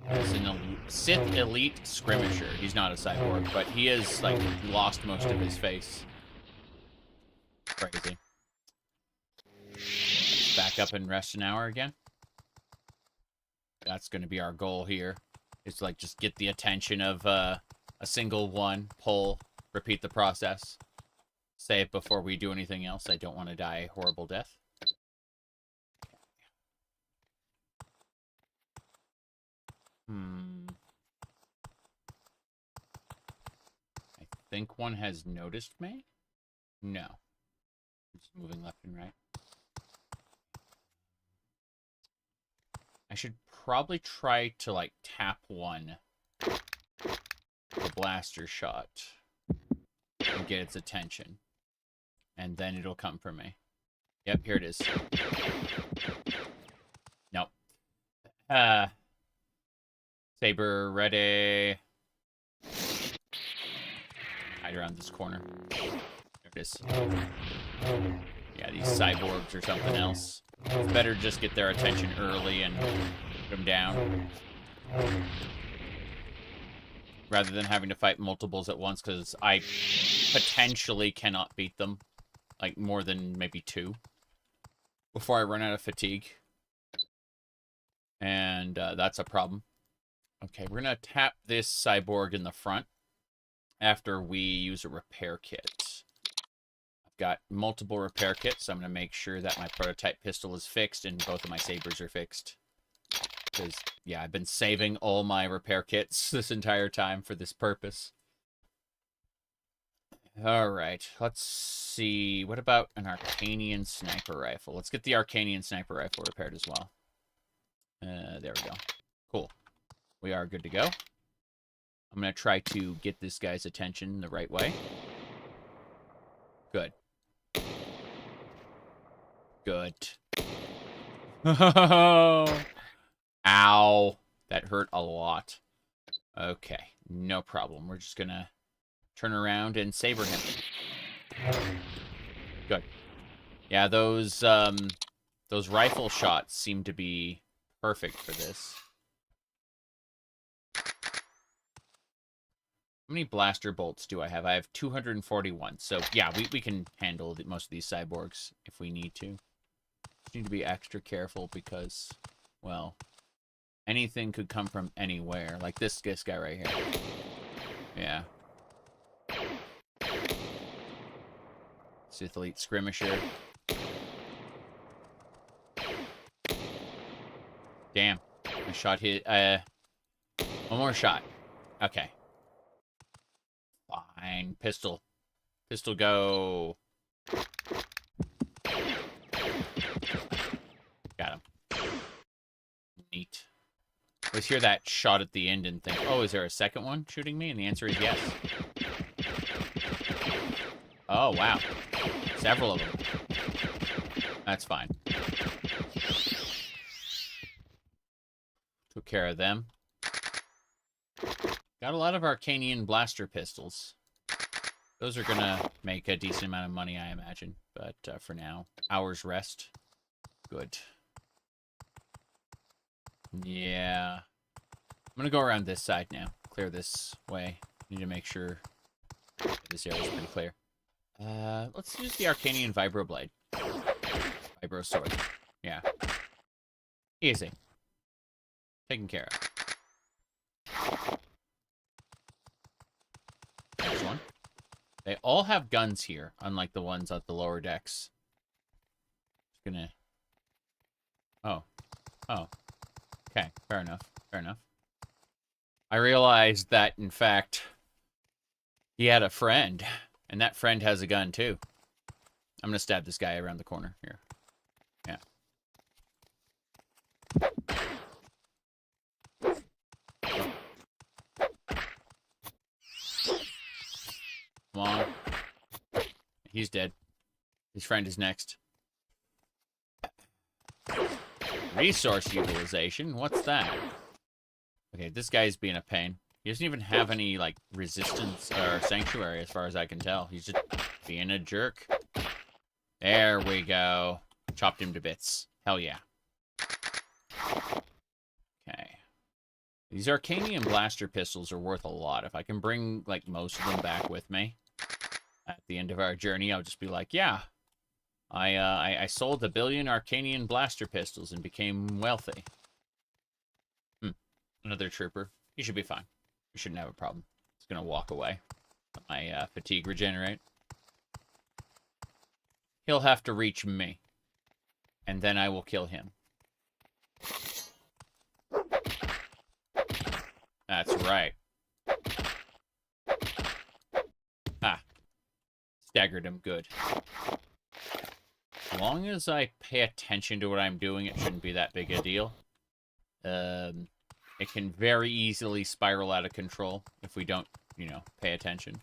He's a Sith elite skirmisher. He's not a cyborg, but he has, like, lost most of his face. Crazy. Let's back up and rest an hour again. That's going to be our goal here. It's like, just get the attention of a single one, pull, repeat the process. Save before we do anything else. I don't want to die a horrible death. I think one has noticed me? No. It's moving left and right. I should probably try to, like, tap one. The blaster shot. And get its attention. And then it'll come for me. Yep, here it is. Nope. Saber ready. Hide around this corner. There it is. Yeah, these cyborgs or something else. It's better just get their attention early and put them down. Rather than having to fight multiples at once, because I potentially cannot beat them. Like, more than maybe 2. Before I run out of fatigue. And that's a problem. Okay, we're going to tap this cyborg in the front after we use a repair kit. I've got multiple repair kits, so I'm going to make sure that my prototype pistol is fixed and both of my sabers are fixed. Because, yeah, I've been saving all my repair kits this entire time for this purpose. All right, let's see. What about an Arcanian sniper rifle? Let's get the Arcanian sniper rifle repaired as well. There we go. Cool. We are good to go. I'm going to try to get this guy's attention the right way. Good. Good. Ow. That hurt a lot. Okay, no problem. We're just going to turn around and saber him. Good. Yeah, those rifle shots seem to be perfect for this. How many blaster bolts do I have? I have 241. So, yeah, we can handle most of these cyborgs if we need to. Just need to be extra careful because, well, anything could come from anywhere. Like this guy right here. Yeah. Sith Elite Skirmisher. Damn. I shot his... one more shot. Okay. Fine. Pistol. Pistol go. Got him. Neat. Let's hear that shot at the end and think, oh, is there a second one shooting me? And the answer is yes. Oh, wow. Several of them. That's fine. Took care of them. Got a lot of Arcanian blaster pistols. Those are gonna make a decent amount of money, I imagine. But for now, hours rest. Good. Yeah. I'm gonna go around this side now. Clear this way. Need to make sure this area is pretty clear. Let's use the Arcanian Vibroblade. Vibro Sword. Yeah. Easy. Taken care of. Next one. They all have guns here, unlike the ones at the lower decks. Just gonna... Oh. Oh. Okay, fair enough. Fair enough. I realized that, in fact, he had a friend, and that friend has a gun, too. I'm gonna stab this guy around the corner here. Yeah. Come on. He's dead. His friend is next. Resource utilization? What's that? Okay, this guy's being a pain. He doesn't even have any, like, resistance or sanctuary as far as I can tell. He's just being a jerk. There we go. Chopped him to bits. Hell yeah. Okay. These Arcanian blaster pistols are worth a lot. If I can bring, like, most of them back with me at the end of our journey, I'll just be like, yeah, I sold 1 billion Arcanian blaster pistols and became wealthy. Another trooper. He should be fine. We shouldn't have a problem. He's gonna walk away. Let my fatigue regenerate. He'll have to reach me. And then I will kill him. That's right. Ah. Staggered him good. As long as I pay attention to what I'm doing, it shouldn't be that big a deal. It can very easily spiral out of control if we don't, you know, pay attention.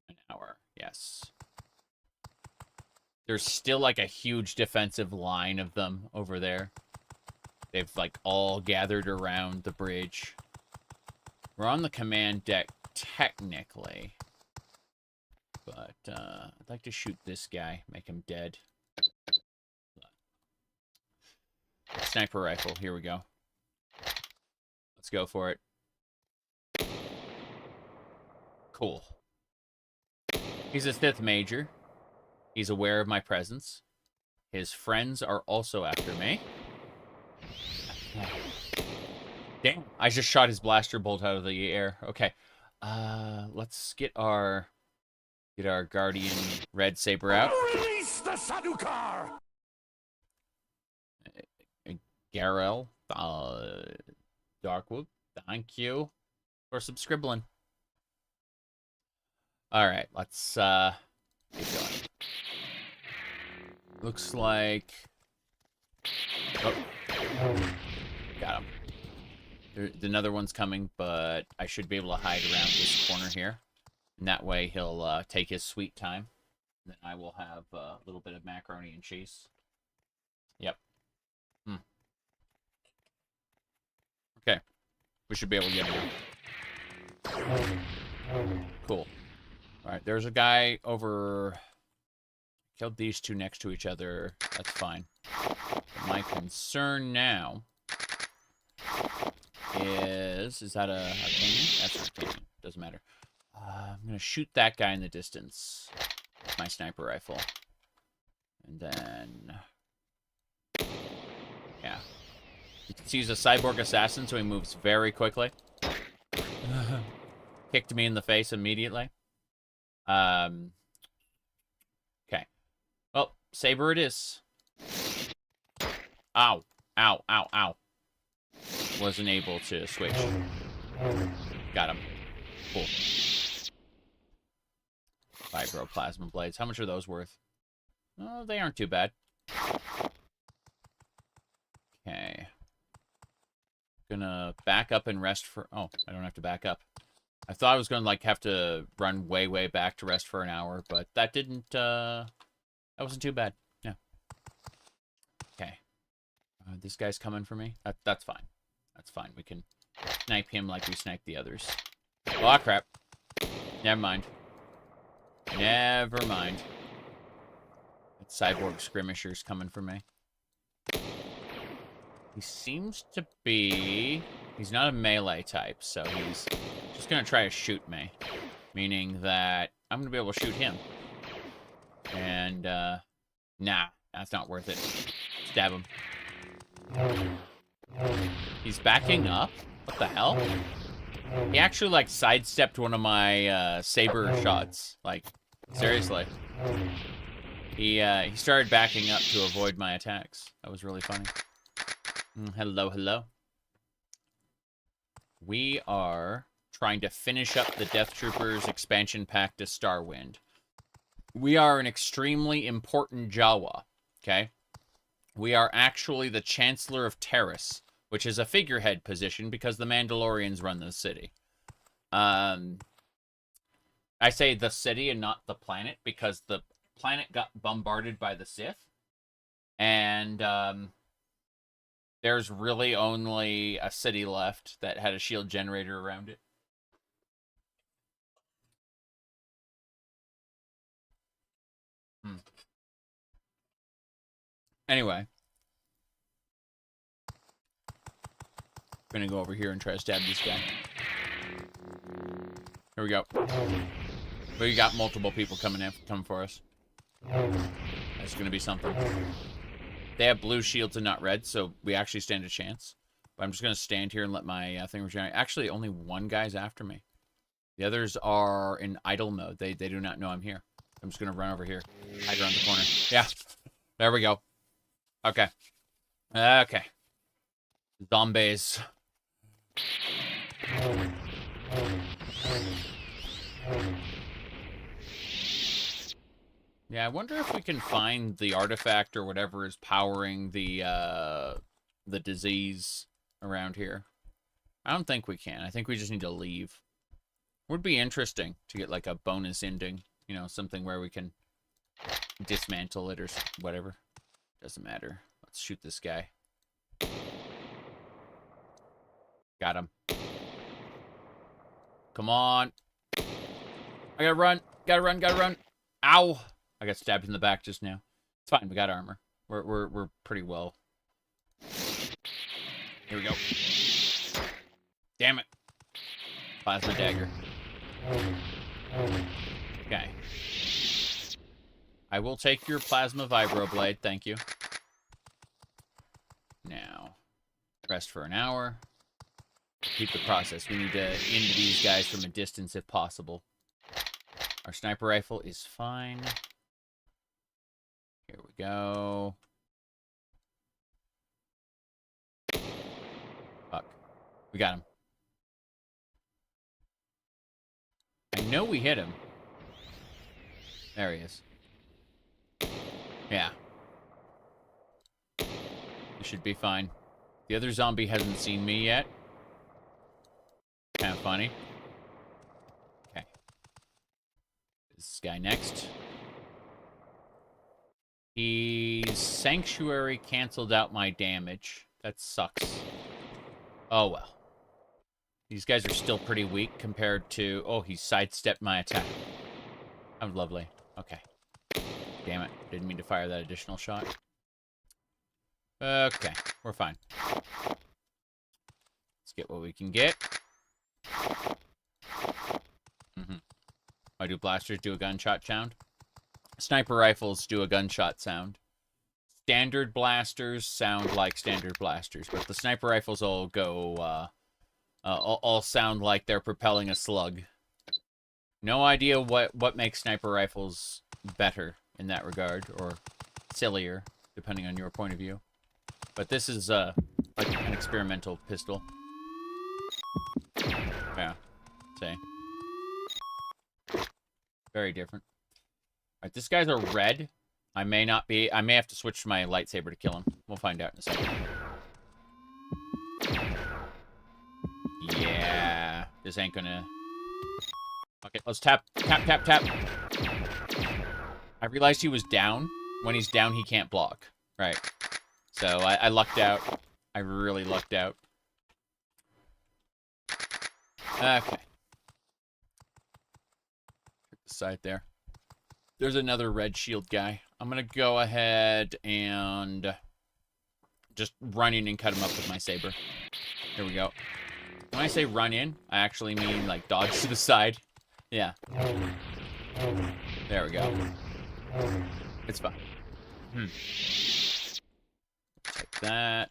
An hour, yes. There's still, like, a huge defensive line of them over there. They've, like, all gathered around the bridge. We're on the command deck, technically. But, I'd like to shoot this guy, make him dead. Sniper rifle, here we go. Let's go for it. Cool. He's a Sith Major. He's aware of my presence. His friends are also after me. Damn, I just shot his blaster bolt out of the air. Okay. Let's get our Guardian Red Saber out. Release the Sadukar! Garel, Darkwood, thank you for subscribing. All right, let's keep going. Looks like... Oh. Got him. Another one's coming, but I should be able to hide around this corner here. And that way he'll take his sweet time. Then I will have a little bit of macaroni and cheese. Yep. Okay. We should be able to get him out. Cool. Alright, there's a guy over... Killed these two next to each other. That's fine. But my concern now is that a canyon? That's a canyon. Doesn't matter. I'm gonna shoot that guy in the distance with my sniper rifle. And then... Yeah. You can see he's a cyborg assassin, so he moves very quickly. Kicked me in the face immediately. Okay. Well, saber it is. Ow. Ow, ow, ow. Wasn't able to switch. Got him. Cool. Vibroplasma blades. How much are those worth? Oh, they aren't too bad. Okay. Gonna back up and rest for... Oh, I don't have to back up. I thought I was gonna, like, have to run way, way back to rest for an hour, but that didn't, that wasn't too bad. Yeah. Okay. This guy's coming for me. That's fine. That's fine. We can snipe him like we sniped the others. Oh, crap. Never mind. Never mind. That cyborg skirmisher's coming for me. He seems to be... He's not a melee type, so he's just going to try to shoot me. Meaning that I'm going to be able to shoot him. And, nah, that's not worth it. Stab him. He's backing up? What the hell? He actually, like, sidestepped one of my, saber shots. Like, seriously. He started backing up to avoid my attacks. That was really funny. Hello, hello. We are trying to finish up the Death Troopers expansion pack to Starwind. We are an extremely important Jawa, okay? We are actually the Chancellor of Terrace, which is a figurehead position because the Mandalorians run the city. I say the city and not the planet because the planet got bombarded by the Sith. And, there's really only a city left that had a shield generator around it. Anyway. I'm gonna go over here and try to stab this guy. Here we go. We got multiple people coming for us. That's gonna be something. They have blue shields and not red, so we actually stand a chance. But I'm just going to stand here and let my thing regenerate. Actually, only one guy's after me. The others are in idle mode. They do not know I'm here. I'm just going to run over here. Hide around the corner. Yeah. There we go. Okay. Okay. Zombies. Yeah, I wonder if we can find the artifact or whatever is powering the disease around here. I don't think we can. I think we just need to leave. Would be interesting to get like a bonus ending, you know, something where we can dismantle it or whatever. Doesn't matter. Let's shoot this guy. Got him. Come on. I gotta run. Gotta run. Gotta run. Ow. I got stabbed in the back just now. It's fine. We got armor. We're pretty well. Here we go. Damn it. Plasma dagger. Okay. I will take your plasma vibroblade. Thank you. Now, rest for an hour. Keep the process. We need to end these guys from a distance if possible. Our sniper rifle is fine. Here we go. Fuck. We got him. I know we hit him. There he is. Yeah. This should be fine. The other zombie hasn't seen me yet. Kind of funny. Okay. This guy next. He's Sanctuary canceled out my damage. That sucks. Oh well. These guys are still pretty weak compared to... Oh, he sidestepped my attack. Oh, lovely. Okay. Damn it. Didn't mean to fire that additional shot. Okay. We're fine. Let's get what we can get. Why do blasters do a gunshot sound? Sniper rifles do a gunshot sound. Standard blasters sound like standard blasters, but the sniper rifles all go... all sound like they're propelling a slug. No idea what makes sniper rifles better in that regard, or sillier, depending on your point of view. But this is like an experimental pistol. Yeah, see, very different. All right, this guy's a red. I may have to switch to my lightsaber to kill him. We'll find out in a second. Yeah, this ain't gonna... Okay, let's tap, tap, tap, tap. I realized he was down. When he's down, he can't block. Right. So I lucked out. I really lucked out. Okay. Put the side there. There's another red shield guy. I'm gonna go ahead and just run in and cut him up with my saber. Here we go. When I say run in, I actually mean, like, dodge to the side. Yeah. There we go. It's fine. Take that.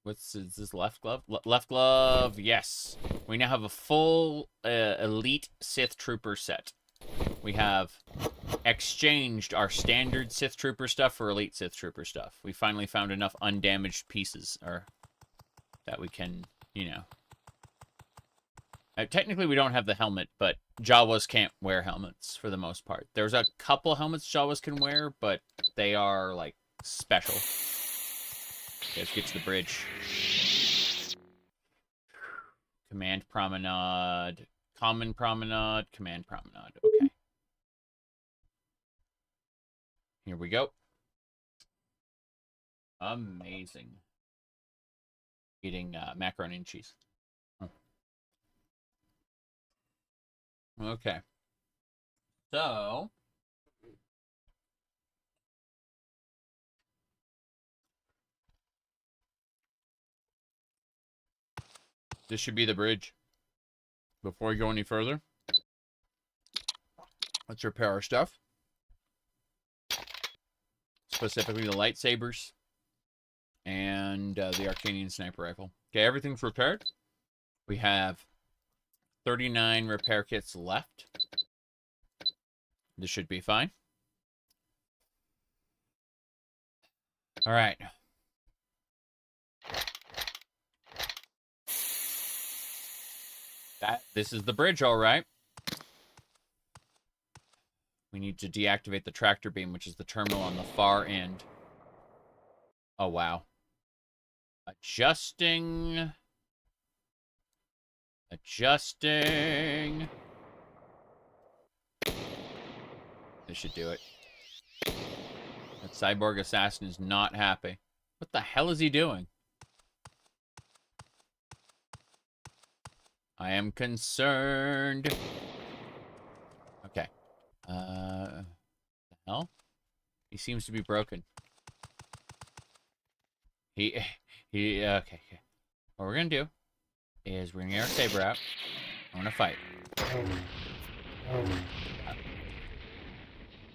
Is this left glove? Left glove, yes. We now have a full elite Sith Trooper set. We have exchanged our standard Sith Trooper stuff for elite Sith Trooper stuff. We finally found enough undamaged pieces, or... that we can, you know... technically, we don't have the helmet, but Jawas can't wear helmets, for the most part. There's a couple helmets Jawas can wear, but they are, like, special. Okay, let's get to the bridge. Command Promenade. Common Promenade. Command Promenade. Okay. Here we go. Amazing. Eating macaroni and cheese. Okay. So... this should be the bridge. Before we go any further, let's repair our stuff. Specifically the lightsabers and the Arcanian sniper rifle. Okay, everything's repaired. We have 39 repair kits left. This should be fine. All right. This is the bridge, all right. We need to deactivate the tractor beam, which is the terminal on the far end. Oh, wow. Adjusting. Adjusting. This should do it. That cyborg assassin is not happy. What the hell is he doing? I am concerned. Okay. The hell? He seems to be broken. Okay. What we're gonna do is we're gonna get our saber out. I'm gonna fight.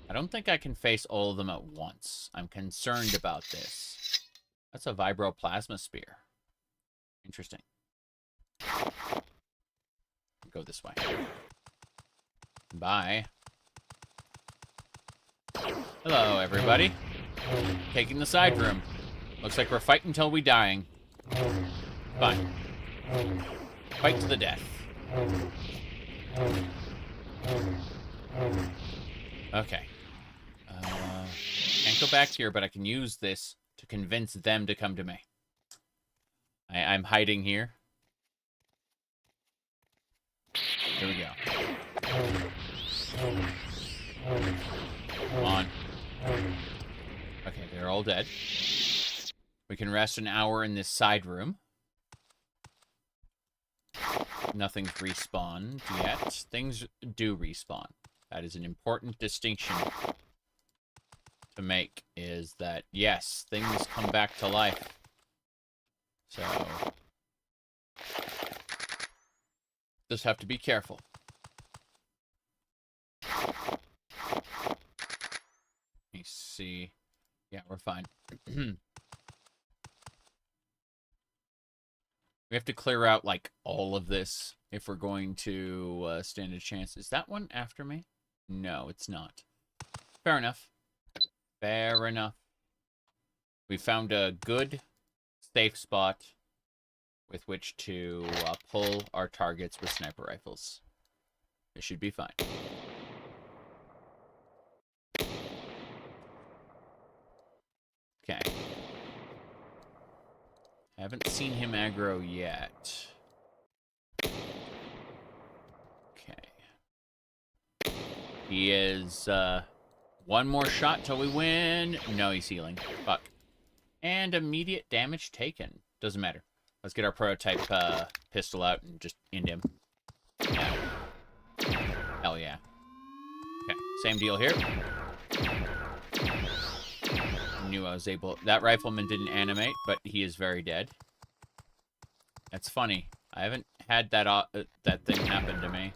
I don't think I can face all of them at once. I'm concerned about this. That's a vibroplasma spear. Interesting. Go this way. Bye. Hello, everybody. Taking the side room. Looks like we're fighting until we dying. Fine. Fight to the death. Okay. Can't go back here, but I can use this to convince them to come to me. I'm hiding here. Here we go. Come on. Okay, they're all dead. We can rest an hour in this side room. Nothing's respawned yet. Things do respawn. That is an important distinction to make, is that, yes, things come back to life. So, just have to be careful. Let me see. Yeah, we're fine. We have to clear out, like, all of this if we're going to stand a chance. Is that one after me? No, it's not. Fair enough. Fair enough. We found a good, safe spot with which to pull our targets with sniper rifles. It should be fine. Okay. I haven't seen him aggro yet. Okay. He is, one more shot till we win. No, he's healing. Fuck. And immediate damage taken. Doesn't matter. Let's get our prototype, pistol out and just end him. Yeah. Hell yeah. Okay, same deal here. Knew I was able... That rifleman didn't animate, but he is very dead. That's funny. I haven't had that that thing happen to me.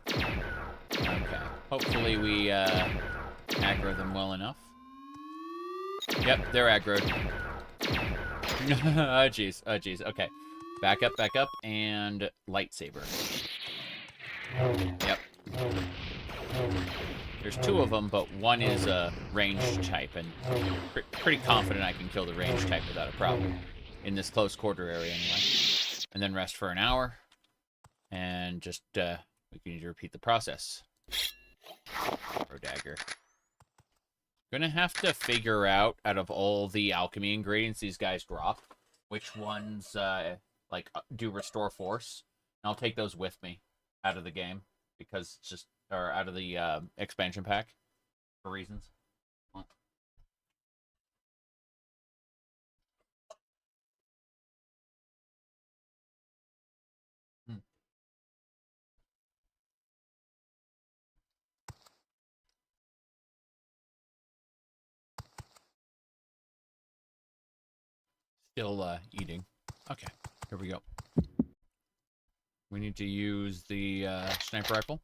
Okay. Hopefully we aggro them well enough. Yep, they're aggroed. Oh jeez. Oh jeez. Okay. Back up, and lightsaber. Yep. There's two of them, but one is a ranged type, and pretty confident I can kill the ranged type without a problem. In this close quarter area, anyway. And then rest for an hour, and just, we can need to repeat the process. Or dagger. Gonna have to figure out of all the alchemy ingredients these guys drop, which ones, like, do restore force. And I'll take those with me out of the game, because it's just... Or out of the expansion pack, for reasons. Still eating. Okay, here we go. We need to use the sniper rifle.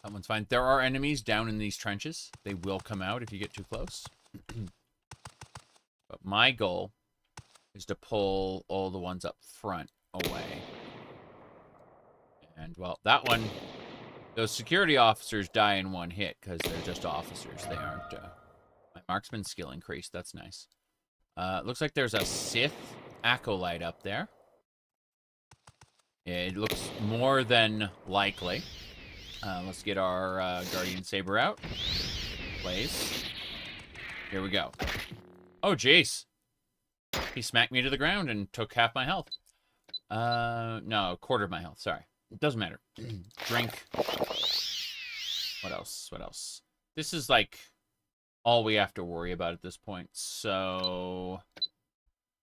That one's fine. There are enemies down in these trenches. They will come out if you get too close. But my goal is to pull all the ones up front away. And, well, that one... Those security officers die in one hit because they're just officers. They aren't... my marksman skill increased. That's nice. Looks like there's a Sith acolyte up there. It looks more than likely. Let's get our Guardian Saber out. Plays. Here we go. Oh, jeez. He smacked me to the ground and took half my health. No, a quarter of my health. Sorry. It doesn't matter. Drink. What else? What else? This is, like, all we have to worry about at this point. So,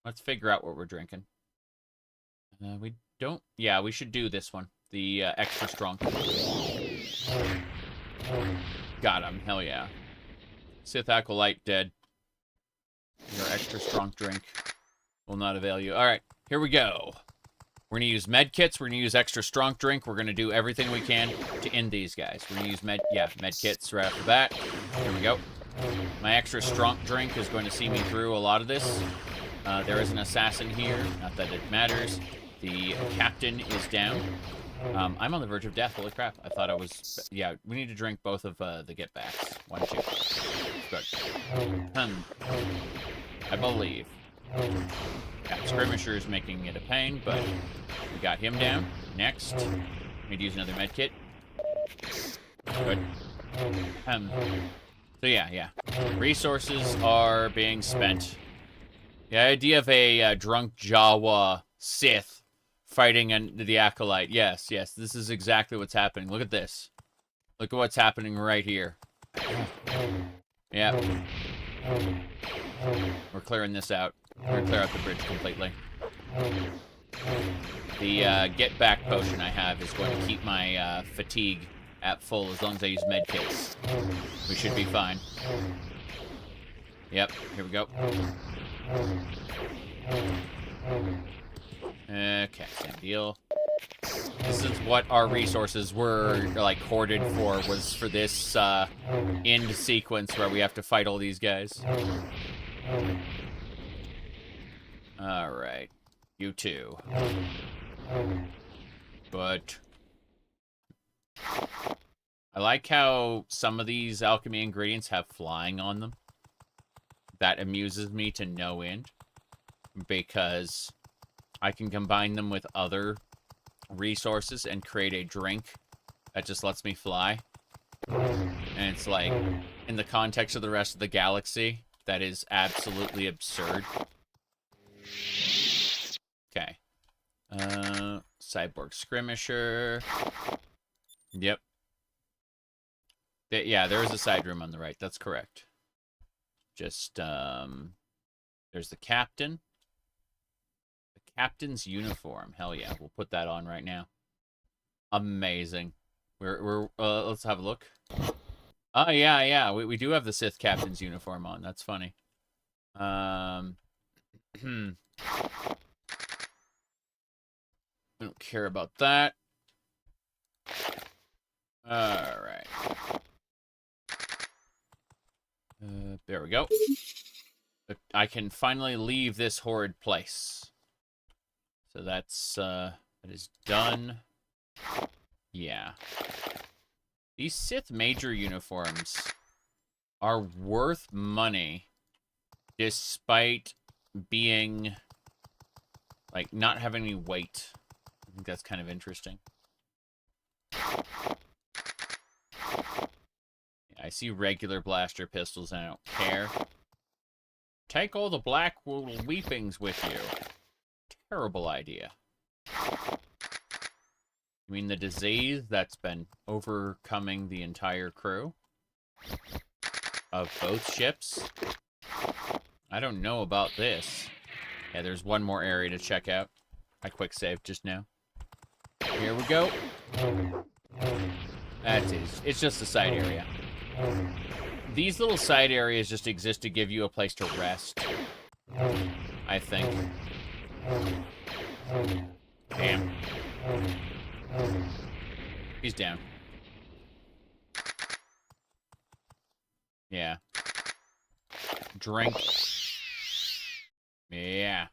let's figure out what we're drinking. We don't... Yeah, we should do this one. The extra strong. Got him. Hell yeah. Sith Acolyte dead. Your extra strong drink will not avail you. Alright, here we go. We're going to use med kits. We're going to use extra strong drink. We're going to do everything we can to end these guys. We're going to use med kits right off the bat. Here we go. My extra strong drink is going to see me through a lot of this. There is an assassin here. Not that it matters. The captain is down. I'm on the verge of death. Holy crap. I thought I was... Yeah, we need to drink both of the get-backs. 1, 2. Good. I believe. Yeah, Skirmisher is making it a pain, but we got him down. Next. Need to use another med kit. Good. So yeah. Resources are being spent. The idea of a drunk Jawa Sith fighting the Acolyte. Yes, this is exactly what's happening. Look at this. Look at what's happening right here. Yep. We're clearing this out. We're gonna clear out the bridge completely. The get back potion I have is going to keep my fatigue at full as long as I use medkits. We should be fine. Yep, here we go. Okay, same deal. This is what our resources were, like, hoarded for, was for this end sequence where we have to fight all these guys. Alright. You too. But I like how some of these alchemy ingredients have flying on them. That amuses me to no end, because I can combine them with other resources and create a drink that just lets me fly. And it's like, in the context of the rest of the galaxy, that is absolutely absurd. Okay. Cyborg Skirmisher. Yep. Yeah, there is a side room on the right. That's correct. Just, there's the captain. The captain's uniform. Hell yeah, we'll put that on right now. Amazing. Let's have a look. Oh, yeah. We do have the Sith captain's uniform on. That's funny. I don't care about that. Alright. There we go. I can finally leave this horrid place. So that's, that is done. Yeah. These Sith Major uniforms are worth money despite being, like, not having any weight. I think that's kind of interesting. I see regular blaster pistols and I don't care. Take all the black weepings with you. Terrible idea. You mean the disease that's been overcoming the entire crew of both ships? I don't know about this. Yeah, there's one more area to check out. I quick saved just now. Here we go. That's it. It's just a side area. These little side areas just exist to give you a place to rest, I think. Damn. He's down. Yeah. Drink. Yeah.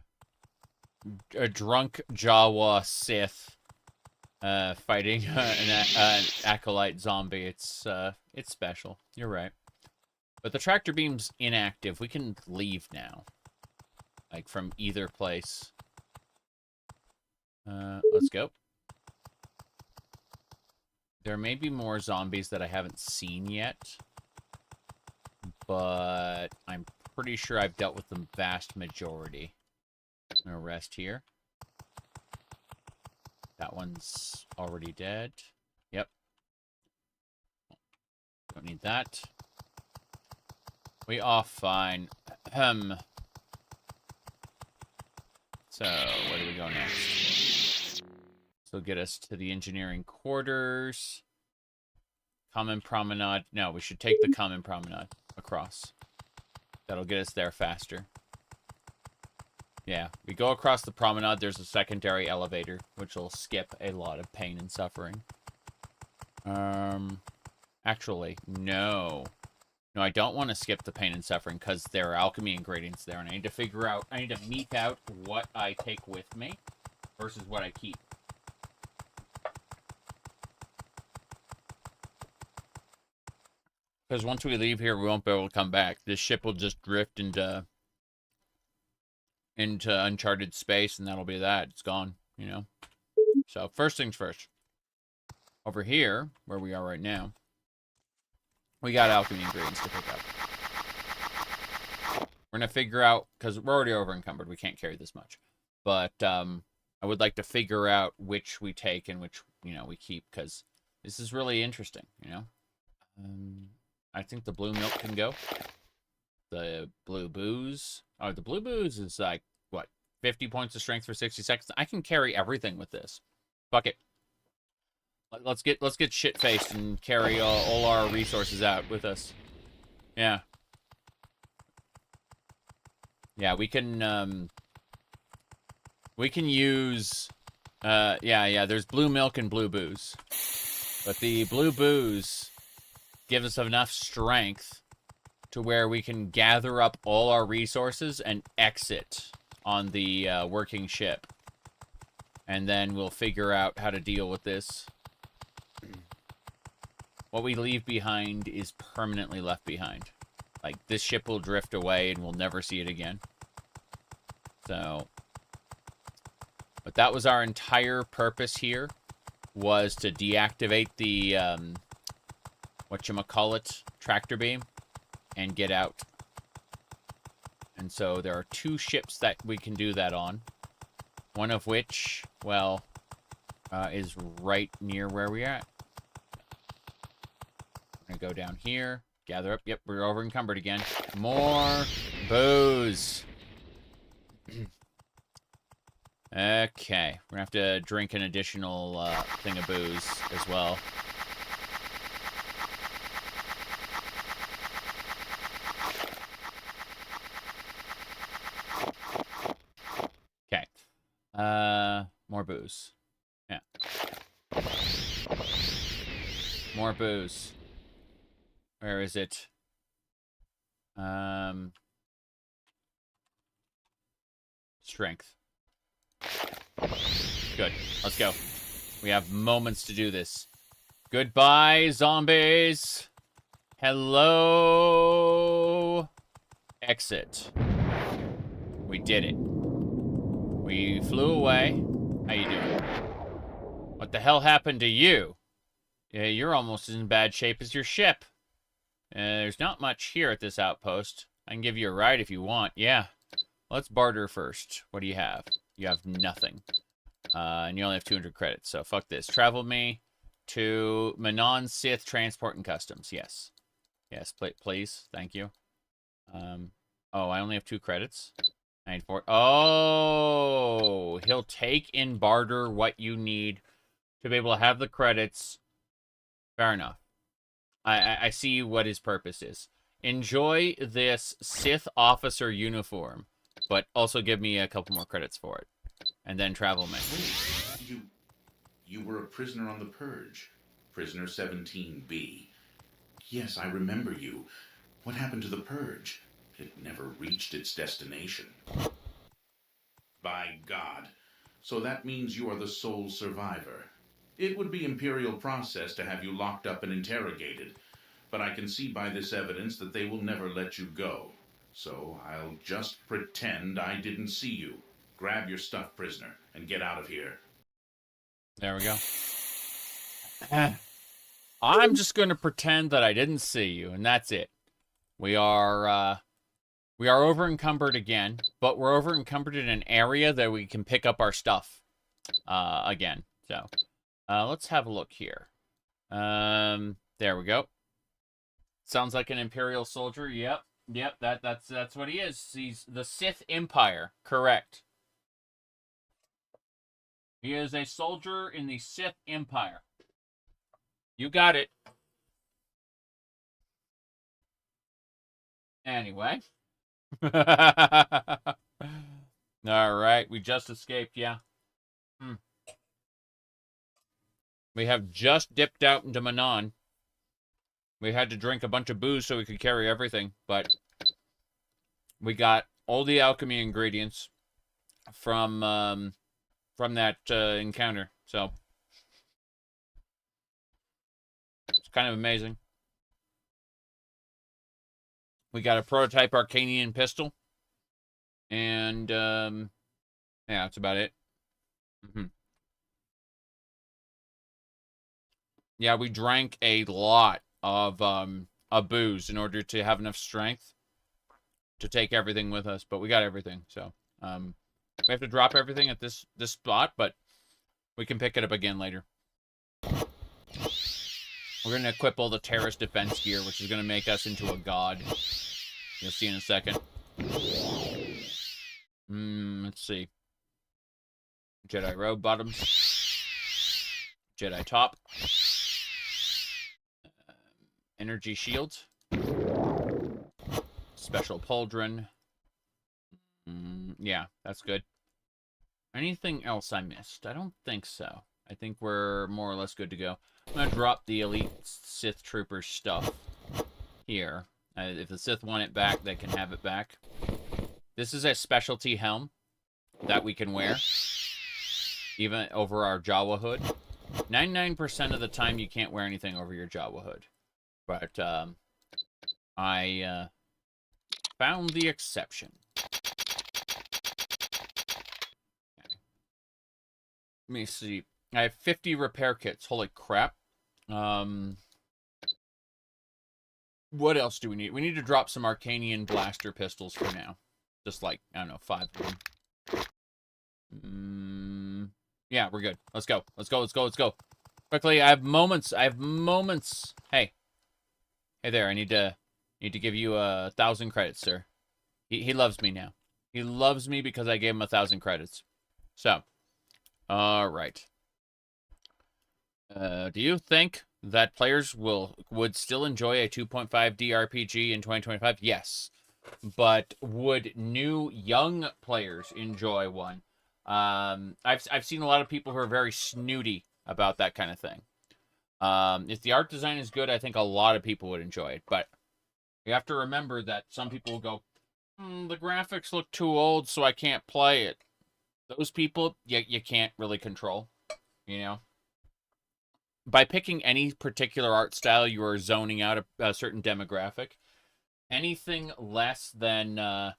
A drunk Jawa Sith fighting an acolyte zombie. It's special. You're right. But the tractor beam's inactive. We can leave now. Like, from either place. Let's go. There may be more zombies that I haven't seen yet. But I'm pretty sure I've dealt with the vast majority. I'm gonna rest here. That one's already dead. Yep. Don't need that. We are fine. So, where do we go next? So get us to the engineering quarters. Common promenade. No, we should take the common promenade across. That'll get us there faster. Yeah, we go across the promenade, there's a secondary elevator, which will skip a lot of pain and suffering. Actually, no. No, I don't want to skip the pain and suffering, because there are alchemy ingredients there, and I need to mete out what I take with me versus what I keep. Because once we leave here, we won't be able to come back. This ship will just drift into uncharted space, and that'll be that. It's gone, you know? So, first things first. Over here, where we are right now, We got alchemy ingredients to pick up. We're going to figure out, because we're already over encumbered. We can't carry this much. But I would like to figure out which we take and which, we keep, because this is really interesting, I think the blue milk can go. The blue booze. Oh, the blue booze is like, what, 50 points of strength for 60 seconds? I can carry everything with this. Fuck it. Let's get shit-faced and carry all our resources out with us. Yeah. Yeah, we can use, yeah, there's blue milk and blue booze. But the blue booze gives us enough strength to where we can gather up all our resources and exit on the working ship. And then we'll figure out how to deal with this. What we leave behind is permanently left behind. Like, this ship will drift away and we'll never see it again. So, but that was our entire purpose here, was to deactivate the, whatchamacallit, tractor beam, and get out. And so there are 2 ships that we can do that on. One of which, well, is right near where we're at. We're gonna go down here, gather up. Yep, we're over encumbered again. More booze. Okay, we're gonna have to drink an additional thing of booze as well. Okay. More booze. Yeah. More booze. Where is it? Strength. Good. Let's go. We have moments to do this. Goodbye, zombies. Hello. Exit. We did it. We flew away. How you doing? What the hell happened to you? Yeah, you're almost in bad shape as your ship. There's not much here at this outpost. I can give you a ride if you want. Yeah. Let's barter first. What do you have? You have nothing. And you only have 200 credits, so fuck this. Travel me to Manon, Sith, Transport, and Customs. Yes. Yes, please. Thank you. Oh, I only have 2 credits. 94. Oh! He'll take in barter what you need to be able to have the credits. Fair enough. I see what his purpose is. Enjoy this Sith officer uniform, but also give me a couple more credits for it. And then travel me. Wait, you were a prisoner on the Purge. Prisoner 17B. Yes, I remember you. What happened to the Purge? It never reached its destination. By God. So that means you are the sole survivor. It would be Imperial process to have you locked up and interrogated, but I can see by this evidence that they will never let you go. So I'll just pretend I didn't see you. Grab your stuff, prisoner, and get out of here. There we go. I'm just going to pretend that I didn't see you, and that's it. We are over encumbered again, but we're over encumbered in an area that we can pick up our stuff again. So let's have a look here. There we go. Sounds like an Imperial soldier. Yep, that's what he is. He's the Sith Empire. Correct. He is a soldier in the Sith Empire. You got it. Anyway. Alright, we just escaped, yeah. We have just dipped out into Manon. We had to drink a bunch of booze so we could carry everything, but we got all the alchemy ingredients from that encounter, so it's kind of amazing. We got a prototype Arcanian pistol, and yeah, that's about it. Yeah, we drank a lot of a booze in order to have enough strength to take everything with us, but we got everything. So we have to drop everything at this spot, but we can pick it up again later. We're going to equip all the terrorist defense gear, which is going to make us into a god. You'll see in a second. Let's see. Jedi robe bottoms. Jedi top. Energy shield. Special pauldron. Yeah, that's good. Anything else I missed? I don't think so. I think we're more or less good to go. I'm going to drop the elite Sith trooper stuff here. If the Sith want it back, they can have it back. This is a specialty helm that we can wear, even over our Jawa hood. 99% of the time, you can't wear anything over your Jawa hood. But I found the exception. Okay. Let me see. I have 50 repair kits. Holy crap. What else do we need? We need to drop some Arcanian blaster pistols for now. Just like, I don't know, 5 of them. Yeah, we're good. Let's go. Let's go, let's go, let's go. Quickly, I have moments. Hey. Hey there, I need to give you 1,000 credits, sir. He loves me now. He loves me because I gave him 1,000 credits. So, alright. Do you think that players would still enjoy a 2.5D RPG in 2025? Yes. But would new young players enjoy one? I've seen a lot of people who are very snooty about that kind of thing. If the art design is good, I think a lot of people would enjoy it. But you have to remember that some people will go, the graphics look too old, so I can't play it. Those people, you can't really control, you know? By picking any particular art style, you are zoning out a certain demographic. Anything less than, oh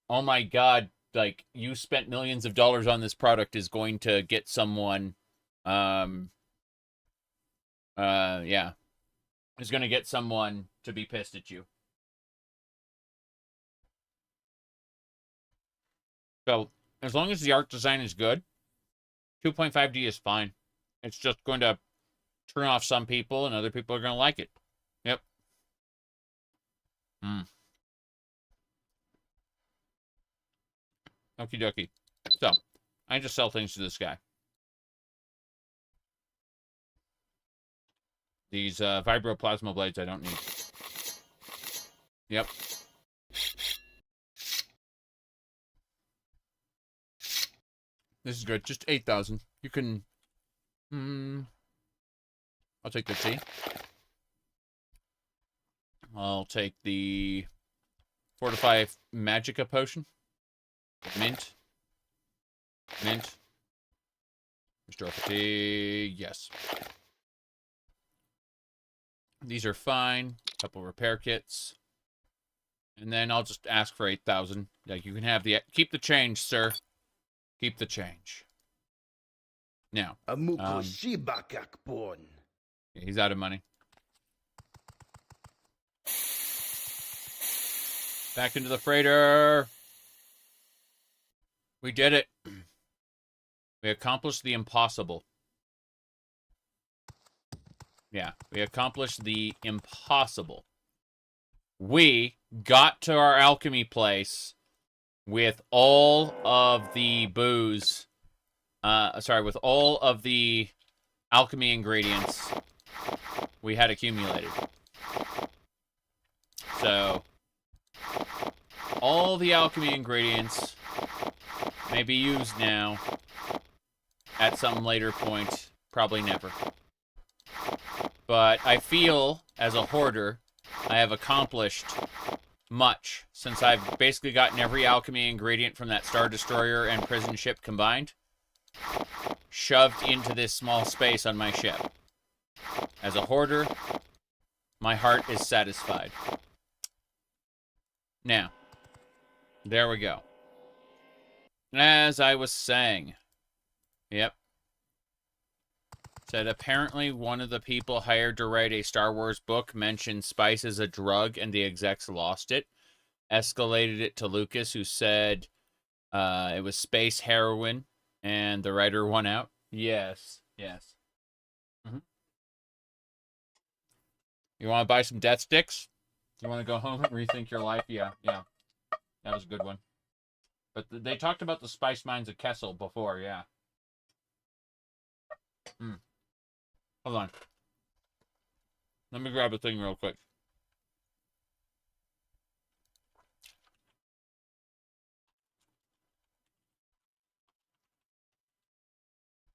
my god, like, you spent millions of dollars on this product is going to get someone, yeah. Is going to get someone to be pissed at you. So, as long as the art design is good, 2.5D is fine. It's just going to turn off some people, and other people are going to like it. Yep. Okie dokie. So, I just sell things to this guy. These vibroplasma blades I don't need. Yep. This is good. Just 8,000. You can... I'll take the tea. I'll take the Fortify Magica potion. Mint. Mint. Restore fatigue. Yes. These are fine. Couple repair kits. And then I'll just ask for 8,000. Like, you can have the... Keep the change, sir. Keep the change. Now. He's out of money. Back into the freighter. We did it. We accomplished the impossible. Yeah, we accomplished the impossible. We got to our alchemy place with all of the booze. With all of the alchemy ingredients we had accumulated. So, all the alchemy ingredients may be used now at some later point. Probably never. But I feel, as a hoarder, I have accomplished much, since I've basically gotten every alchemy ingredient from that Star Destroyer and prison ship combined, shoved into this small space on my ship. As a hoarder, my heart is satisfied. Now, there we go. As I was saying, yep. Said apparently one of the people hired to write a Star Wars book mentioned spice as a drug and the execs lost it. Escalated it to Lucas, who said it was space heroin, and the writer won out. Yes, yes. You want to buy some death sticks? You want to go home and rethink your life? Yeah, yeah. That was a good one. But they talked about the spice mines of Kessel before, yeah. Hold on. Let me grab a thing real quick.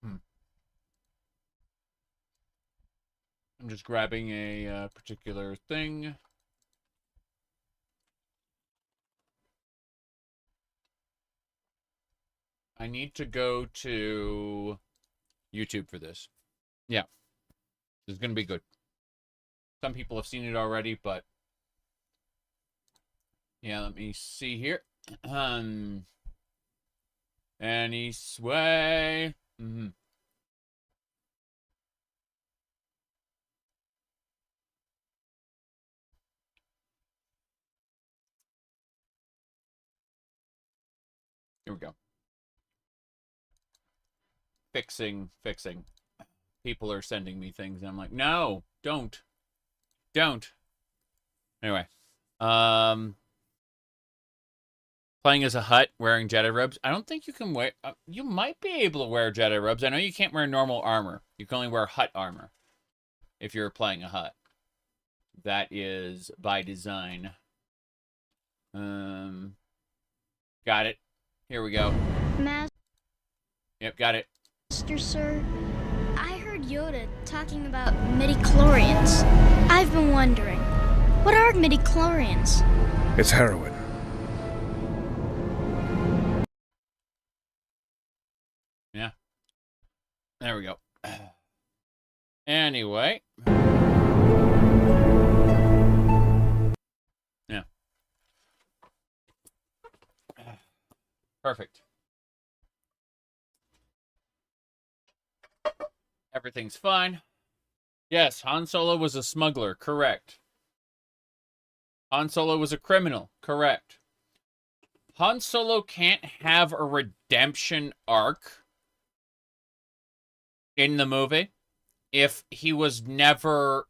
I'm just grabbing a particular thing. I need to go to YouTube for this. Yeah. This is going to be good. Some people have seen it already, but... Yeah, let me see here. Any sway. Here we go. Fixing. People are sending me things, and I'm like, no, don't. Anyway. Playing as a Hutt, wearing Jedi robes. I don't think you can wear... you might be able to wear Jedi robes. I know you can't wear normal armor. You can only wear Hutt armor if you're playing a Hutt. That is by design. Got it. Here we go. Yep, got it. Master, sir, I heard Yoda talking about midichlorians. I've been wondering, what are midichlorians? It's heroin. Yeah. There we go. Anyway. Yeah. Perfect. Everything's fine. Yes, Han Solo was a smuggler. Correct. Han Solo was a criminal. Correct. Han Solo can't have a redemption arc in the movie if he was never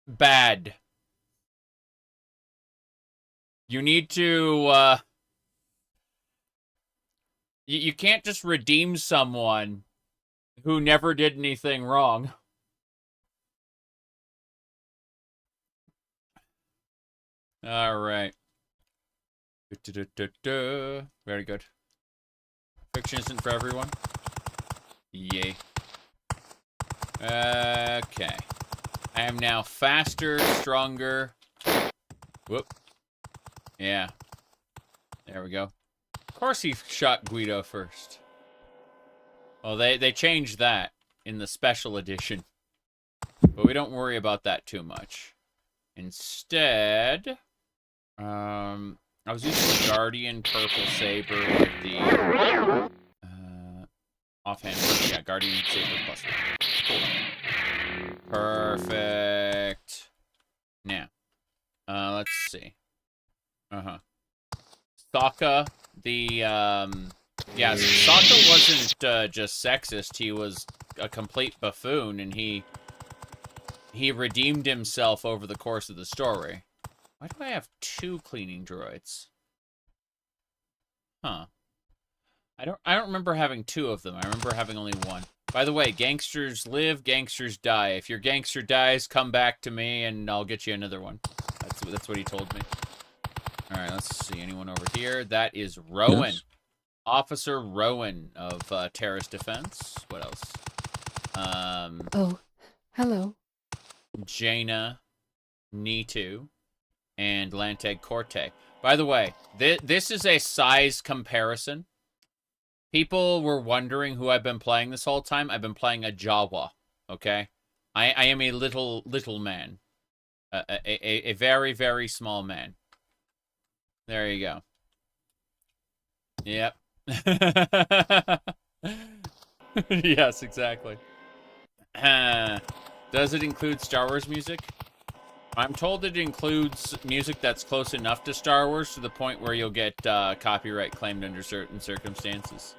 bad. You need to, you can't just redeem someone who never did anything wrong. All right. Very good. Fiction isn't for everyone. Yay. Okay. I am now faster, stronger. Whoop. Yeah. There we go. Of course he shot Guido first. Well, they changed that in the special edition. But we don't worry about that too much. Instead, I was using the Guardian Purple Saber with the offhand. Yeah, Guardian Saber plus 1. Cool. Perfect. Now, let's see. Sokka, yeah, Sokka wasn't just sexist. He was a complete buffoon, and he redeemed himself over the course of the story. Why do I have 2 cleaning droids? Huh. I don't remember having 2 of them. I remember having only 1. By the way, gangsters live, gangsters die. If your gangster dies, come back to me and I'll get you another one. That's what he told me. All right, let's see. Anyone over here? That is Rowan. Yes. Officer Rowan of Terrorist Defense. What else? Oh, hello. Jaina, Nitu, and Lanteg Corte. By the way, this is a size comparison. People were wondering who I've been playing this whole time. I've been playing a Jawa, okay? I am a little man. A very, very small man. There you go. Yep. Yes, exactly. Does it include Star Wars music? I'm told it includes music that's close enough to Star Wars to the point where you'll get copyright claimed under certain circumstances.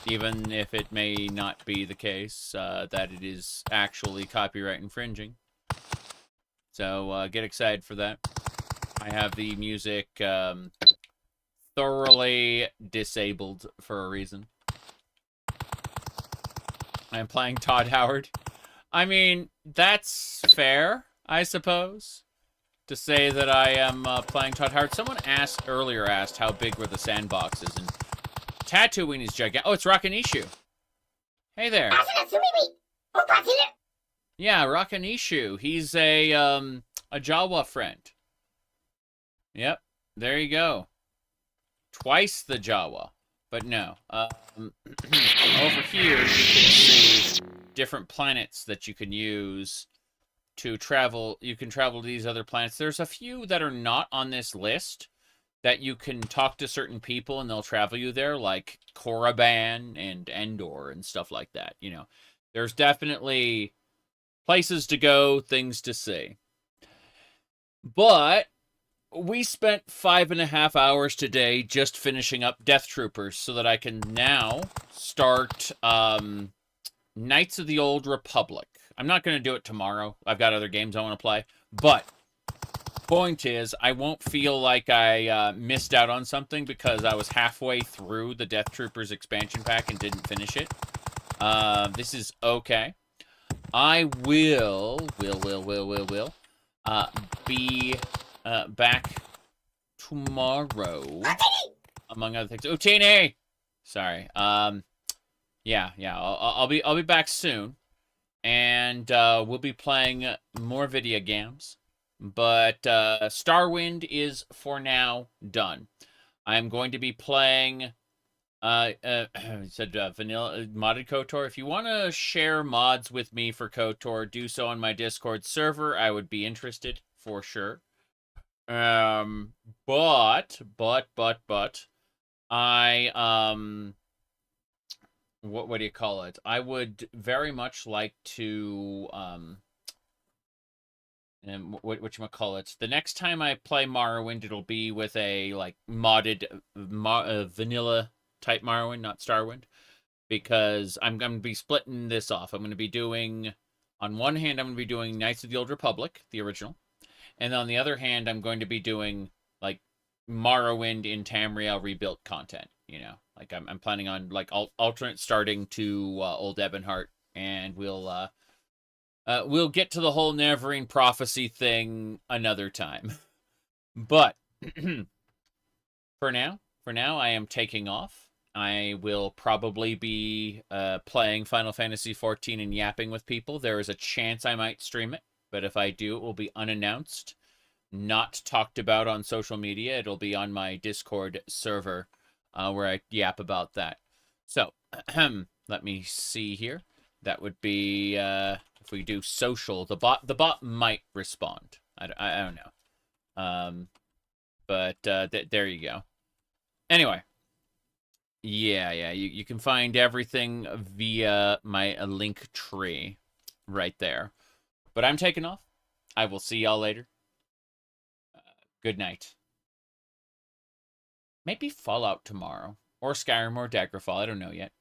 Even if it may not be the case that it is actually copyright infringing. So get excited for that. I have the music thoroughly disabled for a reason. I'm playing Todd Howard. I mean, that's fair, I suppose, to say that I am playing Todd Howard. Someone earlier asked how big were the sandboxes, and Tatooine is gigantic. Oh, it's Rakanishu. Hey there. Yeah, Rakanishu. He's a Jawa friend. Yep, there you go. Twice the Jawa. But no. Over here, you can see different planets that you can use to travel. You can travel to these other planets. There's a few that are not on this list that you can talk to certain people and they'll travel you there, like Korriban and Endor and stuff like that. You know, there's definitely places to go, things to see. But we spent 5.5 hours today just finishing up Death Troopers so that I can now start Knights of the Old Republic. I'm not going to do it tomorrow. I've got other games I want to play. But point is, I won't feel like I missed out on something because I was halfway through the Death Troopers expansion pack and didn't finish it. This is okay. I will be back tomorrow, among other things. Utini! Sorry. Yeah. I'll be back soon, and we'll be playing more video games. But Starwind is for now done. I'm going to be playing. Said vanilla modded Cotor. If you want to share mods with me for Cotor, do so on my Discord server. I would be interested for sure. But I what do you call it? I would very much like to and whatchamacallit, the next time I play Morrowind, it'll be with a like modded vanilla type Morrowind, not Starwind, because I'm going to be splitting this off. I'm going to be doing, on one hand, I'm going to be doing Knights of the Old Republic, the original, and on the other hand, I'm going to be doing like Morrowind in Tamriel rebuilt content. You know, like I'm planning on like alternate starting to Old Ebonheart, and we'll get to the whole Neverine prophecy thing another time. But for now, I am taking off. I will probably be playing Final Fantasy XIV and yapping with people. There is a chance I might stream it, but if I do, it will be unannounced, not talked about on social media. It'll be on my Discord server where I yap about that. So, let me see here. That would be, if we do social, the bot might respond. I don't know. But there you go. Anyway. Yeah, you can find everything via my link tree right there. But I'm taking off. I will see y'all later. Good night. Maybe Fallout tomorrow. Or Skyrim or Daggerfall. I don't know yet.